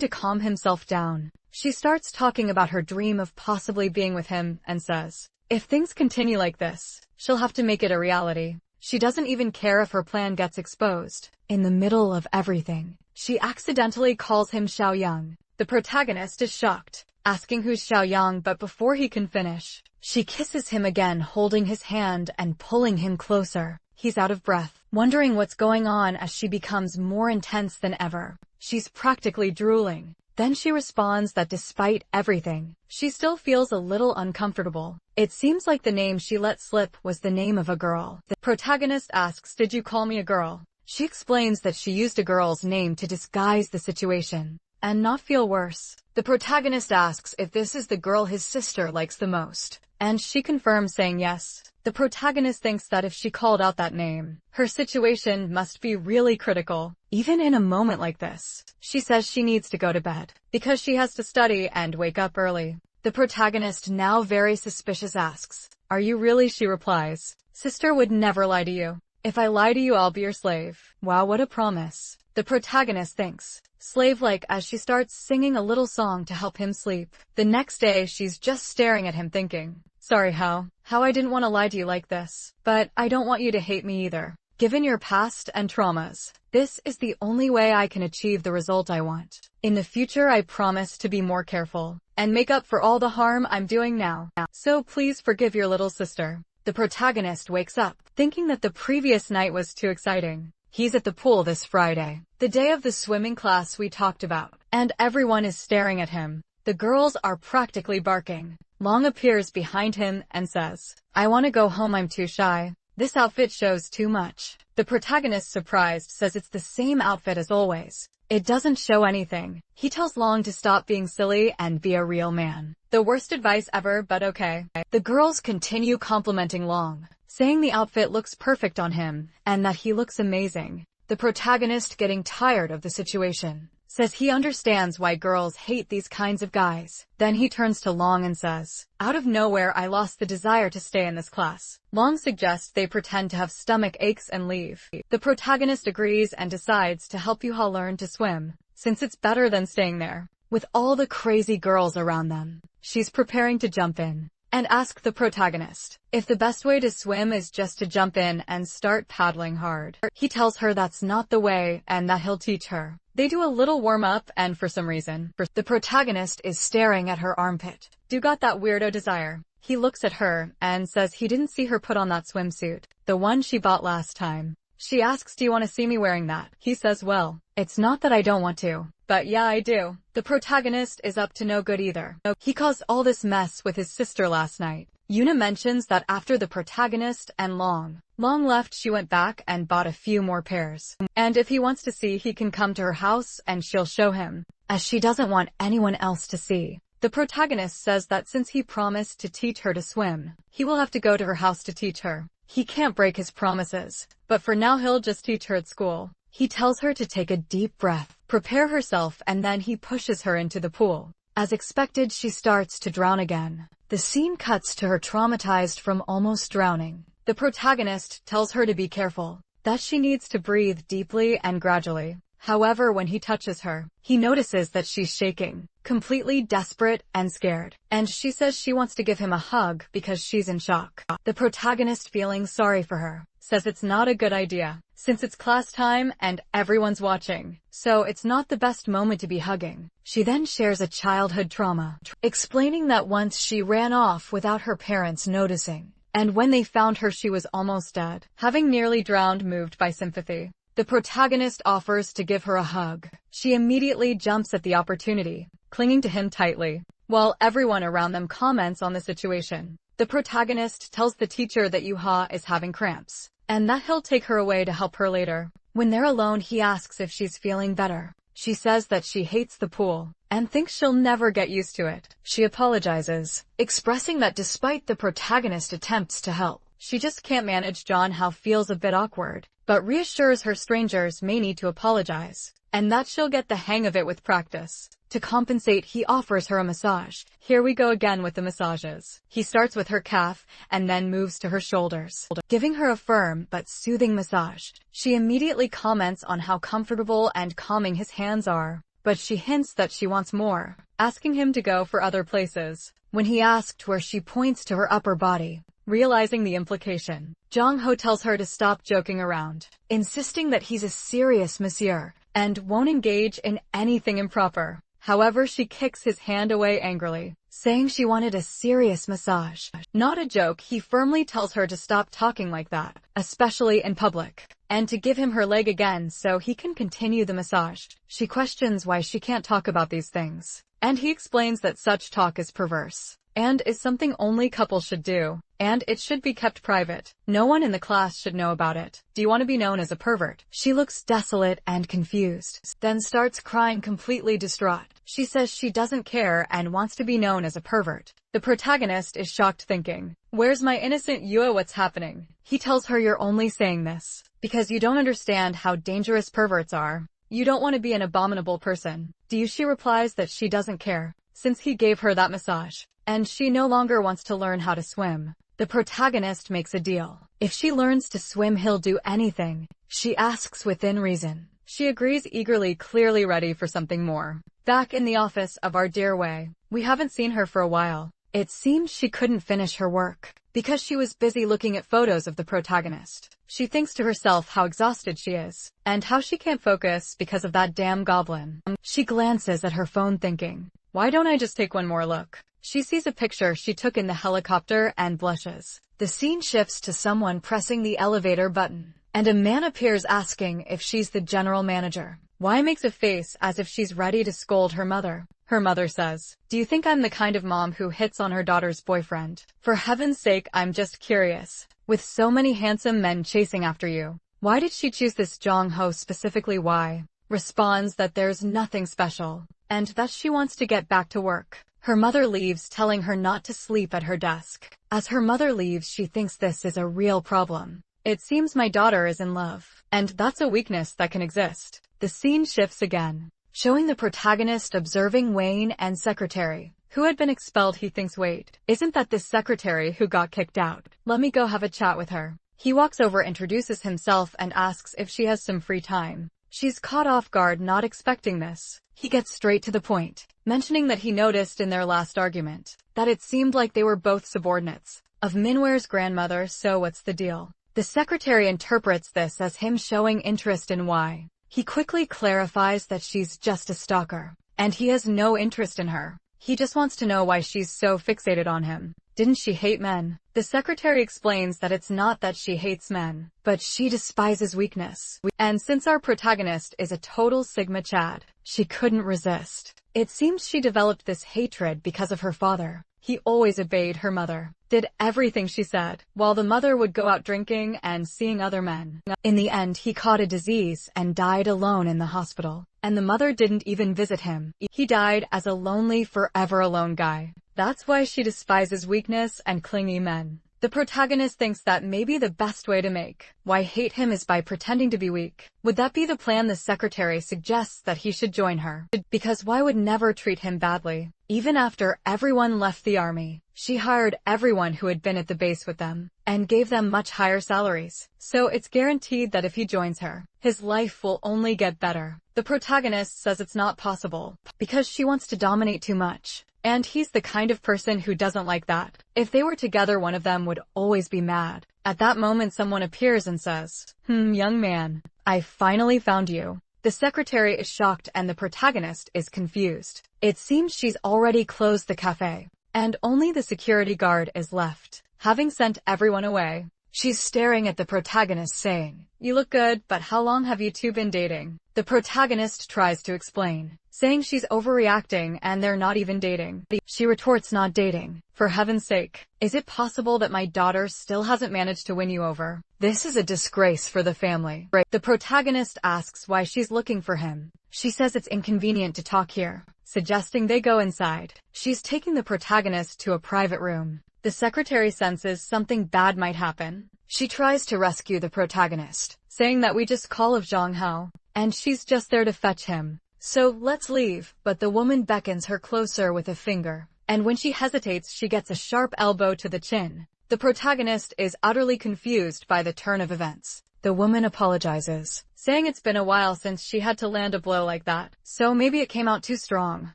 to calm himself down. She starts talking about her dream of possibly being with him and says, if things continue like this, she'll have to make it a reality. She doesn't even care if her plan gets exposed. In the middle of everything, she accidentally calls him Xiaoyang. The protagonist is shocked, asking who's Xiaoyang, but before he can finish, she kisses him again, holding his hand and pulling him closer. He's out of breath, wondering what's going on as she becomes more intense than ever. She's practically drooling. Then she responds that despite everything, she still feels a little uncomfortable. It seems like the name she let slip was the name of a girl. The protagonist asks, "Did you call me a girl?" She explains that she used a girl's name to disguise the situation and not feel worse. The protagonist asks if this is the girl his sister likes the most, and she confirms, saying yes. The protagonist thinks that if she called out that name, her situation must be really critical. Even in a moment like this, she says she needs to go to bed because she has to study and wake up early. The protagonist, now very suspicious, asks, "Are you really?" She replies, "Sister would never lie to you. If I lie to you, I'll be your slave." Wow, what a promise. The protagonist thinks, slave-like, as she starts singing a little song to help him sleep. The next day, she's just staring at him thinking, "Sorry, how I didn't want to lie to you like this. But I don't want you to hate me either. Given your past and traumas, this is the only way I can achieve the result I want. In the future, I promise to be more careful and make up for all the harm I'm doing now. So please forgive your little sister." The protagonist wakes up, thinking that the previous night was too exciting. He's at the pool this Friday, the day of the swimming class we talked about, and everyone is staring at him. The girls are practically barking. Long appears behind him and says, "I want to go home, I'm too shy. This outfit shows too much." The protagonist, surprised, says it's the same outfit as always. It doesn't show anything. He tells Long to stop being silly and be a real man. The worst advice ever, but okay. The girls continue complimenting Long, saying the outfit looks perfect on him and that he looks amazing. The protagonist, getting tired of the situation, says he understands why girls hate these kinds of guys. Then he turns to Long and says, "Out of nowhere, I lost the desire to stay in this class." Long suggests they pretend to have stomach aches and leave. The protagonist agrees and decides to help Yuha learn to swim, since it's better than staying there with all the crazy girls around them. She's preparing to jump in and ask the protagonist if the best way to swim is just to jump in and start paddling hard. He tells her that's not the way and that he'll teach her. They do a little warm-up, and for some reason, the protagonist is staring at her armpit. "Do got that weirdo desire?" He looks at her and says he didn't see her put on that swimsuit, the one she bought last time. She asks, "Do you want to see me wearing that?" He says, "Well, it's not that I don't want to, but yeah, I do." The protagonist is up to no good either. He caused all this mess with his sister last night. Yuna mentions that after the protagonist and Long left, she went back and bought a few more pairs. And if he wants to see, he can come to her house and she'll show him, as she doesn't want anyone else to see. The protagonist says that since he promised to teach her to swim, he will have to go to her house to teach her. He can't break his promises, but for now he'll just teach her at school. He tells her to take a deep breath, prepare herself, and then he pushes her into the pool. As expected, she starts to drown again. The scene cuts to her traumatized from almost drowning. The protagonist tells her to be careful, that she needs to breathe deeply and gradually. However, when he touches her, he notices that she's shaking, completely desperate and scared, and she says she wants to give him a hug because she's in shock. The protagonist, feeling sorry for her, says it's not a good idea, since it's class time and everyone's watching, so it's not the best moment to be hugging. She then shares a childhood trauma, explaining that once she ran off without her parents noticing, and when they found her she was almost dead, having nearly drowned. Moved by sympathy, the protagonist offers to give her a hug. She immediately jumps at the opportunity, clinging to him tightly, while everyone around them comments on the situation. The protagonist tells the teacher that Yuha is having cramps, and that he'll take her away to help her later. When they're alone, he asks if she's feeling better. She says that she hates the pool, and thinks she'll never get used to it. She apologizes, expressing that despite the protagonist's attempts to help, she just can't manage. John How feels a bit awkward, but reassures her strangers may need to apologize, and that she'll get the hang of it with practice. To compensate, he offers her a massage. Here we go again with the massages. He starts with her calf, and then moves to her shoulders, giving her a firm but soothing massage. She immediately comments on how comfortable and calming his hands are, but she hints that she wants more, asking him to go for other places. When he asked where, she points to her upper body. Realizing the implication, Jong Ho tells her to stop joking around, insisting that he's a serious monsieur, and won't engage in anything improper. However, she kicks his hand away angrily, saying she wanted a serious massage, not a joke. He firmly tells her to stop talking like that, especially in public, and to give him her leg again so he can continue the massage. She questions why she can't talk about these things, and he explains that such talk is perverse, and is something only couples should do, and it should be kept private. No one in the class should know about it. Do you want to be known as a pervert? She looks desolate and confused, then starts crying, completely distraught. She says she doesn't care and wants to be known as a pervert. The protagonist is shocked, thinking, "Where's my innocent Yua? What's happening?" He tells her, "You're only saying this because you don't understand how dangerous perverts are. You don't want to be an abominable person, do you?" She replies that she doesn't care, since he gave her that massage, and she no longer wants to learn how to swim. The protagonist makes a deal. If she learns to swim, he'll do anything she asks within reason. She agrees eagerly, clearly ready for something more. Back in the office of our dear Wei, we haven't seen her for a while. It seems she couldn't finish her work because she was busy looking at photos of the protagonist. She thinks to herself how exhausted she is, and how she can't focus because of that damn goblin. She glances at her phone, thinking, why don't I just take one more look? She sees a picture she took in the helicopter and blushes. The scene shifts to someone pressing the elevator button, and a man appears asking if she's the general manager. Wai makes a face as if she's ready to scold her mother. Her mother says, "Do you think I'm the kind of mom who hits on her daughter's boyfriend? For heaven's sake, I'm just curious. With so many handsome men chasing after you, why did she choose this Jong Ho specifically?" Wai responds that there's nothing special, and that she wants to get back to work. Her mother leaves, telling her not to sleep at her desk. As her mother leaves, she thinks this is a real problem. It seems my daughter is in love, and that's a weakness that can exist. The scene shifts again, showing the protagonist observing Wayne and secretary, who had been expelled. He thinks, wait, isn't that the secretary who got kicked out? Let me go have a chat with her. He walks over, introduces himself, and asks if she has some free time. She's caught off guard, not expecting this. He gets straight to the point, mentioning that he noticed in their last argument that it seemed like they were both subordinates of Minware's grandmother. So what's the deal? The secretary interprets this as him showing interest in Wai. He quickly clarifies that she's just a stalker, and he has no interest in her. He just wants to know why she's so fixated on him. Didn't she hate men? The secretary explains that it's not that she hates men, but she despises weakness. And since our protagonist is a total Sigma Chad, she couldn't resist. It seems she developed this hatred because of her father. He always obeyed her mother, did everything she said, while the mother would go out drinking and seeing other men. In the end, he caught a disease and died alone in the hospital, and the mother didn't even visit him. He died as a lonely, forever alone guy. That's why she despises weakness and clingy men. The protagonist thinks that maybe the best way to make Wai hate him is by pretending to be weak. Would that be the plan? The secretary suggests that he should join her, because Wai would never treat him badly. Even after everyone left the army, she hired everyone who had been at the base with them, and gave them much higher salaries. So it's guaranteed that if he joins her, his life will only get better. The protagonist says it's not possible, because she wants to dominate too much. And he's the kind of person who doesn't like that. If they were together, one of them would always be mad, At that moment someone appears and says, young man, I finally found you. The secretary is shocked and the protagonist is confused. It seems she's already closed the cafe, and only the security guard is left, having sent everyone away. She's staring at the protagonist saying, you look good, but how long have you two been dating? The protagonist tries to explain, saying she's overreacting and they're not even dating. She retorts, not dating. For heaven's sake, is it possible that my daughter still hasn't managed to win you over? This is a disgrace for the family. The protagonist asks why she's looking for him. She says it's inconvenient to talk here, suggesting they go inside. She's taking the protagonist to a private room. The secretary senses something bad might happen. She tries to rescue the protagonist, saying that we just call of Zhang Hao, and she's just there to fetch him. So let's leave, but the woman beckons her closer with a finger, and when she hesitates she gets a sharp elbow to the chin. The protagonist is utterly confused by the turn of events. The woman apologizes, saying it's been a while since she had to land a blow like that, so maybe it came out too strong.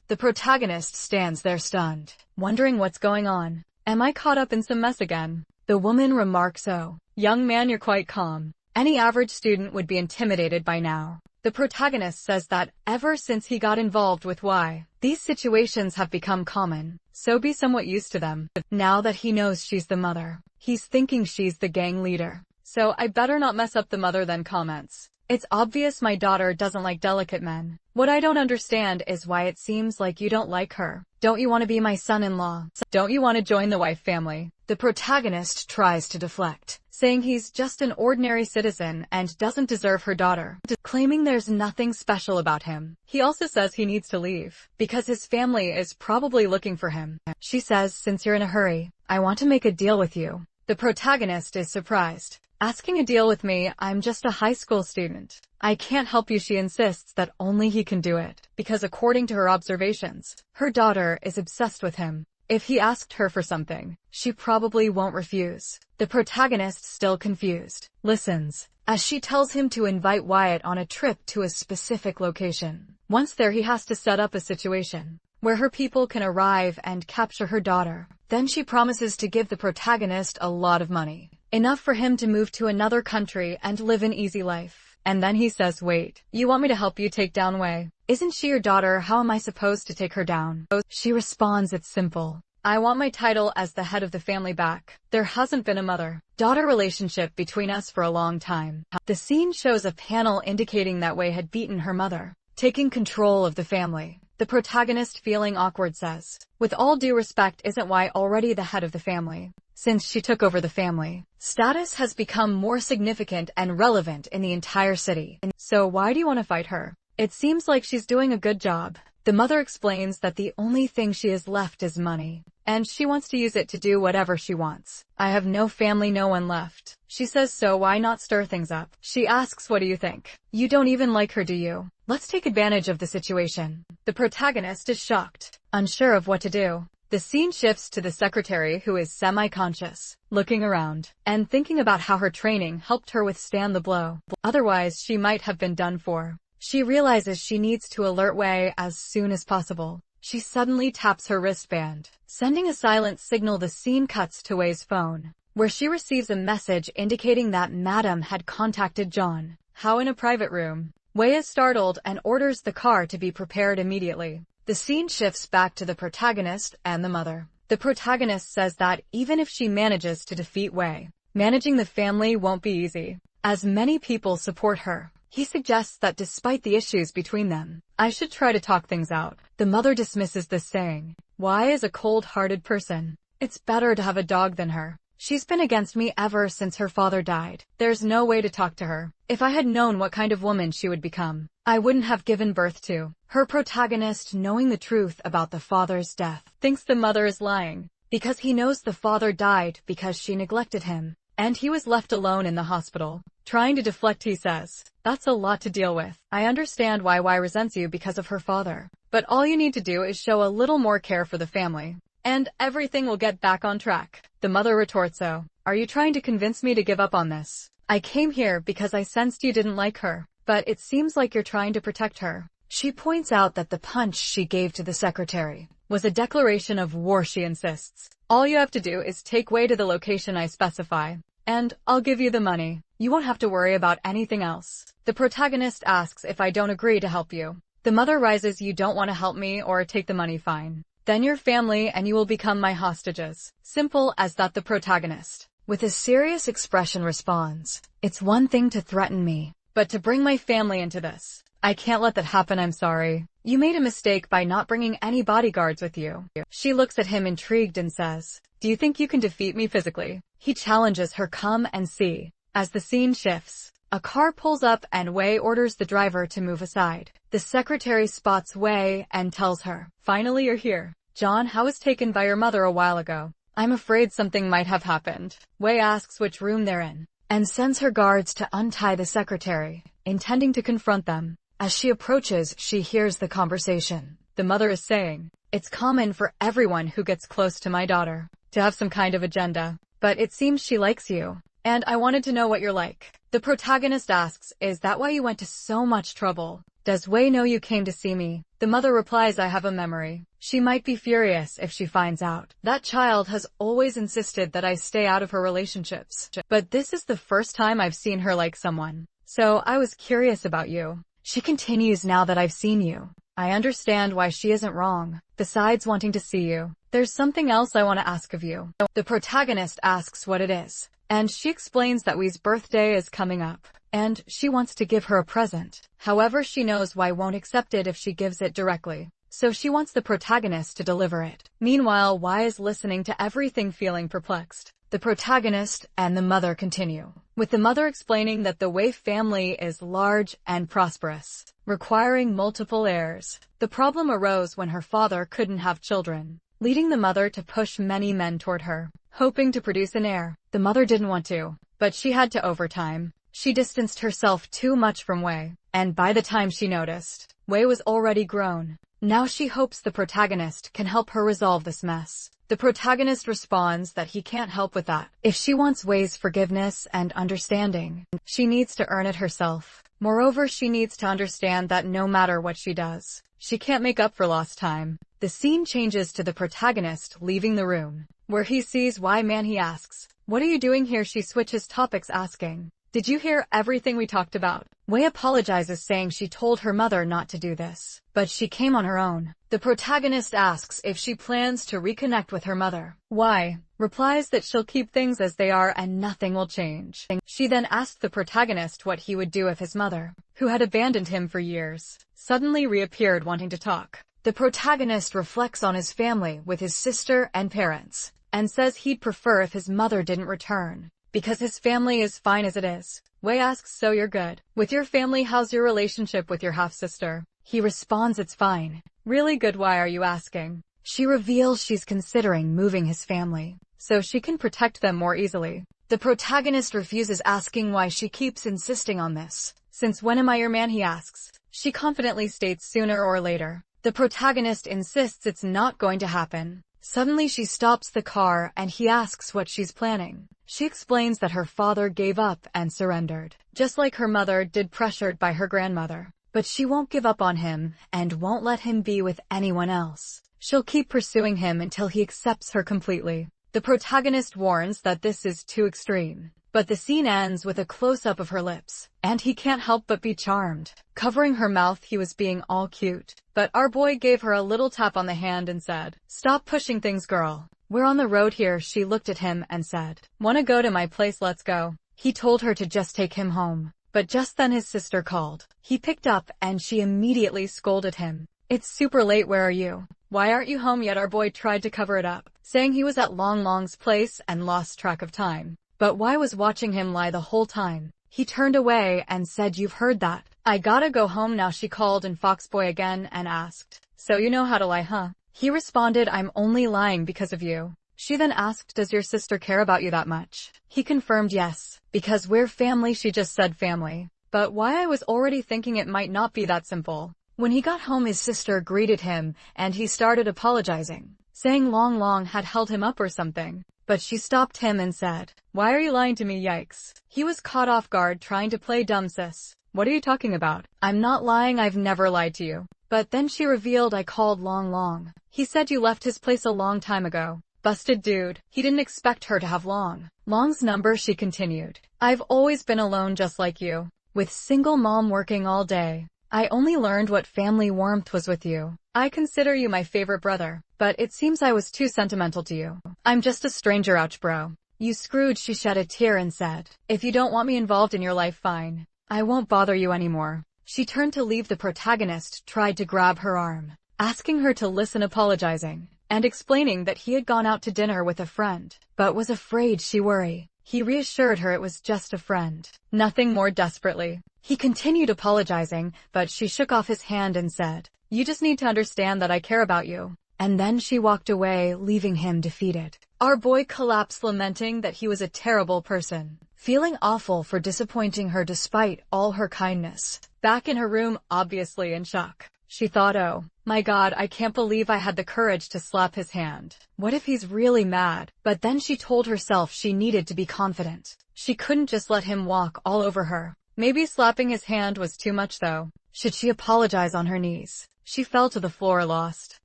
The protagonist stands there stunned, wondering what's going on. Am I caught up in some mess again? The woman remarks, oh, young man, you're quite calm. Any average student would be intimidated by now. The protagonist says that ever since he got involved with Y, these situations have become common, so be somewhat used to them. Now that he knows she's the mother, he's thinking she's the gang leader. So I better not mess up. The mother then comments, it's obvious my daughter doesn't like delicate men. What I don't understand is why it seems like you don't like her. Don't you want to be my son-in-law? Don't you want to join the wife family? The protagonist tries to deflect, saying he's just an ordinary citizen and doesn't deserve her daughter, claiming there's nothing special about him. He also says he needs to leave, because his family is probably looking for him. She says, since you're in a hurry, I want to make a deal with you. The protagonist is surprised. Asking a deal with me? I'm just a high school student. I can't help you. She insists that only he can do it, because according to her observations, her daughter is obsessed with him. If he asked her for something, she probably won't refuse. The protagonist, still confused, listens, as she tells him to invite Wyatt on a trip to a specific location. Once there, he has to set up a situation where her people can arrive and capture her daughter. Then she promises to give the protagonist a lot of money, enough for him to move to another country and live an easy life. And then he says, wait, you want me to help you take down Wei? Isn't she your daughter? How am I supposed to take her down? She responds, it's simple. I want my title as the head of the family back. There hasn't been a mother-daughter relationship between us for a long time. The scene shows a panel indicating that Wei had beaten her mother, taking control of the family. The protagonist, feeling awkward, says, with all due respect, isn't Wei already the head of the family? Since she took over the family, status has become more significant and relevant in the entire city. So why do you want to fight her? It seems like she's doing a good job. The mother explains that the only thing she has left is money, and she wants to use it to do whatever she wants. I have no family, no one left. She says, so why not stir things up? She asks, what do you think? You don't even like her, do you? Let's take advantage of the situation. The protagonist is shocked, unsure of what to do. The scene shifts to the secretary, who is semi-conscious, looking around, and thinking about how her training helped her withstand the blow. Otherwise, she might have been done for. She realizes she needs to alert Wei as soon as possible. She suddenly taps her wristband, sending a silent signal. The scene cuts to Wei's phone, where she receives a message indicating that Madam had contacted John Hao in a private room. Wei is startled and orders the car to be prepared immediately. The scene shifts back to the protagonist and the mother. The protagonist says that even if she manages to defeat Wei, managing the family won't be easy, as many people support her. He suggests that despite the issues between them, I should try to talk things out. The mother dismisses this, saying, Wei is a cold-hearted person. It's better to have a dog than her. She's been against me ever since her father died. There's no way to talk to her. If I had known what kind of woman she would become, I wouldn't have given birth to her. Protagonist, knowing the truth about the father's death, thinks the mother is lying, because he knows the father died because she neglected him, and he was left alone in the hospital. Trying to deflect, he says, that's a lot to deal with. I understand why Wei resents you because of her father, but all you need to do is show a little more care for the family, and everything will get back on track. The mother retorts, oh, are you trying to convince me to give up on this? I came here because I sensed you didn't like her, but it seems like you're trying to protect her. She points out that the punch she gave to the secretary was a declaration of war. She insists, all you have to do is take Wei to the location I specify, and I'll give you the money. You won't have to worry about anything else. The protagonist asks if I don't agree to help you. The mother rises, you don't want to help me or take the money, fine. Then your family and you will become my hostages. Simple as that. The protagonist, with a serious expression, responds, it's one thing to threaten me, but to bring my family into this, I can't let that happen. I'm sorry. You made a mistake by not bringing any bodyguards with you. She looks at him intrigued and says, do you think you can defeat me physically? He challenges her, come and see. As the scene shifts, a car pulls up and Wei orders the driver to move aside. The secretary spots Wei and tells her, finally you're here. John Hao was taken by your mother a while ago. I'm afraid something might have happened. Wei asks which room they're in, and sends her guards to untie the secretary, intending to confront them. As she approaches, she hears the conversation. The mother is saying, it's common for everyone who gets close to my daughter to have some kind of agenda, but it seems she likes you, and I wanted to know what you're like. The protagonist asks, is that why you went to so much trouble? Does Wei know you came to see me? The mother replies, I have a memory. She might be furious if she finds out. That child has always insisted that I stay out of her relationships, but this is the first time I've seen her like someone. So I was curious about you. She continues, now that I've seen you, I understand why she isn't wrong. Besides wanting to see you, there's something else I want to ask of you. The protagonist asks what it is, and she explains that Wei's birthday is coming up, and she wants to give her a present. However, she knows Wei won't accept it if she gives it directly, so she wants the protagonist to deliver it. Meanwhile, Wei is listening to everything, feeling perplexed. The protagonist and the mother continue, with the mother explaining that the Wei family is large and prosperous, requiring multiple heirs. The problem arose when her father couldn't have children, leading the mother to push many men toward her, hoping to produce an heir. The mother didn't want to, but she had to over time. She distanced herself too much from Wei, and by the time she noticed, Wei was already grown. Now she hopes the protagonist can help her resolve this mess. The protagonist responds that he can't help with that. If she wants Wei's forgiveness and understanding, she needs to earn it herself. Moreover, she needs to understand that no matter what she does, she can't make up for lost time. The scene changes to the protagonist leaving the room, where he sees Wei Man. He asks, what are you doing here? She switches topics, asking, did you hear everything we talked about? Wei apologizes, saying she told her mother not to do this, but she came on her own. The protagonist asks if she plans to reconnect with her mother. Wei replies that she'll keep things as they are and nothing will change. She then asked the protagonist what he would do if his mother, who had abandoned him for years, suddenly reappeared wanting to talk. The protagonist reflects on his family with his sister and parents, and says he'd prefer if his mother didn't return, because his family is fine as it is. Wei asks, so you're good with your family? How's your relationship with your half-sister? He responds, it's fine. Really good. Why are you asking? She reveals she's considering moving his family, so she can protect them more easily. The protagonist refuses, asking why she keeps insisting on this. Since when am I your man? He asks. She confidently states, sooner or later. The protagonist insists it's not going to happen. Suddenly she stops the car and he asks what she's planning. She explains that her father gave up and surrendered, just like her mother did, pressured by her grandmother. But she won't give up on him and won't let him be with anyone else. She'll keep pursuing him until he accepts her completely. The protagonist warns that this is too extreme, but the scene ends with a close-up of her lips, and he can't help but be charmed. Covering her mouth, he was being all cute, but our boy gave her a little tap on the hand and said, stop pushing things, girl. We're on the road here. She looked at him and said, wanna go to my place? Let's go. He told her to just take him home, but just then his sister called. He picked up and she immediately scolded him. It's super late. Where are you? Why aren't you home yet? Our boy tried to cover it up, saying he was at Long Long's place and lost track of time. But Wei was watching him lie the whole time. He turned away and said, you've heard that. I gotta go home now. She called and Foxboy again and asked, so you know how to lie, huh? He responded, I'm only lying because of you. She then asked, does your sister care about you that much? He confirmed yes, because we're family. She just said family. But Wei was already thinking it might not be that simple. When he got home, his sister greeted him and he started apologizing, saying Long Long had held him up or something. But she stopped him and said, why are you lying to me? Yikes. He was caught off guard, trying to play dumb. Sis, what are you talking about? I'm not lying. I've never lied to you. But then she revealed, I called Long Long. He said you left his place a long time ago. Busted dude. He didn't expect her to have Long's number, she continued. I've always been alone just like you. With single mom working all day. I only learned what family warmth was with you. I consider you my favorite brother, but it seems I was too sentimental to you. I'm just a stranger, ouch bro. You screwed. She shed a tear and said, if you don't want me involved in your life, fine. I won't bother you anymore. She turned to leave. The protagonist tried to grab her arm, asking her to listen, apologizing, and explaining that he had gone out to dinner with a friend, but was afraid she worry. He reassured her it was just a friend, nothing more. Desperately, he continued apologizing, but she shook off his hand and said, you just need to understand that I care about you. And then she walked away, leaving him defeated. Our boy collapsed, lamenting that he was a terrible person, feeling awful for disappointing her despite all her kindness. Back in her room, obviously in shock, she thought, oh my god, I can't believe I had the courage to slap his hand. What if he's really mad? But then she told herself she needed to be confident. She couldn't just let him walk all over her. Maybe slapping his hand was too much though. Should she apologize on her knees? She fell to the floor, lost,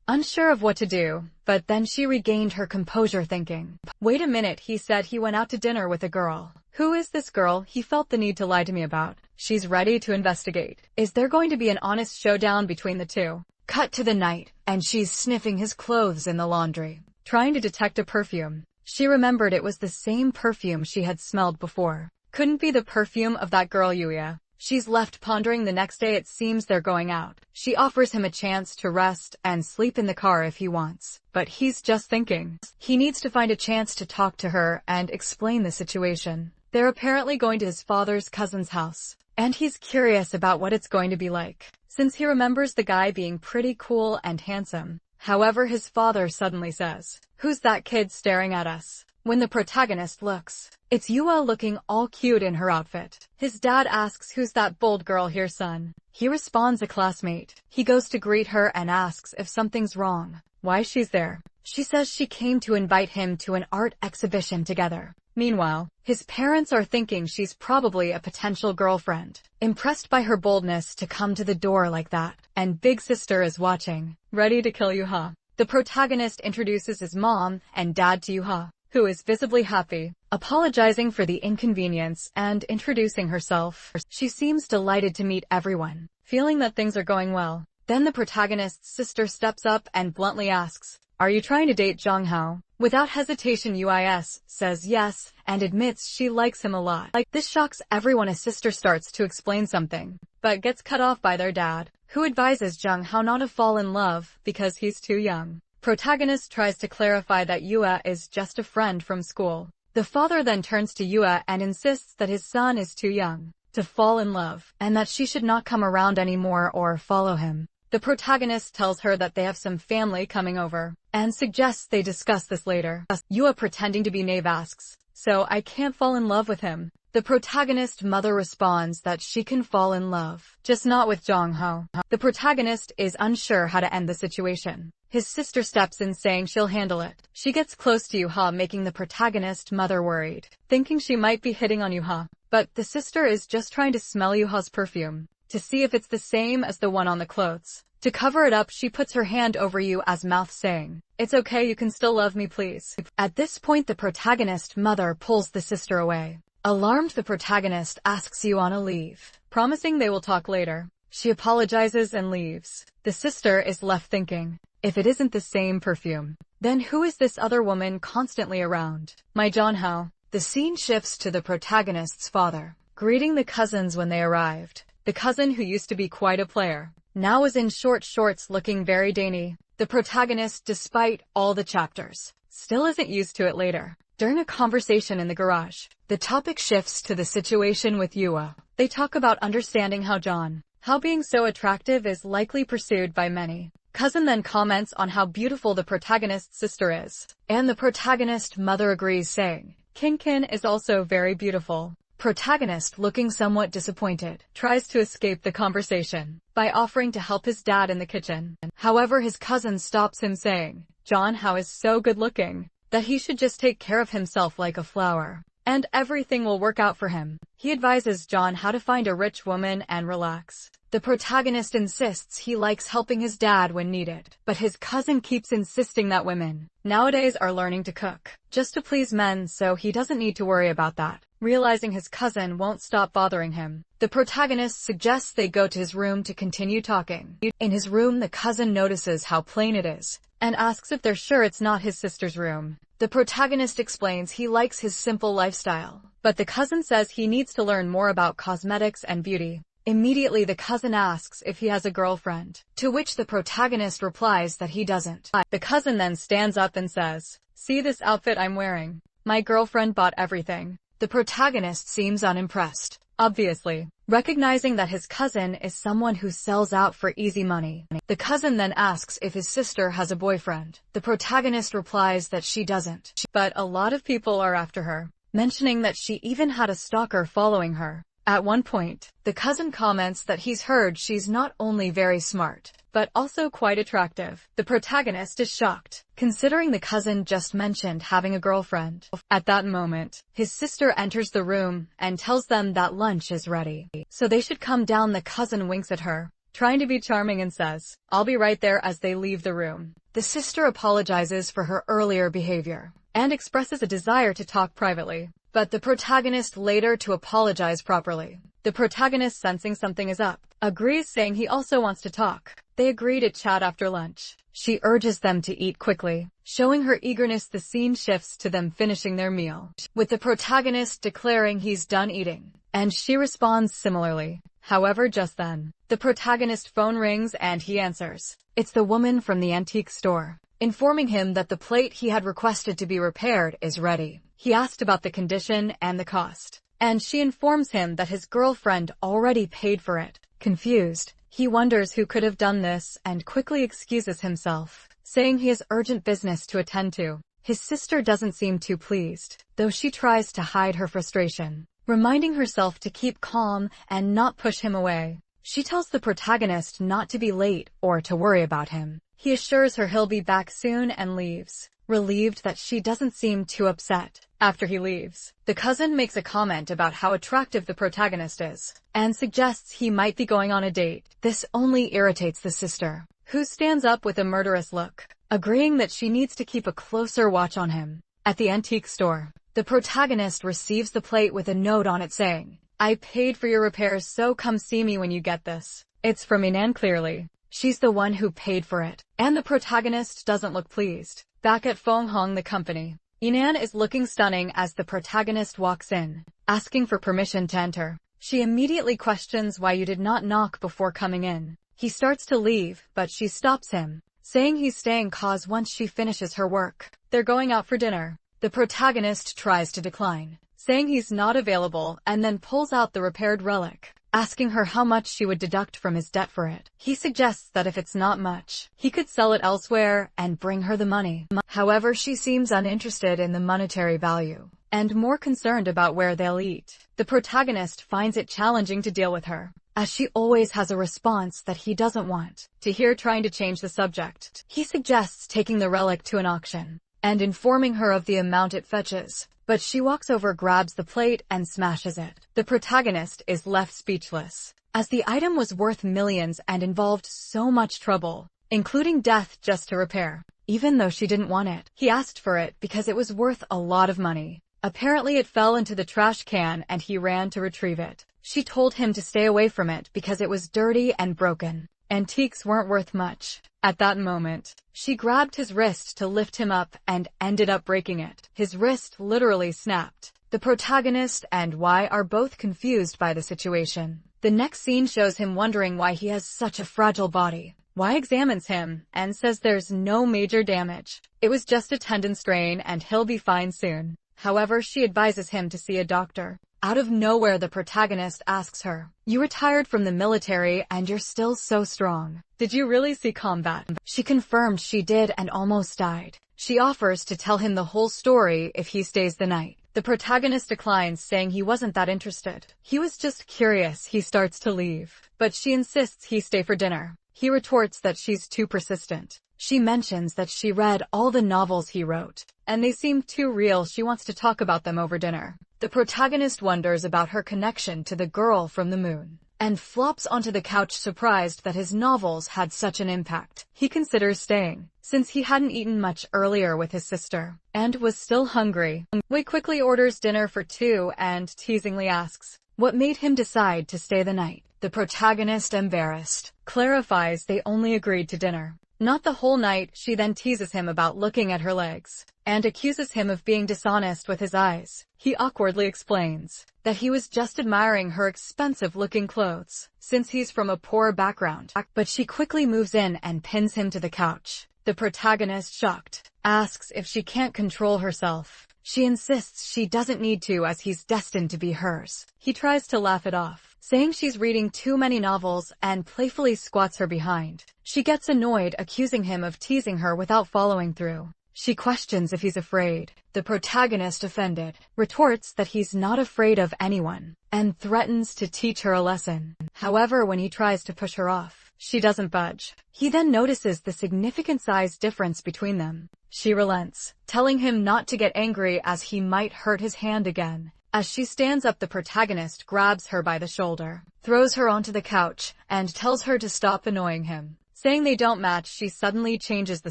unsure of what to do, but then she regained her composure, thinking, wait a minute, he said he went out to dinner with a girl. Who is this girl he felt the need to lie to me about? She's ready to investigate. Is there going to be an honest showdown between the two? Cut to the night, and she's sniffing his clothes in the laundry, trying to detect a perfume. She remembered it was the same perfume she had smelled before. Couldn't be the perfume of that girl Yuya. She's left pondering. The next day it seems they're going out. She offers him a chance to rest and sleep in the car if he wants. But he's just thinking. He needs to find a chance to talk to her and explain the situation. They're apparently going to his father's cousin's house, and he's curious about what it's going to be like, since he remembers the guy being pretty cool and handsome. However, his father suddenly says, who's that kid staring at us? When the protagonist looks, it's Yua, looking all cute in her outfit. His dad asks, who's that bold girl here, son? He responds, a classmate. He goes to greet her and asks if something's wrong, why she's there. She says she came to invite him to an art exhibition together. Meanwhile, his parents are thinking she's probably a potential girlfriend, impressed by her boldness to come to the door like that. And big sister is watching, ready to kill Yuha. The protagonist introduces his mom and dad to Yuha, who is visibly happy, apologizing for the inconvenience and introducing herself. She seems delighted to meet everyone, feeling that things are going well. Then the protagonist's sister steps up and bluntly asks, are you trying to date Jonghao? Without hesitation, Uis says yes and admits she likes him a lot. This shocks everyone as sister starts to explain something, but gets cut off by their dad, who advises Jonghao not to fall in love because he's too young. Protagonist tries to clarify that Yua is just a friend from school. The father then turns to Yua and insists that his son is too young to fall in love, and that she should not come around anymore or follow him. The protagonist tells her that they have some family coming over, and suggests they discuss this later. Yua, pretending to be naive, asks, so I can't fall in love with him? The protagonist's mother responds that she can fall in love, just not with Jonghao. The protagonist is unsure how to end the situation. His sister steps in, saying she'll handle it. She gets close to Yuha, making the protagonist's mother worried, thinking she might be hitting on Yuha. But the sister is just trying to smell Yuha's perfume, to see if it's the same as the one on the clothes. To cover it up, she puts her hand over Yua's mouth, saying, it's okay, you can still love me, please. At this point, the protagonist's mother pulls the sister away. Alarmed, the protagonist asks Yuan to leave, promising they will talk later. She apologizes and leaves. The sister is left thinking, if it isn't the same perfume, then who is this other woman constantly around? My Jonghao. The scene shifts to the protagonist's father, greeting the cousins when they arrived. The cousin, who used to be quite a player, now is in short shorts, looking very dainty. The protagonist, despite all the chapters, still isn't used to it later. During a conversation in the garage, the topic shifts to the situation with Yua. They talk about understanding how being so attractive is likely pursued by many. Cousin then comments on how beautiful the protagonist's sister is, and the protagonist's mother agrees, saying, Kin is also very beautiful. Protagonist, looking somewhat disappointed, tries to escape the conversation by offering to help his dad in the kitchen. However, his cousin stops him, saying, Jonghao is so good looking that he should just take care of himself like a flower, and everything will work out for him. He advises John how to find a rich woman and relax. The protagonist insists he likes helping his dad when needed, but his cousin keeps insisting that women nowadays are learning to cook just to please men, so he doesn't need to worry about that. Realizing his cousin won't stop bothering him, the protagonist suggests they go to his room to continue talking. In his room, the cousin notices how plain it is and asks if they're sure it's not his sister's room. The protagonist explains he likes his simple lifestyle, but the cousin says he needs to learn more about cosmetics and beauty. Immediately, the cousin asks if he has a girlfriend, to which the protagonist replies that he doesn't. The cousin then stands up and says, "See this outfit I'm wearing? My girlfriend bought everything." The protagonist seems unimpressed, obviously, recognizing that his cousin is someone who sells out for easy money. The cousin then asks if his sister has a boyfriend. The protagonist replies that she doesn't, but a lot of people are after her, mentioning that she even had a stalker following her. At one point, the cousin comments that he's heard she's not only very smart, but also quite attractive. The protagonist is shocked, considering the cousin just mentioned having a girlfriend. At that moment, his sister enters the room and tells them that lunch is ready, so they should come down. The cousin winks at her, trying to be charming, and says, "I'll be right there," as they leave the room. The sister apologizes for her earlier behavior and expresses a desire to talk privately, but the protagonist later to apologize properly. The protagonist, sensing something is up, agrees, saying he also wants to talk. They agree to chat after lunch. She urges them to eat quickly, showing her eagerness. The scene shifts to them finishing their meal, with the protagonist declaring he's done eating, and she responds similarly. However, just then, the protagonist's phone rings and he answers. It's the woman from the antique store, informing him that the plate he had requested to be repaired is ready. He asked about the condition and the cost, and she informs him that his girlfriend already paid for it. Confused, he wonders who could have done this and quickly excuses himself, saying he has urgent business to attend to. His sister doesn't seem too pleased, though she tries to hide her frustration, reminding herself to keep calm and not push him away. She tells the protagonist not to be late or to worry about him. He assures her he'll be back soon and leaves, relieved that she doesn't seem too upset. After he leaves, the cousin makes a comment about how attractive the protagonist is, and suggests he might be going on a date. This only irritates the sister, who stands up with a murderous look, agreeing that she needs to keep a closer watch on him. At the antique store, the protagonist receives the plate with a note on it saying, "I paid for your repairs, so come see me when you get this." It's from Inan. Clearly, she's the one who paid for it, and the protagonist doesn't look pleased. Back at Fong Hong, the company, Inan is looking stunning as the protagonist walks in, asking for permission to enter. She immediately questions why you did not knock before coming in. He starts to leave, but she stops him, saying he's staying cause once she finishes her work, they're going out for dinner. The protagonist tries to decline, saying he's not available, and then pulls out the repaired relic, asking her how much she would deduct from his debt for it. He suggests that if it's not much, he could sell it elsewhere and bring her the money. However, she seems uninterested in the monetary value, and more concerned about where they'll eat. The protagonist finds it challenging to deal with her, as she always has a response that he doesn't want to hear. Trying to change the subject, he suggests taking the relic to an auction, and informing her of the amount it fetches. But she walks over, grabs the plate, and smashes it. The protagonist is left speechless, as the item was worth millions and involved so much trouble, including death, just to repair. Even though she didn't want it, he asked for it because it was worth a lot of money. Apparently it fell into the trash can and he ran to retrieve it. She told him to stay away from it because it was dirty and broken. Antiques weren't worth much. At that moment, she grabbed his wrist to lift him up and ended up breaking it. His wrist literally snapped. The protagonist and Y are both confused by the situation. The next scene shows him wondering why he has such a fragile body. Y examines him and says there's no major damage. It was just a tendon strain and he'll be fine soon. However, she advises him to see a doctor. Out of nowhere, the protagonist asks her, "You retired from the military and you're still so strong. Did you really see combat?" She confirmed she did and almost died. She offers to tell him the whole story if he stays the night. The protagonist declines, saying he wasn't that interested. He was just curious. He starts to leave, but she insists he stay for dinner. He retorts that she's too persistent. She mentions that she read all the novels he wrote, and they seem too real. She wants to talk about them over dinner. The protagonist wonders about her connection to the girl from the moon, and flops onto the couch surprised that his novels had such an impact. He considers staying, since he hadn't eaten much earlier with his sister, and was still hungry. Wei quickly orders dinner for two and teasingly asks what made him decide to stay the night. The protagonist, embarrassed, clarifies they only agreed to dinner, not the whole night. She then teases him about looking at her legs, and accuses him of being dishonest with his eyes. He awkwardly explains that he was just admiring her expensive-looking clothes, since he's from a poor background. But she quickly moves in and pins him to the couch. The protagonist, shocked, asks if she can't control herself. She insists she doesn't need to, as he's destined to be hers. He tries to laugh it off, saying she's reading too many novels, and playfully squats her behind. She gets annoyed, accusing him of teasing her without following through. She questions if he's afraid. The protagonist, offended, retorts that he's not afraid of anyone, and threatens to teach her a lesson. However, when he tries to push her off, she doesn't budge. He then notices the significant size difference between them. She relents, telling him not to get angry as he might hurt his hand again. As she stands up, the protagonist grabs her by the shoulder, throws her onto the couch, and tells her to stop annoying him. Saying they don't match, she suddenly changes the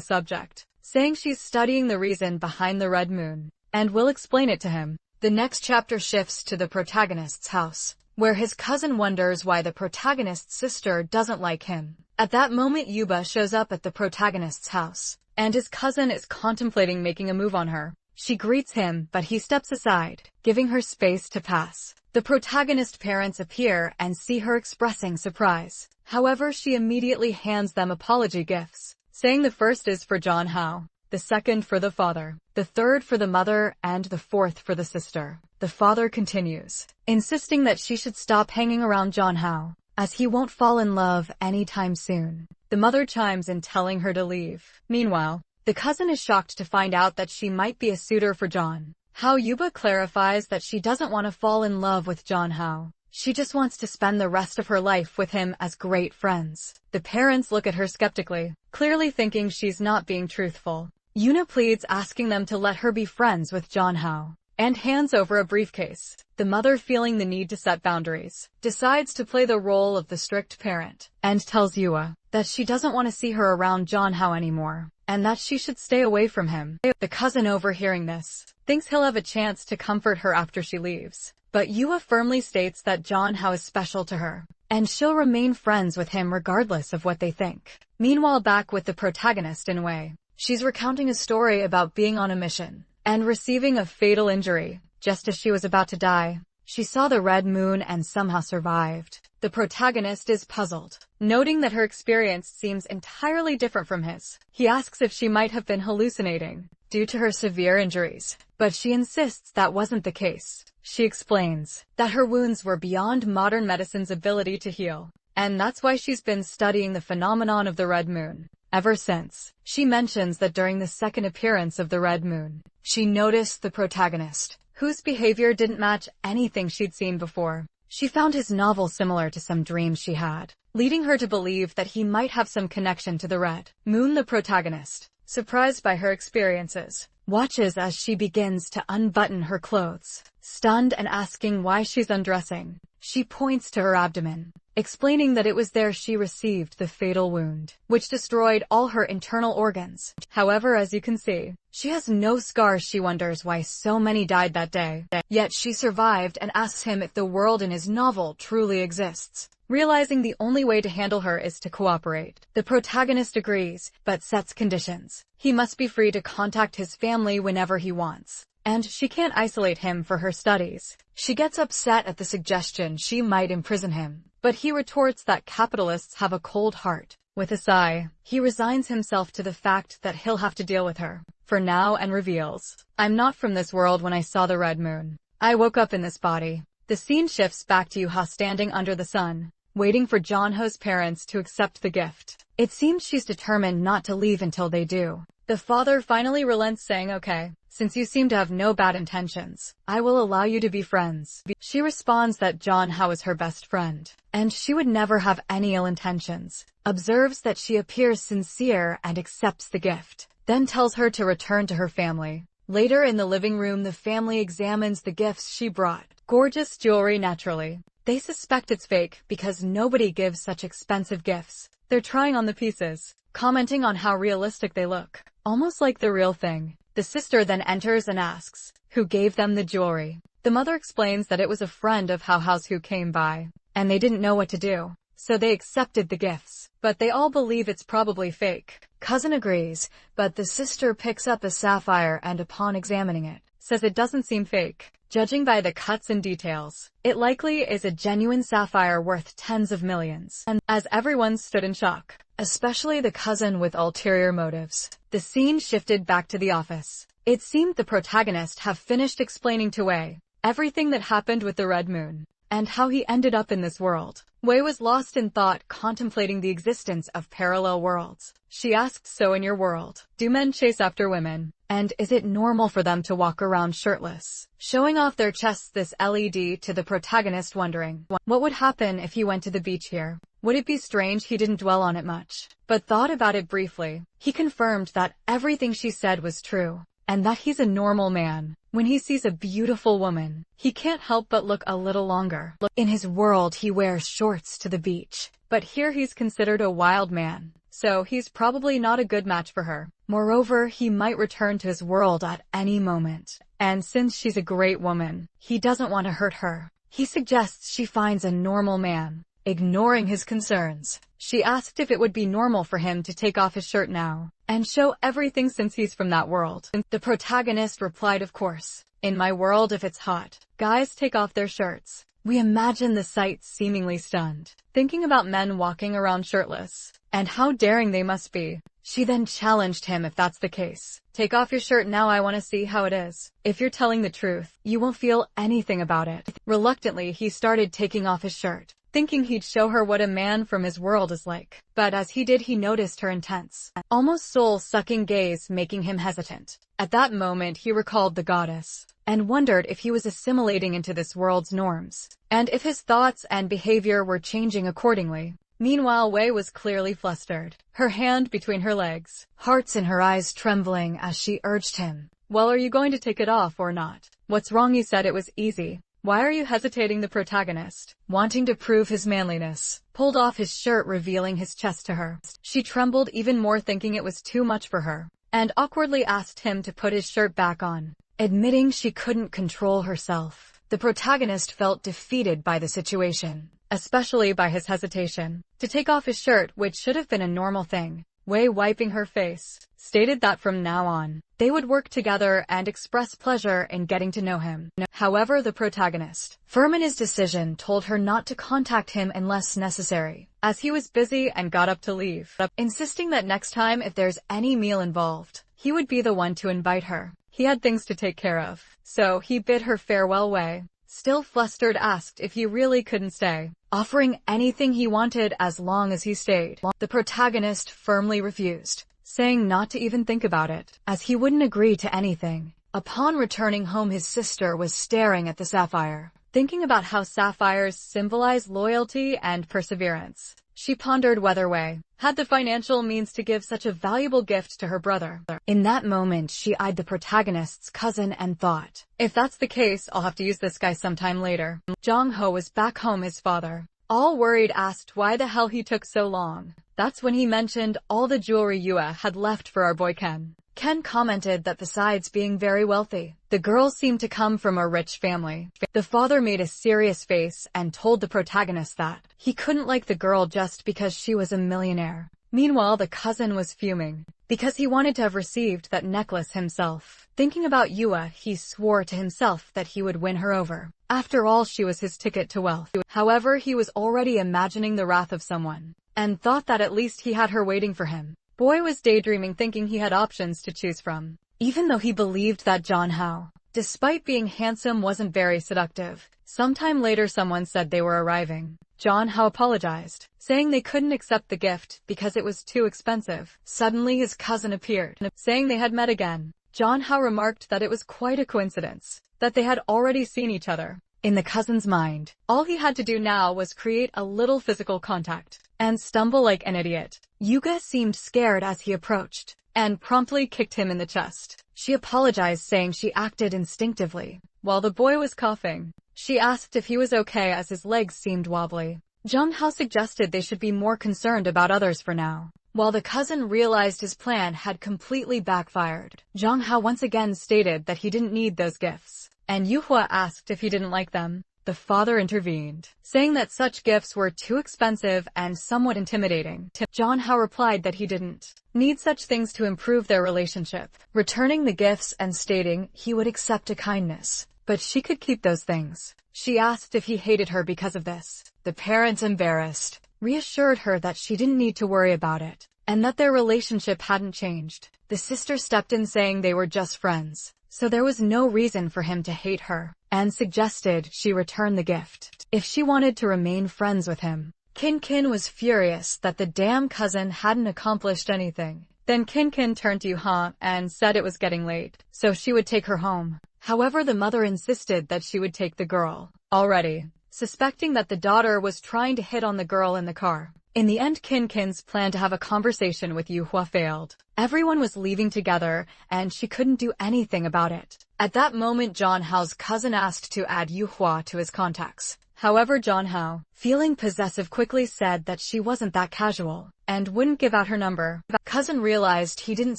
subject, saying she's studying the reason behind the red moon, and will explain it to him. The next chapter shifts to the protagonist's house, where his cousin wonders why the protagonist's sister doesn't like him. At that moment, Yuba shows up at the protagonist's house, and his cousin is contemplating making a move on her. She greets him, but he steps aside, giving her space to pass. The protagonist's parents appear and see her expressing surprise. However, she immediately hands them apology gifts, saying the first is for John Hao, the second for the father, the third for the mother, and the fourth for the sister. The father continues, insisting that she should stop hanging around John Hao, as he won't fall in love anytime soon. The mother chimes in, telling her to leave. Meanwhile, the cousin is shocked to find out that she might be a suitor for John Hao. Yuba clarifies that she doesn't want to fall in love with John Hao. She just wants to spend the rest of her life with him as great friends. The parents look at her skeptically, clearly thinking she's not being truthful. Yuna pleads, asking them to let her be friends with John Hao, and hands over a briefcase. The mother, feeling the need to set boundaries, decides to play the role of the strict parent, and tells Yua that she doesn't want to see her around John Hao anymore, and that she should stay away from him. The cousin, overhearing this, thinks he'll have a chance to comfort her after she leaves, but Yua firmly states that John Hao is special to her, and she'll remain friends with him regardless of what they think. Meanwhile, back with the protagonist in Wei, she's recounting a story about being on a mission and receiving a fatal injury. Just as she was about to die, she saw the red moon and somehow survived. The protagonist is puzzled, noting that her experience seems entirely different from his. He asks if she might have been hallucinating due to her severe injuries, but she insists that wasn't the case. She explains that her wounds were beyond modern medicine's ability to heal, and that's why she's been studying the phenomenon of the red moon ever since. She mentions that during the second appearance of the red moon, she noticed the protagonist, whose behavior didn't match anything she'd seen before. She found his novel similar to some dreams she had, leading her to believe that he might have some connection to the red moon. The protagonist, surprised by her experiences, watches as she begins to unbutton her clothes. Stunned and asking why she's undressing, she points to her abdomen, explaining that it was there she received the fatal wound, which destroyed all her internal organs. However, as you can see, she has no scars. She wonders why so many died that day. Yet she survived, and asks him if the world in his novel truly exists. Realizing the only way to handle her is to cooperate, the protagonist agrees, but sets conditions. He must be free to contact his family whenever he wants, and she can't isolate him for her studies. She gets upset at the suggestion she might imprison him, but he retorts that capitalists have a cold heart. With a sigh, he resigns himself to the fact that he'll have to deal with her for now, and reveals, "I'm not from this world. When I saw the red moon, I woke up in this body." The scene shifts back to Yuha standing under the sun, waiting for John Ho's parents to accept the gift. It seems she's determined not to leave until they do. The father finally relents, saying, "Okay, since you seem to have no bad intentions, I will allow you to be friends." She responds that John Hao is her best friend, and she would never have any ill intentions, observes that she appears sincere and accepts the gift, then tells her to return to her family. Later in the living room, the family examines the gifts she brought. gorgeous jewelry naturally. They suspect it's fake because nobody gives such expensive gifts. They're trying on the pieces, commenting on how realistic they look, almost like the real thing. The sister then enters and asks, who gave them the jewelry? The mother explains that it was a friend of Hao's who came by, and they didn't know what to do, so they accepted the gifts. But they all believe it's probably fake. Cousin agrees, but the sister picks up a sapphire and upon examining it, says it doesn't seem fake. Judging by the cuts and details, it likely is a genuine sapphire worth tens of millions. And as everyone stood in shock, especially the cousin with ulterior motives, the scene shifted back to the office. It seemed the protagonist have finished explaining to Wei everything that happened with the Red Moon, and how he ended up in this world. Wei was lost in thought, contemplating the existence of parallel worlds. She asked, so in your world, do men chase after women? And is it normal for them to walk around shirtless, showing off their chests? This led to the protagonist wondering, what would happen if he went to the beach here? Would it be strange? He didn't dwell on it much, but thought about it briefly. He confirmed that everything she said was true, and that he's a normal man. When he sees a beautiful woman, he can't help but look a little longer. In his world, he wears shorts to the beach, but here he's considered a wild man, so he's probably not a good match for her. Moreover, he might return to his world at any moment, and since she's a great woman, he doesn't want to hurt her. He suggests she finds a normal man. Ignoring his concerns, she asked if it would be normal for him to take off his shirt now and show everything since he's from that world. The protagonist replied, of course. In my world, if it's hot, guys take off their shirts. We imagine the sight, seemingly stunned, thinking about men walking around shirtless, and how daring they must be. She then challenged him, if that's the case, take off your shirt now, I want to see how it is. If you're telling the truth, you won't feel anything about it. Reluctantly, he started taking off his shirt, thinking he'd show her what a man from his world is like. But as he did, he noticed her intense, almost soul-sucking gaze, making him hesitant. At that moment, he recalled the goddess, and wondered if he was assimilating into this world's norms, and if his thoughts and behavior were changing accordingly. Meanwhile, Wei was clearly flustered, her hand between her legs, hearts in her eyes trembling as she urged him. Well, are you going to take it off or not? What's wrong? He said it was easy. Why are you hesitating? The protagonist, wanting to prove his manliness, pulled off his shirt, revealing his chest to her. She trembled even more, thinking it was too much for her, and awkwardly asked him to put his shirt back on. Admitting she couldn't control herself, the protagonist felt defeated by the situation, especially by his hesitation to take off his shirt, which should have been a normal thing. Wei, wiping her face, stated that from now on, they would work together and express pleasure in getting to know him. However, the protagonist, firm in his decision, told her not to contact him unless necessary, as he was busy, and got up to leave, insisting that next time if there's any meal involved, he would be the one to invite her. He had things to take care of, so he bid her farewell. Wei, still flustered, asked if he really couldn't stay, offering anything he wanted as long as he stayed. The protagonist firmly refused, saying not to even think about it, as he wouldn't agree to anything. Upon returning home, his sister was staring at the sapphire, thinking about how sapphires symbolize loyalty and perseverance. She pondered whether Wei had the financial means to give such a valuable gift to her brother. In that moment, she eyed the protagonist's cousin and thought, if that's the case, I'll have to use this guy sometime later. Jong Ho was back home. His father, all worried, asked why the hell he took so long. That's when he mentioned all the jewelry Yue had left for our boy Ken. Ken commented that besides being very wealthy, the girl seemed to come from a rich family. The father made a serious face and told the protagonist that he couldn't like the girl just because she was a millionaire. Meanwhile, the cousin was fuming because he wanted to have received that necklace himself. Thinking about Yue, he swore to himself that he would win her over. After all, she was his ticket to wealth. However, he was already imagining the wrath of someone, and thought that at least he had her waiting for him. Boy was daydreaming, thinking he had options to choose from. Even though he believed that John Hao, despite being handsome, wasn't very seductive. Sometime later, someone said they were arriving. John Hao apologized, saying they couldn't accept the gift because it was too expensive. Suddenly, his cousin appeared, saying they had met again. John Hao remarked that it was quite a coincidence that they had already seen each other. In the cousin's mind, all he had to do now was create a little physical contact and stumble like an idiot. Yuga seemed scared as he approached, and promptly kicked him in the chest. She apologized, saying she acted instinctively, while the boy was coughing. She asked if he was okay as his legs seemed wobbly. Jung Hao suggested they should be more concerned about others for now. While the cousin realized his plan had completely backfired, Jung Hao once again stated that he didn't need those gifts, and Yuhua asked if he didn't like them. The father intervened, saying that such gifts were too expensive and somewhat intimidating. Jung Hao replied that he didn't need such things to improve their relationship, returning the gifts and stating he would accept a kindness, but she could keep those things. She asked if he hated her because of this. The parents, embarrassed, reassured her that she didn't need to worry about it, and that their relationship hadn't changed. The sister stepped in saying they were just friends, so there was no reason for him to hate her, and suggested she return the gift if she wanted to remain friends with him. Kin was furious that the damn cousin hadn't accomplished anything. Then Kin turned to Yuha and said it was getting late, so she would take her home. However, the mother insisted that she would take the girl, already suspecting that the daughter was trying to hit on the girl in the car. In the end, Kin's plan to have a conversation with Yuhua failed. Everyone was leaving together, and she couldn't do anything about it. At that moment, Jung Hao's cousin asked to add Yuhua to his contacts. However, Jung Hao, feeling possessive, quickly said that she wasn't that casual, and wouldn't give out her number. Cousin realized he didn't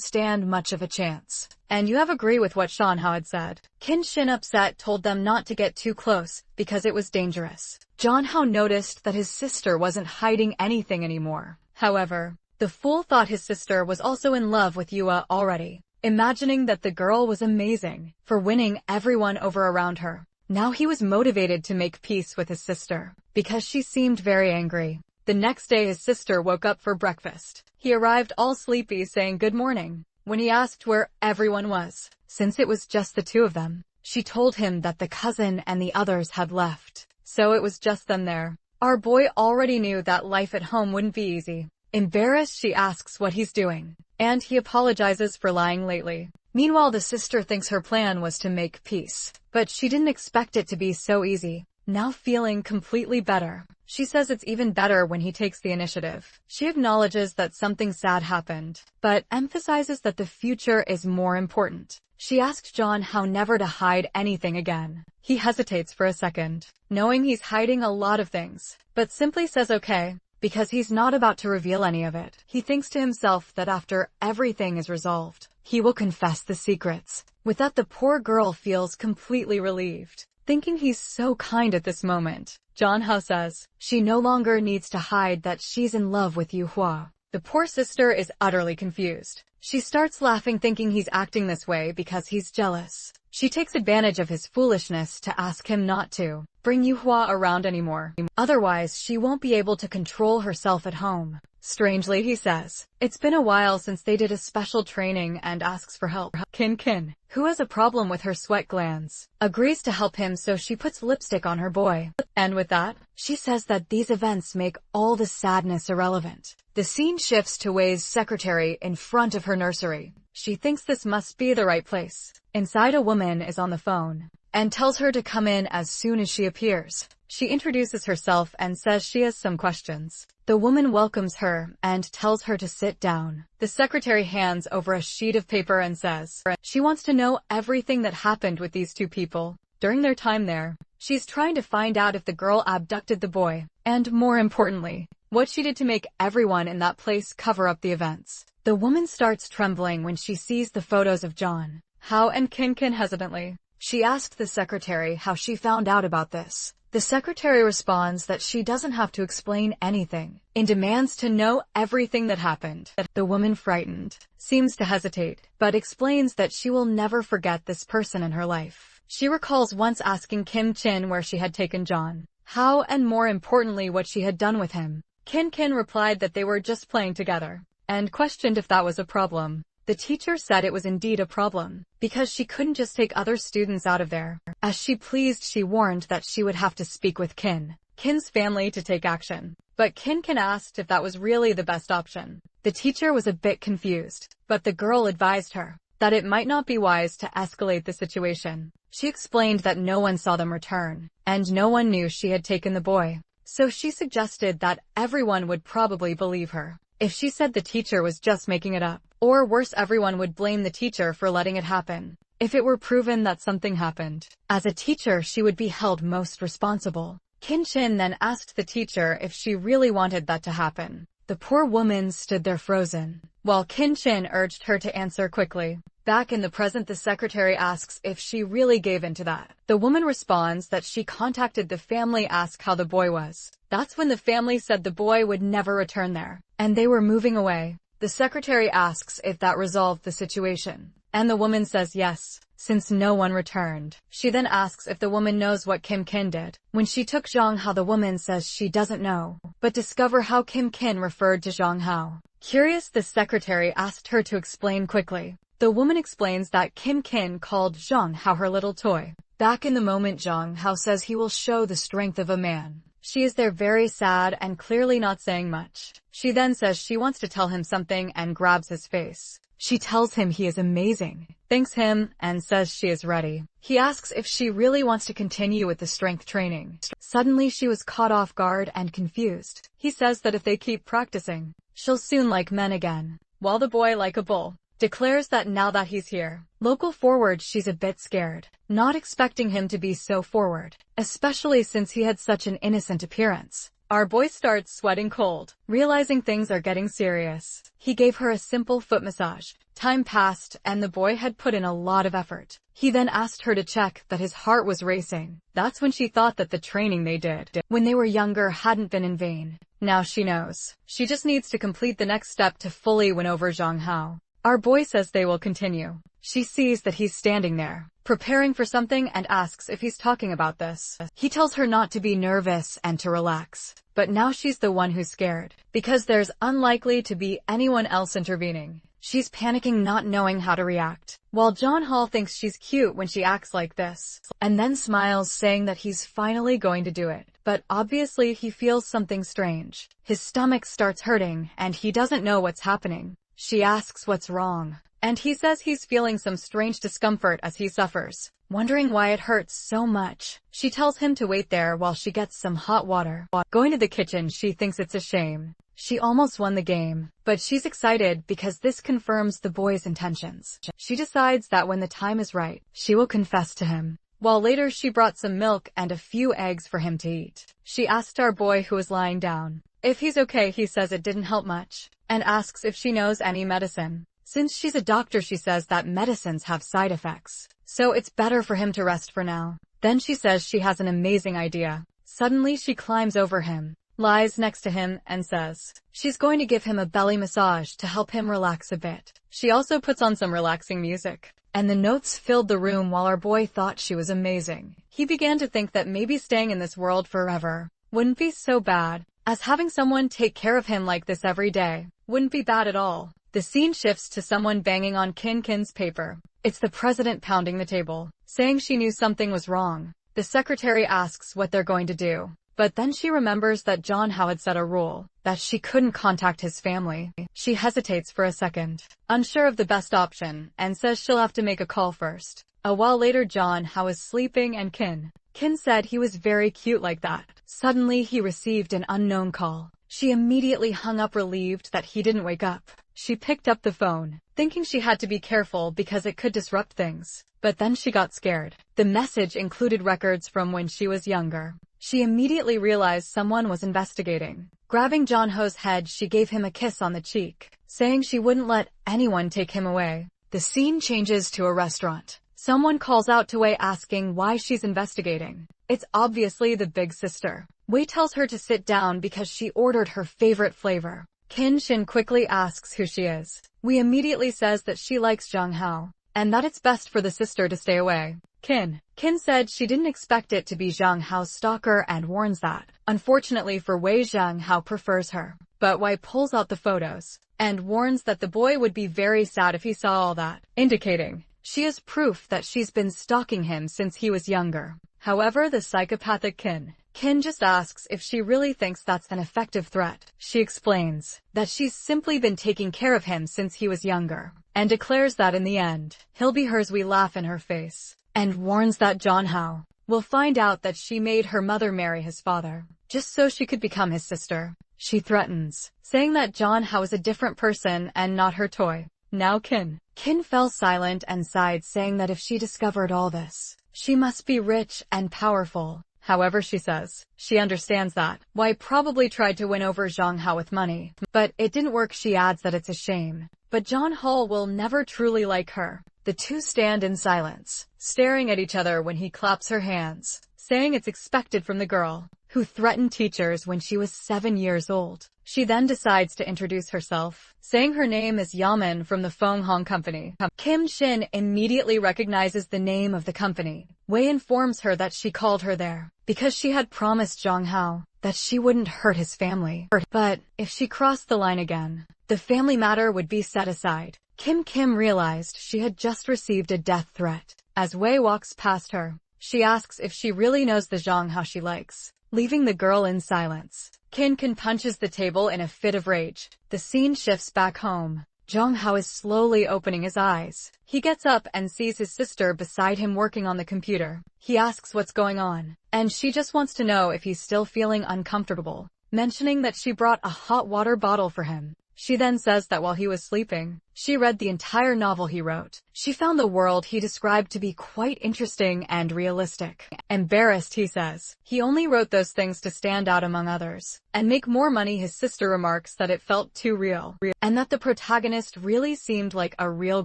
stand much of a chance. And you have agree with what Jung Hao had said. Shin, upset, told them not to get too close, because it was dangerous. Jung Hao noticed that his sister wasn't hiding anything anymore. However, the fool thought his sister was also in love with Yua already, imagining that the girl was amazing for winning everyone over around her. Now he was motivated to make peace with his sister, because she seemed very angry. The next day his sister woke up for breakfast. He arrived all sleepy, saying good morning. When he asked where everyone was, since it was just the two of them, she told him that the cousin and the others had left, so it was just them there. Our boy already knew that life at home wouldn't be easy. Embarrassed, she asks what he's doing, and he apologizes for lying lately. Meanwhile, the sister thinks her plan was to make peace, but she didn't expect it to be so easy. Now feeling completely better, she says it's even better when he takes the initiative. She acknowledges that something sad happened, but emphasizes that the future is more important. She asked Jung Hao never to hide anything again. He hesitates for a second, knowing he's hiding a lot of things, but simply says okay, because he's not about to reveal any of it. He thinks to himself that after everything is resolved, he will confess the secrets. With that, the poor girl feels completely relieved, thinking he's so kind at this moment. Jung Hao says she no longer needs to hide that she's in love with Yuhua. The poor sister is utterly confused. She starts laughing, thinking he's acting this way because he's jealous. She takes advantage of his foolishness to ask him not to bring Yuhua around anymore. Otherwise, she won't be able to control herself at home. Strangely, he says, it's been a while since they did a special training, and asks for help. Kin, who has a problem with her sweat glands, agrees to help him, so she puts lipstick on her boy. And with that, she says that these events make all the sadness irrelevant. The scene shifts to Wei's secretary in front of her nursery. She thinks this must be the right place. Inside, a woman is on the phone and tells her to come in as soon as she appears. She introduces herself and says she has some questions. The woman welcomes her and tells her to sit down. The secretary hands over a sheet of paper and says she wants to know everything that happened with these two people during their time there. She's trying to find out if the girl abducted the boy, and more importantly, what she did to make everyone in that place cover up the events. The woman starts trembling when she sees the photos of Jung Hao and Kin hesitantly. She asked the secretary how she found out about this. The secretary responds that she doesn't have to explain anything, and demands to know everything that happened. The woman, frightened, seems to hesitate, but explains that she will never forget this person in her life. She recalls once asking Kim Chin where she had taken Jung Hao, and more importantly what she had done with him. Kin replied that they were just playing together, and questioned if that was a problem. The teacher said it was indeed a problem, because she couldn't just take other students out of there. As she pleased, she warned that she would have to speak with Kin's family to take action. But Kin asked if that was really the best option. The teacher was a bit confused, but the girl advised her that it might not be wise to escalate the situation. She explained that no one saw them return, and no one knew she had taken the boy. So she suggested that everyone would probably believe her if she said the teacher was just making it up. Or worse, everyone would blame the teacher for letting it happen. if it were proven that something happened. As a teacher, she would be held most responsible. Kim then asked the teacher if she really wanted that to happen. The poor woman stood there frozen, while Kim urged her to answer quickly. Back in the present, the secretary asks if she really gave in to that. The woman responds that she contacted the family, asked how the boy was. That's when the family said the boy would never return there, and they were moving away. The secretary asks if that resolved the situation, and the woman says yes, since no one returned. She then asks if the woman knows what Kim did. When she took Zhang Hao, the woman says she doesn't know, but discover how Kim referred to Zhang Hao. Curious, the secretary asked her to explain quickly. The woman explains that Kim called Zhang Hao her little toy. Back in the moment, Zhang Hao says he will show the strength of a man. She is there very sad and clearly not saying much. She then says she wants to tell him something and grabs his face. She tells him he is amazing, thanks him, and says she is ready. He asks if she really wants to continue with the strength training. Suddenly she was caught off guard and confused. He says that if they keep practicing, she'll soon like men again, while the boy, like a bull, declares that now that he's here, local forward, she's a bit scared, not expecting him to be so forward, especially since he had such an innocent appearance. Our boy starts sweating cold, realizing things are getting serious. He gave her a simple foot massage. Time passed, and the boy had put in a lot of effort. He then asked her to check that his heart was racing. That's when she thought that the training they did when they were younger hadn't been in vain. Now she knows. She just needs to complete the next step to fully win over Zhang Hao. Our boy says they will continue. She sees that he's standing there, preparing for something, and asks if he's talking about this. He tells her not to be nervous and to relax. But now she's the one who's scared, because there's unlikely to be anyone else intervening. She's panicking, not knowing how to react, while John Hall thinks she's cute when she acts like this, and then smiles, saying that he's finally going to do it. But obviously he feels something strange. His stomach starts hurting, and he doesn't know what's happening. She asks what's wrong, and he says he's feeling some strange discomfort as he suffers, wondering why it hurts so much. She tells him to wait there while she gets some hot water. Going to the kitchen, she thinks it's a shame. She almost won the game, but she's excited because this confirms the boy's intentions. She decides that when the time is right, she will confess to him. While later she brought some milk and a few eggs for him to eat. She asked our boy, who was lying down, if he's okay. He says it didn't help much, and asks if she knows any medicine. Since she's a doctor, she says that medicines have side effects, so it's better for him to rest for now. Then she says she has an amazing idea. Suddenly she climbs over him, lies next to him, and says she's going to give him a belly massage to help him relax a bit. She also puts on some relaxing music, and the notes filled the room. While our boy thought she was amazing, he began to think that maybe staying in this world forever wouldn't be so bad, as having someone take care of him like this every day wouldn't be bad at all. The scene shifts to someone banging on Kin's paper. It's the president pounding the table, saying she knew something was wrong. The secretary asks what they're going to do, but then she remembers that John Hao had set a rule that she couldn't contact his family. She hesitates for a second, unsure of the best option, and says she'll have to make a call first. A while later, John Hao is sleeping, and Kin said he was very cute like that. Suddenly he received an unknown call. She immediately hung up, relieved that he didn't wake up. She picked up the phone, thinking she had to be careful because it could disrupt things. But then she got scared. The message included records from when she was younger. She immediately realized someone was investigating. Grabbing John Ho's head, she gave him a kiss on the cheek, saying she wouldn't let anyone take him away. The scene changes to a restaurant. Someone calls out to Wei, asking why she's investigating. It's obviously the big sister. Wei tells her to sit down because she ordered her favorite flavor. Shin quickly asks who she is. Wei immediately says that she likes Zhang Hao, and that it's best for the sister to stay away. Kin said she didn't expect it to be Zhang Hao's stalker and warns that, unfortunately for Wei, Zhang Hao prefers her. But Wei pulls out the photos and warns that the boy would be very sad if he saw all that, indicating she is proof that she's been stalking him since he was younger. However, the psychopathic Kin just asks if she really thinks that's an effective threat. She explains that she's simply been taking care of him since he was younger, and declares that in the end, he'll be hers. We laugh in her face, and warns that John Hao will find out that she made her mother marry his father, just so she could become his sister. She threatens, saying that John Hao is a different person and not her toy. Now Kin fell silent and sighed, saying that if she discovered all this, she must be rich and powerful. However, she says she understands that Wei probably tried to win over Zhang Hao with money, but it didn't work. She adds that it's a shame, but John Hall will never truly like her. The two stand in silence, staring at each other when he claps her hands, saying it's expected from the girl who threatened teachers when she was 7 years old. She then decides to introduce herself, saying her name is Yaman from the Feng Hong Company. Kim Shin immediately recognizes the name of the company. Wei informs her that she called her there because she had promised Zhang Hao that she wouldn't hurt his family. But if she crossed the line again, the family matter would be set aside. Kim realized she had just received a death threat. As Wei walks past her, she asks if she really knows the Zhang Hao she likes, leaving the girl in silence. Kin punches the table in a fit of rage. The scene shifts back home. Zhang Hao is slowly opening his eyes. He gets up and sees his sister beside him working on the computer. He asks what's going on, and she just wants to know if he's still feeling uncomfortable, mentioning that she brought a hot water bottle for him. She then says that while he was sleeping, she read the entire novel he wrote. She found the world he described to be quite interesting and realistic. Embarrassed, he says he only wrote those things to stand out among others and make more money. His sister remarks that it felt too real, and that the protagonist really seemed like a real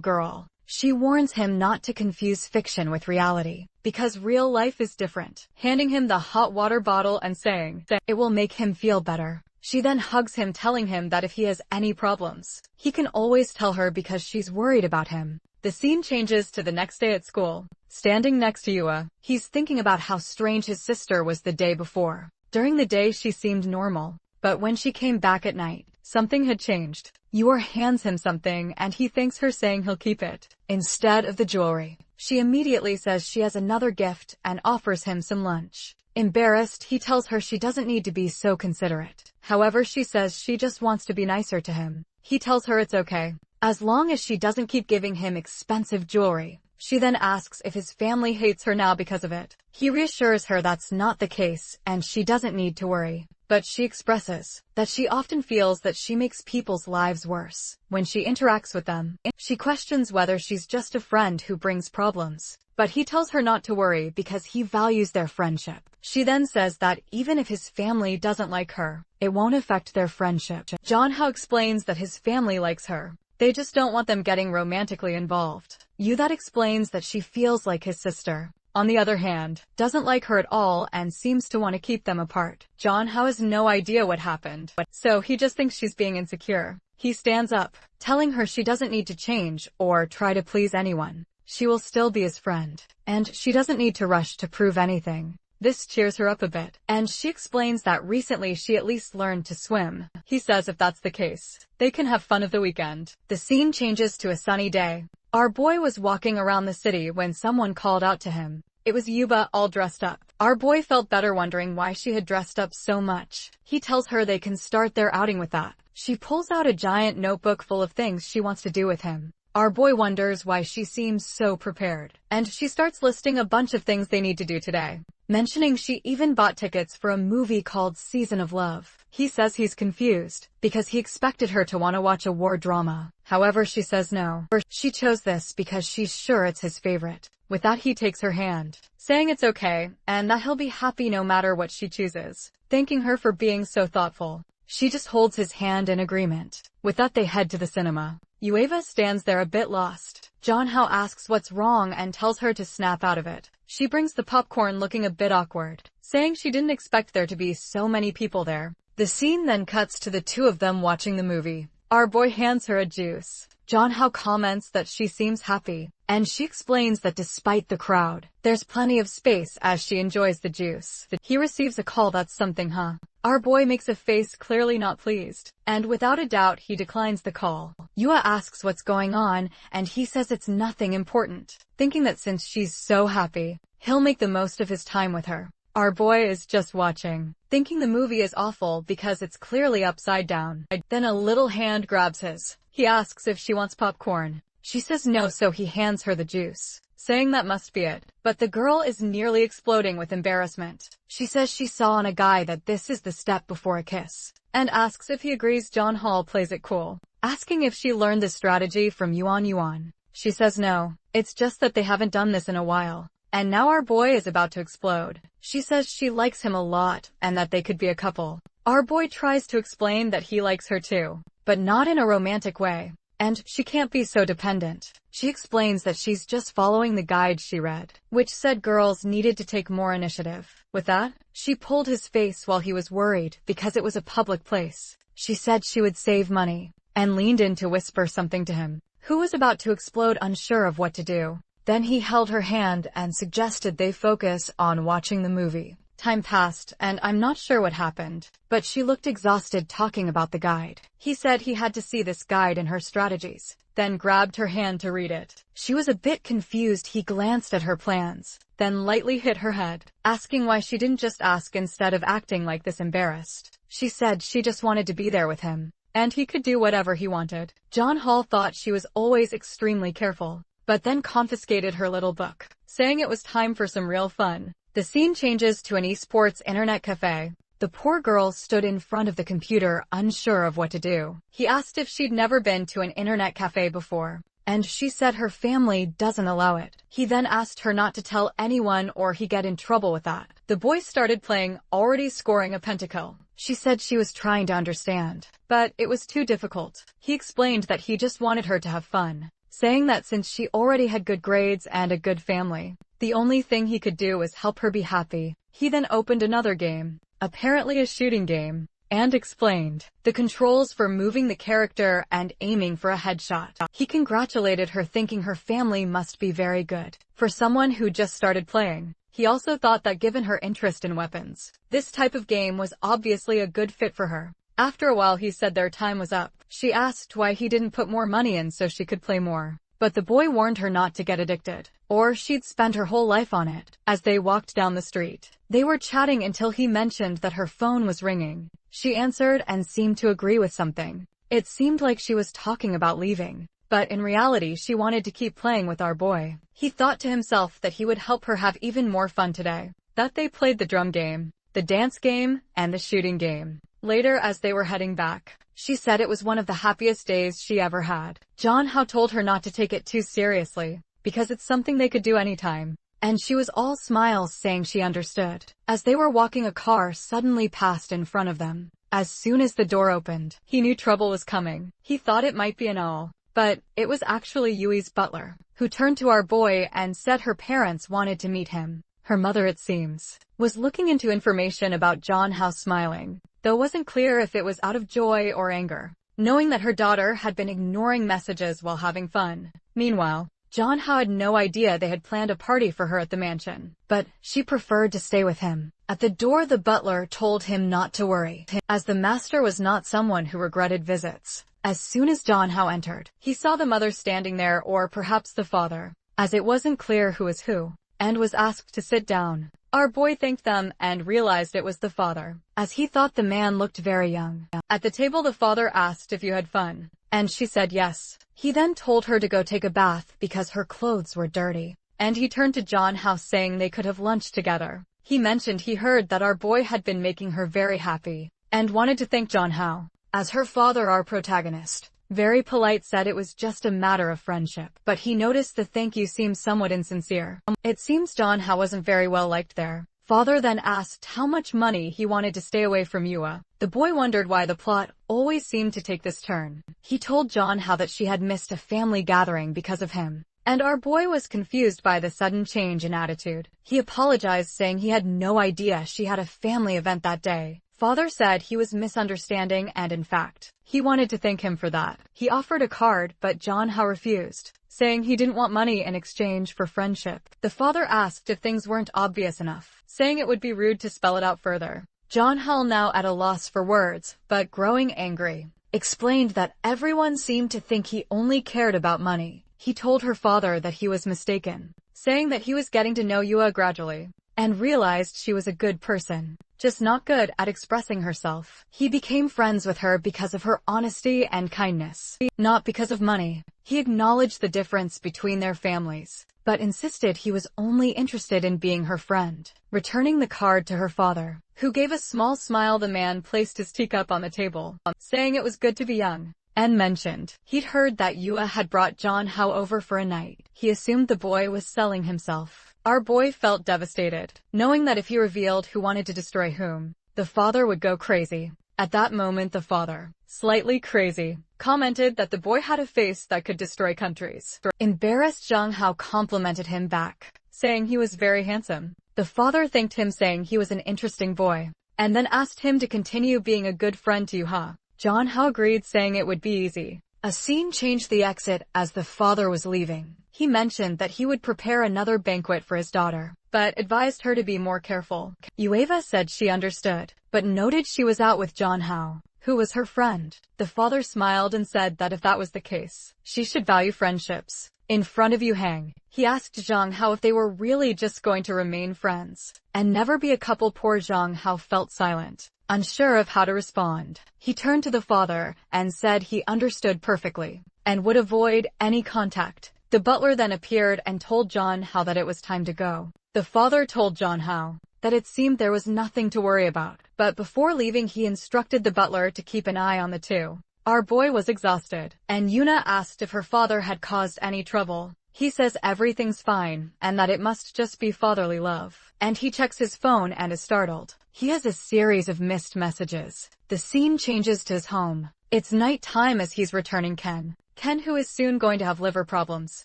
girl. She warns him not to confuse fiction with reality, because real life is different, handing him the hot water bottle and saying that it will make him feel better. She then hugs him, telling him that if he has any problems, he can always tell her because she's worried about him. The scene changes to the next day at school. Standing next to Yua, he's thinking about how strange his sister was the day before. During the day she seemed normal, but when she came back at night, something had changed. Yua hands him something and he thanks her, saying he'll keep it instead of the jewelry. She immediately says she has another gift and offers him some lunch. Embarrassed, he tells her she doesn't need to be so considerate. However, she says she just wants to be nicer to him. He tells her it's okay, as long as she doesn't keep giving him expensive jewelry. She then asks if his family hates her now because of it. He reassures her that's not the case and she doesn't need to worry. But she expresses that she often feels that she makes people's lives worse when she interacts with them. She questions whether she's just a friend who brings problems, but he tells her not to worry because he values their friendship. She then says that even if his family doesn't like her, it won't affect their friendship. John Hao explains that his family likes her. They just don't want them getting romantically involved. That explains that she feels like his sister, on the other hand, doesn't like her at all and seems to want to keep them apart. John Hao has no idea what happened, so he just thinks she's being insecure. He stands up, telling her she doesn't need to change or try to please anyone. She will still be his friend, and she doesn't need to rush to prove anything. This cheers her up a bit, and she explains that recently she at least learned to swim. He says if that's the case, they can have fun of the weekend. The scene changes to a sunny day. Our boy was walking around the city when someone called out to him. It was Yuba, all dressed up. Our boy felt better, wondering why she had dressed up so much. He tells her they can start their outing with that. She pulls out a giant notebook full of things she wants to do with him. Our boy wonders why she seems so prepared, and she starts listing a bunch of things they need to do today, mentioning she even bought tickets for a movie called Season of Love. He says he's confused, because he expected her to want to watch a war drama. However, she says no. She chose this because she's sure it's his favorite. With that, he takes her hand, saying it's okay, and that he'll be happy no matter what she chooses, thanking her for being so thoughtful. She just holds his hand in agreement. With that, they head to the cinema. Yueva stands there a bit lost. John Hao asks what's wrong and tells her to snap out of it. She brings the popcorn, looking a bit awkward, saying she didn't expect there to be so many people there. The scene then cuts to the two of them watching the movie. Our boy hands her a juice. John Hao comments that she seems happy, and she explains that despite the crowd, there's plenty of space as she enjoys the juice. He receives a call. That's something, huh? Our boy makes a face, clearly not pleased, and without a doubt he declines the call. Yua asks what's going on, and he says it's nothing important, thinking that since she's so happy, he'll make the most of his time with her. Our boy is just watching, thinking the movie is awful because it's clearly upside down. Then a little hand grabs his. He asks if she wants popcorn. She says no, so he hands her the juice, saying that must be it. But the girl is nearly exploding with embarrassment. She says she saw on a guy that this is the step before a kiss, and asks if he agrees. John Hall plays it cool, asking if she learned this strategy from Yuan. She says no, it's just that they haven't done this in a while. And now our boy is about to explode. She says she likes him a lot and that they could be a couple. Our boy tries to explain that he likes her too, but not in a romantic way. And she can't be so dependent. She explains that she's just following the guide she read, which said girls needed to take more initiative. With that, she pulled his face while he was worried because it was a public place. She said she would save money, and leaned in to whisper something to him, who was about to explode, unsure of what to do. Then he held her hand and suggested they focus on watching the movie. Time passed, and I'm not sure what happened, but she looked exhausted talking about the guide. He said he had to see this guide and her strategies, then grabbed her hand to read it. She was a bit confused. He glanced at her plans, then lightly hit her head, asking why she didn't just ask instead of acting like this embarrassed. She said she just wanted to be there with him, and he could do whatever he wanted. John Hall thought she was always extremely careful, but then confiscated her little book, saying it was time for some real fun. The scene changes to an esports internet cafe. The poor girl stood in front of the computer, unsure of what to do. He asked if she'd never been to an internet cafe before, and she said her family doesn't allow it. He then asked her not to tell anyone or he'd get in trouble with that. The boy started playing, already scoring a pentakill. She said she was trying to understand, but it was too difficult. He explained that he just wanted her to have fun, saying that since she already had good grades and a good family, the only thing he could do was help her be happy. He then opened another game, apparently a shooting game, and explained the controls for moving the character and aiming for a headshot. He congratulated her, thinking her family must be very good for someone who just started playing. He also thought that given her interest in weapons, this type of game was obviously a good fit for her. After a while he said their time was up. She asked why he didn't put more money in so she could play more, but the boy warned her not to get addicted, or she'd spend her whole life on it. As they walked down the street, they were chatting until he mentioned that her phone was ringing. She answered and seemed to agree with something. It seemed like she was talking about leaving, but in reality she wanted to keep playing with our boy. He thought to himself that he would help her have even more fun today. That they played the drum game, the dance game, and the shooting game. Later, as they were heading back, she said it was one of the happiest days she ever had. John Hao told her not to take it too seriously, because it's something they could do anytime. And she was all smiles, saying she understood. As they were walking, a car suddenly passed in front of them. As soon as the door opened, he knew trouble was coming. He thought it might be an owl, but it was actually Yui's butler, who turned to our boy and said her parents wanted to meet him. Her mother, it seems, was looking into information about John Hao, smiling, though it wasn't clear if it was out of joy or anger, knowing that her daughter had been ignoring messages while having fun. Meanwhile, John Hao had no idea they had planned a party for her at the mansion, but she preferred to stay with him. At the door, the butler told him not to worry, as the master was not someone who regretted visits. As soon as John Hao entered, he saw the mother standing there, or perhaps the father, as it wasn't clear who was who, and was asked to sit down. Our boy thanked them and realized it was the father, as he thought the man looked very young. At the table, the father asked if you had fun, and she said yes. He then told her to go take a bath because her clothes were dirty, and he turned to John Hao, saying they could have lunch together. He mentioned he heard that our boy had been making her very happy, and wanted to thank John Hao. As her father, our protagonist, very polite, said it was just a matter of friendship, but he noticed the thank you seemed somewhat insincere. It seems John Hao wasn't very well liked there. Father then asked how much money he wanted to stay away from Yua. The boy wondered why the plot always seemed to take this turn. He told John Hao that she had missed a family gathering because of him, and our boy was confused by the sudden change in attitude. He apologized, saying he had no idea she had a family event that day. Father said he was misunderstanding, and in fact, he wanted to thank him for that. He offered a card, but John Hao refused, saying he didn't want money in exchange for friendship. The father asked if things weren't obvious enough, saying it would be rude to spell it out further. John Hao, now at a loss for words, but growing angry, explained that everyone seemed to think he only cared about money. He told her father that he was mistaken, saying that he was getting to know Yua gradually, and realized she was a good person, just not good at expressing herself. He became friends with her because of her honesty and kindness, not because of money. He acknowledged the difference between their families, but insisted he was only interested in being her friend. Returning the card to her father, who gave a small smile, the man placed his teacup on the table, saying it was good to be young, and mentioned he'd heard that Yua had brought John Hao over for a night. He assumed the boy was selling himself. Our boy felt devastated, knowing that if he revealed who wanted to destroy whom, the father would go crazy. At that moment the father, slightly crazy, commented that the boy had a face that could destroy countries. Embarrassed, Zhang Hao complimented him back, saying he was very handsome. The father thanked him, saying he was an interesting boy, and then asked him to continue being a good friend to Yuha. John Hao agreed, saying it would be easy. A scene changed the exit as the father was leaving. He mentioned that he would prepare another banquet for his daughter, but advised her to be more careful. Yueva said she understood, but noted she was out with John Hao, who was her friend. The father smiled and said that if that was the case, she should value friendships. In front of Yu Hang, he asked Zhang Hao if they were really just going to remain friends and never be a couple. Poor Zhang Hao felt silent, unsure of how to respond. He turned to the father and said he understood perfectly and would avoid any contact. The butler then appeared and told John Hao that it was time to go. The father told John Hao that it seemed there was nothing to worry about, but before leaving he instructed the butler to keep an eye on the two. Our boy was exhausted, and Yuna asked if her father had caused any trouble. He says everything's fine, and that it must just be fatherly love. And he checks his phone and is startled. He has a series of missed messages. The scene changes to his home. It's night time as he's returning Ken. Ken, who is soon going to have liver problems,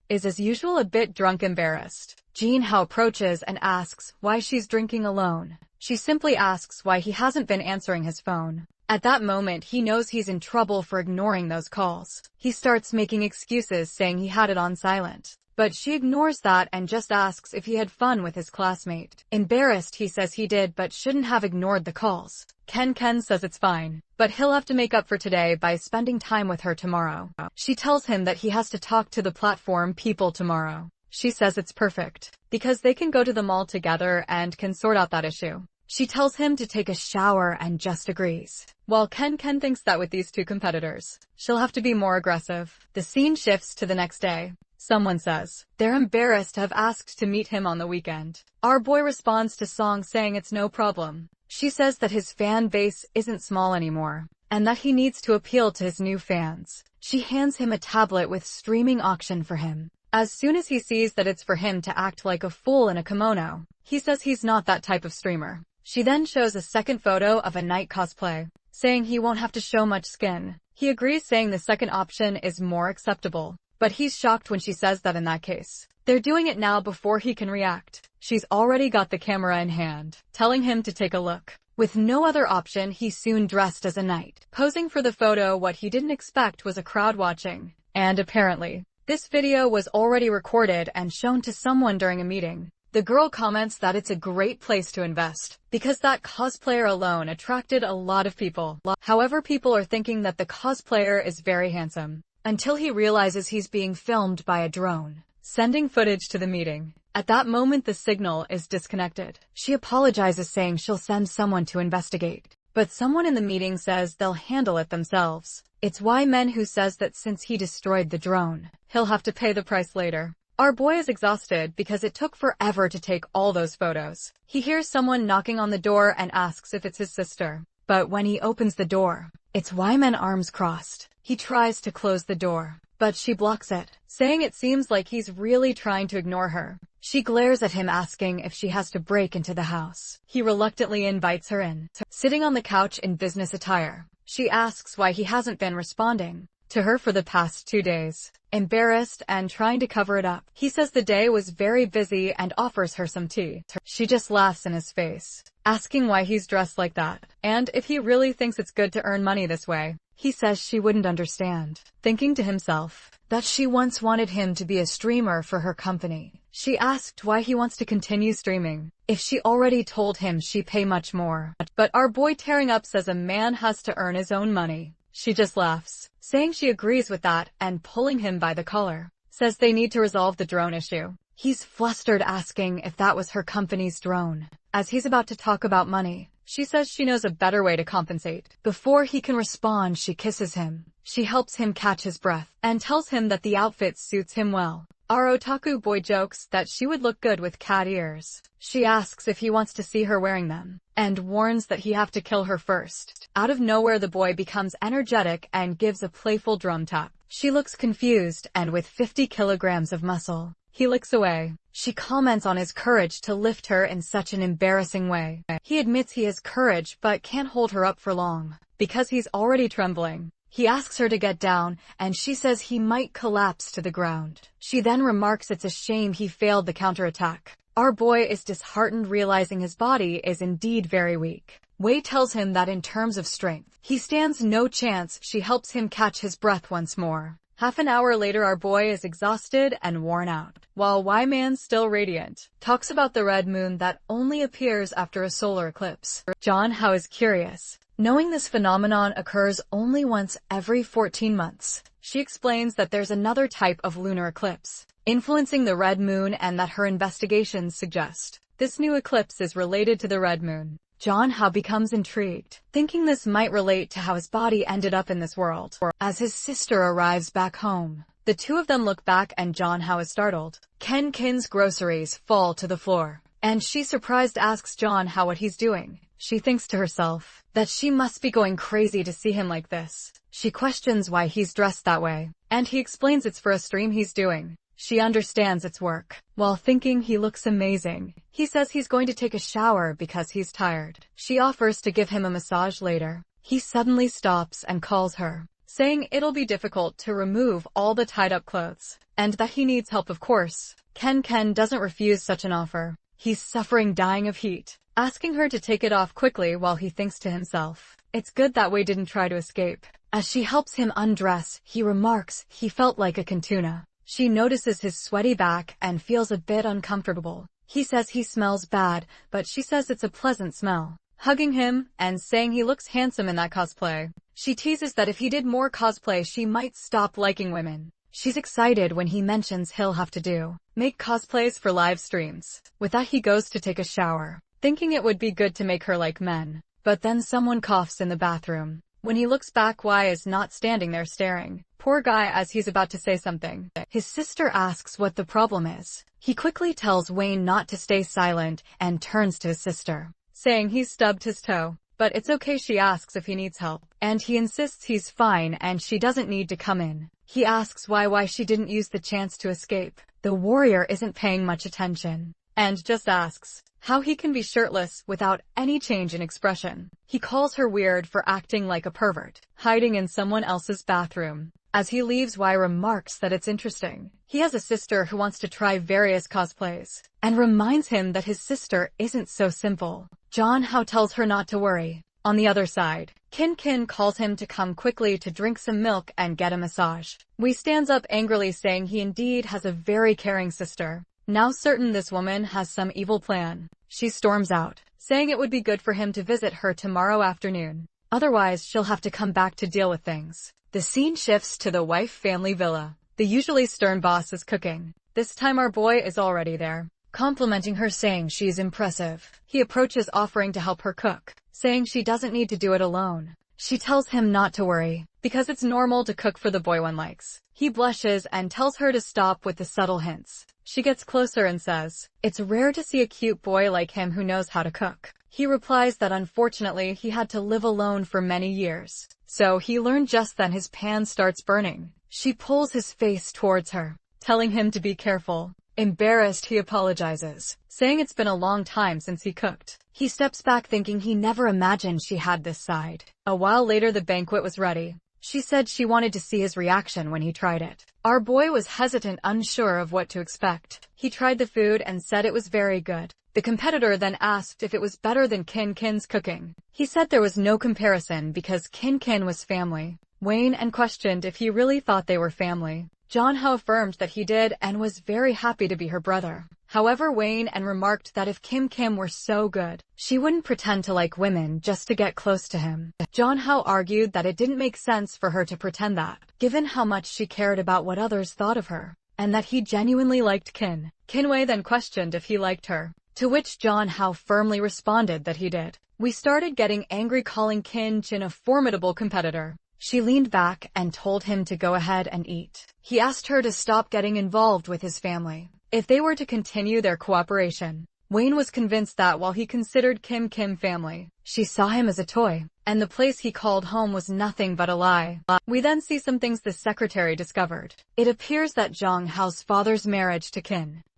is as usual a bit drunk, embarrassed. Jean Hao approaches and asks why she's drinking alone. She simply asks why he hasn't been answering his phone. At that moment he knows he's in trouble for ignoring those calls. He starts making excuses, saying he had it on silent. But she ignores that and just asks if he had fun with his classmate. Embarrassed, he says he did but shouldn't have ignored the calls. Ken says it's fine, but he'll have to make up for today by spending time with her tomorrow. She tells him that he has to talk to the platform people tomorrow. She says it's perfect, because they can go to the mall together and can sort out that issue. She tells him to take a shower and just agrees. While Ken thinks that with these two competitors, she'll have to be more aggressive. The scene shifts to the next day. Someone says they're embarrassed to have asked to meet him on the weekend. Our boy responds to Song saying it's no problem. She says that his fan base isn't small anymore, and that he needs to appeal to his new fans. She hands him a tablet with streaming auction for him. As soon as he sees that it's for him to act like a fool in a kimono, he says he's not that type of streamer. She then shows a second photo of a night cosplay, saying he won't have to show much skin. He agrees, saying the second option is more acceptable, but he's shocked when she says that in that case, they're doing it now before he can react. She's already got the camera in hand, telling him to take a look. With no other option, he soon dressed as a knight, posing for the photo. What he didn't expect was a crowd watching, and apparently, this video was already recorded and shown to someone during a meeting. The girl comments that it's a great place to invest, because that cosplayer alone attracted a lot of people. However, people are thinking that the cosplayer is very handsome, until he realizes he's being filmed by a drone, sending footage to the meeting. At that moment the signal is disconnected. She apologizes, saying she'll send someone to investigate, but someone in the meeting says they'll handle it themselves. It's Manhwa who says that since he destroyed the drone, he'll have to pay the price later. Our boy is exhausted because it took forever to take all those photos. He hears someone knocking on the door and asks if it's his sister. But when he opens the door, it's Wyman, arms crossed. He tries to close the door, but she blocks it, saying it seems like he's really trying to ignore her. She glares at him, asking if she has to break into the house. He reluctantly invites her in. Sitting on the couch in business attire, she asks why he hasn't been responding to her for the past 2 days. Embarrassed and trying to cover it up, he says the day was very busy and offers her some tea. She just laughs in his face, asking why he's dressed like that, and if he really thinks it's good to earn money this way. He says she wouldn't understand, thinking to himself that she once wanted him to be a streamer for her company. She asked why he wants to continue streaming, if she already told him she pay much more. But our boy, tearing up, says a man has to earn his own money. She just laughs, saying she agrees with that, and pulling him by the collar, says they need to resolve the drone issue. He's flustered, asking if that was her company's drone. As he's about to talk about money, she says she knows a better way to compensate. Before he can respond, she kisses him. She helps him catch his breath, and tells him that the outfit suits him well. Our otaku boy jokes that she would look good with cat ears. She asks if he wants to see her wearing them, and warns that he have to kill her first. Out of nowhere the boy becomes energetic and gives a playful drum tap. She looks confused and with 50 kilograms of muscle. He licks away. She comments on his courage to lift her in such an embarrassing way. He admits he has courage but can't hold her up for long, because he's already trembling. He asks her to get down, and she says he might collapse to the ground. She then remarks it's a shame he failed the counterattack. Our boy is disheartened, realizing his body is indeed very weak. Wei tells him that in terms of strength, he stands no chance. She helps him catch his breath once more. Half an hour later our boy is exhausted and worn out, while Y-Man, still radiant, talks about the red moon that only appears after a solar eclipse. John Hao is curious, knowing this phenomenon occurs only once every 14 months. She explains that there's another type of lunar eclipse influencing the red moon and that her investigations suggest this new eclipse is related to the red moon. John Hao becomes intrigued, thinking this might relate to how his body ended up in this world. As his sister arrives back home, the two of them look back and John Hao is startled. Kin's groceries fall to the floor, and she surprised asks John Hao what he's doing. She thinks to herself that she must be going crazy to see him like this. She questions why he's dressed that way, and he explains it's for a stream he's doing. She understands it's work. While thinking he looks amazing, he says he's going to take a shower because he's tired. She offers to give him a massage later. He suddenly stops and calls her, saying it'll be difficult to remove all the tied-up clothes, and that he needs help of course. Ken doesn't refuse such an offer. He's suffering, dying of heat, asking her to take it off quickly while he thinks to himself, it's good that Wei didn't try to escape. As she helps him undress, he remarks he felt like a kantuna. She notices his sweaty back and feels a bit uncomfortable. He says he smells bad, but she says it's a pleasant smell, hugging him and saying he looks handsome in that cosplay. She teases that if he did more cosplay she might stop liking women. She's excited when he mentions he'll have to make cosplays for live streams. With that he goes to take a shower, thinking it would be good to make her like men. But then someone coughs in the bathroom. When he looks back, Y is not standing there staring. Poor guy, as he's about to say something. His sister asks what the problem is. He quickly tells Wayne not to stay silent and turns to his sister, saying he's stubbed his toe. But it's okay. She asks if he needs help, and he insists he's fine and she doesn't need to come in. He asks why she didn't use the chance to escape. The warrior isn't paying much attention, and just asks how he can be shirtless without any change in expression. He calls her weird for acting like a pervert, hiding in someone else's bathroom. As he leaves, Y remarks that it's interesting. He has a sister who wants to try various cosplays, and reminds him that his sister isn't so simple. John Hao tells her not to worry. On the other side, Kin calls him to come quickly to drink some milk and get a massage. Wei stands up angrily, saying he indeed has a very caring sister. Now certain this woman has some evil plan, she storms out, saying it would be good for him to visit her tomorrow afternoon. Otherwise she'll have to come back to deal with things. The scene shifts to the wife family villa. The usually stern boss is cooking. This time our boy is already there, complimenting her, saying she's impressive. He approaches, offering to help her cook, saying she doesn't need to do it alone. She tells him not to worry, because it's normal to cook for the boy one likes. He blushes and tells her to stop with the subtle hints. She gets closer and says, it's rare to see a cute boy like him who knows how to cook. He replies that unfortunately he had to live alone for many years, so he learned. Just then his pan starts burning. She pulls his face towards her, telling him to be careful. Embarrassed, he apologizes, saying it's been a long time since he cooked. He steps back, thinking he never imagined she had this side. A while later the banquet was ready. She said she wanted to see his reaction when he tried it. Our boy was hesitant, unsure of what to expect. He tried the food and said it was very good. The competitor then asked if it was better than Kin's cooking. He said there was no comparison because Kin was family. Wayne and questioned if he really thought they were family. John Hao affirmed that he did and was very happy to be her brother. However, Wayne and remarked that if Kim were so good, she wouldn't pretend to like women just to get close to him. John Hao argued that it didn't make sense for her to pretend that, given how much she cared about what others thought of her, and that he genuinely liked Kin. Wei then questioned if he liked her, to which John Hao firmly responded that he did. We started getting angry, calling Kin a formidable competitor. She leaned back and told him to go ahead and eat. He asked her to stop getting involved with his family if they were to continue their cooperation. Wayne was convinced that while he considered Kim family, she saw him as a toy, and the place he called home was nothing but a lie. We then see some things the secretary discovered. It appears that Jong Hao's father's marriage to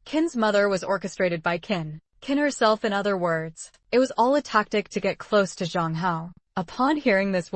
Kin's mother was orchestrated by Kin herself, in other words. It was all a tactic to get close to Jong Hao. Upon hearing this,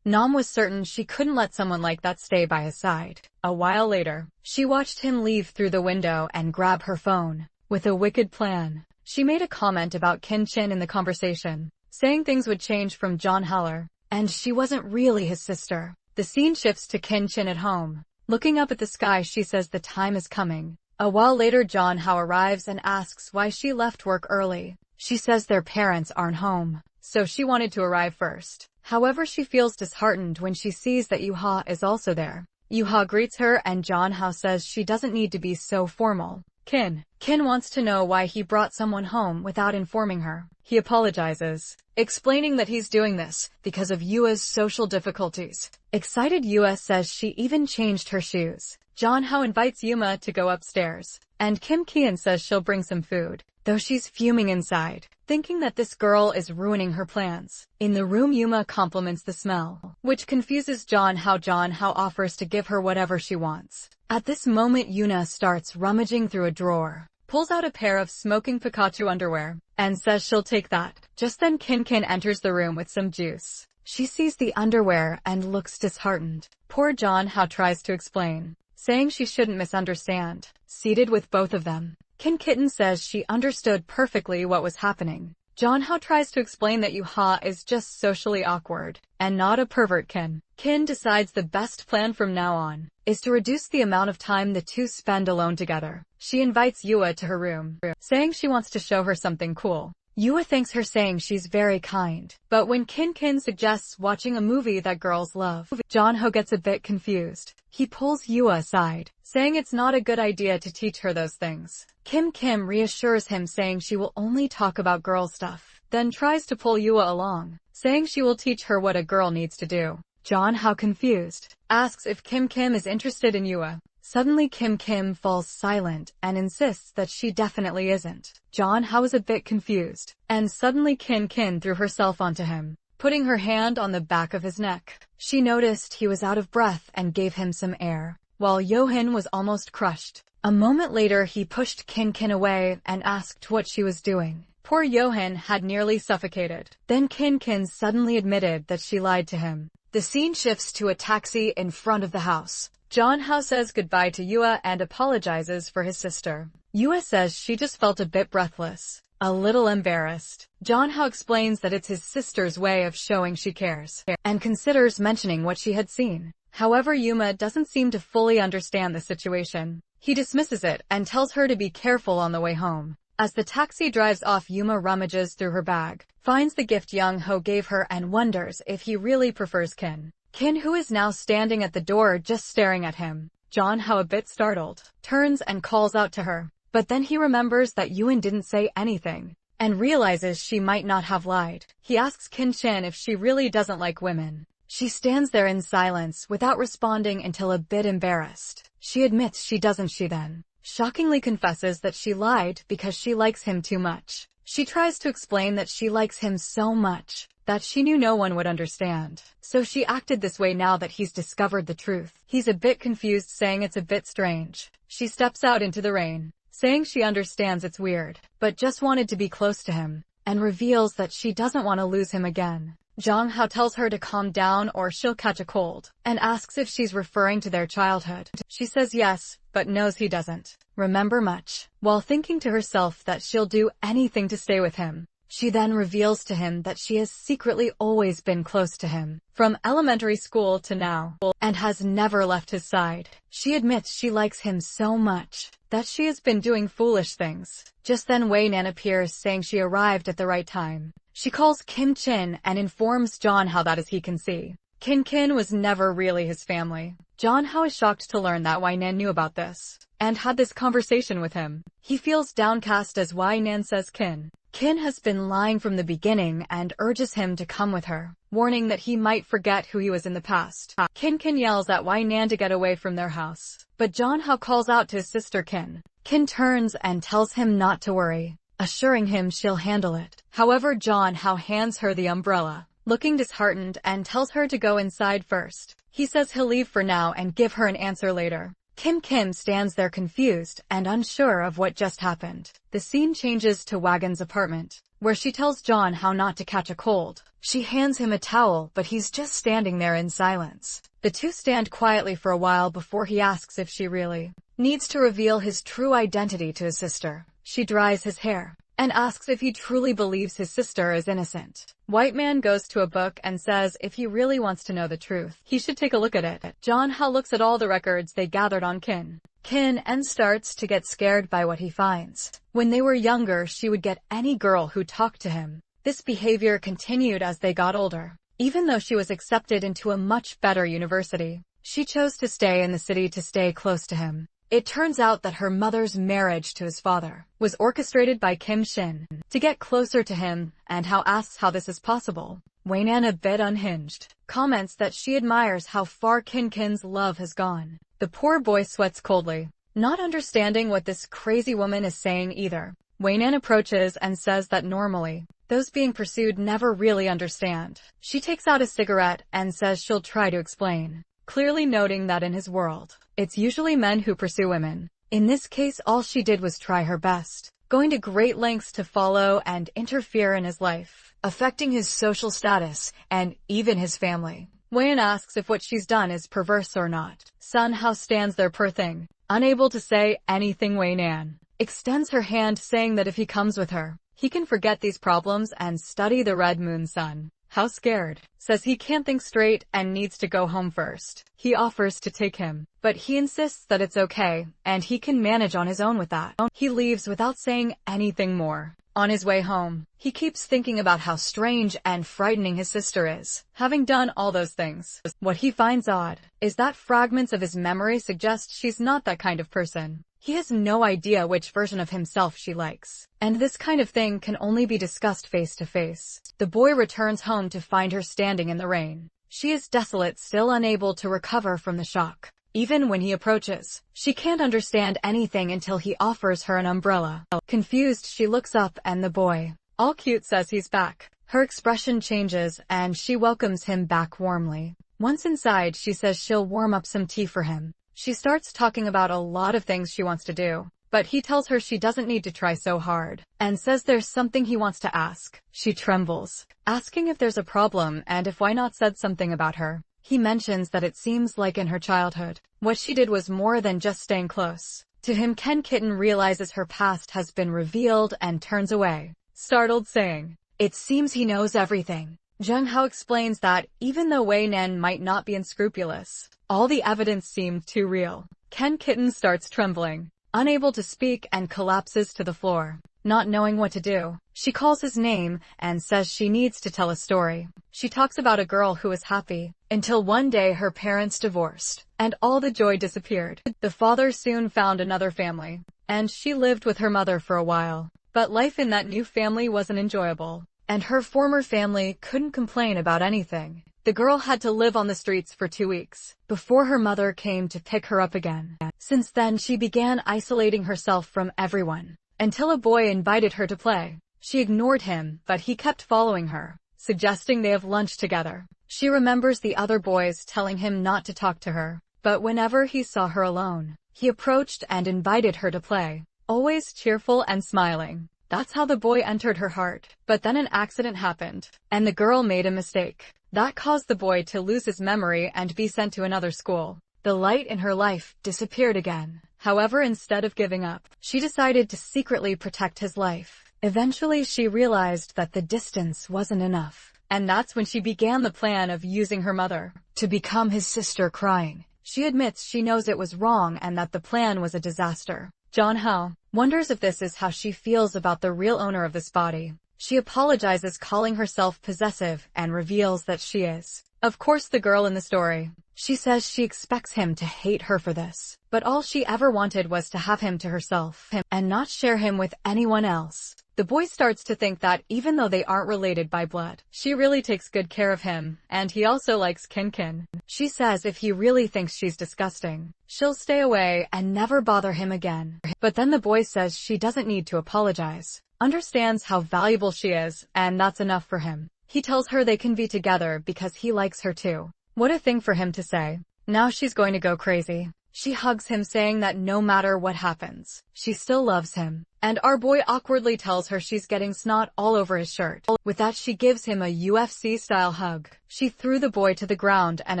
Nam was certain she couldn't let someone like that stay by his side. A while later, she watched him leave through the window and grab her phone. With a wicked plan, she made a comment about Kin Chin in the conversation, saying things would change from John Heller, and she wasn't really his sister. The scene shifts to Kin Chin at home. Looking up at the sky, she says the time is coming. A while later, John Hao arrives and asks why she left work early. She says their parents aren't home, so she wanted to arrive first. However, she feels disheartened when she sees that Yuha is also there. Yuha greets her and John Hao says she doesn't need to be so formal. Kin wants to know why he brought someone home without informing her. He apologizes, explaining that he's doing this because of Yua's social difficulties. Excited Yua says she even changed her shoes. John Hao invites Yuma to go upstairs, and Kim Kian says she'll bring some food, though she's fuming inside, thinking that this girl is ruining her plans. In the room, Yuma compliments the smell, which confuses John Hao. John Hao offers to give her whatever she wants. At this moment, Yuna starts rummaging through a drawer, pulls out a pair of smoking Pikachu underwear, and says she'll take that. Just then Kin enters the room with some juice. She sees the underwear and looks disheartened. Poor John Hao tries to explain, saying she shouldn't misunderstand. Seated with both of them, Kitten says she understood perfectly what was happening. John Hao tries to explain that Yuha is just socially awkward, and not a pervert. Kin decides the best plan from now on is to reduce the amount of time the two spend alone together. She invites Yua to her room, saying she wants to show her something cool. Yua thanks her, saying she's very kind. But when Kin suggests watching a movie that girls love, John Hao gets a bit confused. He pulls Yua aside, saying it's not a good idea to teach her those things. Kim reassures him, saying she will only talk about girl stuff, then tries to pull Yua along, saying she will teach her what a girl needs to do. John Hao, confused, asks if Kim is interested in Yua. Suddenly Kim falls silent and insists that she definitely isn't. John Hao is a bit confused, and suddenly Kin threw herself onto him, putting her hand on the back of his neck. She noticed he was out of breath and gave him some air, while Yohin was almost crushed. A moment later, he pushed Kin away and asked what she was doing. Poor Yohin had nearly suffocated. Then Kin suddenly admitted that she lied to him. The scene shifts to a taxi in front of the house. John Hao says goodbye to Yua and apologizes for his sister. Yua says she just felt a bit breathless, a little embarrassed. John Hao explains that it's his sister's way of showing she cares, and considers mentioning what she had seen. However, Yuma doesn't seem to fully understand the situation. He dismisses it and tells her to be careful on the way home. As the taxi drives off, Yuma rummages through her bag, finds the gift Young Ho gave her, and wonders if he really prefers Kin, who is now standing at the door just staring at him. John Hao, a bit startled, turns and calls out to her, but then he remembers that Yuan didn't say anything, and realizes she might not have lied. He asks Kin if she really doesn't like women. She stands there in silence without responding until a bit embarrassed. She admits she doesn't. She then shockingly confesses that she lied because she likes him too much. She tries to explain that she likes him so much that she knew no one would understand, so she acted this way now that he's discovered the truth. He's a bit confused, saying it's a bit strange. She steps out into the rain, saying she understands it's weird, but just wanted to be close to him, and reveals that she doesn't want to lose him again. Jong Hao tells her to calm down or she'll catch a cold, and asks if she's referring to their childhood. She says yes, but knows he doesn't remember much. While thinking to herself that she'll do anything to stay with him, she then reveals to him that she has secretly always been close to him, from elementary school to now, and has never left his side. She admits she likes him so much that she has been doing foolish things. Just then Wei Nan appears, saying she arrived at the right time. She calls Kim Chin and informs John Hao that, as he can see, Kin was never really his family. John Hao is shocked to learn that Wei Nan knew about this and had this conversation with him. He feels downcast as Wei Nan says Kin Kin has been lying from the beginning and urges him to come with her, warning that he might forget who he was in the past. Kin yells at Wei Nan to get away from their house, but John Hao calls out to his sister Kin. Kin turns and tells him not to worry, assuring him she'll handle it. However, John Hao hands her the umbrella, looking disheartened, and tells her to go inside first. He says he'll leave for now and give her an answer later. Kim stands there confused and unsure of what just happened. The scene changes to Wagon's apartment, where she tells John Hao not to catch a cold. She hands him a towel, but he's just standing there in silence. The two stand quietly for a while before he asks if she really needs to reveal his true identity to his sister. She dries his hair and asks if he truly believes his sister is innocent. White man goes to a book and says if he really wants to know the truth, he should take a look at it. John Hao looks at all the records they gathered on Kin and starts to get scared by what he finds. When they were younger, she would get any girl who talked to him. This behavior continued as they got older. Even though she was accepted into a much better university, she chose to stay in the city to stay close to him. It turns out that her mother's marriage to his father was orchestrated by Kim Shin to get closer to him, and Hao asks how this is possible. Wei Nan, a bit unhinged, comments that she admires how far Kin's love has gone. The poor boy sweats coldly, not understanding what this crazy woman is saying either. Wei Nan approaches and says that normally, those being pursued never really understand. She takes out a cigarette and says she'll try to explain, clearly noting that in his world, it's usually men who pursue women. In this case, all she did was try her best, going to great lengths to follow and interfere in his life, affecting his social status and even his family. Wei asks if what she's done is perverse or not. Sun Hao stands there poor thing, unable to say anything. Wei Nan extends her hand, saying that if he comes with her, he can forget these problems and study the red moon sun. Hao, scared, says he can't think straight and needs to go home first. He offers to take him, but he insists that it's okay, and he can manage on his own with that. He leaves without saying anything more. On his way home, he keeps thinking about how strange and frightening his sister is, having done all those things. What he finds odd is that fragments of his memory suggest she's not that kind of person. He has no idea which version of himself she likes, and this kind of thing can only be discussed face to face. The boy returns home to find her standing in the rain. She is desolate, still unable to recover from the shock. Even when he approaches, she can't understand anything until he offers her an umbrella. Confused, she looks up and the boy, all cute, says he's back. Her expression changes and she welcomes him back warmly. Once inside, she says she'll warm up some tea for him. She starts talking about a lot of things she wants to do, but he tells her she doesn't need to try so hard, and says there's something he wants to ask. She trembles, asking if there's a problem and if Why Not said something about her. He mentions that it seems like in her childhood, what she did was more than just staying close to him. Kitten realizes her past has been revealed and turns away, startled, saying, "It seems he knows everything." Jung Hao explains that, even though Wei Nan might not be unscrupulous, all the evidence seemed too real. Kitten starts trembling, unable to speak, and collapses to the floor. Not knowing what to do, she calls his name and says she needs to tell a story. She talks about a girl who was happy, until one day her parents divorced, and all the joy disappeared. The father soon found another family, and she lived with her mother for a while. But life in that new family wasn't enjoyable, and her former family couldn't complain about anything. The girl had to live on the streets for 2 weeks, before her mother came to pick her up again. Since then, she began isolating herself from everyone, until a boy invited her to play. She ignored him, but he kept following her, suggesting they have lunch together. She remembers the other boys telling him not to talk to her, but whenever he saw her alone, he approached and invited her to play, always cheerful and smiling. That's how the boy entered her heart. But then an accident happened, and the girl made a mistake. That caused the boy to lose his memory and be sent to another school. The light in her life disappeared again. However, instead of giving up, she decided to secretly protect his life. Eventually, she realized that the distance wasn't enough, and that's when she began the plan of using her mother to become his sister. Crying, she admits she knows it was wrong and that the plan was a disaster. John Hao wonders if this is how she feels about the real owner of this body. She apologizes, calling herself possessive, and reveals that she is, of course, the girl in the story. She says she expects him to hate her for this, but all she ever wanted was to have him to herself, and not share him with anyone else. The boy starts to think that even though they aren't related by blood, she really takes good care of him, and he also likes Kin. She says if he really thinks she's disgusting, she'll stay away and never bother him again. But then the boy says she doesn't need to apologize, understands how valuable she is, and that's enough for him. He tells her they can be together because he likes her too. What a thing for him to say. Now she's going to go crazy. She hugs him saying that no matter what happens, she still loves him. And our boy awkwardly tells her she's getting snot all over his shirt. With that she gives him a UFC-style hug. She threw the boy to the ground and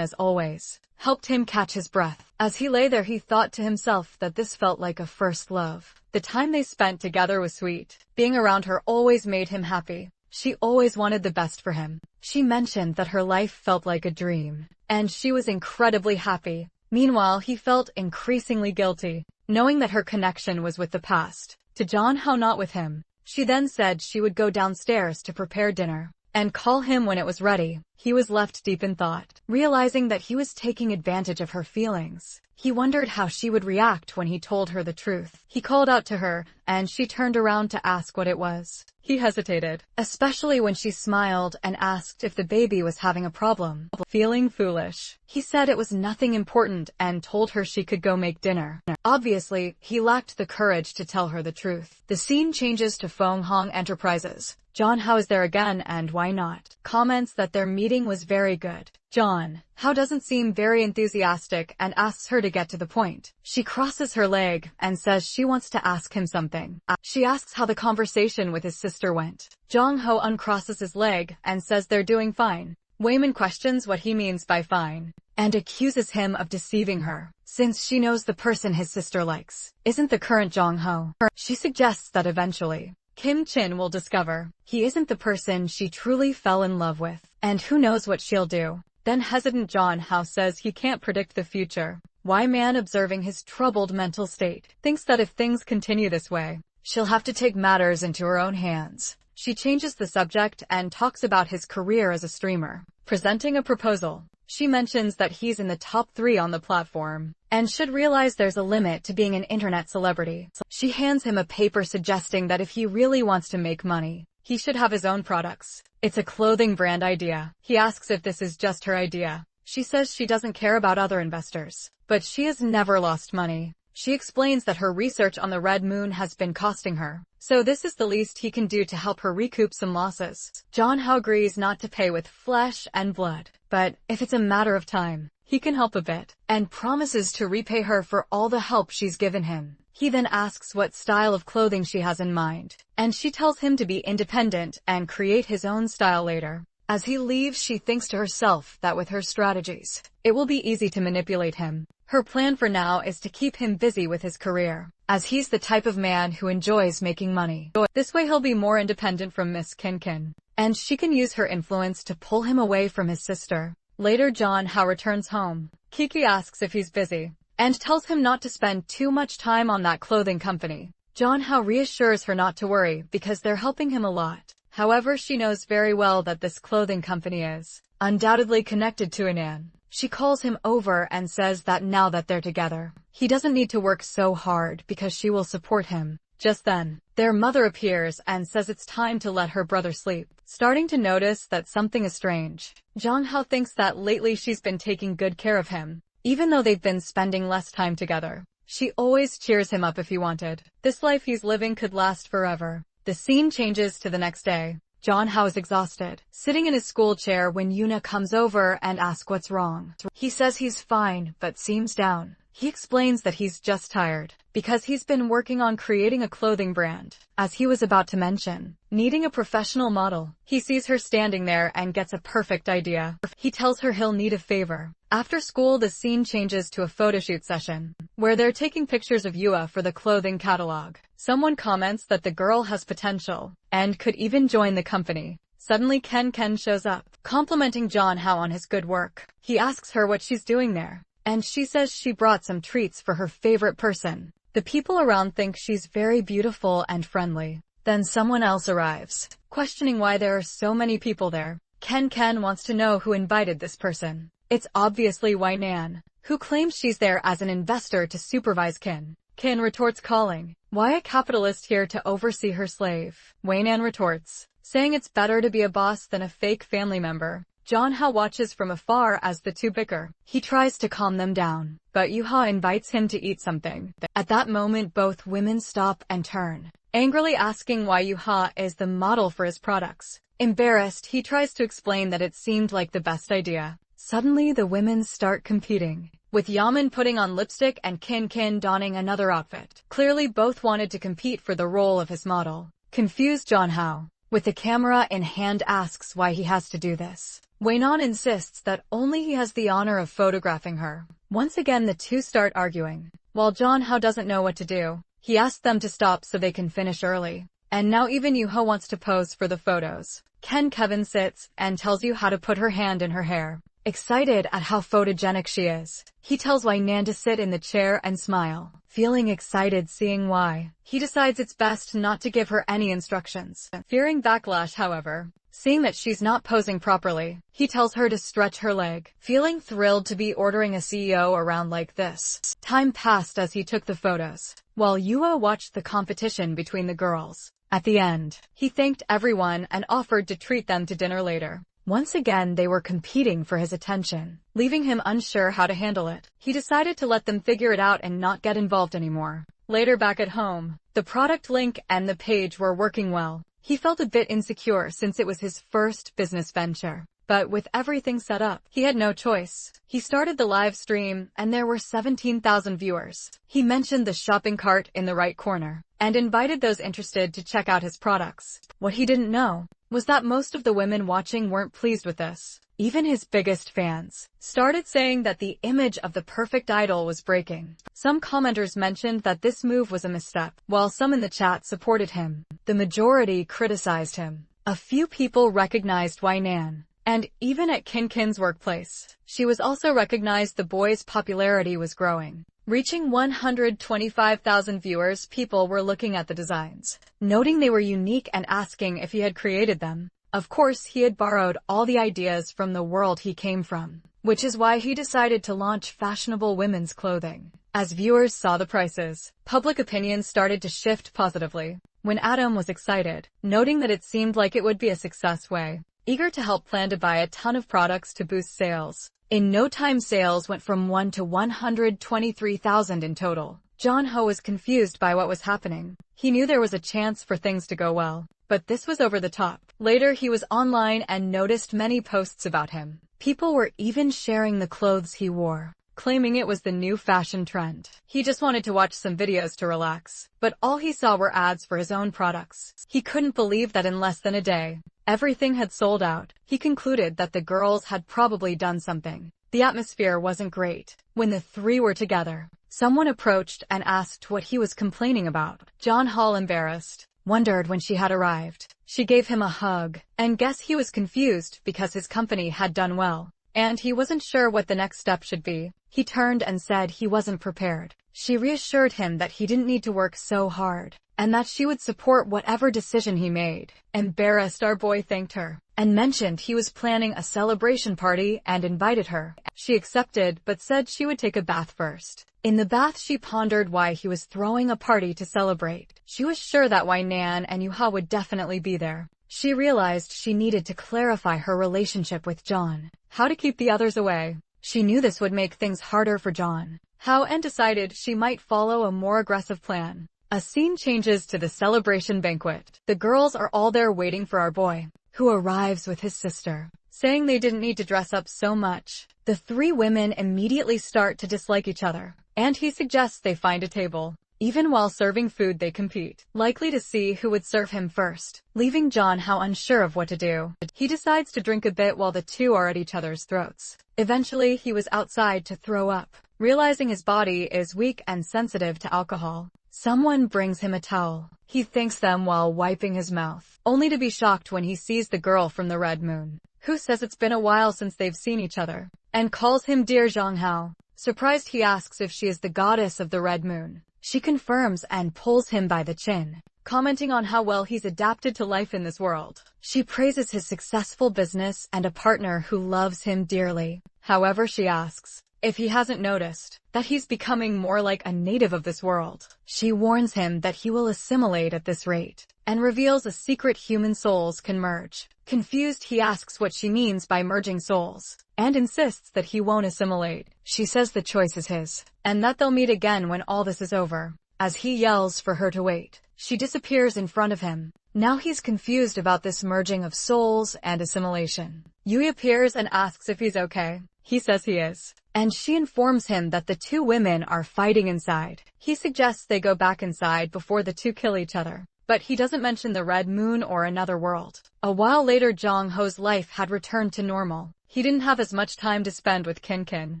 as always, helped him catch his breath. As he lay there he thought to himself that this felt like a first love. The time they spent together was sweet. Being around her always made him happy. She always wanted the best for him. She mentioned that her life felt like a dream, and she was incredibly happy. Meanwhile, he felt increasingly guilty, knowing that her connection was with the past. To John how not with him. She then said she would go downstairs to prepare dinner and call him when it was ready. He was left deep in thought, realizing that he was taking advantage of her feelings. He wondered how she would react when he told her the truth. He called out to her, and she turned around to ask what it was. He hesitated, especially when she smiled and asked if the baby was having a problem. Feeling foolish, he said it was nothing important and told her she could go make dinner. Obviously, he lacked the courage to tell her the truth. The scene changes to Fong Hong Enterprises. John Hao is there again and why not? Comments that their meeting was very good. John Hao doesn't seem very enthusiastic and asks her to get to the point. She crosses her leg and says she wants to ask him something. She asks how the conversation with his sister went. Jong Ho uncrosses his leg and says they're doing fine. Wayman questions what he means by fine and accuses him of deceiving her, since she knows the person his sister likes isn't the current Jong Ho. She suggests that eventually Kim Chin will discover he isn't the person she truly fell in love with, and who knows what she'll do. Then hesitant John Hao says he can't predict the future. Why man, observing his troubled mental state, thinks that if things continue this way, she'll have to take matters into her own hands. She changes the subject and talks about his career as a streamer, presenting a proposal. She mentions that he's in the top 3 on the platform, and should realize there's a limit to being an internet celebrity. She hands him a paper suggesting that if he really wants to make money, he should have his own products. It's a clothing brand idea. He asks if this is just her idea. She says she doesn't care about other investors, but she has never lost money. She explains that her research on the Red Moon has been costing her, so this is the least he can do to help her recoup some losses. John Hao agrees not to pay with flesh and blood, but if it's a matter of time, he can help a bit, and promises to repay her for all the help she's given him. He then asks what style of clothing she has in mind, and she tells him to be independent and create his own style later. As he leaves, she thinks to herself that with her strategies, it will be easy to manipulate him. Her plan for now is to keep him busy with his career, as he's the type of man who enjoys making money. This way he'll be more independent from Miss Kin, and she can use her influence to pull him away from his sister. Later John Hao returns home. Kiki asks if he's busy, and tells him not to spend too much time on that clothing company. John Hao reassures her not to worry because they're helping him a lot. However, she knows very well that this clothing company is undoubtedly connected to Anan. She calls him over and says that now that they're together, he doesn't need to work so hard because she will support him. Just then, their mother appears and says it's time to let her brother sleep. Starting to notice that something is strange, Jong Hao thinks that lately she's been taking good care of him. Even though they've been spending less time together, she always cheers him up if he wanted. This life he's living could last forever. The scene changes to the next day. John Hao is exhausted, sitting in his school chair when Yuna comes over and asks what's wrong. He says he's fine, but seems down. He explains that he's just tired, because he's been working on creating a clothing brand. As he was about to mention needing a professional model, he sees her standing there and gets a perfect idea. He tells her he'll need a favor. After school, the scene changes to a photoshoot session, where they're taking pictures of Yua for the clothing catalog. Someone comments that the girl has potential, and could even join the company. Suddenly Ken shows up, complimenting John Hao on his good work. He asks her what she's doing there, and she says she brought some treats for her favorite person. The people around think she's very beautiful and friendly. Then someone else arrives, questioning why there are so many people there. Ken wants to know who invited this person. It's obviously Wai Nan, who claims she's there as an investor to supervise Kin. Kin retorts calling, "Why a capitalist here to oversee her slave?" Waynan retorts, saying it's better to be a boss than a fake family member. Jong-ho watches from afar as the two bicker. He tries to calm them down, but Yuha invites him to eat something. At that moment both women stop and turn, angrily asking why Yuha is the model for his products. Embarrassed, he tries to explain that it seemed like the best idea. Suddenly the women start competing, with Yaman putting on lipstick and Kin donning another outfit. Clearly both wanted to compete for the role of his model. Confused Jong-ho, with the camera in hand, asks why he has to do this. Waynan insists that only he has the honor of photographing her. Once again the two start arguing. While Jong-ho doesn't know what to do, he asks them to stop so they can finish early. And now even Yuho wants to pose for the photos. Kevin sits and tells Yuha to put her hand in her hair. Excited at how photogenic she is, he tells Waynan to sit in the chair and smile. Feeling excited seeing why, he decides it's best not to give her any instructions. Fearing backlash, however, seeing that she's not posing properly, he tells her to stretch her leg. Feeling thrilled to be ordering a CEO around like this. Time passed as he took the photos, while Yuha watched the competition between the girls. At the end, he thanked everyone and offered to treat them to dinner later. Once again they were competing for his attention, leaving him unsure how to handle it. He decided to let them figure it out and not get involved anymore. Later back at home, the product link and the page were working well. He felt a bit insecure since it was his first business venture. But with everything set up, he had no choice. He started the live stream and there were 17,000 viewers. He mentioned the shopping cart in the right corner and invited those interested to check out his products. What he didn't know was that most of the women watching weren't pleased with this. Even his biggest fans started saying that the image of the perfect idol was breaking. Some commenters mentioned that this move was a misstep, while some in the chat supported him. The majority criticized him. A few people recognized Waynan, and even at Kin's workplace, she was also recognized. The boy's popularity was growing. Reaching 125,000 viewers, people were looking at the designs, noting they were unique and asking if he had created them. Of course, he had borrowed all the ideas from the world he came from, which is why he decided to launch fashionable women's clothing. As viewers saw the prices, public opinion started to shift positively. When Adam was excited, noting that it seemed like it would be a success way, eager to help, plan to buy a ton of products to boost sales. In no time sales went from 1 to 123,000 in total. Jong-ho was confused by what was happening. He knew there was a chance for things to go well, but this was over the top. Later he was online and noticed many posts about him. People were even sharing the clothes he wore, claiming it was the new fashion trend. He just wanted to watch some videos to relax, but all he saw were ads for his own products. He couldn't believe that in less than a day, everything had sold out. He concluded that the girls had probably done something. The atmosphere wasn't great. When the three were together, someone approached and asked what he was complaining about. Jong-ho, embarrassed, wondered when she had arrived. She gave him a hug, and guess he was confused because his company had done well, and he wasn't sure what the next step should be. He turned and said he wasn't prepared. She reassured him that he didn't need to work so hard, and that she would support whatever decision he made. Embarrassed, our boy thanked her, and mentioned he was planning a celebration party and invited her. She accepted, but said she would take a bath first. In the bath she pondered why he was throwing a party to celebrate. She was sure that Waynan and Yuha would definitely be there. She realized she needed to clarify her relationship with John, how to keep the others away. She knew this would make things harder for John, how, and decided she might follow a more aggressive plan. A scene changes to the celebration banquet. The girls are all there waiting for our boy, who arrives with his sister, saying they didn't need to dress up so much. The three women immediately start to dislike each other, and he suggests they find a table. Even while serving food they compete, likely to see who would serve him first, leaving Jong-ho unsure of what to do. He decides to drink a bit while the two are at each other's throats. Eventually he was outside to throw up, realizing his body is weak and sensitive to alcohol. Someone brings him a towel. He thanks them while wiping his mouth, only to be shocked when he sees the girl from the Red Moon, who says it's been a while since they've seen each other, and calls him Dear Jong-ho. Surprised, he asks if she is the goddess of the Red Moon. She confirms and pulls him by the chin, commenting on how well he's adapted to life in this world. She praises his successful business and a partner who loves him dearly. However, she asks, if he hasn't noticed, that he's becoming more like a native of this world. She warns him that he will assimilate at this rate, and reveals a secret human souls can merge. Confused, he asks what she means by merging souls, and insists that he won't assimilate. She says the choice is his, and that they'll meet again when all this is over. As he yells for her to wait, she disappears in front of him. Now he's confused about this merging of souls and assimilation. Yui appears and asks if he's okay. He says he is, and she informs him that the two women are fighting inside. He suggests they go back inside before the two kill each other, but he doesn't mention the Red Moon or another world. A while later, Jong-ho's life had returned to normal. He didn't have as much time to spend with Kin-kin,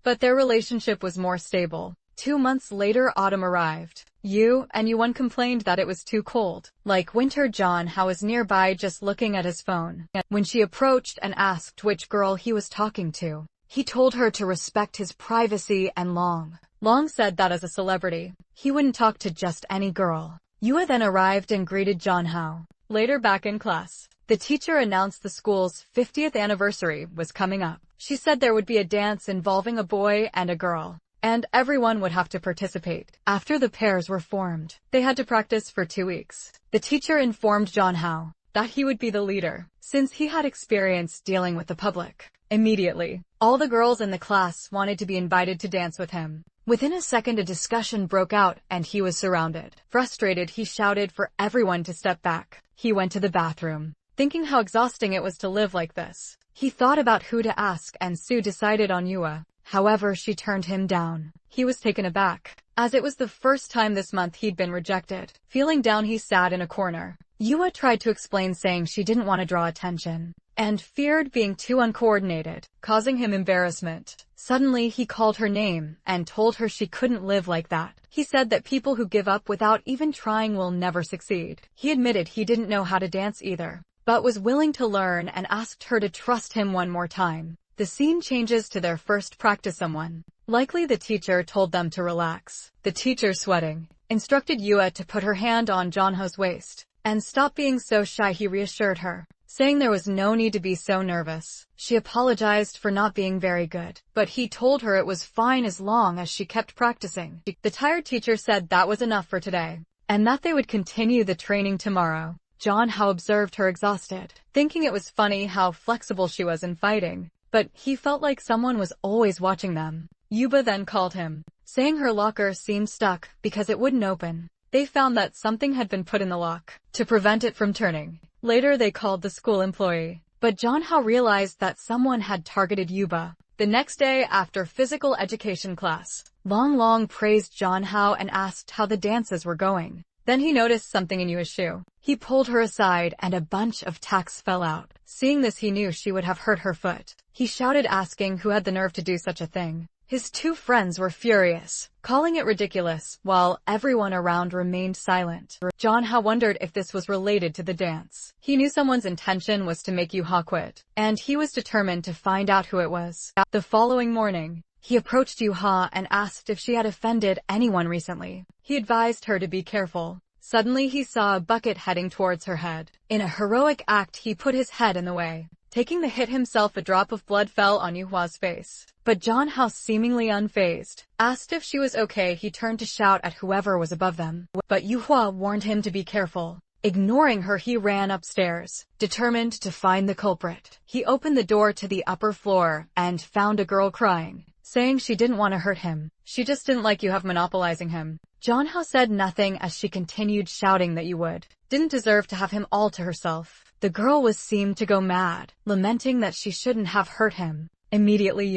but their relationship was more stable. 2 months later, autumn arrived. Yu and Yuan complained that it was too cold. Like winter, Jong-ho was nearby just looking at his phone. When she approached and asked which girl he was talking to, he told her to respect his privacy, and Long said that as a celebrity, he wouldn't talk to just any girl. Yua then arrived and greeted Jong-ho. Later, back in class, the teacher announced the school's 50th anniversary was coming up. She said there would be a dance involving a boy and a girl, and everyone would have to participate. After the pairs were formed, they had to practice for 2 weeks. The teacher informed Jong-ho that he would be the leader, since he had experience dealing with the public. Immediately, all the girls in the class wanted to be invited to dance with him. Within a second, a discussion broke out and he was surrounded. Frustrated, he shouted for everyone to step back. He went to the bathroom, thinking how exhausting it was to live like this. He thought about who to ask, and Sue decided on Yua. However, she turned him down. He was taken aback, as it was the first time this month he'd been rejected. Feeling down, he sat in a corner. Yua tried to explain, saying she didn't want to draw attention, and feared being too uncoordinated, causing him embarrassment. Suddenly, he called her name and told her she couldn't live like that. He said that people who give up without even trying will never succeed. He admitted he didn't know how to dance either, but was willing to learn, and asked her to trust him one more time. The scene changes to their first practice. Someone, likely the teacher, told them to relax. The teacher, sweating, instructed Yua to put her hand on Jong-ho's waist and stop being so shy. He reassured her, saying there was no need to be so nervous. She apologized for not being very good, but he told her it was fine as long as she kept practicing. The tired teacher said that was enough for today, and that they would continue the training tomorrow. Jong-ho observed her exhausted, thinking it was funny how flexible she was in fighting, but he felt like someone was always watching them. Yuba then called him, saying her locker seemed stuck because it wouldn't open. They found that something had been put in the lock to prevent it from turning. Later, they called the school employee, but Jong-ho realized that someone had targeted Yuba. The next day, after physical education class, Long praised Jong-ho and asked how the dances were going. Then he noticed something in Yua's shoe. He pulled her aside and a bunch of tacks fell out. Seeing this, he knew she would have hurt her foot. He shouted, asking who had the nerve to do such a thing. His two friends were furious, calling it ridiculous, while everyone around remained silent. Jong-ho wondered if this was related to the dance. He knew someone's intention was to make Yu-ha quit, and he was determined to find out who it was. The following morning, he approached Yu-ha and asked if she had offended anyone recently. He advised her to be careful. Suddenly, he saw a bucket heading towards her head. In a heroic act, he put his head in the way. Taking the hit himself, a drop of blood fell on Yu-ha's face. But Jong-ho, seemingly unfazed, asked if she was okay. He turned to shout at whoever was above them, but Yu-ha warned him to be careful. Ignoring her, he ran upstairs, determined to find the culprit. He opened the door to the upper floor and found a girl crying, saying she didn't want to hurt him. She just didn't like Yu-ha monopolizing him. Jong-ho said nothing as she continued shouting that Yu didn't deserve to have him all to herself. The girl seemed to go mad, lamenting that she shouldn't have hurt him. Immediately,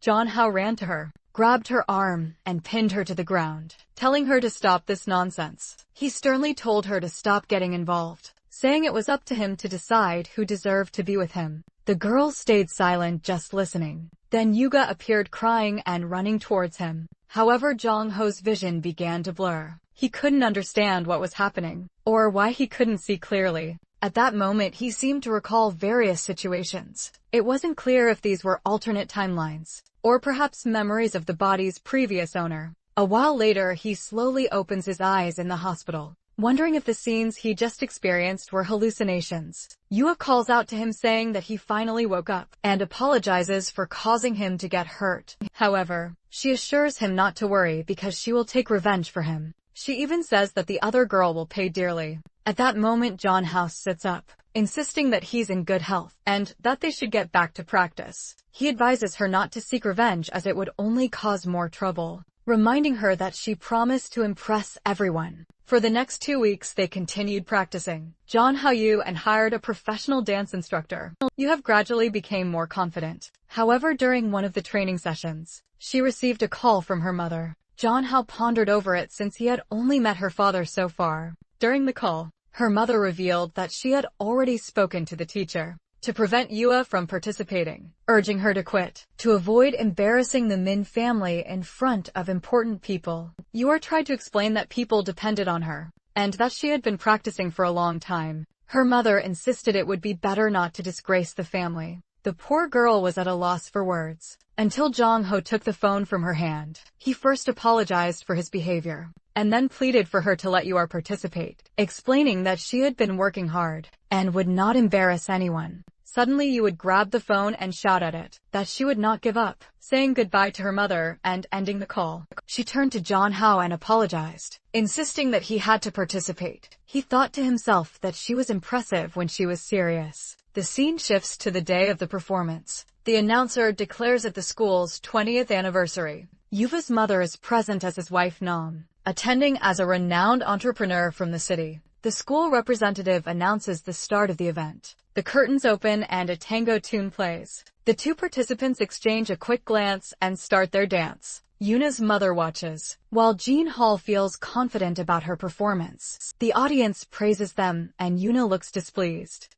Jong-ho ran to her, grabbed her arm, and pinned her to the ground, telling her to stop this nonsense. He sternly told her to stop getting involved, saying it was up to him to decide who deserved to be with him. The girl stayed silent, just listening. Then Yuga appeared, crying and running towards him. However, Jong-ho's vision began to blur. He couldn't understand what was happening, or why he couldn't see clearly. At that moment, he seemed to recall various situations. It wasn't clear if these were alternate timelines, or perhaps memories of the body's previous owner. A while later, he slowly opens his eyes in the hospital. wondering if the scenes he just experienced were hallucinations. Yua calls out to him saying that he finally woke up, and apologizes for causing him to get hurt. However, she assures him not to worry because she will take revenge for him. She even says that the other girl will pay dearly. At that moment, John House sits up, insisting that he's in good health, and that they should get back to practice. He advises her not to seek revenge as it would only cause more trouble, reminding her that she promised to impress everyone. For the next 2 weeks, they continued practicing. John Hao and hired a professional dance instructor. You have gradually became more confident. However, during one of the training sessions, she received a call from her mother. John Hao pondered over it since he had only met her father so far. During the call, her mother revealed that she had already spoken to the teacher to prevent Yua from participating, urging her to quit, to avoid embarrassing the Min family in front of important people. Yua tried to explain that people depended on her, and that she had been practicing for a long time. Her mother insisted it would be better not to disgrace the family. The poor girl was at a loss for words, until Jong Ho took the phone from her hand. He first apologized for his behavior, and then pleaded for her to let Yua participate, explaining that she had been working hard, and would not embarrass anyone. Suddenly you would grab the phone and shout at it, that she would not give up, saying goodbye to her mother and ending the call. She turned to John Hao and apologized, insisting that he had to participate. He thought to himself that she was impressive when she was serious. The scene shifts to the day of the performance. The announcer declares it the school's 20th anniversary. Yuva's mother is present as his wife Nam, attending as a renowned entrepreneur from the city. The school representative announces the start of the event. The curtains open and a tango tune plays. The two participants exchange a quick glance and start their dance. Yuna's mother watches, while Jean Hall feels confident about her performance. The audience praises them, and Yuna looks displeased.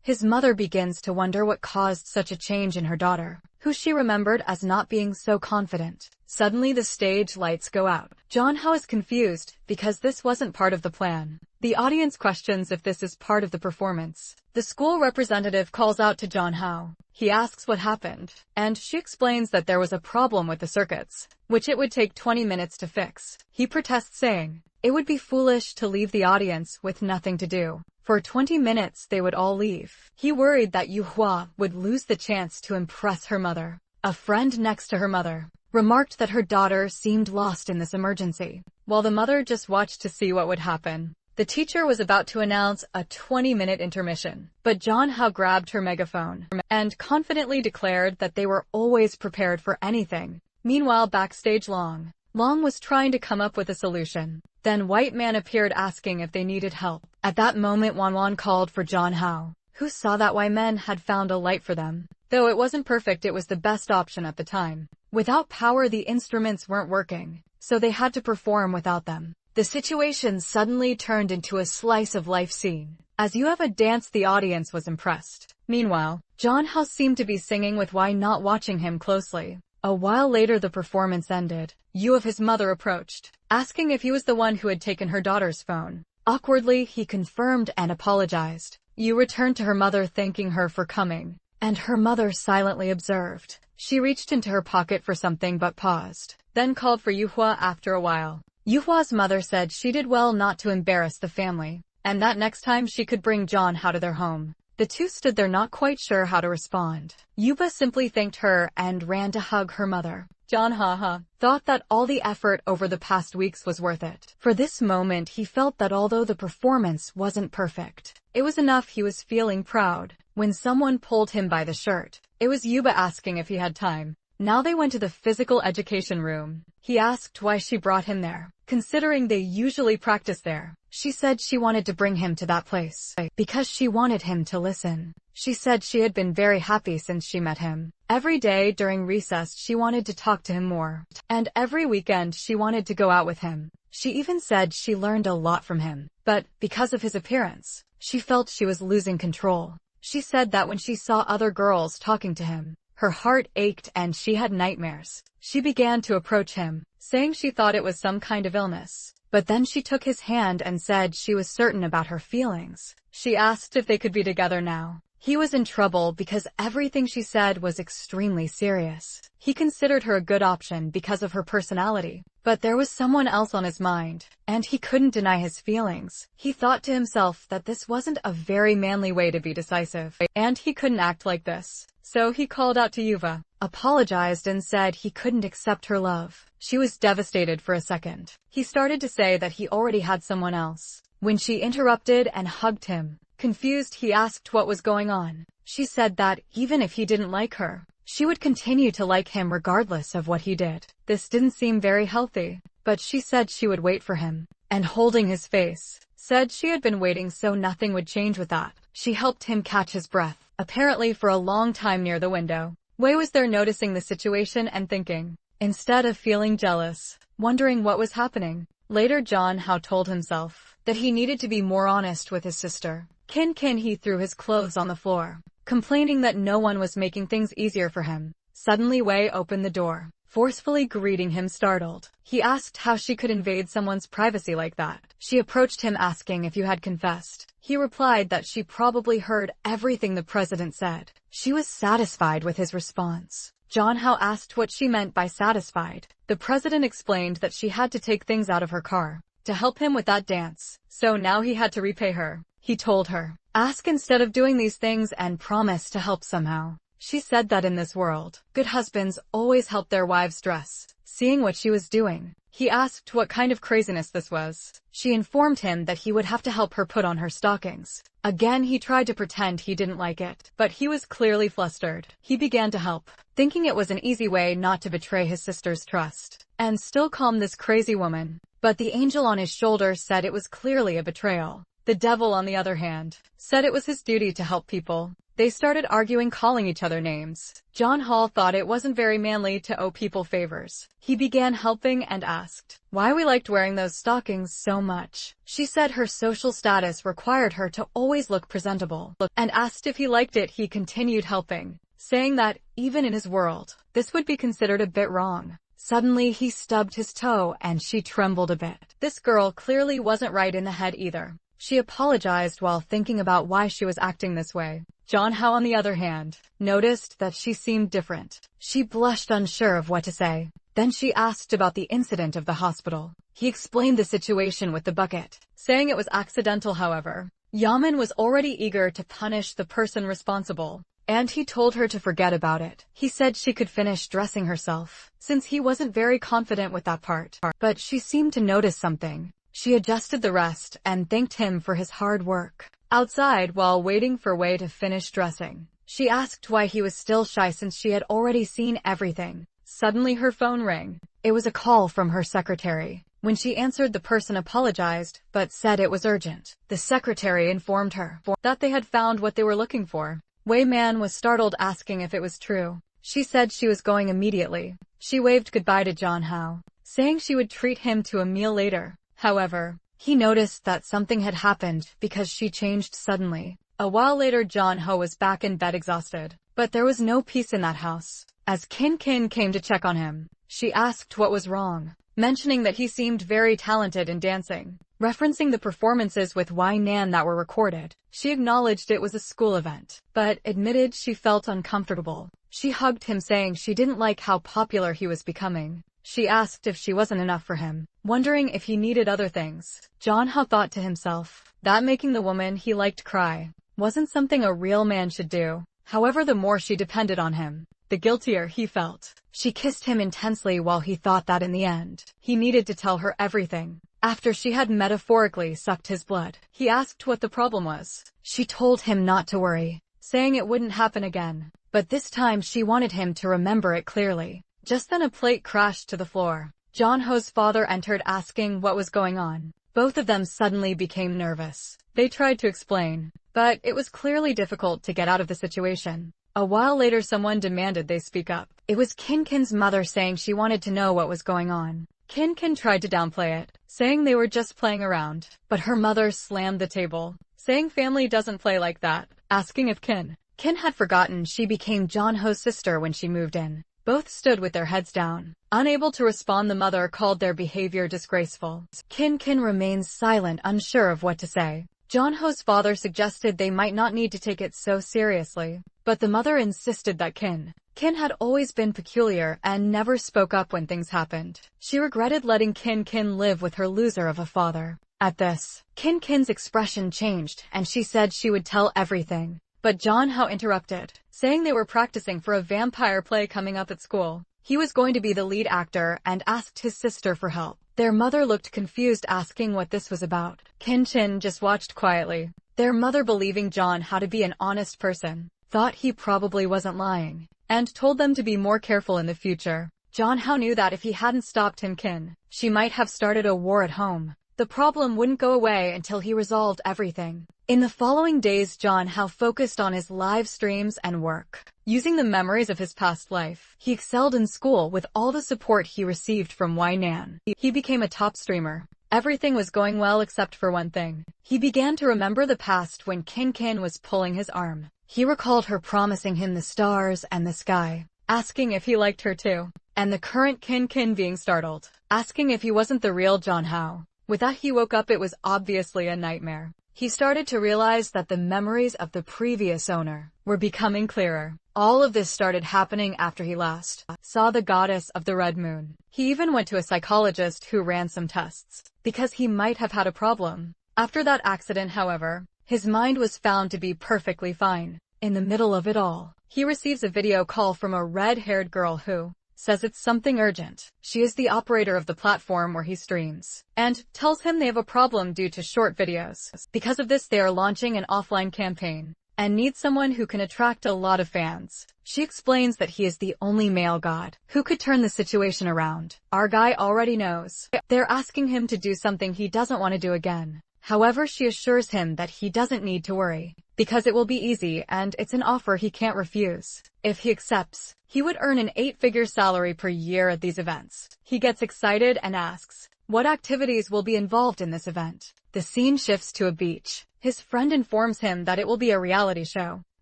His mother begins to wonder what caused such a change in her daughter, who she remembered as not being so confident. Suddenly the stage lights go out. John Hao is confused, because this wasn't part of the plan. The audience questions if this is part of the performance. The school representative calls out to John Hao. He asks what happened, and she explains that there was a problem with the circuits, which it would take 20 minutes to fix. He protests, saying it would be foolish to leave the audience with nothing to do. For 20 minutes they would all leave. He worried that Yu Hua would lose the chance to impress her mother. A friend next to her mother remarked that her daughter seemed lost in this emergency, while the mother just watched to see what would happen. The teacher was about to announce a 20-minute intermission, but John Hao grabbed her megaphone and confidently declared that they were always prepared for anything. Meanwhile, backstage, Long was trying to come up with a solution. Then White Man appeared asking if they needed help. At that moment, Wan called for John Hao, who saw that White Men had found a light for them. Though it wasn't perfect, it was the best option at the time. Without power, the instruments weren't working, so they had to perform without them. The situation suddenly turned into a slice-of-life scene. As you have a dance, the audience was impressed. Meanwhile, John Hao seemed to be singing with Wai not watching him closely. A while later the performance ended. Yu of his mother approached, asking if he was the one who had taken her daughter's phone. Awkwardly, he confirmed and apologized. Yu returned to her mother thanking her for coming, and her mother silently observed. She reached into her pocket for something but paused, then called for Yu Hua after a while. Yu Hua's mother said she did well not to embarrass the family, and that next time she could bring John Hao to their home. The two stood there not quite sure how to respond. Yuba simply thanked her and ran to hug her mother. John Hao thought that all the effort over the past weeks was worth it. For this moment he felt that although the performance wasn't perfect, it was enough. He was feeling proud when someone pulled him by the shirt. It was Yuba asking if he had time. Now they went to the physical education room. He asked why she brought him there, considering they usually practice there. She said she wanted to bring him to that place because she wanted him to listen. She said she had been very happy since she met him. Every day during recess she wanted to talk to him more, and every weekend she wanted to go out with him. She even said she learned a lot from him, but because of his appearance, she felt she was losing control. She said that when she saw other girls talking to him, her heart ached and she had nightmares. She began to approach him, saying she thought it was some kind of illness. But then she took his hand and said she was certain about her feelings. She asked if they could be together now. He was in trouble because everything she said was extremely serious. He considered her a good option because of her personality, but there was someone else on his mind, and he couldn't deny his feelings. He thought to himself that this wasn't a very manly way to be decisive, and he couldn't act like this. So he called out to Yuva, apologized and said he couldn't accept her love. She was devastated for a second. He started to say that he already had someone else, when she interrupted and hugged him. Confused, he asked what was going on. She said that, even if he didn't like her, she would continue to like him regardless of what he did. This didn't seem very healthy, but she said she would wait for him, and holding his face, said she had been waiting so nothing would change with that. She helped him catch his breath, apparently for a long time near the window. Wei was there noticing the situation and thinking, instead of feeling jealous, wondering what was happening. Later John Hao told himself that he needed to be more honest with his sister. He threw his clothes on the floor, complaining that no one was making things easier for him. Suddenly Wei opened the door, forcefully greeting him startled. He asked how she could invade someone's privacy like that. She approached him asking if you had confessed. He replied that she probably heard everything the president said. She was satisfied with his response. John Hao asked what she meant by satisfied. The president explained that she had to take things out of her car to help him with that dance, so now he had to repay her. He told her, ask instead of doing these things and promise to help somehow. She said that in this world, good husbands always help their wives dress. Seeing what she was doing, he asked what kind of craziness this was. She informed him that he would have to help her put on her stockings. Again he tried to pretend he didn't like it, but he was clearly flustered. He began to help, thinking it was an easy way not to betray his sister's trust, and still calm this crazy woman. But the angel on his shoulder said it was clearly a betrayal. The devil, on the other hand, said it was his duty to help people. They started arguing, calling each other names. John Hall thought it wasn't very manly to owe people favors. He began helping and asked why we liked wearing those stockings so much. She said her social status required her to always look presentable, and asked if he liked it. He continued helping, saying that, even in his world, this would be considered a bit wrong. Suddenly he stubbed his toe and she trembled a bit. This girl clearly wasn't right in the head either. She apologized while thinking about why she was acting this way. John Hao, on the other hand, noticed that she seemed different. She blushed, unsure of what to say. Then she asked about the incident of the hospital. He explained the situation with the bucket, saying it was accidental. However, Yaman was already eager to punish the person responsible, and he told her to forget about it. He said she could finish dressing herself, since he wasn't very confident with that part. But she seemed to notice something. She adjusted the rest and thanked him for his hard work. Outside, while waiting for Wei to finish dressing, she asked why he was still shy since she had already seen everything. Suddenly her phone rang. It was a call from her secretary. When she answered, the person apologized, but said it was urgent. The secretary informed her that they had found what they were looking for. Wei Man was startled, asking if it was true. She said she was going immediately. She waved goodbye to John Hao, saying she would treat him to a meal later. However, he noticed that something had happened because she changed suddenly. A while later, John Ho was back in bed exhausted, but there was no peace in that house. As Kin came to check on him, she asked what was wrong, mentioning that he seemed very talented in dancing. Referencing the performances with Wai Nan that were recorded, she acknowledged it was a school event, but admitted she felt uncomfortable. She hugged him, saying she didn't like how popular he was becoming. She asked if she wasn't enough for him, wondering if he needed other things. John Hao thought to himself that making the woman he liked cry wasn't something a real man should do. However, the more she depended on him, the guiltier he felt. She kissed him intensely while he thought that in the end, he needed to tell her everything. After she had metaphorically sucked his blood, he asked what the problem was. She told him not to worry, saying it wouldn't happen again. But this time she wanted him to remember it clearly. Just then a plate crashed to the floor. John Ho's father entered, asking what was going on. Both of them suddenly became nervous. They tried to explain, but it was clearly difficult to get out of the situation. A while later, someone demanded they speak up. It was Kin's mother, saying she wanted to know what was going on. Kin tried to downplay it, saying they were just playing around. But her mother slammed the table, saying family doesn't play like that, asking if Kin had forgotten she became John Ho's sister when she moved in. Both stood with their heads down. Unable to respond, the mother called their behavior disgraceful. Kin remains silent, unsure of what to say. Jonho's father suggested they might not need to take it so seriously, but the mother insisted that Kin had always been peculiar and never spoke up when things happened. She regretted letting Kin live with her loser of a father. At this, Kin's expression changed and she said she would tell everything. But Jonho interrupted, saying they were practicing for a vampire play coming up at school. He was going to be the lead actor and asked his sister for help. Their mother looked confused, asking what this was about. Chin just watched quietly. Their mother, believing Jonho to be an honest person, thought he probably wasn't lying, and told them to be more careful in the future. Jonho knew that if he hadn't stopped Kin, she might have started a war at home. The problem wouldn't go away until he resolved everything. In the following days, Jonho focused on his live streams and work. Using the memories of his past life, he excelled in school with all the support he received from Nan. He became a top streamer. Everything was going well except for one thing. He began to remember the past when Kin was pulling his arm. He recalled her promising him the stars and the sky, asking if he liked her too, and the current Kin being startled, asking if he wasn't the real Jonho. With that, he woke up. It was obviously a nightmare. He started to realize that the memories of the previous owner were becoming clearer. All of this started happening after he last saw the goddess of the red moon. He even went to a psychologist who ran some tests, because he might have had a problem. After that accident, however, his mind was found to be perfectly fine. In the middle of it all, he receives a video call from a red-haired girl who says it's something urgent. She is the operator of the platform where he streams, and tells him they have a problem due to short videos. Because of this, they are launching an offline campaign, and need someone who can attract a lot of fans. She explains that he is the only male god who could turn the situation around. Our guy already knows. They're asking him to do something he doesn't want to do again. However, she assures him that he doesn't need to worry, because it will be easy and it's an offer he can't refuse. If he accepts, he would earn an 8-figure salary per year at these events. He gets excited and asks what activities will be involved in this event. The scene shifts to a beach. His friend informs him that it will be a reality show,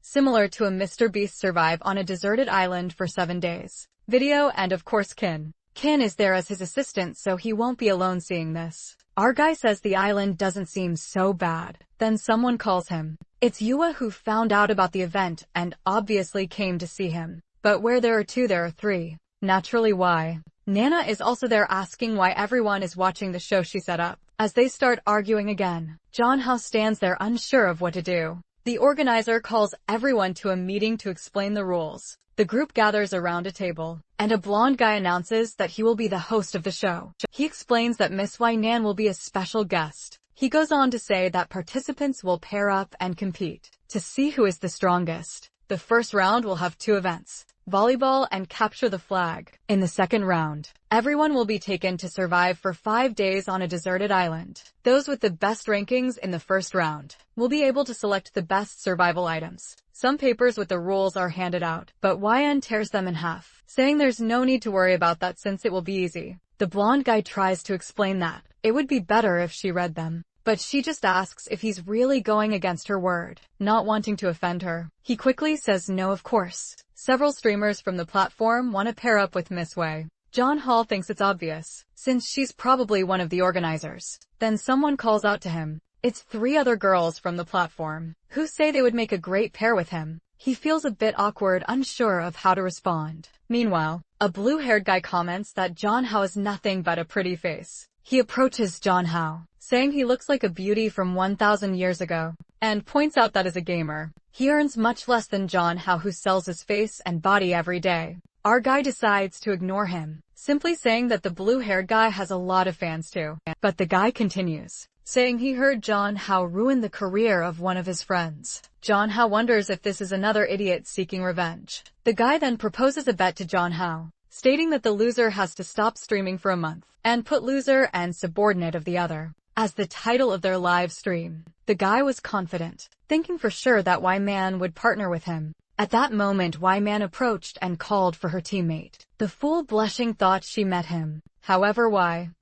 similar to a Mr. Beast Survive on a deserted island for 7 days video, and of course Kin is there as his assistant, so he won't be alone seeing this. Our guy says the island doesn't seem so bad. Then someone calls him. It's Yua, who found out about the event and obviously came to see him. But where there are 2, there are 3. Naturally, why? Nana is also there, asking why everyone is watching the show she set up. As they start arguing again, Jonho stands there unsure of what to do. The organizer calls everyone to a meeting to explain the rules. The group gathers around a table, and a blonde guy announces that he will be the host of the show. He explains that Miss Nan will be a special guest. He goes on to say that participants will pair up and compete to see who is the strongest. The first round will have 2 events, volleyball and capture the flag. In the second round, everyone will be taken to survive for 5 days on a deserted island. Those with the best rankings in the first round will be able to select the best survival items. Some papers with the rules are handed out, but YN tears them in half, saying there's no need to worry about that since it will be easy. The blonde guy tries to explain that it would be better if she read them, but she just asks if he's really going against her word, not wanting to offend her. He quickly says no, of course. Several streamers from the platform want to pair up with Miss Wei. Jonho thinks it's obvious, since she's probably one of the organizers. Then someone calls out to him. It's 3 other girls from the platform, who say they would make a great pair with him. He feels a bit awkward, unsure of how to respond. Meanwhile, a blue-haired guy comments that Jonho has nothing but a pretty face. He approaches Jonho, saying he looks like a beauty from 1,000 years ago, and points out that as a gamer, he earns much less than Jonho, who sells his face and body every day. Our guy decides to ignore him, simply saying that the blue-haired guy has a lot of fans too. But the guy continues, saying he heard Jonho ruin the career of one of his friends. Jonho wonders if this is another idiot seeking revenge. The guy then proposes a bet to Jonho, stating that the loser has to stop streaming for a month, and put loser and subordinate of the other as the title of their live stream. The guy was confident, thinking for sure that Y-Man would partner with him. At that moment, Y-Man approached and called for her teammate. The fool, blushing, thought she met him. However,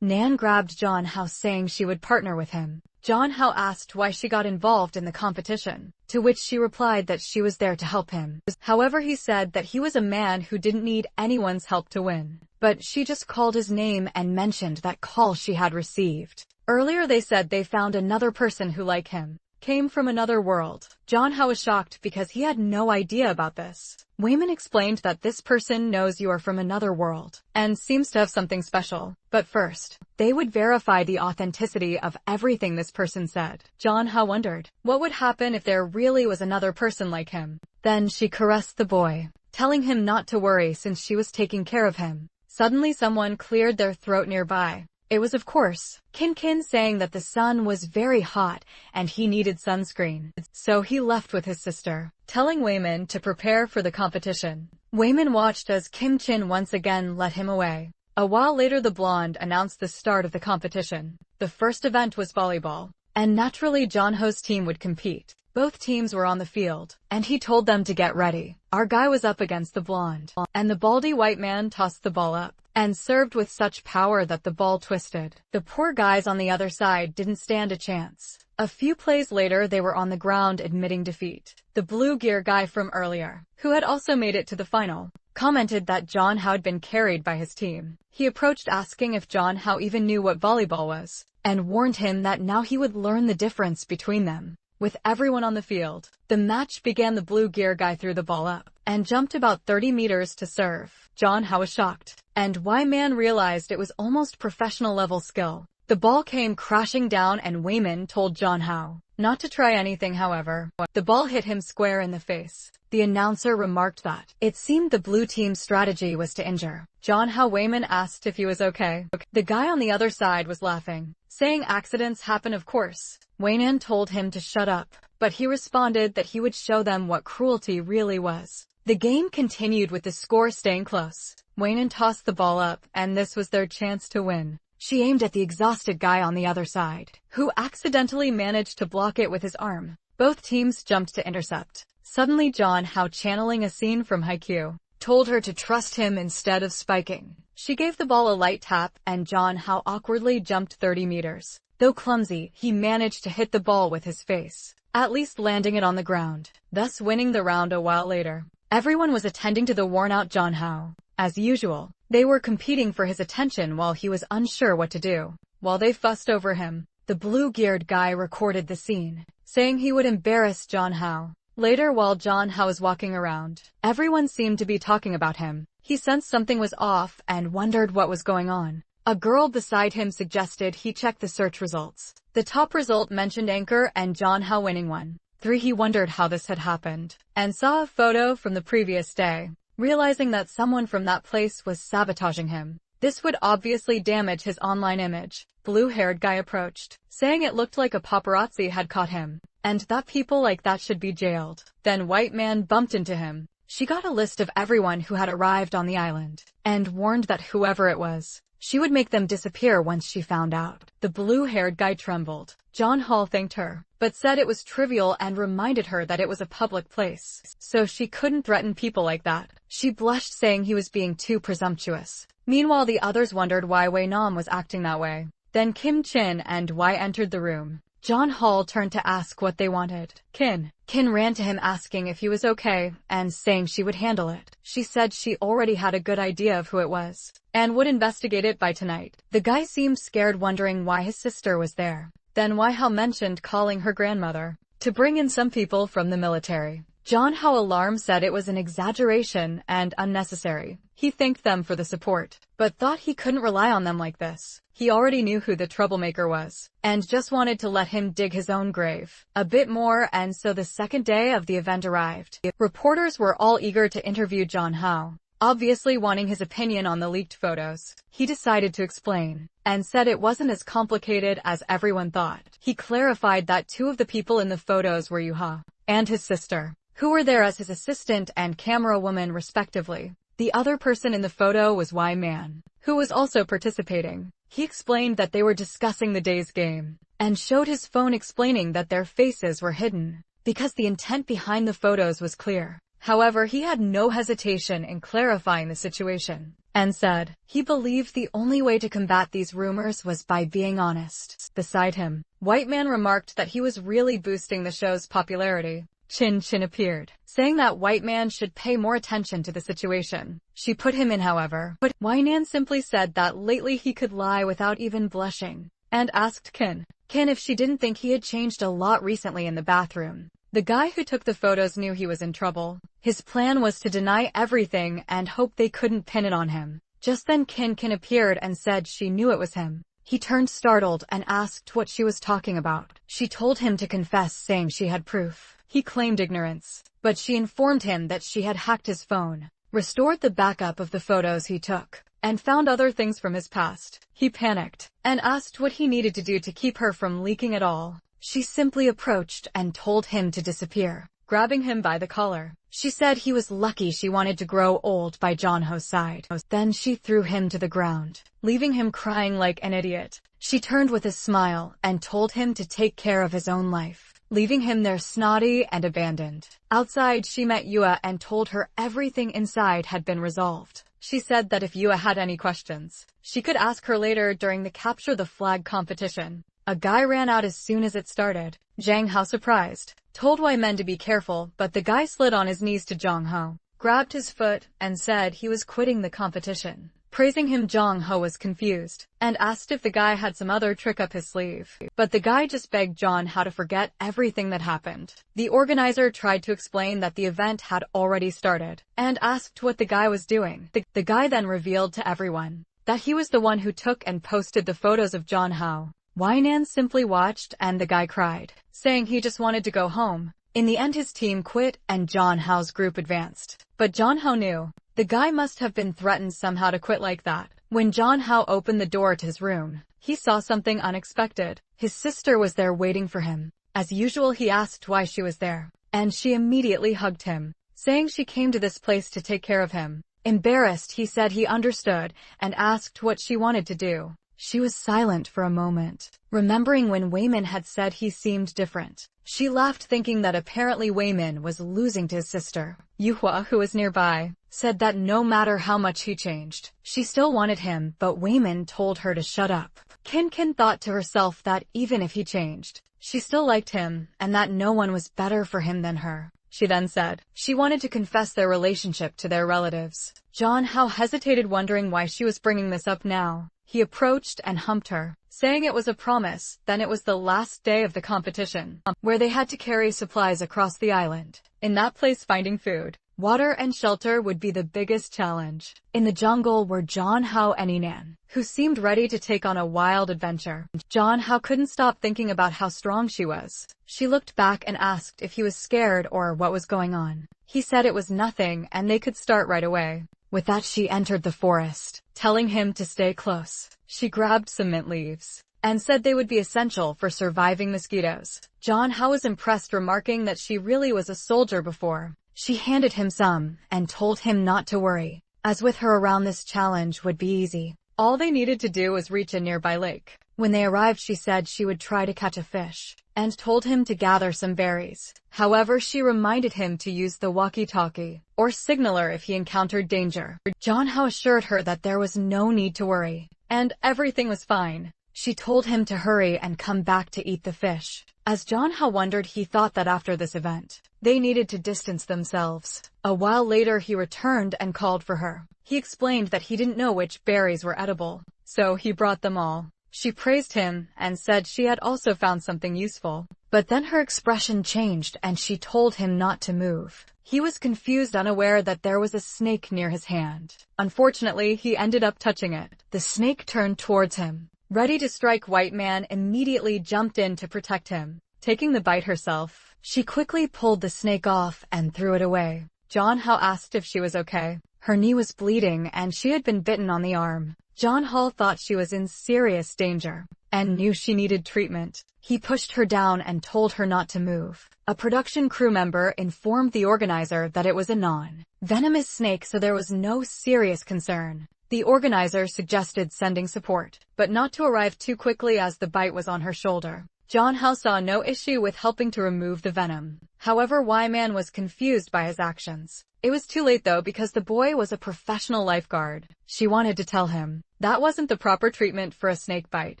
Nan grabbed Jonho, saying she would partner with him. Jonho asked why she got involved in the competition, to which she replied that she was there to help him. However, he said that he was a man who didn't need anyone's help to win. But she just called his name and mentioned that call she had received. Earlier they said they found another person who like him. came from another world. Jonho was shocked because he had no idea about this. Wayman explained that this person knows you are from another world and seems to have something special. But first, they would verify the authenticity of everything this person said. Jonho wondered what would happen if there really was another person like him. Then she caressed the boy, telling him not to worry since she was taking care of him. Suddenly someone cleared their throat nearby. It was of course Kin saying that the sun was very hot and he needed sunscreen. So he left with his sister, telling Wayman to prepare for the competition. Wayman watched as Kim Chin once again led him away. A while later the blonde announced the start of the competition. The first event was volleyball, and naturally Jonho's team would compete. Both teams were on the field, and he told them to get ready. Our guy was up against the blonde, and the baldy white man tossed the ball up and served with such power that the ball twisted. The poor guys on the other side didn't stand a chance. A few plays later they were on the ground admitting defeat. The blue gear guy from earlier, who had also made it to the final, commented that Jonho had been carried by his team. He approached asking if Jonho even knew what volleyball was, and warned him that now he would learn the difference between them. With everyone on the field, the match began. The blue gear guy threw the ball up and jumped about 30 meters to serve. Jonho was shocked, and Wayman realized it was almost professional level skill. The ball came crashing down and Wayman told Jonho not to try anything. However, the ball hit him square in the face. The announcer remarked that it seemed the blue team's strategy was to injure Jonho. Wayman asked if he was okay. The guy on the other side was laughing, saying accidents happen of course. Wayman told him to shut up, but he responded that he would show them what cruelty really was. The game continued with the score staying close. Wayman tossed the ball up, and this was their chance to win. She aimed at the exhausted guy on the other side, who accidentally managed to block it with his arm. Both teams jumped to intercept. Suddenly Jonho, channeling a scene from Haikyuu, told her to trust him instead of spiking. She gave the ball a light tap, and Jonho awkwardly jumped 30 meters. Though clumsy, he managed to hit the ball with his face, at least landing it on the ground, thus winning the round. A while later, everyone was attending to the worn-out Jonho. As usual, they were competing for his attention while he was unsure what to do. While they fussed over him, the blue-geared guy recorded the scene, saying he would embarrass Jonho. Later, while Jonho was walking around, everyone seemed to be talking about him. He sensed something was off and wondered what was going on. A girl beside him suggested he check the search results. The top result mentioned Anchor and Jonho winning 1-3. He wondered how this had happened, and saw a photo from the previous day, realizing that someone from that place was sabotaging him. This would obviously damage his online image. Blue-haired guy approached, saying it looked like a paparazzi had caught him, and that people like that should be jailed. Then white man bumped into him. She got a list of everyone who had arrived on the island, and warned that whoever it was, she would make them disappear once she found out. The blue-haired guy trembled. Jonho thanked her, but said it was trivial and reminded her that it was a public place, so she couldn't threaten people like that. She blushed, saying he was being too presumptuous. Meanwhile, the others wondered why Wei Nam was acting that way. Then Kim Chin and Wei entered the room. Jonho turned to ask what they wanted. Kin ran to him asking if he was okay, and saying she would handle it. She said she already had a good idea of who it was, and would investigate it by tonight. The guy seemed scared, wondering why his sister was there. Then Yahello mentioned calling her grandmother to bring in some people from the military. Jonho, alarmed, said it was an exaggeration and unnecessary. He thanked them for the support, but thought he couldn't rely on them like this. He already knew who the troublemaker was, and just wanted to let him dig his own grave a bit more. And so the second day of the event arrived. Reporters were all eager to interview Jonho, obviously wanting his opinion on the leaked photos. He decided to explain, and said it wasn't as complicated as everyone thought. He clarified that 2 of the people in the photos were Yuha and his sister, who were there as his assistant and camera woman respectively. The other person in the photo was Y Man, who was also participating. He explained that they were discussing the day's game, and showed his phone, explaining that their faces were hidden, because the intent behind the photos was clear. However, he had no hesitation in clarifying the situation, and said he believed the only way to combat these rumors was by being honest. Beside him, White Man remarked that he was really boosting the show's popularity. Chin appeared, saying that White Man should pay more attention to the situation. She put him in, however, but Wainan simply said that lately he could lie without even blushing, and asked Kin Kin if she didn't think he had changed a lot recently in the bathroom. The guy who took the photos knew he was in trouble. His plan was to deny everything and hope they couldn't pin it on him. Just then Kin appeared and said she knew it was him. He turned startled and asked what she was talking about. She told him to confess, saying she had proof. He claimed ignorance, but she informed him that she had hacked his phone, restored the backup of the photos he took, and found other things from his past. He panicked and asked what he needed to do to keep her from leaking it all. She simply approached and told him to disappear, grabbing him by the collar. She said he was lucky she wanted to grow old by Jonho's side. Then she threw him to the ground, leaving him crying like an idiot. She turned with a smile and told him to take care of his own life, leaving him there snotty and abandoned. Outside, she met Yua and told her everything inside had been resolved. She said that if Yua had any questions, she could ask her later during the Capture the Flag competition. A guy ran out as soon as it started. Zhang Hao, surprised, told Wei Men to be careful, but the guy slid on his knees to Zhang Hao, grabbed his foot, and said he was quitting the competition. Praising him, Zhang Hao was confused and asked if the guy had some other trick up his sleeve. But the guy just begged Zhang Hao to forget everything that happened. The organizer tried to explain that the event had already started and asked what the guy was doing. The guy then revealed to everyone that he was the one who took and posted the photos of Zhang Hao. Wei Nan simply watched and the guy cried, saying he just wanted to go home. In the end, his team quit and Zhang Hao's group advanced. But Zhang Hao knew the guy must have been threatened somehow to quit like that. When Zhang Hao opened the door to his room, he saw something unexpected. His sister was there waiting for him. As usual, he asked why she was there, and she immediately hugged him, saying she came to this place to take care of him. Embarrassed, he said he understood and asked what she wanted to do. She was silent for a moment, remembering when Wei Men had said he seemed different. She laughed, thinking that apparently Wei Men was losing to his sister. Yuhua, who was nearby, said that no matter how much he changed, she still wanted him, but Wei Men told her to shut up. Kin thought to herself that even if he changed, she still liked him, and that no one was better for him than her. She then said she wanted to confess their relationship to their relatives. Zhang Hao hesitated, wondering why she was bringing this up now. He approached and humped her, saying it was a promise. Then it was the last day of the competition, where they had to carry supplies across the island. In that place, finding food, water and shelter would be the biggest challenge. In the jungle were Zhang Hao and Yinan, who seemed ready to take on a wild adventure. Zhang Hao couldn't stop thinking about how strong she was. She looked back and asked if he was scared or what was going on. He said it was nothing and they could start right away. With that, she entered the forest, telling him to stay close. She grabbed some mint leaves and said they would be essential for surviving mosquitoes. Zhang Hao was impressed, remarking that she really was a soldier before. She handed him some and told him not to worry, as with her around, this challenge would be easy. All they needed to do was reach a nearby lake. When they arrived, she said she would try to catch a fish and told him to gather some berries. However, she reminded him to use the walkie-talkie or signaler if he encountered danger. Zhang Hao assured her that there was no need to worry and everything was fine. She told him to hurry and come back to eat the fish. As Zhang Hao wondered, he thought that after this event, they needed to distance themselves. A while later, he returned and called for her. He explained that he didn't know which berries were edible, so he brought them all. She praised him and said she had also found something useful. But then her expression changed and she told him not to move. He was confused, unaware that there was a snake near his hand. Unfortunately, he ended up touching it. The snake turned towards him, ready to strike. White Man immediately jumped in to protect him. Taking the bite herself, she quickly pulled the snake off and threw it away. Zhang Hao asked if she was okay. Her knee was bleeding and she had been bitten on the arm. Zhang Hao thought she was in serious danger and knew she needed treatment. He pushed her down and told her not to move. A production crew member informed the organizer that it was a non-venomous snake, so there was no serious concern. The organizer suggested sending support, but not to arrive too quickly as the bite was on her shoulder. Zhang Hao saw no issue with helping to remove the venom. However, Wei Man was confused by his actions. It was too late though, because the boy was a professional lifeguard. She wanted to tell him that wasn't the proper treatment for a snake bite,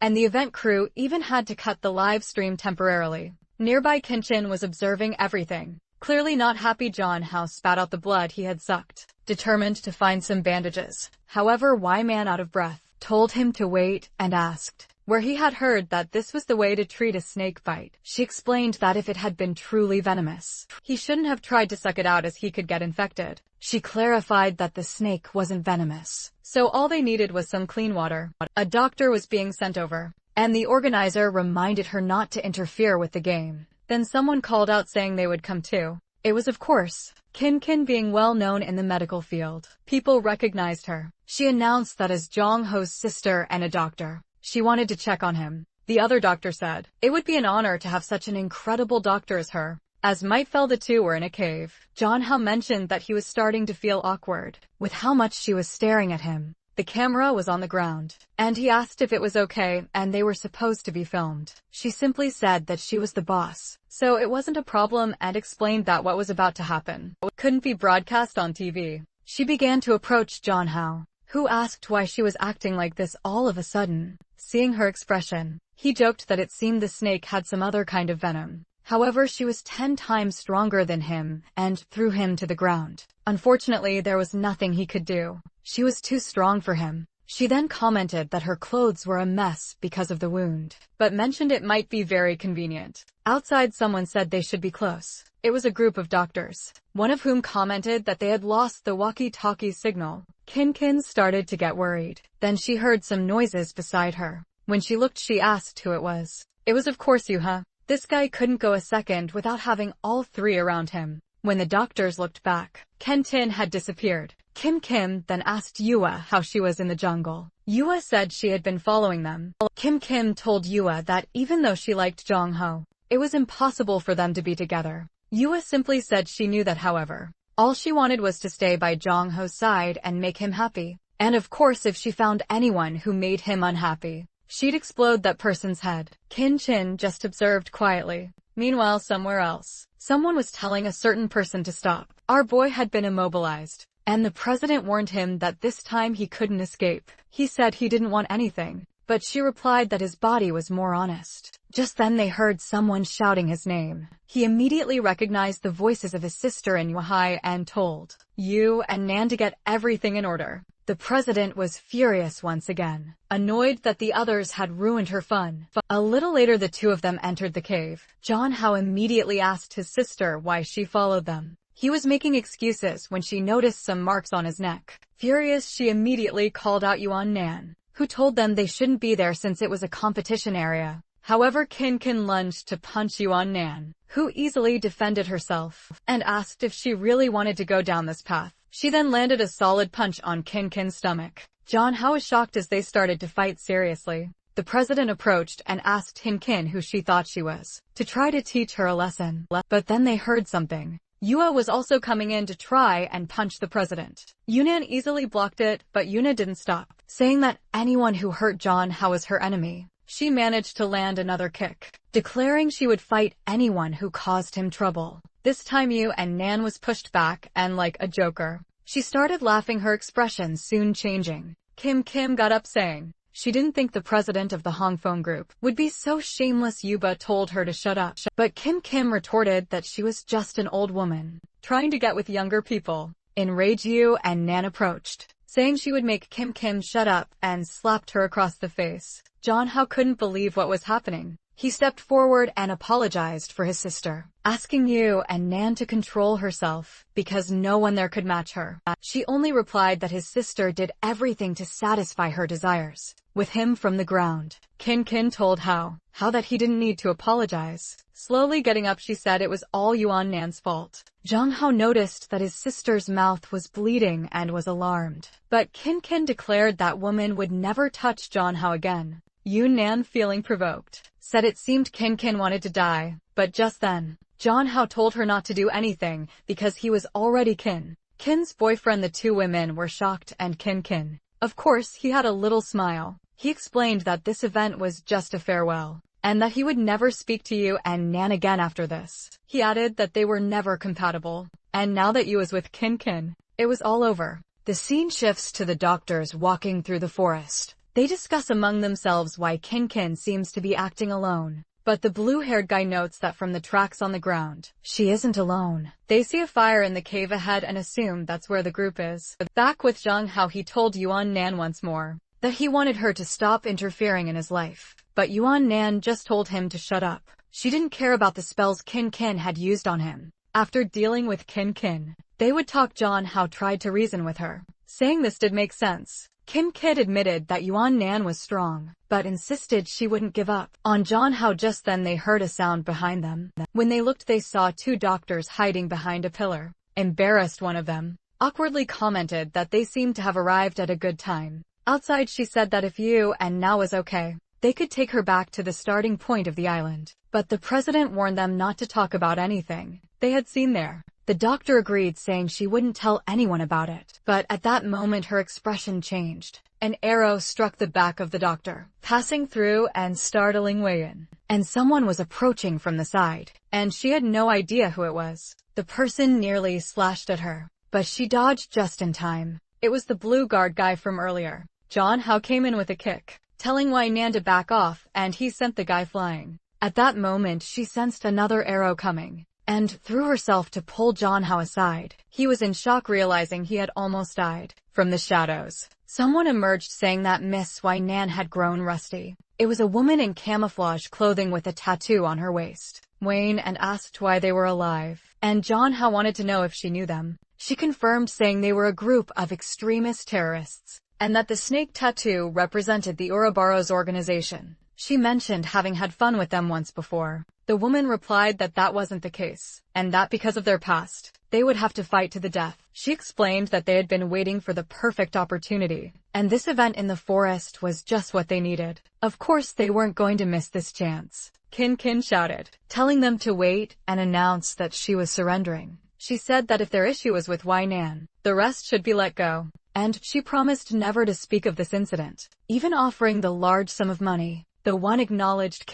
and the event crew even had to cut the live stream temporarily. Nearby, Kenshin was observing everything. Clearly not happy, Zhang Hao spat out the blood he had sucked, determined to find some bandages. However, Wei Man, out of breath, told him to wait and asked where he had heard that this was the way to treat a snake bite. She explained that if it had been truly venomous, he shouldn't have tried to suck it out as he could get infected. She clarified that the snake wasn't venomous, so all they needed was some clean water. A doctor was being sent over, and the organizer reminded her not to interfere with the game. Then someone called out saying they would come too. It was, of course, Kin, being well known in the medical field. People recognized her. She announced that as Jong-ho's sister and a doctor, she wanted to check on him. The other doctor said, it would be an honor to have such an incredible doctor as her. As might fell, the two were in a cave. Jong-ho mentioned that he was starting to feel awkward with how much she was staring at him. The camera was on the ground, and he asked if it was okay and they were supposed to be filmed. She simply said that she was the boss, so it wasn't a problem, and explained that what was about to happen couldn't be broadcast on TV. She began to approach Jong-ho, who asked why she was acting like this all of a sudden. Seeing her expression, he joked that it seemed the snake had some other kind of venom. However, she was 10 times stronger than him and threw him to the ground. Unfortunately, there was nothing he could do. She was too strong for him. She then commented that her clothes were a mess because of the wound, but mentioned it might be very convenient. Outside, someone said they should be close. It was a group of doctors, one of whom commented that they had lost the walkie-talkie signal. Kin started to get worried. Then she heard some noises beside her. When she looked, she asked who it was. It was, of course, Yuha. This guy couldn't go a second without having all three around him. When the doctors looked back, Kin had disappeared. Kim then asked Yua how she was in the jungle. Yua said she had been following them. Kim told Yua that even though she liked Jong-ho, it was impossible for them to be together. Yua simply said she knew that, however, all she wanted was to stay by Jong-ho's side and make him happy. And of course, if she found anyone who made him unhappy, she'd explode that person's head. Kin just observed quietly. Meanwhile, somewhere else, someone was telling a certain person to stop. Our boy had been immobilized, and the president warned him that this time he couldn't escape. He said he didn't want anything, but she replied that his body was more honest. Just then they heard someone shouting his name. He immediately recognized the voices of his sister and Yuhai and told Yu and Nan to get everything in order. The president was furious once again, annoyed that the others had ruined her fun. A little later, the two of them entered the cave. Jong-ho immediately asked his sister why she followed them. He was making excuses when she noticed some marks on his neck. Furious, she immediately called out Yuan Nan, who told them they shouldn't be there since it was a competition area. However, Kin lunged to punch Yuan Nan, who easily defended herself, and asked if she really wanted to go down this path. She then landed a solid punch on Kin's stomach. Jong-ho was shocked as they started to fight seriously. The president approached and asked Kin who she thought she was, to try to teach her a lesson. But then they heard something. Yua was also coming in to try and punch the president. Yunan easily blocked it, but Yuna didn't stop, saying that anyone who hurt Jong-ho was her enemy. She managed to land another kick, declaring she would fight anyone who caused him trouble. This time Yu and Nan was pushed back, and like a joker, she started laughing, her expression soon changing. Kim got up saying she didn't think the president of the Hongphone group would be so shameless. Yuba told her to shut up, but Kim retorted that she was just an old woman, trying to get with younger people. Enraged, Yu and Nan approached, saying she would make Kim shut up, and slapped her across the face. Jong-ho couldn't believe what was happening. He stepped forward and apologized for his sister, asking Yu and Nan to control herself, because no one there could match her. She only replied that his sister did everything to satisfy her desires. With him from the ground, Kin told how that he didn't need to apologize. Slowly getting up, she said it was all Yuan Nan's fault. Jong-ho noticed that his sister's mouth was bleeding and was alarmed, but Kin declared that woman would never touch Jong-ho again. Nan, feeling provoked, said it seemed Kin wanted to die, but just then, Jong-ho told her not to do anything because he was already Kin's boyfriend. The two women were shocked, and Kin, of course, he had a little smile. He explained that this event was just a farewell, and that he would never speak to Yu and Nan again after this. He added that they were never compatible, and now that Yu was with Kin, it was all over. The scene shifts to the doctors walking through the forest. They discuss among themselves why Kin seems to be acting alone. But the blue-haired guy notes that from the tracks on the ground, she isn't alone. They see a fire in the cave ahead and assume that's where the group is. Back with Jong-ho, he told Yuan Nan once more that he wanted her to stop interfering in his life. But Yuan Nan just told him to shut up. She didn't care about the spells Kin Kin had used on him. After dealing with Kin Kin, they would talk. John Hao tried to reason with her, saying this did make sense. Kim Kid admitted that Yuan Nan was strong, but insisted she wouldn't give up on John Hao. Just then they heard a sound behind them. When they looked, they saw two doctors hiding behind a pillar. Embarrassed, one of them awkwardly commented that they seemed to have arrived at a good time. Outside, she said that if you and now was okay, they could take her back to the starting point of the island. But the president warned them not to talk about anything they had seen there. The doctor agreed, saying she wouldn't tell anyone about it. But at that moment her expression changed. An arrow struck the back of the doctor, passing through and startling Wei Yin. And someone was approaching from the side, and she had no idea who it was. The person nearly slashed at her, but she dodged just in time. It was the blue guard guy from earlier. John Hao came in with a kick, telling Wei Nan to back off, and he sent the guy flying. At that moment she sensed another arrow coming, and threw herself to pull John Hao aside. He was in shock, realizing he had almost died. From the shadows, someone emerged, saying that Miss Wei Nan had grown rusty. It was a woman in camouflage clothing with a tattoo on her waist. Wayne and asked why they were alive, and John Hao wanted to know if she knew them. She confirmed, saying they were a group of extremist terrorists, and that the snake tattoo represented the Ouroboros organization. She mentioned having had fun with them once before. The woman replied that that wasn't the case, and that because of their past, they would have to fight to the death. She explained that they had been waiting for the perfect opportunity, and this event in the forest was just what they needed. Of course they weren't going to miss this chance. Kin Kin shouted, telling them to wait, and announced that she was surrendering. She said that if their issue was with Wei Nan, the rest should be let go, and she promised never to speak of this incident, even offering the large sum of money. The one acknowledged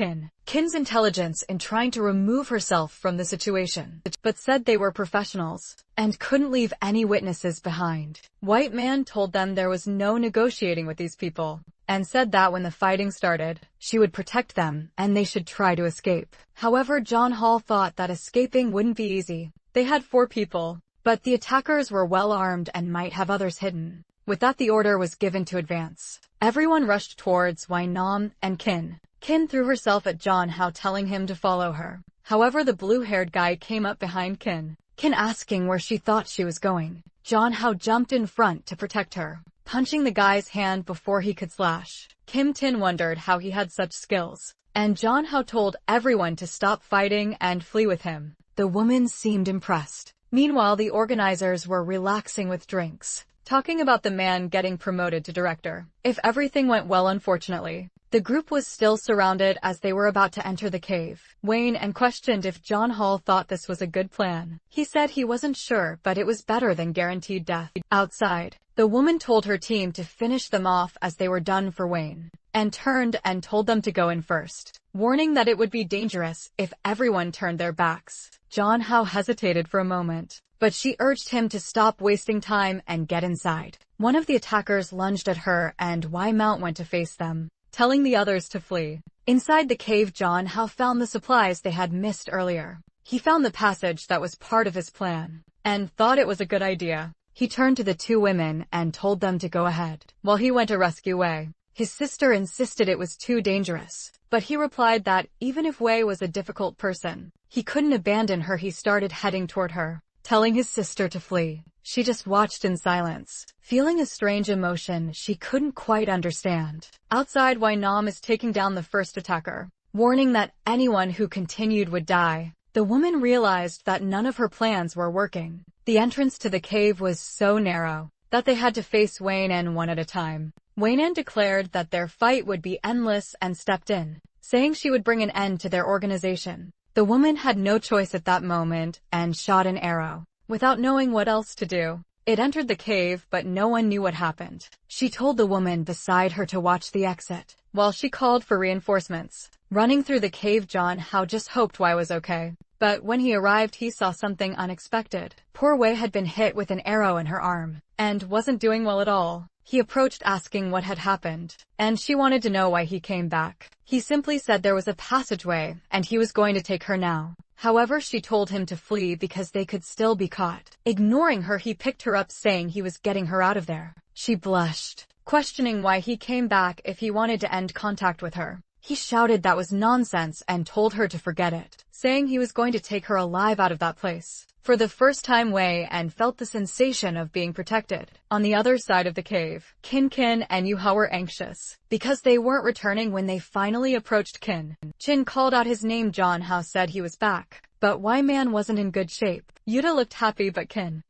Kin's intelligence in trying to remove herself from the situation, but said they were professionals and couldn't leave any witnesses behind. White Man told them there was no negotiating with these people, and said that when the fighting started, she would protect them and they should try to escape. However, John Hall thought that escaping wouldn't be easy. They had 4 people, but the attackers were well armed and might have others hidden. With that, the order was given to advance. Everyone rushed towards Wei Nam and Kin. Kin threw herself at John Hao, telling him to follow her. However, the blue-haired guy came up behind Kin asking where she thought she was going. John Hao jumped in front to protect her, punching the guy's hand before he could slash. Kim Tin wondered how he had such skills, and John Hao told everyone to stop fighting and flee with him. The woman seemed impressed. Meanwhile, the organizers were relaxing with drinks, talking about the man getting promoted to director. If everything went well, unfortunately, the group was still surrounded as they were about to enter the cave. Wayne and questioned if John Hall thought this was a good plan. He said he wasn't sure, but it was better than guaranteed death. Outside, the woman told her team to finish them off as they were done for Wayne, and turned and told them to go in first, warning that it would be dangerous if everyone turned their backs. John Hao hesitated for a moment, but she urged him to stop wasting time and get inside. One of the attackers lunged at her, and Wei Mount went to face them, telling the others to flee. Inside the cave, John Hao found the supplies they had missed earlier. He found the passage that was part of his plan, and thought it was a good idea. He turned to the 2 women and told them to go ahead, while he went to rescue Wei. His sister insisted it was too dangerous, but he replied that even if Wei was a difficult person, he couldn't abandon her. He started heading toward her, telling his sister to flee. She just watched in silence, feeling a strange emotion she couldn't quite understand. Outside, Wei Nam is taking down the first attacker, warning that anyone who continued would die. The woman realized that none of her plans were working. The entrance to the cave was so narrow that they had to face Wei Nan one at a time. Wei Nan declared that their fight would be endless and stepped in, saying she would bring an end to their organization. The woman had no choice at that moment and shot an arrow. Without knowing what else to do, it entered the cave, but no one knew what happened. She told the woman beside her to watch the exit, while she called for reinforcements. Running through the cave, John Hao just hoped Wei was okay. But when he arrived, he saw something unexpected. Poor Wei had been hit with an arrow in her arm, and wasn't doing well at all. He approached asking what had happened, and she wanted to know why he came back. He simply said there was a passageway, and he was going to take her now. However, she told him to flee because they could still be caught. Ignoring her, he picked her up, saying he was getting her out of there. She blushed, questioning why he came back if he wanted to end contact with her. He shouted that was nonsense and told her to forget it, saying he was going to take her alive out of that place. For the first time, Wei and felt the sensation of being protected. On the other side of the cave, Kin and Yuha were anxious, because they weren't returning when they finally approached Qin. Qin called out his name. John Hao said he was back, but Y-Man wasn't in good shape. Yuta looked happy but Qin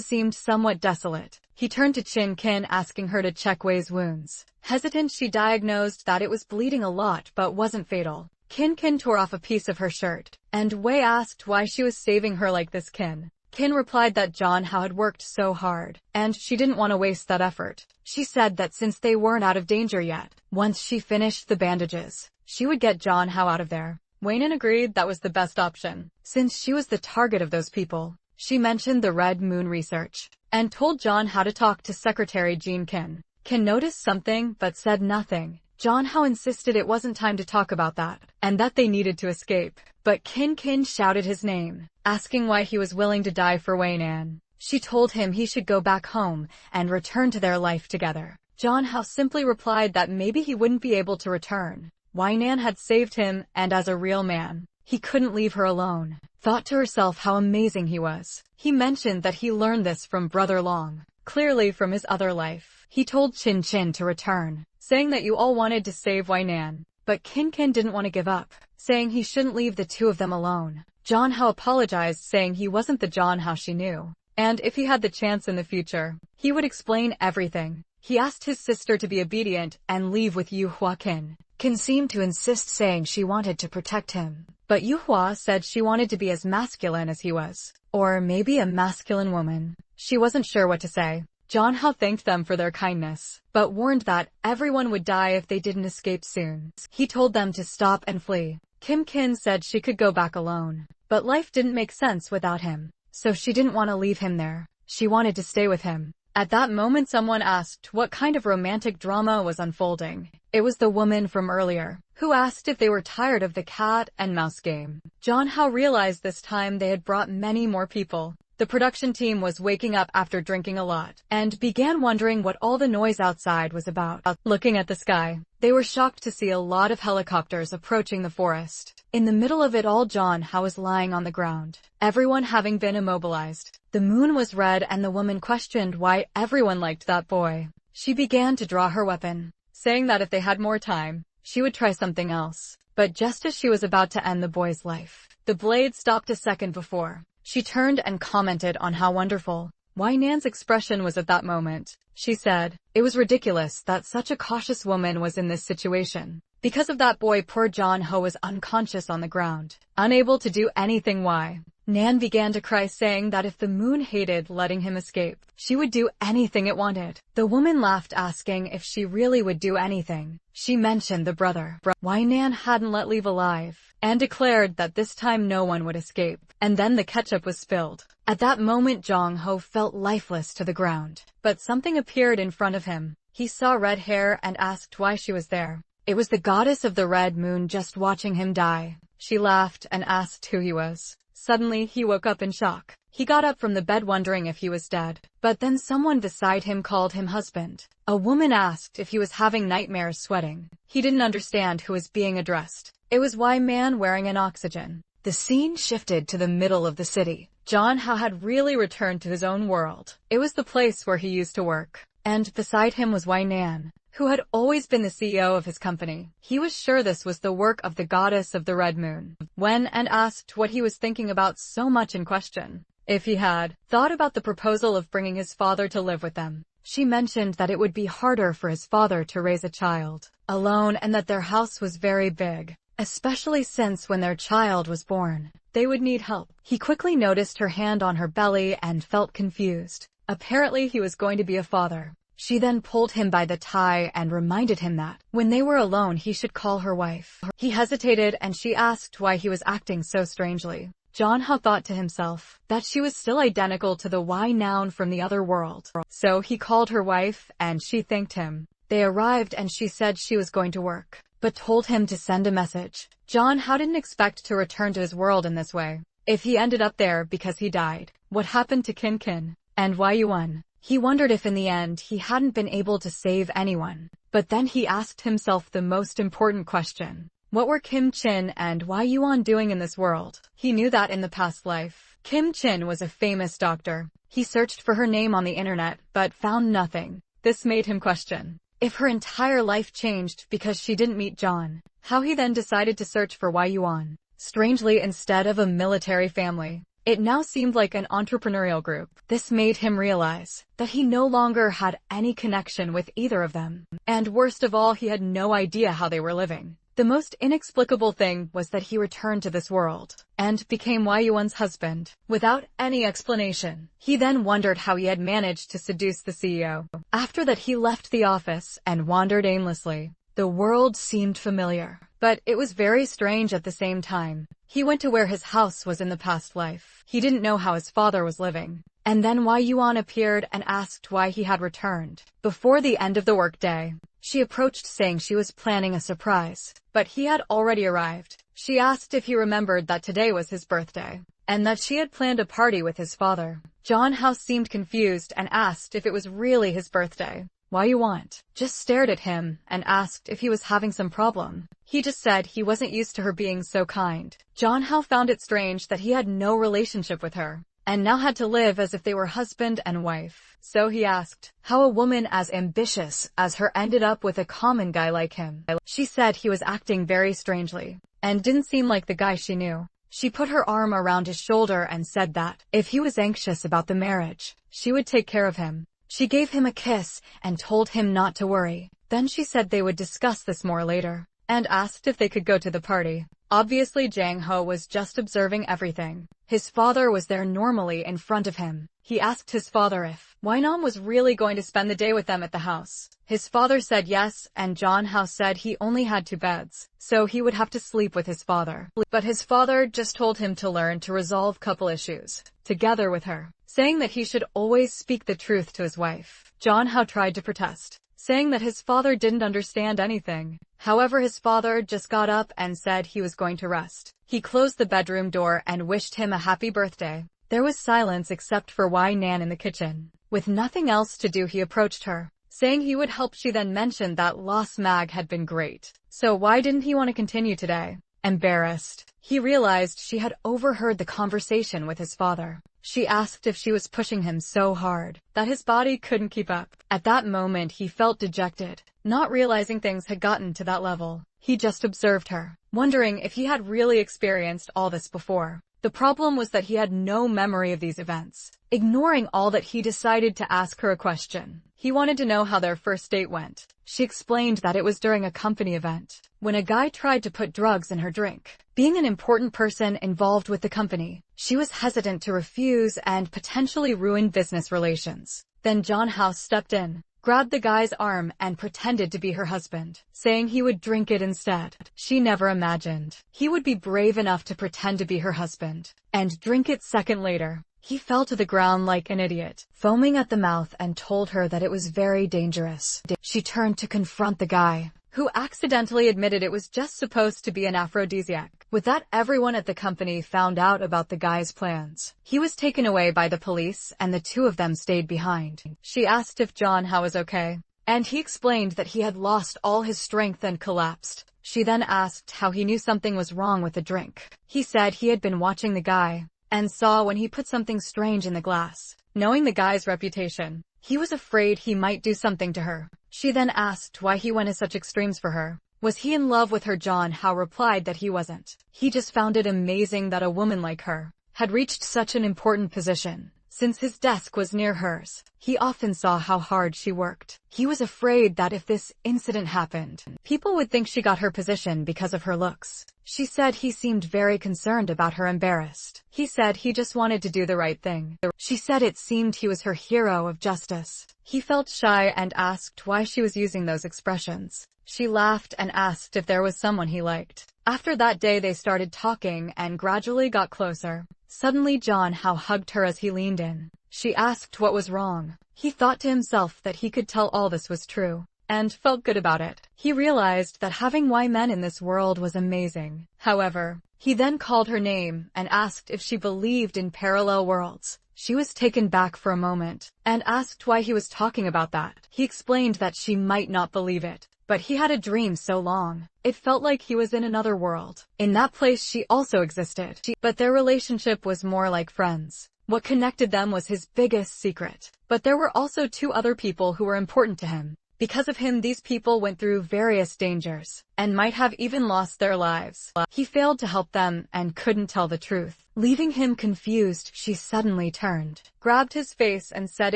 seemed somewhat desolate. He turned to Qin asking her to check Wei's wounds. Hesitant, she diagnosed that it was bleeding a lot but wasn't fatal. Qin tore off a piece of her shirt, and Wei asked why she was saving her like this. Qin replied that John Hao had worked so hard, and she didn't want to waste that effort. She said that since they weren't out of danger yet, once she finished the bandages, she would get John Hao out of there. Wayne agreed that was the best option, since she was the target of those people. She mentioned the Red Moon research, and told John how to talk to Secretary Jean. Qin noticed something but said nothing. John Hao insisted it wasn't time to talk about that, and that they needed to escape. But Qin shouted his name, asking why he was willing to die for Wei Nan. She told him he should go back home and return to their life together. John Hao simply replied that maybe he wouldn't be able to return. Wei Nan had saved him, and as a real man, he couldn't leave her alone. Thought to herself how amazing he was. He mentioned that he learned this from Brother Long, clearly from his other life. He told Qin to return, saying that you all wanted to save Wei Nan. But Qin didn't want to give up, saying he shouldn't leave the two of them alone. John Hao apologized, saying he wasn't the John Hao she knew, and if he had the chance in the future, he would explain everything. He asked his sister to be obedient and leave with Yuhua. Qin seemed to insist, saying she wanted to protect him. But Yuhua said she wanted to be as masculine as he was, or maybe a masculine woman. She wasn't sure what to say. John Hao thanked them for their kindness, but warned that everyone would die if they didn't escape soon. He told them to stop and flee. Qin said she could go back alone, but life didn't make sense without him, so she didn't want to leave him there. She wanted to stay with him. At that moment, someone asked what kind of romantic drama was unfolding. It was the woman from earlier, who asked if they were tired of the cat and mouse game. John Hao realized this time they had brought many more people. The production team was waking up after drinking a lot, and began wondering what all the noise outside was about. Looking at the sky, they were shocked to see a lot of helicopters approaching the forest. In the middle of it all, John Hao was lying on the ground, everyone having been immobilized. The moon was red, and the woman questioned why everyone liked that boy. She began to draw her weapon, saying that if they had more time, she would try something else. But just as she was about to end the boy's life, the blade stopped a second before. She turned and commented on how wonderful Wei Nan's expression was at that moment. She said, it was ridiculous that such a cautious woman was in this situation. Because of that boy, poor John Hao was unconscious on the ground, unable to do anything. Wei Nan began to cry, saying that if the moon hated letting him escape, she would do anything it wanted. The woman laughed, asking if she really would do anything. She mentioned the brother Wei Nan hadn't let leave alive, and declared that this time no one would escape. And then the ketchup was spilled. At that moment, John Hao felt lifeless to the ground. But something appeared in front of him. He saw red hair and asked why she was there. It was the goddess of the red moon, just watching him die. She laughed and asked who he was. Suddenly, he woke up in shock. He got up from the bed wondering if he was dead. But then someone beside him called him husband. A woman asked if he was having nightmares, sweating. He didn't understand who was being addressed. It was Wei Man wearing an oxygen. The scene shifted to the middle of the city. John Hao had really returned to his own world. It was the place where he used to work. And beside him was Wei Nan, who had always been the CEO of his company. He was sure this was the work of the goddess of the red moon. When and asked what he was thinking about so much in question. If he had thought about the proposal of bringing his father to live with them. She mentioned that it would be harder for his father to raise a child alone, and that their house was very big, especially since when their child was born, they would need help. He quickly noticed her hand on her belly and felt confused. Apparently he was going to be a father. She then pulled him by the tie and reminded him that, when they were alone, he should call her wife. He hesitated, and she asked why he was acting so strangely. John Hao thought to himself that she was still identical to the Wei Nan from the other world. So he called her wife, and she thanked him. They arrived, and she said she was going to work, but told him to send a message. John Hao didn't expect to return to his world in this way. If he ended up there because he died, what happened to Qin and Wei Yuan? He wondered if in the end he hadn't been able to save anyone. But then he asked himself the most important question. What were Kim Chin and Wai Yuan doing in this world? He knew that in the past life, Kim Chin was a famous doctor. He searched for her name on the internet, but found nothing. This made him question if her entire life changed because she didn't meet John, how he then decided to search for Wai Yuan. Strangely, instead of a military family, it now seemed like an entrepreneurial group. This made him realize that he no longer had any connection with either of them. And worst of all, he had no idea how they were living. The most inexplicable thing was that he returned to this world and became Wai Yuan's husband without any explanation. He then wondered how he had managed to seduce the CEO. After that, he left the office and wandered aimlessly. The world seemed familiar, but it was very strange at the same time. He went to where his house was in the past life. He didn't know how his father was living. And then Wai Yuan appeared and asked why he had returned. Before the end of the workday, she approached saying she was planning a surprise, but he had already arrived. She asked if he remembered that today was his birthday, and that she had planned a party with his father. John House seemed confused and asked if it was really his birthday. Wai Yuan just stared at him and asked if he was having some problem. He just said he wasn't used to her being so kind. John Howe found it strange that he had no relationship with her, and now had to live as if they were husband and wife. So he asked how a woman as ambitious as her ended up with a common guy like him. She said he was acting very strangely, and didn't seem like the guy she knew. She put her arm around his shoulder and said that if he was anxious about the marriage, she would take care of him. She gave him a kiss and told him not to worry. Then she said they would discuss this more later, and asked if they could go to the party. Obviously Jang Ho was just observing everything. His father was there normally in front of him. He asked his father if Wai Nam was really going to spend the day with them at the house. His father said yes, and John House said he only had 2 beds, so he would have to sleep with his father. But his father just told him to learn to resolve couple issues together with her, saying that he should always speak the truth to his wife. John Howe tried to protest, saying that his father didn't understand anything. However, his father just got up and said he was going to rest. He closed the bedroom door and wished him a happy birthday. There was silence except for Wai Nan in the kitchen. With nothing else to do, he approached her, saying he would help. She then mentioned that Lost Mag had been great, so why didn't he want to continue today? Embarrassed, he realized she had overheard the conversation with his father. She asked if she was pushing him so hard that his body couldn't keep up. At that moment he felt dejected, not realizing things had gotten to that level. He just observed her, wondering if he had really experienced all this before. The problem was that he had no memory of these events. Ignoring all that, he decided to ask her a question. He wanted to know how their first date went. She explained that it was during a company event, when a guy tried to put drugs in her drink. Being an important person involved with the company, she was hesitant to refuse and potentially ruin business relations. Then John House stepped in, grabbed the guy's arm and pretended to be her husband, saying he would drink it instead. She never imagined he would be brave enough to pretend to be her husband and drink it. Second later, he fell to the ground like an idiot, foaming at the mouth, and told her that it was very dangerous. She turned to confront the guy, who accidentally admitted it was just supposed to be an aphrodisiac. With that, everyone at the company found out about the guy's plans. He was taken away by the police and the 2 of them stayed behind. She asked if John Howe was okay, and he explained that he had lost all his strength and collapsed. She then asked how he knew something was wrong with the drink. He said he had been watching the guy and saw when he put something strange in the glass. Knowing the guy's reputation, he was afraid he might do something to her. She then asked why he went to such extremes for her. Was he in love with her? John Howe replied that he wasn't. He just found it amazing that a woman like her had reached such an important position. Since his desk was near hers, he often saw how hard she worked. He was afraid that if this incident happened, people would think she got her position because of her looks. She said he seemed very concerned about her, embarrassed. He said he just wanted to do the right thing. She said it seemed he was her hero of justice. He felt shy and asked why she was using those expressions. She laughed and asked if there was someone he liked. After that day they started talking and gradually got closer. Suddenly John Howe hugged her as he leaned in. She asked what was wrong. He thought to himself that he could tell all this was true, and felt good about it. He realized that having Y men in this world was amazing. However, he then called her name and asked if she believed in parallel worlds. She was taken back for a moment, and asked why he was talking about that. He explained that she might not believe it, but he had a dream so long. It felt like he was in another world. In that place she also existed. But their relationship was more like friends. What connected them was his biggest secret. But there were also two other people who were important to him. Because of him, these people went through various dangers, and might have even lost their lives. He failed to help them, and couldn't tell the truth. Leaving him confused, she suddenly turned, grabbed his face and said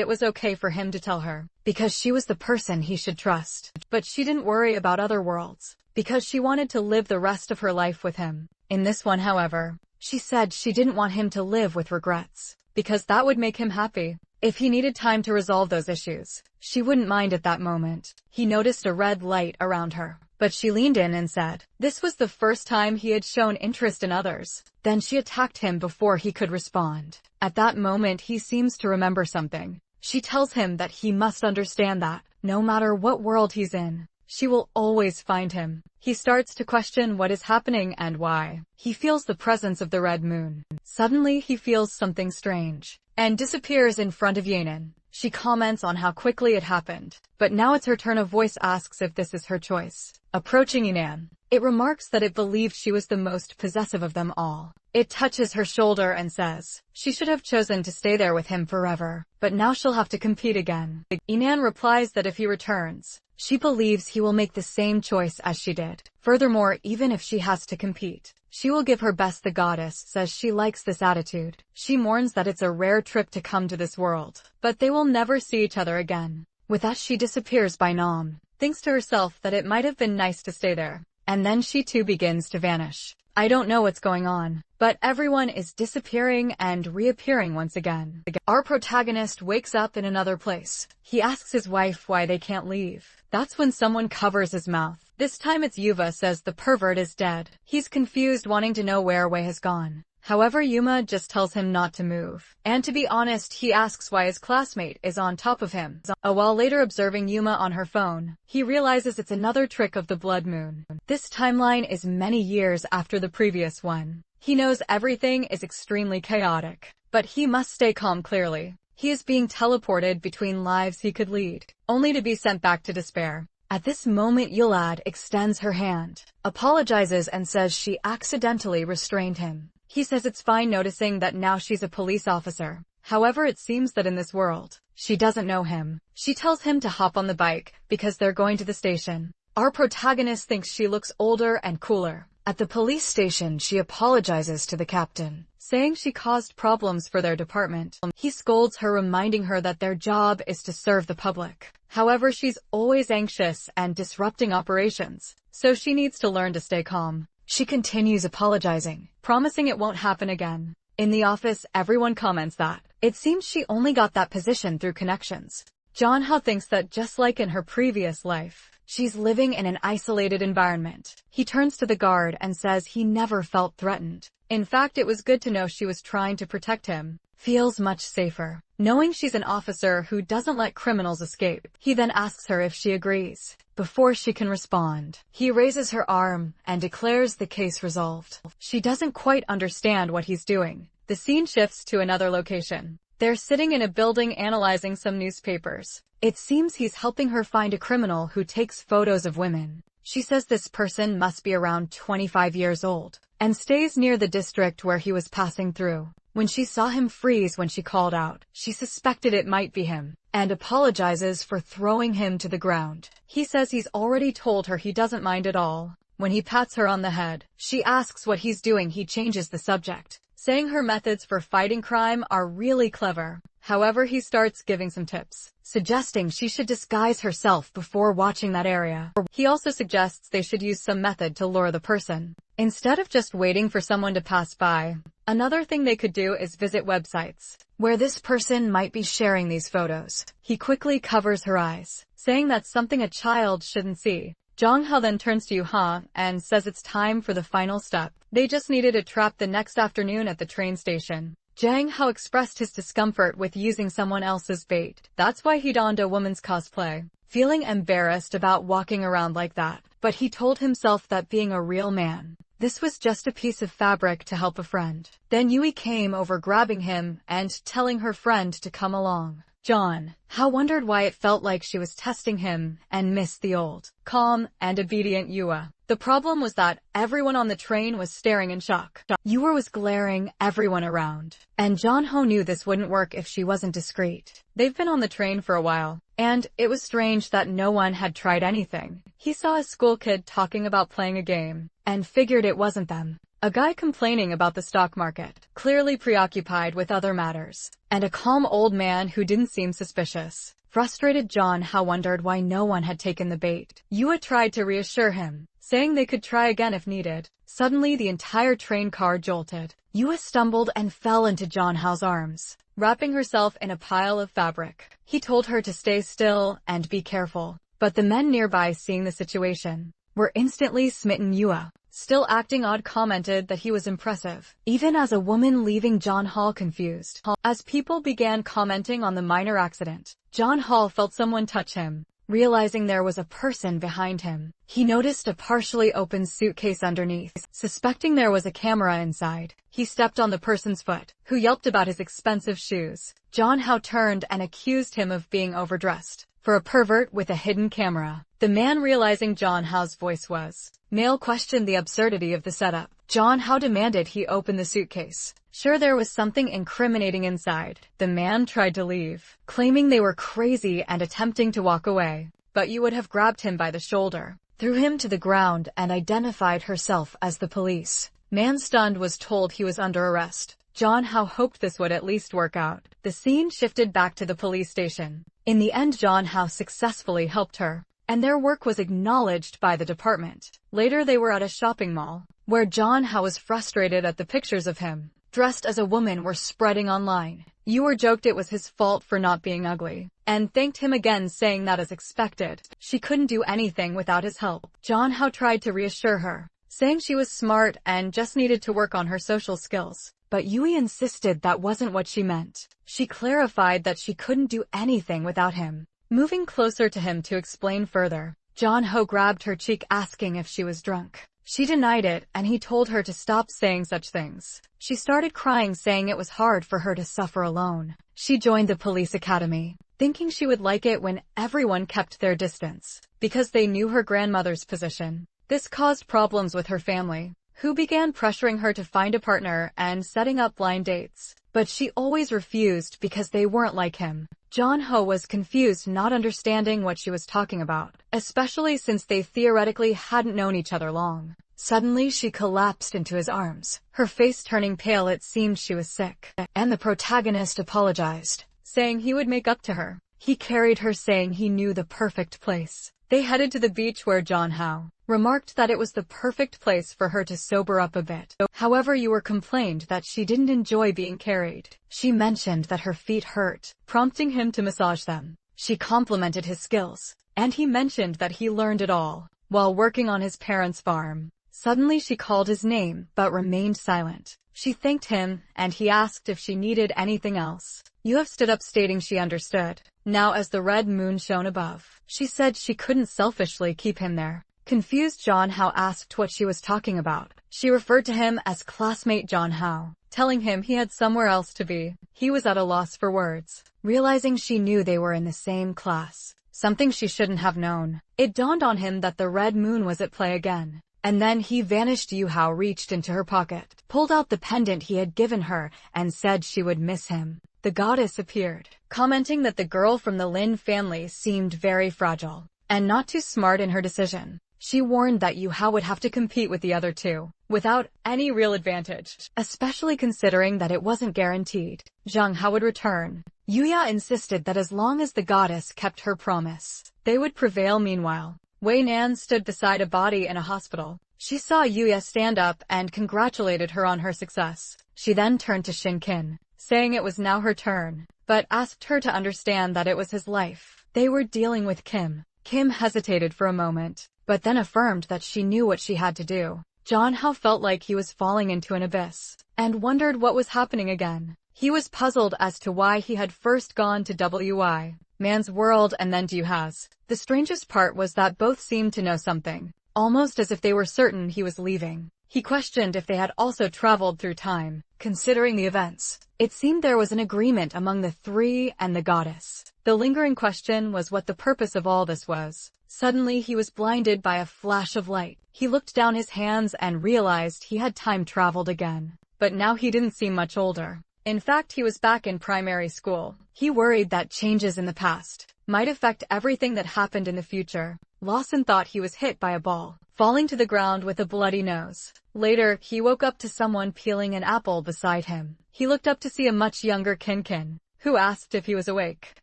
it was okay for him to tell her, because she was the person he should trust. But she didn't worry about other worlds, because she wanted to live the rest of her life with him. In this one, however, she said she didn't want him to live with regrets, because that would make him happy. If he needed time to resolve those issues, she wouldn't mind at that moment. He noticed a red light around her, but she leaned in and said, this was the first time he had shown interest in others. Then she attacked him before he could respond. At that moment he seems to remember something. She tells him that he must understand that, no matter what world he's in, she will always find him. He starts to question what is happening and why. He feels the presence of the red moon. Suddenly he feels something strange, and disappears in front of Yanan. She comments on how quickly it happened, but now it's her turn. A voice asks if this is her choice. Approaching Yanan, it remarks that it believed she was the most possessive of them all. It touches her shoulder and says, she should have chosen to stay there with him forever, but now she'll have to compete again. Yanan replies that if he returns, she believes he will make the same choice as she did. Furthermore, even if she has to compete, she will give her best. The goddess says she likes this attitude. She mourns that it's a rare trip to come to this world, but they will never see each other again. With that she disappears by Nam, thinks to herself that it might have been nice to stay there, and then she too begins to vanish. I don't know what's going on, but everyone is disappearing and reappearing once again. Our protagonist wakes up in another place. He asks his wife why they can't leave. That's when someone covers his mouth. This time it's Yuva says the pervert is dead. He's confused, wanting to know where Wei has gone. However, Yuma just tells him not to move. And to be honest, he asks why his classmate is on top of him. A while later, observing Yuma on her phone, he realizes it's another trick of the blood moon. This timeline is many years after the previous one. He knows everything is extremely chaotic, but he must stay calm. Clearly, he is being teleported between lives he could lead, only to be sent back to despair. At this moment, Yulad extends her hand, apologizes and says she accidentally restrained him. He says it's fine, noticing that now she's a police officer. However, it seems that in this world, she doesn't know him. She tells him to hop on the bike, because they're going to the station. Our protagonist thinks she looks older and cooler. At the police station, she apologizes to the captain, saying she caused problems for their department. He scolds her, reminding her that their job is to serve the public. However, she's always anxious and disrupting operations, so she needs to learn to stay calm. She continues apologizing, promising it won't happen again. In the office, everyone comments that it seems she only got that position through connections. John Hao thinks that just like in her previous life, she's living in an isolated environment. He turns to the guard and says he never felt threatened. In fact, it was good to know she was trying to protect him. Feels much safer, knowing she's an officer who doesn't let criminals escape. He then asks her if she agrees. Before she can respond, he raises her arm and declares the case resolved. She doesn't quite understand what he's doing. The scene shifts to another location. They're sitting in a building analyzing some newspapers. It seems he's helping her find a criminal who takes photos of women. She says this person must be around 25 years old, and stays near the district where he was passing through. When she saw him freeze when she called out, she suspected it might be him, and apologizes for throwing him to the ground. He says he's already told her he doesn't mind at all. When he pats her on the head, she asks what he's doing. He changes the subject, saying her methods for fighting crime are really clever. However, he starts giving some tips, suggesting she should disguise herself before watching that area. He also suggests they should use some method to lure the person, instead of just waiting for someone to pass by. Another thing they could do is visit websites where this person might be sharing these photos. He quickly covers her eyes, saying that's something a child shouldn't see. Jong Hao then turns to Yuha and says it's time for the final step. They just needed a trap the next afternoon at the train station. Jang Hao expressed his discomfort with using someone else's bait. That's why he donned a woman's cosplay, feeling embarrassed about walking around like that. But he told himself that being a real man, This was just a piece of fabric to help a friend. Then Yui came over, grabbing him and telling her friend to come along. John Hao wondered why it felt like she was testing him and missed the old, calm, and obedient Yui. The problem was that everyone on the train was staring in shock. Yui was glaring everyone around, and John Hao knew this wouldn't work if she wasn't discreet. They've been on the train for a while, and it was strange that no one had tried anything. He saw a school kid talking about playing a game, and figured it wasn't them. A guy complaining about the stock market, clearly preoccupied with other matters, and a calm old man who didn't seem suspicious. Frustrated, John Hao wondered why no one had taken the bait. Yui tried to reassure him, saying they could try again if needed. Suddenly, the entire train car jolted. Yui stumbled and fell into John Hao's arms, wrapping herself in a pile of fabric. He told her to stay still and be careful, but the men nearby, seeing the situation, were instantly smitten. Yui, still acting odd, commented that he was impressive, even as a woman, leaving John Hao confused. As people began commenting on the minor accident, John Hao felt someone touch him. Realizing there was a person behind him, he noticed a partially open suitcase underneath. Suspecting there was a camera inside, he stepped on the person's foot, who yelped about his expensive shoes. John Hao turned and accused him of being overdressed for a pervert with a hidden camera. The man, realizing John Hao's voice was male, questioned the absurdity of the setup. John Hao demanded he open the suitcase, sure there was something incriminating inside. The man tried to leave, claiming they were crazy and attempting to walk away, but you would have grabbed him by the shoulder, threw him to the ground, and identified herself as the police. Man, stunned, was told he was under arrest. John Hao hoped this would at least work out. The scene shifted back to the police station. In the end, John Hao successfully helped her, and their work was acknowledged by the department. Later, they were at a shopping mall, where John Hao was frustrated at the pictures of him dressed as a woman were spreading online. Yui joked it was his fault for not being ugly, and thanked him again, saying that as expected, she couldn't do anything without his help. John Hao tried to reassure her, saying she was smart and just needed to work on her social skills. But Yui insisted that wasn't what she meant. She clarified that she couldn't do anything without him. Moving closer to him to explain further, John Hao grabbed her cheek, asking if she was drunk. She denied it, and he told her to stop saying such things. She started crying, saying it was hard for her to suffer alone. She joined the police academy, thinking she would like it when everyone kept their distance, because they knew her grandmother's position. This caused problems with her family, who began pressuring her to find a partner and setting up blind dates. But she always refused because they weren't like him. John Hao was confused, not understanding what she was talking about, especially since they theoretically hadn't known each other long. Suddenly, she collapsed into his arms, her face turning pale. It seemed she was sick, and the protagonist apologized, saying he would make up to her. He carried her, saying he knew the perfect place. They headed to the beach, where John Hao remarked that it was the perfect place for her to sober up a bit. However, Yui complained that she didn't enjoy being carried. She mentioned that her feet hurt, prompting him to massage them. She complimented his skills, and he mentioned that he learned it all while working on his parents' farm. Suddenly, she called his name, but remained silent. She thanked him, and he asked if she needed anything else. Yui stood up, stating she understood. Now, as the red moon shone above, she said she couldn't selfishly keep him there. Confused, John Hao asked what she was talking about. She referred to him as classmate John Hao, telling him he had somewhere else to be. He was at a loss for words, realizing she knew they were in the same class, something she shouldn't have known. It dawned on him that the red moon was at play again. And then he vanished. Yui Hao reached into her pocket, pulled out the pendant he had given her, and said she would miss him. The goddess appeared, commenting that the girl from the Lin family seemed very fragile, and not too smart in her decision. She warned that Yui Hao would have to compete with the other two, without any real advantage, especially considering that it wasn't guaranteed Zhang Hao would return. Yui insisted that as long as the goddess kept her promise, they would prevail. Meanwhile, Wei Nan stood beside a body in a hospital. She saw Yui stand up and congratulated her on her success. She then turned to Shinkin, saying it was now her turn, but asked her to understand that it was his life. They were dealing with Kim. Kim hesitated for a moment, but then affirmed that she knew what she had to do. John Hao felt like he was falling into an abyss, and wondered what was happening again. He was puzzled as to why he had first gone to Wi Man's world and then to Yuha's. The strangest part was that both seemed to know something, almost as if they were certain he was leaving. He questioned if they had also traveled through time, considering the events. It seemed there was an agreement among the three and the goddess. The lingering question was what the purpose of all this was. Suddenly he was blinded by a flash of light. He looked down his hands and realized he had time traveled again. But now he didn't seem much older. In fact, he was back in primary school. He worried that changes in the past might affect everything that happened in the future. Lawson thought he was hit by a ball, falling to the ground with a bloody nose. Later, he woke up to someone peeling an apple beside him. He looked up to see a much younger Kin, who asked if he was awake.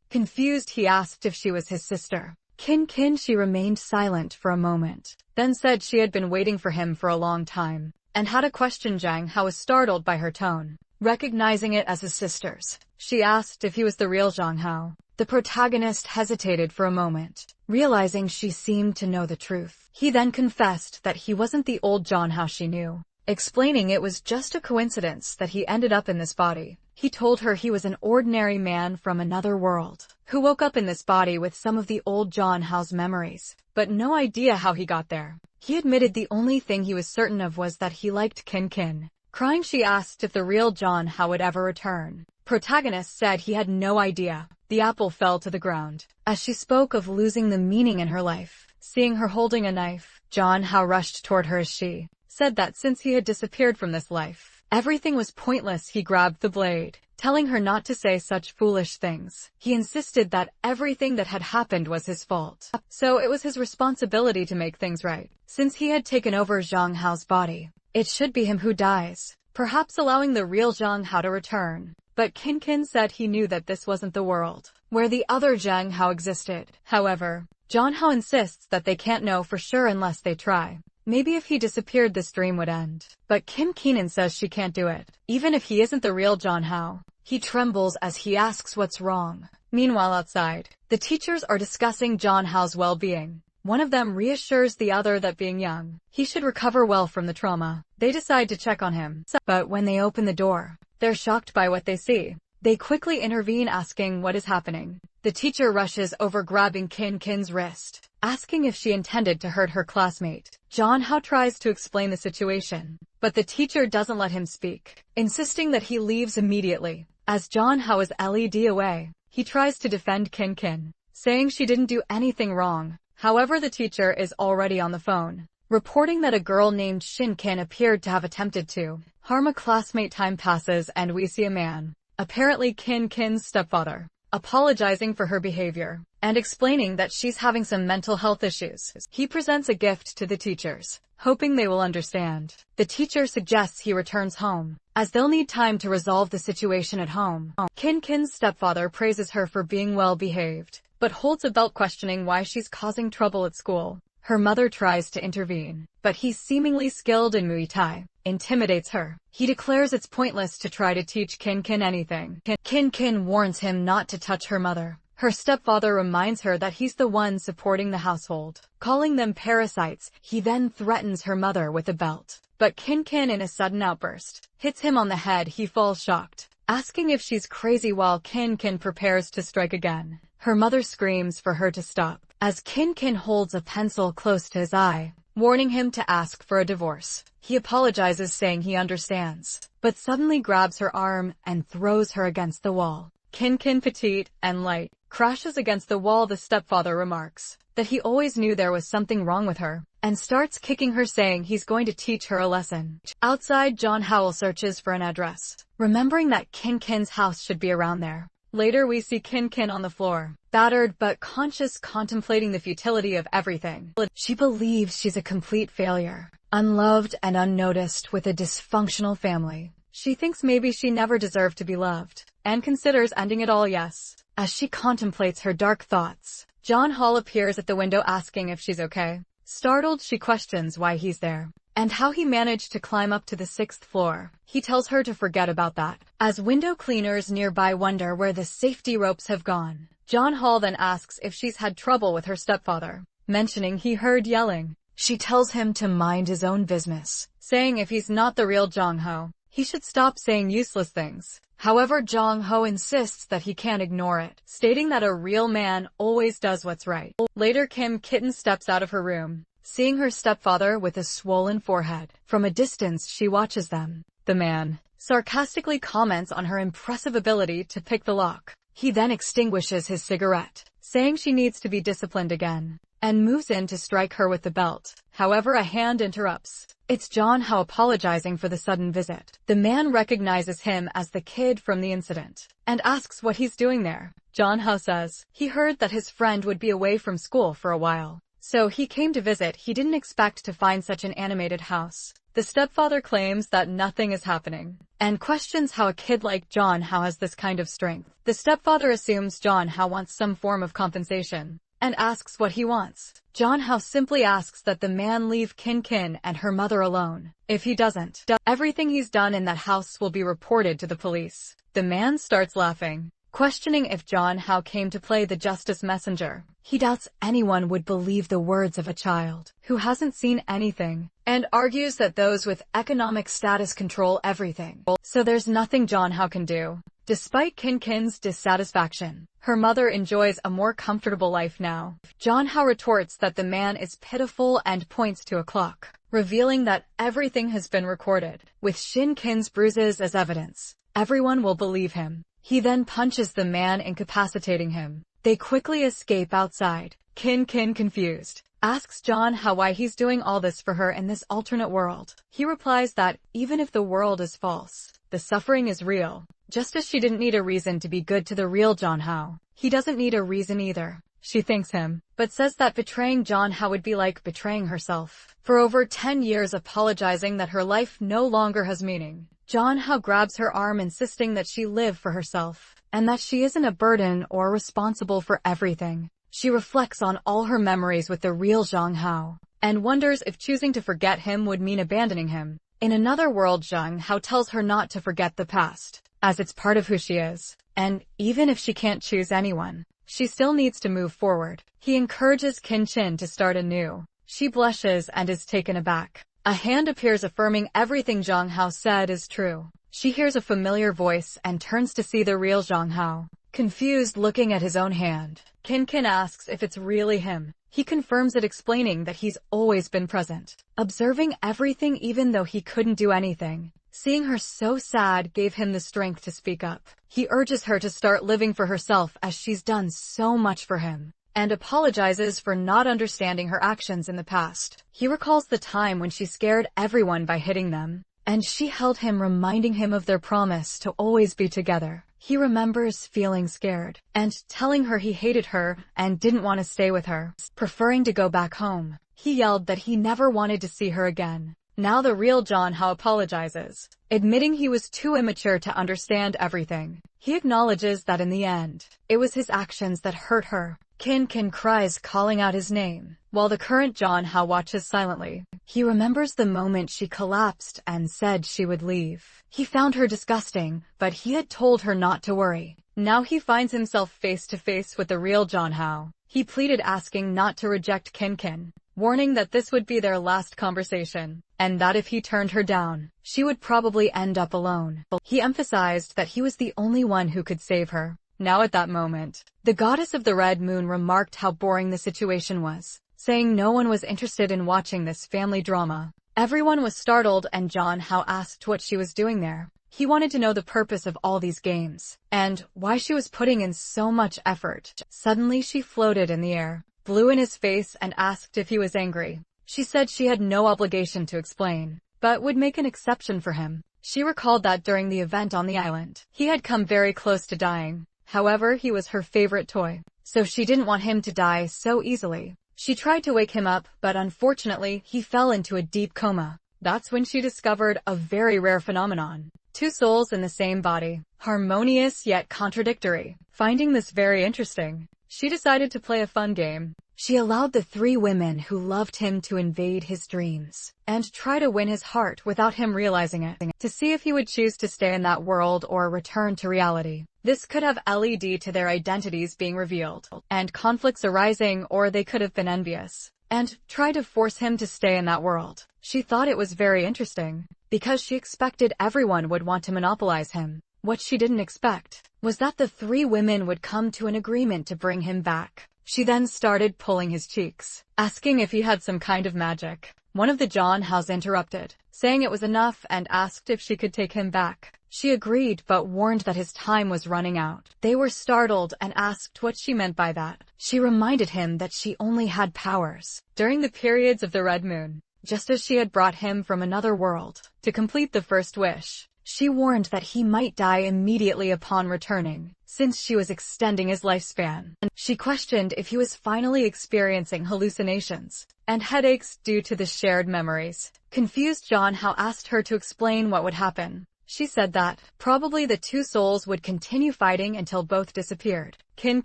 Confused, he asked if she was his sister. Kin, she remained silent for a moment, then said she had been waiting for him for a long time, and had a question. Zhang Hao was startled by her tone. Recognizing it as his sister's, she asked if he was the real Zhang Hao. The protagonist hesitated for a moment, realizing she seemed to know the truth. He then confessed that he wasn't the old Zhang Hao she knew, explaining it was just a coincidence that he ended up in this body. He told her he was an ordinary man from another world, who woke up in this body with some of the old Zhang Hao's memories, but no idea how he got there. He admitted the only thing he was certain of was that he liked Kin. Crying, she asked if the real Zhang Hao would ever return. Protagonist said he had no idea. The apple fell to the ground. As she spoke of losing the meaning in her life, seeing her holding a knife, Zhang Hao rushed toward her as she said that since he had disappeared from this life, everything was pointless. He grabbed the blade, telling her not to say such foolish things. He insisted that everything that had happened was his fault, so it was his responsibility to make things right. Since he had taken over Zhang Hao's body, it should be him who dies, perhaps allowing the real Zhang Hao to return. But Kin said he knew that this wasn't the world where the other Zhang Hao existed. However, Zhang Hao insists that they can't know for sure unless they try. Maybe if he disappeared, this dream would end. But Kin says she can't do it, even if he isn't the real Zhang Hao. He trembles as he asks what's wrong. Meanwhile, outside, the teachers are discussing Zhang Hao's well-being. One of them reassures the other that being young, he should recover well from the trauma. They decide to check on him. But when they open the door, they're shocked by what they see. They quickly intervene, asking what is happening. The teacher rushes over, grabbing Kin's wrist, asking if she intended to hurt her classmate. Zhang Hao tries to explain the situation, but the teacher doesn't let him speak, insisting that he leaves immediately. As Zhang Hao is led away, he tries to defend Kin, saying she didn't do anything wrong. However, the teacher is already on the phone, reporting that a girl named Kin appeared to have attempted to harm a classmate. Time passes and we see a man, apparently Kin's stepfather, apologizing for her behavior and explaining that she's having some mental health issues. He presents a gift to the teachers, hoping they will understand. The teacher suggests he returns home, as they'll need time to resolve the situation at home. Kin's stepfather praises her for being well behaved, but holds a belt, questioning why she's causing trouble at school. Her mother tries to intervene, but he's seemingly skilled in Muay Thai, intimidates her. He declares it's pointless to try to teach Kin anything. Kin warns him not to touch her mother. Her stepfather reminds her that he's the one supporting the household, calling them parasites. He then threatens her mother with a belt, but Kin in a sudden outburst hits him on the head. He falls shocked, asking if she's crazy while Kin prepares to strike again. Her mother screams for her to stop, as Kin holds a pencil close to his eye, warning him to ask for a divorce. He apologizes, saying he understands, but suddenly grabs her arm and throws her against the wall. Kin, petite and light, crashes against the wall. The stepfather remarks that he always knew there was something wrong with her, and starts kicking her, saying he's going to teach her a lesson. Outside, Zhang Hao searches for an address, remembering that Kin's house should be around there. Later we see Kin on the floor, battered but conscious, contemplating the futility of everything. She believes she's a complete failure, unloved and unnoticed with a dysfunctional family. She thinks maybe she never deserved to be loved, and considers ending it all. Yes. As she contemplates her dark thoughts, Zhang Hao appears at the window, asking if she's okay. Startled, she questions why he's there, and how he managed to climb up to the 6th floor. He tells her to forget about that. As window cleaners nearby wonder where the safety ropes have gone, Zhang Hao then asks if she's had trouble with her stepfather, mentioning he heard yelling. She tells him to mind his own business, saying if he's not the real Zhang Hao, he should stop saying useless things. However, Zhang Hao insists that he can't ignore it, stating that a real man always does what's right. Later, Kitten steps out of her room, seeing her stepfather with a swollen forehead. From a distance she watches them. The man sarcastically comments on her impressive ability to pick the lock. He then extinguishes his cigarette, saying she needs to be disciplined again, and moves in to strike her with the belt. However, a hand interrupts. It's John Hao apologizing for the sudden visit. The man recognizes him as the kid from the incident, and asks what he's doing there. John Hao says he heard that his friend would be away from school for a while, so he came to visit. He didn't expect to find such an animated house. The stepfather claims that nothing is happening, and questions how a kid like John Hao has this kind of strength. The stepfather assumes John Hao wants some form of compensation, and asks what he wants. John Hao simply asks that the man leave Kin Kin and her mother alone. If he doesn't, everything he's done in that house will be reported to the police. The man starts laughing, questioning if John Hao came to play the justice messenger. He doubts anyone would believe the words of a child who hasn't seen anything, and argues that those with economic status control everything, so there's nothing John Hao can do. Despite Kin Kin's dissatisfaction, her mother enjoys a more comfortable life now. John Hao retorts that the man is pitiful and points to a clock, revealing that everything has been recorded. With Shin Kin's bruises as evidence, everyone will believe him. He then punches the man, incapacitating him. They quickly escape outside. Kin Kin, confused, asks John Hao why he's doing all this for her in this alternate world. He replies that even if the world is false, the suffering is real. Just as she didn't need a reason to be good to the real John Hao, he doesn't need a reason either. She thanks him, but says that betraying John Hao would be like betraying herself. For over 10 years apologizing that her life no longer has meaning. John Hao grabs her arm, insisting that she live for herself, and that she isn't a burden or responsible for everything. She reflects on all her memories with the real Zhang Hao, and wonders if choosing to forget him would mean abandoning him. In another world, Zhang Hao tells her not to forget the past, as it's part of who she is, and even if she can't choose anyone, she still needs to move forward. He encourages Qin Qin to start anew. She blushes and is taken aback. A hand appears affirming everything Zhang Hao said is true. She hears a familiar voice and turns to see the real Zhang Hao. Confused, looking at his own hand, Qin Qin asks if it's really him. He confirms it, explaining that he's always been present, observing everything even though he couldn't do anything. Seeing her so sad gave him the strength to speak up. He urges her to start living for herself as she's done so much for him, and apologizes for not understanding her actions in the past. He recalls the time when she scared everyone by hitting them, and she held him, reminding him of their promise to always be together. He remembers feeling scared, and telling her he hated her and didn't want to stay with her, preferring to go back home. He yelled that he never wanted to see her again. Now the real John Hao apologizes, admitting he was too immature to understand everything. He acknowledges that in the end, it was his actions that hurt her. Qin Qin cries, calling out his name, while the current John Hao watches silently. He remembers the moment she collapsed and said she would leave. He found her disgusting, but he had told her not to worry. Now he finds himself face to face with the real John Hao. He pleaded, asking not to reject Qin Qin, warning that this would be their last conversation, and that if he turned her down, she would probably end up alone. He emphasized that he was the only one who could save her. Now at that moment, the goddess of the Red Moon remarked how boring the situation was, saying no one was interested in watching this family drama. Everyone was startled, and John Hao asked what she was doing there. He wanted to know the purpose of all these games, and why she was putting in so much effort. Suddenly she floated in the air, blew in his face, and asked if he was angry. She said she had no obligation to explain, but would make an exception for him. She recalled that during the event on the island, he had come very close to dying. However, he was her favorite toy, so she didn't want him to die so easily. She tried to wake him up, but unfortunately, he fell into a deep coma. That's when she discovered a very rare phenomenon: two souls in the same body, harmonious yet contradictory. Finding this very interesting, she decided to play a fun game. She allowed the 3 women who loved him to invade his dreams and try to win his heart without him realizing it, to see if he would choose to stay in that world or return to reality. This could have led to their identities being revealed and conflicts arising, or they could have been envious and try to force him to stay in that world. She thought it was very interesting because she expected everyone would want to monopolize him. What she didn't expect was that the 3 women would come to an agreement to bring him back. She then started pulling his cheeks, asking if he had some kind of magic. One of the Janhaos interrupted, saying it was enough and asked if she could take him back. She agreed but warned that his time was running out. They were startled and asked what she meant by that. She reminded him that she only had powers during the periods of the Red Moon, just as she had brought him from another world to complete the first wish. She warned that he might die immediately upon returning, since she was extending his lifespan. She questioned if he was finally experiencing hallucinations and headaches due to the shared memories. Confused, Janhao asked her to explain what would happen. She said that probably the two souls would continue fighting until both disappeared. Kin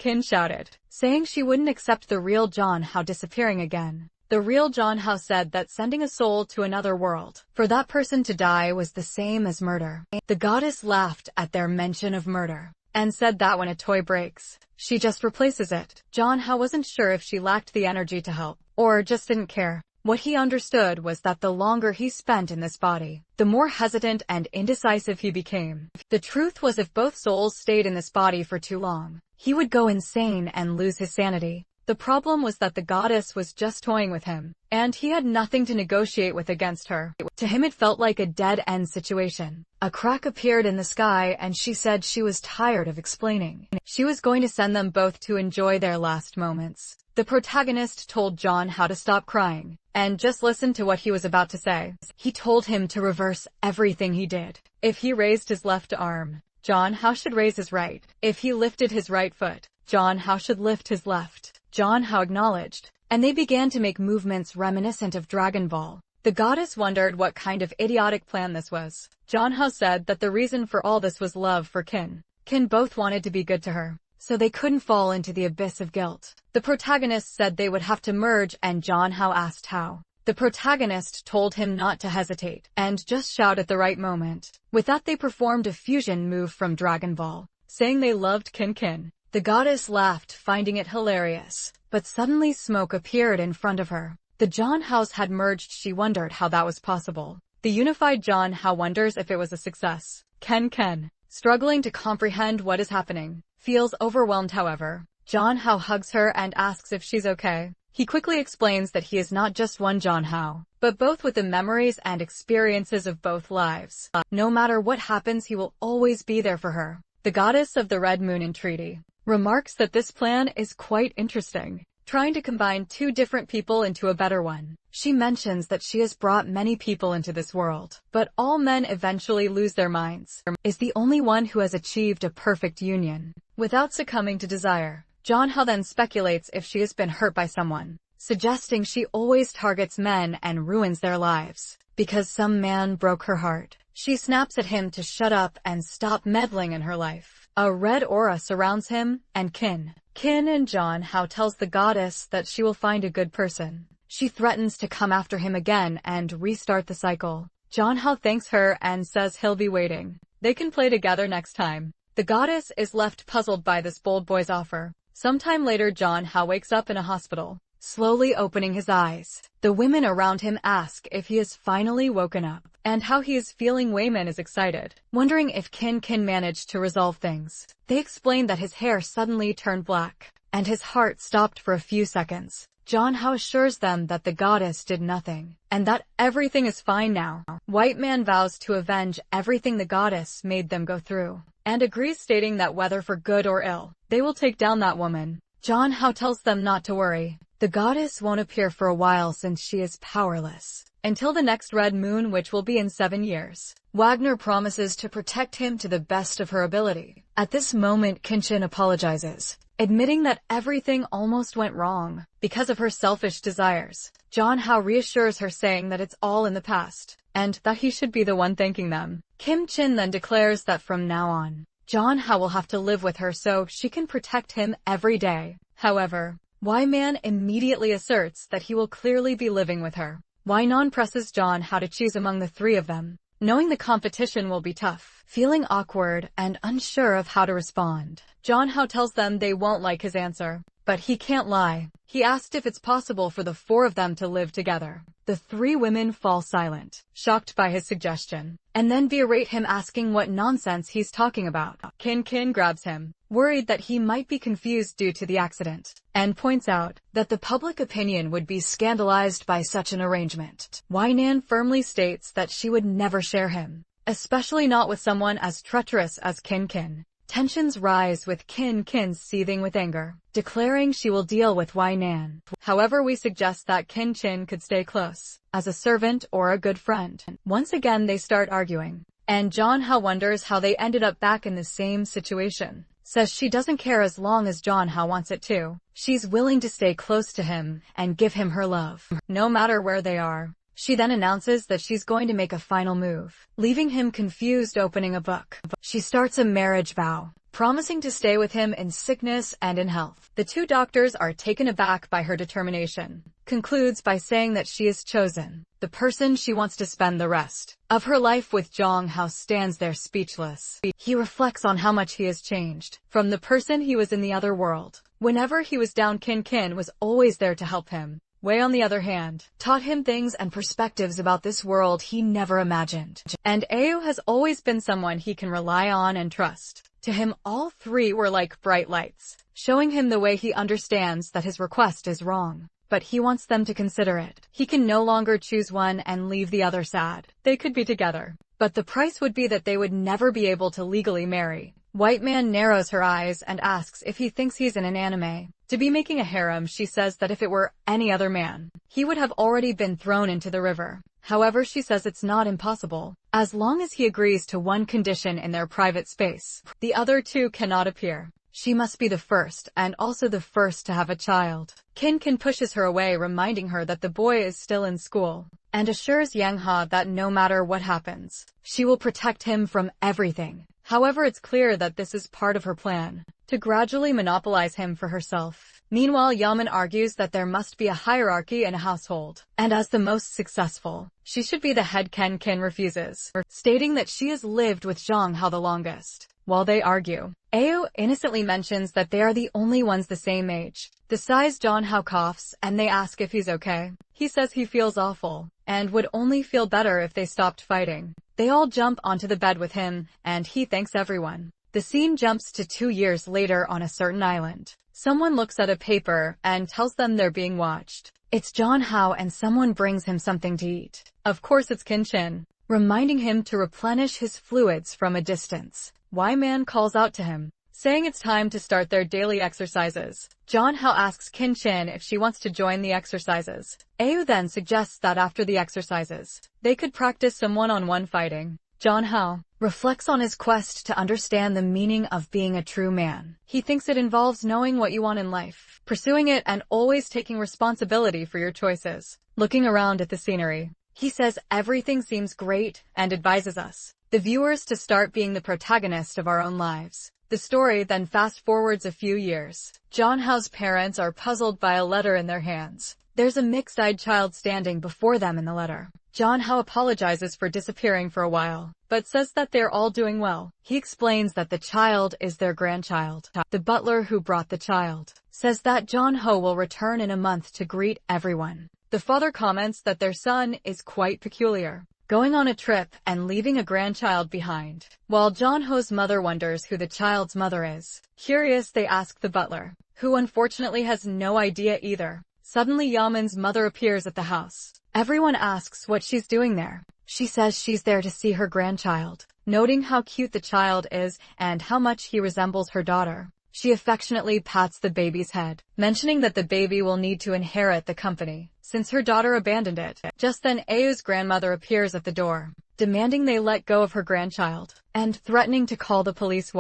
shouted, saying she wouldn't accept the real Janhao disappearing again. The real Janhao said that sending a soul to another world for that person to die was the same as murder. The goddess laughed at their mention of murder and said that when a toy breaks, she just replaces it. Janhao wasn't sure if she lacked the energy to help or just didn't care. What he understood was that the longer he spent in this body, the more hesitant and indecisive he became. The truth was, if both souls stayed in this body for too long, he would go insane and lose his sanity. The problem was that the goddess was just toying with him, and he had nothing to negotiate with against her. To him it felt like a dead-end situation. A crack appeared in the sky and she said she was tired of explaining. She was going to send them both to enjoy their last moments. The protagonist told John how to stop crying and just listen to what he was about to say. He told him to reverse everything he did. If he raised his left arm, Janhao should raise his right. If he lifted his right foot, Janhao should lift his left. Janhao acknowledged, and they began to make movements reminiscent of Dragon Ball. The goddess wondered what kind of idiotic plan this was. Janhao said that the reason for all this was love for Kin. Kin both wanted to be good to her, so they couldn't fall into the abyss of guilt. The protagonist said they would have to merge, and Janhao asked how. The protagonist told him not to hesitate and just shout at the right moment. With that, they performed a fusion move from Dragon Ball, saying they loved Kin. The goddess laughed, finding it hilarious, but suddenly smoke appeared in front of her. The Janhaos had merged. She wondered how that was possible. The unified Janhao wonders if it was a success. Ken, struggling to comprehend what is happening, feels overwhelmed. However, Janhao hugs her and asks if she's okay. He quickly explains that he is not just one Janhao, but both, with the memories and experiences of both lives. No matter what happens, he will always be there for her. The goddess of the Red Moon entreaty remarks that this plan is quite interesting, trying to combine two different people into a better one. She mentions that she has brought many people into this world, but all men eventually lose their minds. Is the only one who has achieved a perfect union without succumbing to desire. Janhao then speculates if she has been hurt by someone, suggesting she always targets men and ruins their lives because some man broke her heart. She snaps at him to shut up and stop meddling in her life. A red aura surrounds him and Kin and Janhao tells the goddess that she will find a good person. She threatens to come after him again and restart the cycle. Janhao thanks her and says he'll be waiting. They can play together next time. The goddess is left puzzled by this bold boy's offer. Sometime later, Janhao wakes up in a hospital, slowly opening his eyes. The women around him ask if he has finally woken up and how he is feeling. Wayman is excited, wondering if Kin managed to resolve things. They explain that his hair suddenly turned black and his heart stopped for a few seconds. Janhao assures them that the goddess did nothing and that everything is fine now. White Man vows to avenge everything the goddess made them go through and agrees, stating that whether for good or ill, they will take down that woman. Janhao tells them not to worry. The goddess won't appear for a while since she is powerless until the next Red Moon, which will be in 7 years. Wagner promises to protect him to the best of her ability. At this moment, Kin apologizes, admitting that everything almost went wrong because of her selfish desires. Janhao reassures her, saying that it's all in the past and that he should be the one thanking them. Kin then declares that from now on, Janhao will have to live with her so she can protect him every day. However, Y-Man immediately asserts that he will clearly be living with her. Y-Non presses Janhao to choose among the three of them, knowing the competition will be tough. Feeling awkward and unsure of how to respond, Janhao tells them they won't like his answer. but he can't lie. He asked if it's possible for the four of them to live together. The three women fall silent, shocked by his suggestion, and then berate him, asking what nonsense he's talking about. Kin grabs him, worried that he might be confused due to the accident, and points out that the public opinion would be scandalized by such an arrangement. Nan firmly states that she would never share him, especially not with someone as treacherous as Kin. Tensions rise with Kin seething with anger, declaring she will deal with Nan. However, we suggest that Kin could stay close, as a servant or a good friend. Once again they start arguing, and Jeonho wonders how they ended up back in the same situation. Says she doesn't care as long as Jeonho wants it to. She's willing to stay close to him and give him her love, no matter where they are. She then announces that she's going to make a final move, leaving him confused, opening a book. She starts a marriage vow, promising to stay with him in sickness and in health. The two doctors are taken aback by her determination, concludes by saying that she is chosen. The person she wants to spend the rest of her life with. Jeonho stands there speechless. He reflects on how much he has changed from the person he was in the other world. Whenever he was down, Kin was always there to help him. Wei, on the other hand, taught him things and perspectives about this world he never imagined. And Ao has always been someone he can rely on and trust. To him, all three were like bright lights, showing him the way. He understands that his request is wrong, but he wants them to consider it. He can no longer choose one and leave the other sad. They could be together, but the price would be that they would never be able to legally marry. White Man narrows her eyes and asks if he thinks he's in an anime to be making a harem. She says that if it were any other man, he would have already been thrown into the river. However, she says it's not impossible, as long as he agrees to one condition in their private space. The other two cannot appear. She must be the first, and also the first to have a child. Kin pushes her away, reminding her that the boy is still in school, and assures Jeonho that no matter what happens, she will protect him from everything. However, it's clear that this is part of her plan, to gradually monopolize him for herself. Meanwhile, Yaman argues that there must be a hierarchy in a household, and as the most successful, she should be the head. Kin refuses, stating that she has lived with Jeonho the longest. While they argue, Ao innocently mentions that they are the only ones the same age. The size. Jeonho coughs, and they ask if he's okay. He says he feels awful, and would only feel better if they stopped fighting. They all jump onto the bed with him, and he thanks everyone. The scene jumps to 2 years later on a certain island. Someone looks at a paper and tells them they're being watched. It's Jeonho, and someone brings him something to eat. Of course it's Kin, reminding him to replenish his fluids from a distance. Man calls out to him, saying it's time to start their daily exercises. Jeonho asks Kin if she wants to join the exercises. Ao then suggests that after the exercises, they could practice some one-on-one fighting. Jeonho reflects on his quest to understand the meaning of being a true man. He thinks it involves knowing what you want in life, pursuing it, and always taking responsibility for your choices. Looking around at the scenery, he says everything seems great and advises us, the viewers, to start being the protagonist of our own lives. The story then fast-forwards a few years. Jeonho's parents are puzzled by a letter in their hands. There's a mixed-eyed child standing before them in the letter. Jeonho apologizes for disappearing for a while, but says that they're all doing well. He explains that the child is their grandchild. The butler who brought the child says that Jeonho will return in a month to greet everyone. The father comments that their son is quite peculiar, going on a trip and leaving a grandchild behind, while Jeonho's mother wonders who the child's mother is. Curious, they ask the butler, who unfortunately has no idea either. Suddenly, Yaman's mother appears at the house. Everyone asks what she's doing there. She says she's there to see her grandchild, noting how cute the child is and how much he resembles her daughter. She affectionately pats the baby's head, mentioning that the baby will need to inherit the company, since her daughter abandoned it. Just then, Ao's grandmother appears at the door, demanding they let go of her grandchild, and threatening to call the police.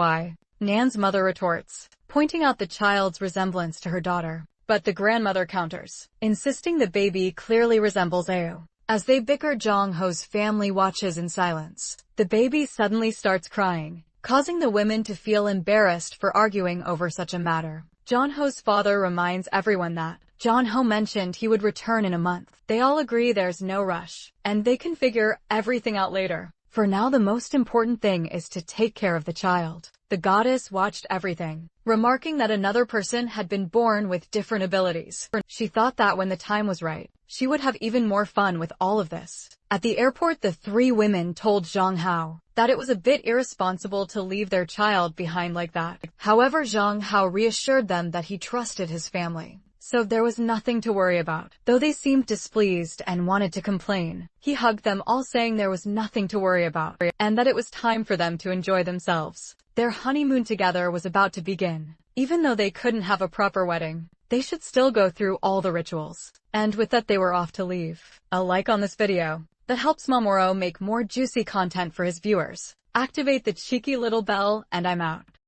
Nan's mother retorts, pointing out the child's resemblance to her daughter, but the grandmother counters, insisting the baby clearly resembles Ao. As they bicker, Jeonho's family watches in silence. The baby suddenly starts crying, causing the women to feel embarrassed for arguing over such a matter. Jeonho's father reminds everyone that Jeonho mentioned he would return in a month. They all agree there's no rush, and they can figure everything out later. For now the most important thing is to take care of the child. The goddess watched everything, remarking that another person had been born with different abilities. She thought that when the time was right, she would have even more fun with all of this. At the airport, the three women told Zhang Hao that it was a bit irresponsible to leave their child behind like that. However, Zhang Hao reassured them that he trusted his family, so there was nothing to worry about. Though they seemed displeased and wanted to complain, he hugged them all, saying there was nothing to worry about and that it was time for them to enjoy themselves. Their honeymoon together was about to begin. Even though they couldn't have a proper wedding, they should still go through all the rituals. And with that, they were off to leave. A like on this video that helps Mamoru make more juicy content for his viewers. Activate the cheeky little bell, and I'm out.